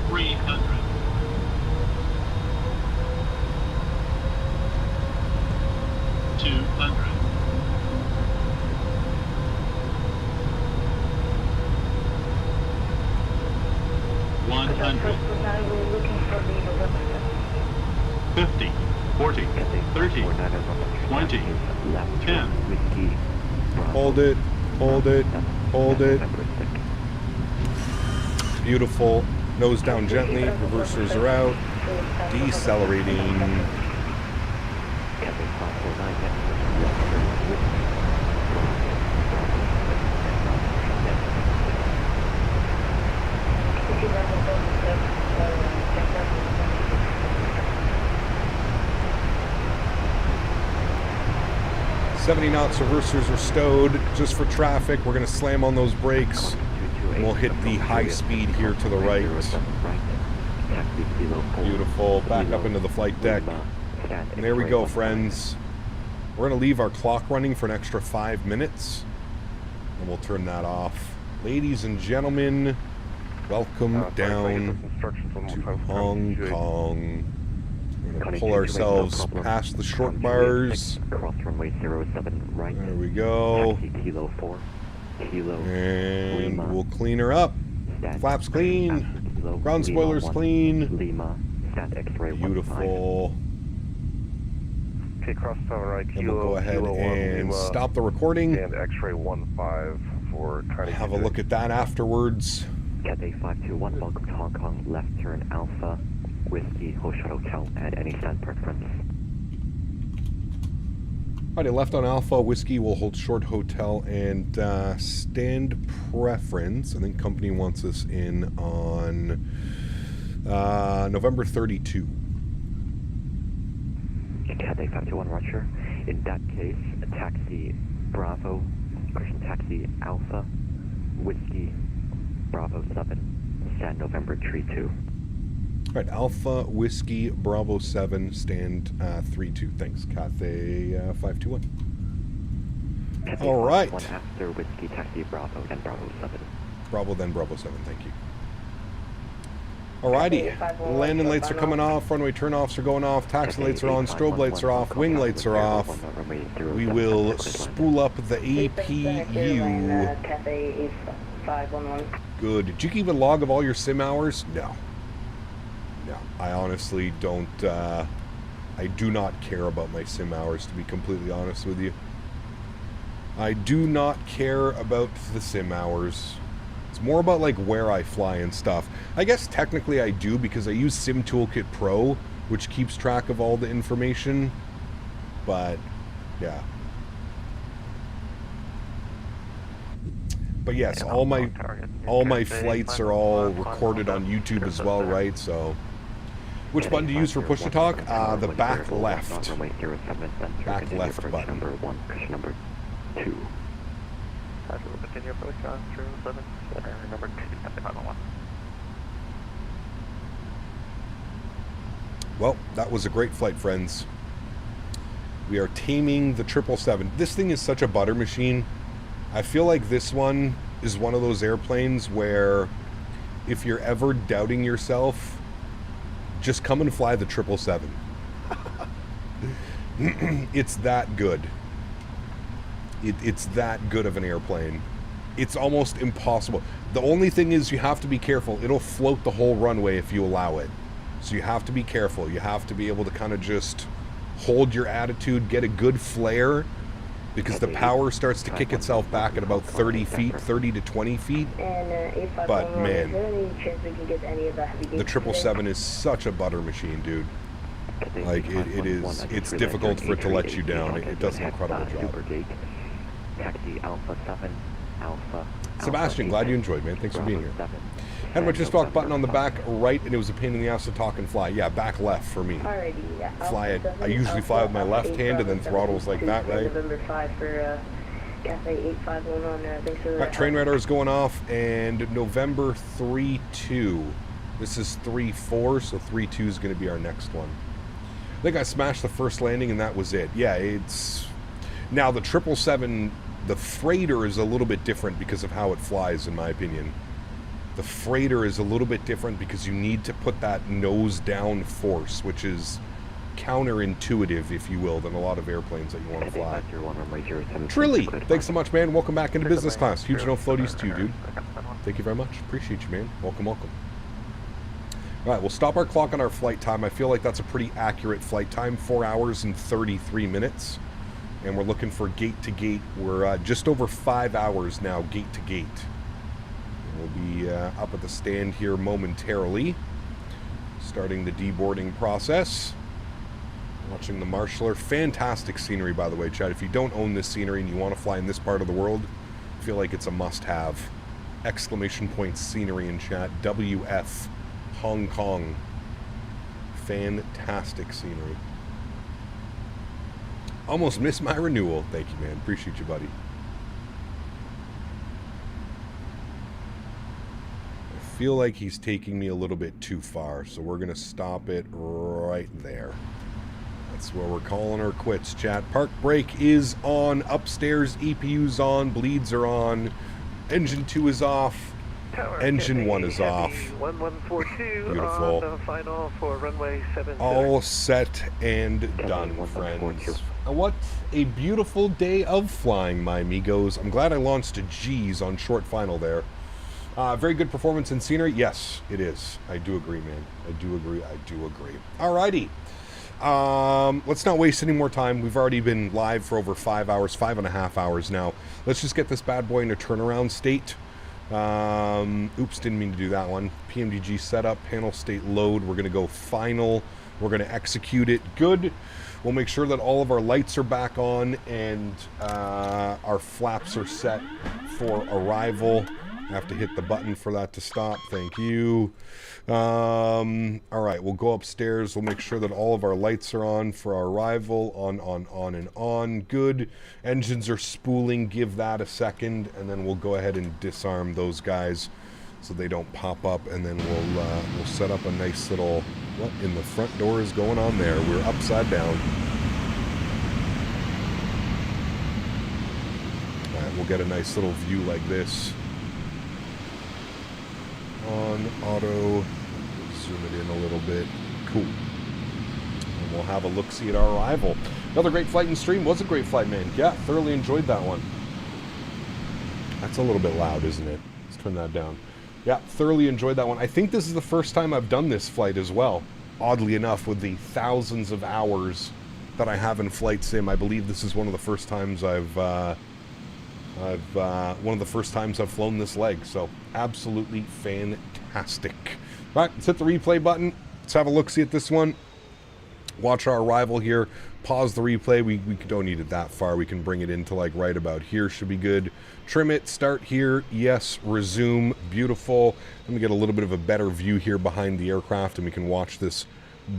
300. 200. 100. 50. 40. 30. 20. 10. Hold it. Hold it. Hold it. Beautiful. Nose down gently. Reversers are out. Decelerating. $70 knots, reversers are stowed just for traffic. We're going to slam on those brakes, and we'll hit the high speed here to the right. Beautiful. Back up into the flight deck. And there we go, friends. We're going to leave our clock running for an extra 5 minutes, and we'll turn that off. Ladies and gentlemen, welcome down to Hong Kong. We're going to pull ourselves past the short bars. There we go. And we'll clean her up. Flaps clean. Ground spoilers clean. Beautiful. Okay, cross tower right. And we'll go ahead and stop the recording. And X-ray 15 for kind of have a look at that afterwards. Cathay 521, welcome to Hong Kong. Left turn Alpha, Whiskey, Hotel at any stand preference. Alrighty, left on Alpha, Whiskey will hold short hotel and stand preference. I think company wants us in on November 32. Cathay 521, Roger. In that case, a taxi Bravo, taxi Alpha, Whiskey, Bravo 7, stand November 32. Alright, Alpha, Whiskey, Bravo 7, stand 32. Thanks, Cathay 521. Alright. One after Whiskey, taxi Bravo, then Bravo 7. Bravo, then Bravo 7, thank you. Alrighty, landing lights are coming off, runway turnoffs are going off, taxi lights are on, strobe lights are off, wing lights are off. We will spool up the APU. Good. Did you keep a log of all your sim hours? No. No, I honestly don't, I do not care about my sim hours, to be completely honest with you. I do not care about the sim hours. It's more about like where I fly and stuff. I guess technically I do because I use Sim Toolkit Pro, which keeps track of all the information. But yeah. But yes, all my flights are all recorded on YouTube as well, right? So Which button do you use for push to talk? The back left. Back left button. Number 1, cushion number 2. Continue approach on 07, number 2, final 1. Well, that was a great flight, friends. We are taming the 777. This thing is such a butter machine. I feel like this one is one of those airplanes where if you're ever doubting yourself, just come and fly the 777. It's that good. It's that good of an airplane. It's almost impossible. The only thing is you have to be careful. It'll float the whole runway if you allow it. So you have to be careful. You have to be able to kind of just hold your attitude, get a good flare, because the power starts to kick itself back at about 30 feet, 30 to 20 feet. But man, the 777 is such a butter machine, dude. Like it's difficult for it to let you down. It does an incredible job. Sebastian, glad you enjoyed, man. Thanks for being here. Had my just talk button on the back right, and it was a pain in the ass to talk and fly. Yeah, back left for me. Fly it. I usually fly with my left hand, and then throttles like that, right? November 5 for Cathay 851 on there. Thanks for Right, train radar is going off, and November 3-2. This is 3-4, so 3-2 is going to be our next one. I think I smashed the first landing, and that was it. Yeah, it's... Now, the 777, the freighter is a little bit different because of how it flies, in my opinion. The freighter is a little bit different because you need to put that nose down force, which is counterintuitive, if you will, than a lot of airplanes that you want to fly. Trilly, thanks so much, man. Welcome back into business class. Huge no floaties to you, dude. Thank you very much. Appreciate you, man. Welcome, welcome. All right, we'll stop our clock on our flight time. I feel like that's a pretty accurate flight time, 4 hours and 33 minutes. And we're looking for gate to gate. We're just over 5 hours now, gate to gate. We'll be up at the stand here momentarily, starting the deboarding process. Watching the marshaller. Fantastic scenery, by the way, Chad. If you don't own this scenery and you want to fly in this part of the world, I feel like it's a must-have. Exclamation point scenery in chat. WF Hong Kong. Fantastic scenery. Almost missed my renewal. Thank you, man. Appreciate you, buddy. I feel like he's taking me a little bit too far, so we're going to stop it right there. That's where we're calling our quits, chat. Park brake is on. Upstairs, EPU's on. Bleeds are on. Engine 2 is off. Engine 1 is off. 1142 Beautiful. on the final for runway 7. All set and done, friends. What a beautiful day of flying, my amigos. I'm glad I launched a G's on short final there. Very good performance in scenery. Yes, it is. I do agree, man. I do agree. I do agree. Alrighty. Let's not waste any more time. We've already been live for over 5 hours, 5.5 hours now. Let's just get this bad boy in a turnaround state. Oops, didn't mean to do that one. PMDG setup, panel state load. We're going to go final. We're going to execute it. Good. We'll make sure that all of our lights are back on and our flaps are set for arrival. I have to hit the button for that to stop. Thank you. All right, we'll go upstairs. We'll make sure that all of our lights are on for our arrival. On, and on. Good. Engines are spooling. Give that a second, and then we'll go ahead and disarm those guys so they don't pop up, and then we'll set up a nice little... What in the front door is going on there? We're upside down. All right, we'll get a nice little view like this. On auto, zoom it in a little bit. Cool. And we'll have a look-see at our arrival. Another great flight and stream. Was a great flight, man. Yeah, thoroughly enjoyed that one. That's a little bit loud, isn't it? Let's turn that down. Yeah, thoroughly enjoyed that one. I think this is the first time I've done this flight as well. Oddly enough, with the thousands of hours that I have in flight sim, I believe this is one of the first times I've flown this leg, so absolutely fantastic. All right, let's hit the replay button. Let's have a look-see at this one. Watch our arrival here. Pause the replay. We don't need it that far. We can bring it into like right about here. Should be good. Trim it. Start here. Yes. Resume. Beautiful. Let me get a little bit of a better view here behind the aircraft, and we can watch this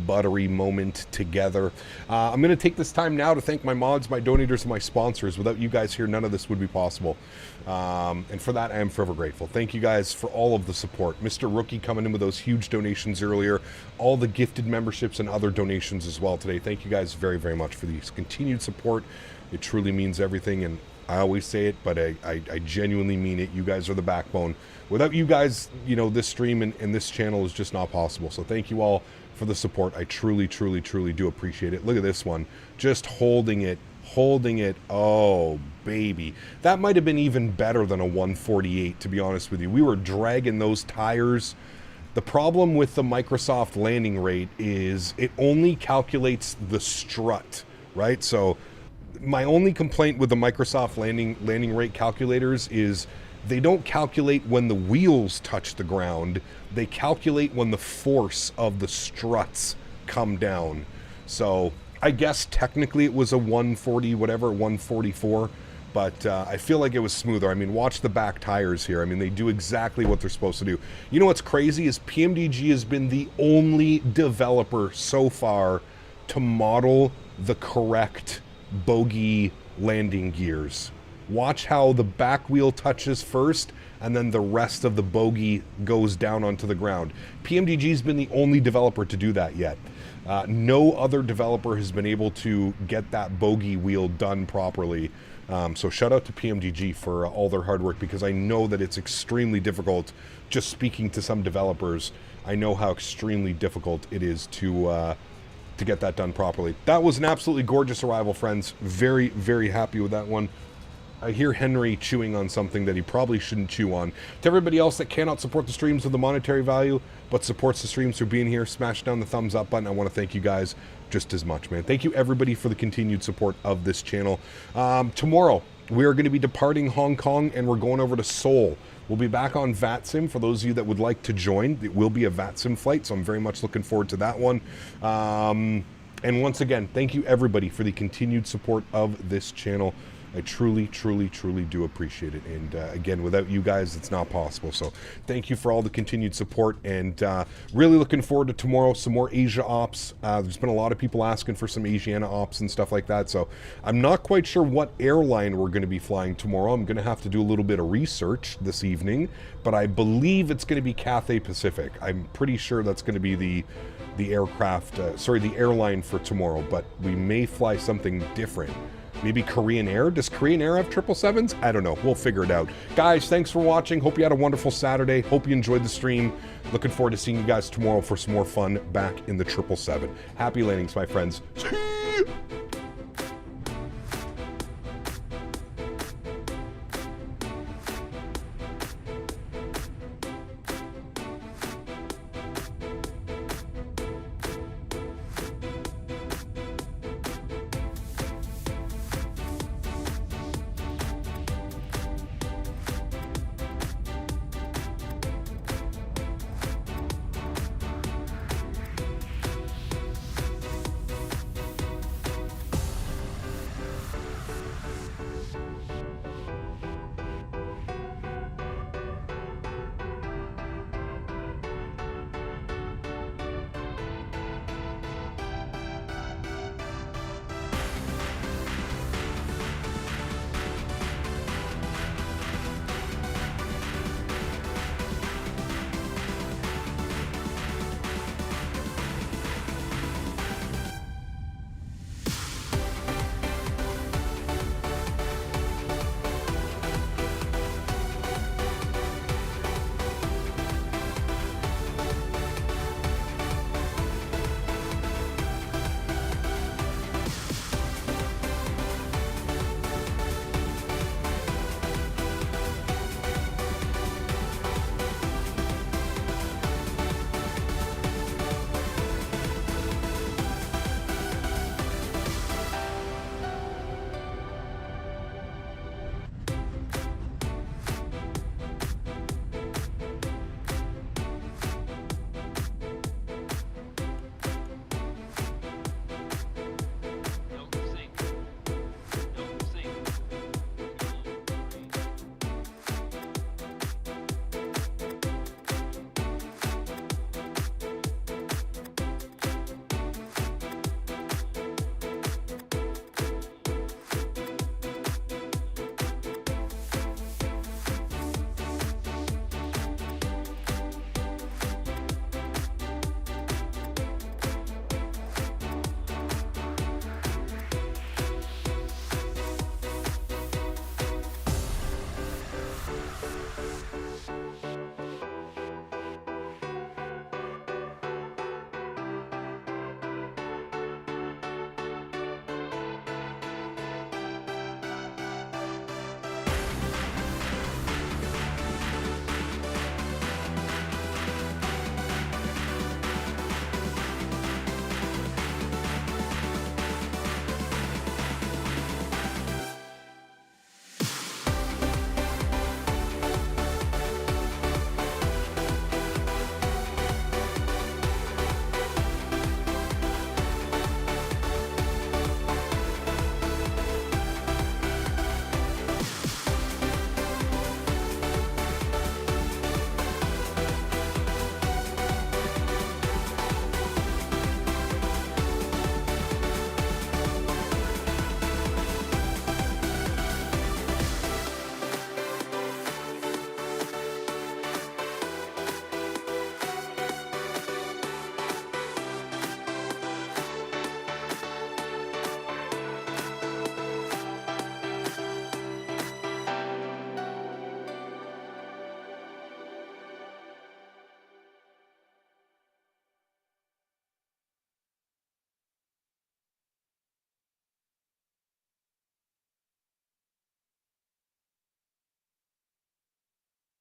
buttery moment together. I'm going to take this time now to thank my mods, my donators, and my sponsors. Without you guys here, none of this would be possible. And for that, I am forever grateful. Thank you guys for all of the support. Mr. Rookie coming in with those huge donations earlier, all the gifted memberships and other donations as well today. Thank you guys very, very much for the continued support. It truly means everything, and I always say it, but I genuinely mean it. You guys are the backbone. Without you guys, you know, this stream and this channel is just not possible. So thank you all for the support. I truly, truly, truly do appreciate it. Look at this one. Just holding it. Oh, baby. That might have been even better than a 148, to be honest with you. We were dragging those tires. The problem with the Microsoft landing rate is it only calculates the strut, right? So my only complaint with the Microsoft landing rate calculators is they don't calculate when the wheels touch the ground. They calculate when the force of the struts come down. So I guess technically it was a 140, whatever, 144, but I feel like it was smoother. I mean, watch the back tires here. I mean, they do exactly what they're supposed to do. You know what's crazy is PMDG has been the only developer so far to model the correct bogie landing gears. Watch how the back wheel touches first and then the rest of the bogie goes down onto the ground. PMDG's been the only developer to do that yet. No other developer has been able to get that bogie wheel done properly. So shout out to PMDG for all their hard work, because I know that it's extremely difficult. Just speaking to some developers, I know how extremely difficult it is to get that done properly. That was an absolutely gorgeous arrival, friends. Very, very happy with that one. I hear Henry chewing on something that he probably shouldn't chew on. To everybody else that cannot support the streams with the monetary value, but supports the streams through being here, smash down the thumbs up button. I want to thank you guys just as much, man. Thank you, everybody, for the continued support of this channel. Tomorrow, we are going to be departing Hong Kong, and we're going over to Seoul. We'll be back on VATSIM for those of you that would like to join. It will be a VATSIM flight, so I'm very much looking forward to that one. And once again, thank you, everybody, for the continued support of this channel. I truly, truly, truly do appreciate it. And again, without you guys, it's not possible. So thank you for all the continued support, and really looking forward to tomorrow, some more Asia ops. There's been a lot of people asking for some Asiana ops and stuff like that. So I'm not quite sure what airline we're going to be flying tomorrow. I'm going to have to do a little bit of research this evening, but I believe it's going to be Cathay Pacific. I'm pretty sure that's going to be the airline for tomorrow, but we may fly something different. Maybe Korean Air? Does Korean Air have 777s? I don't know. We'll figure it out. Guys, thanks for watching. Hope you had a wonderful Saturday. Hope you enjoyed the stream. Looking forward to seeing you guys tomorrow for some more fun back in the 777. Happy landings, my friends. See ya!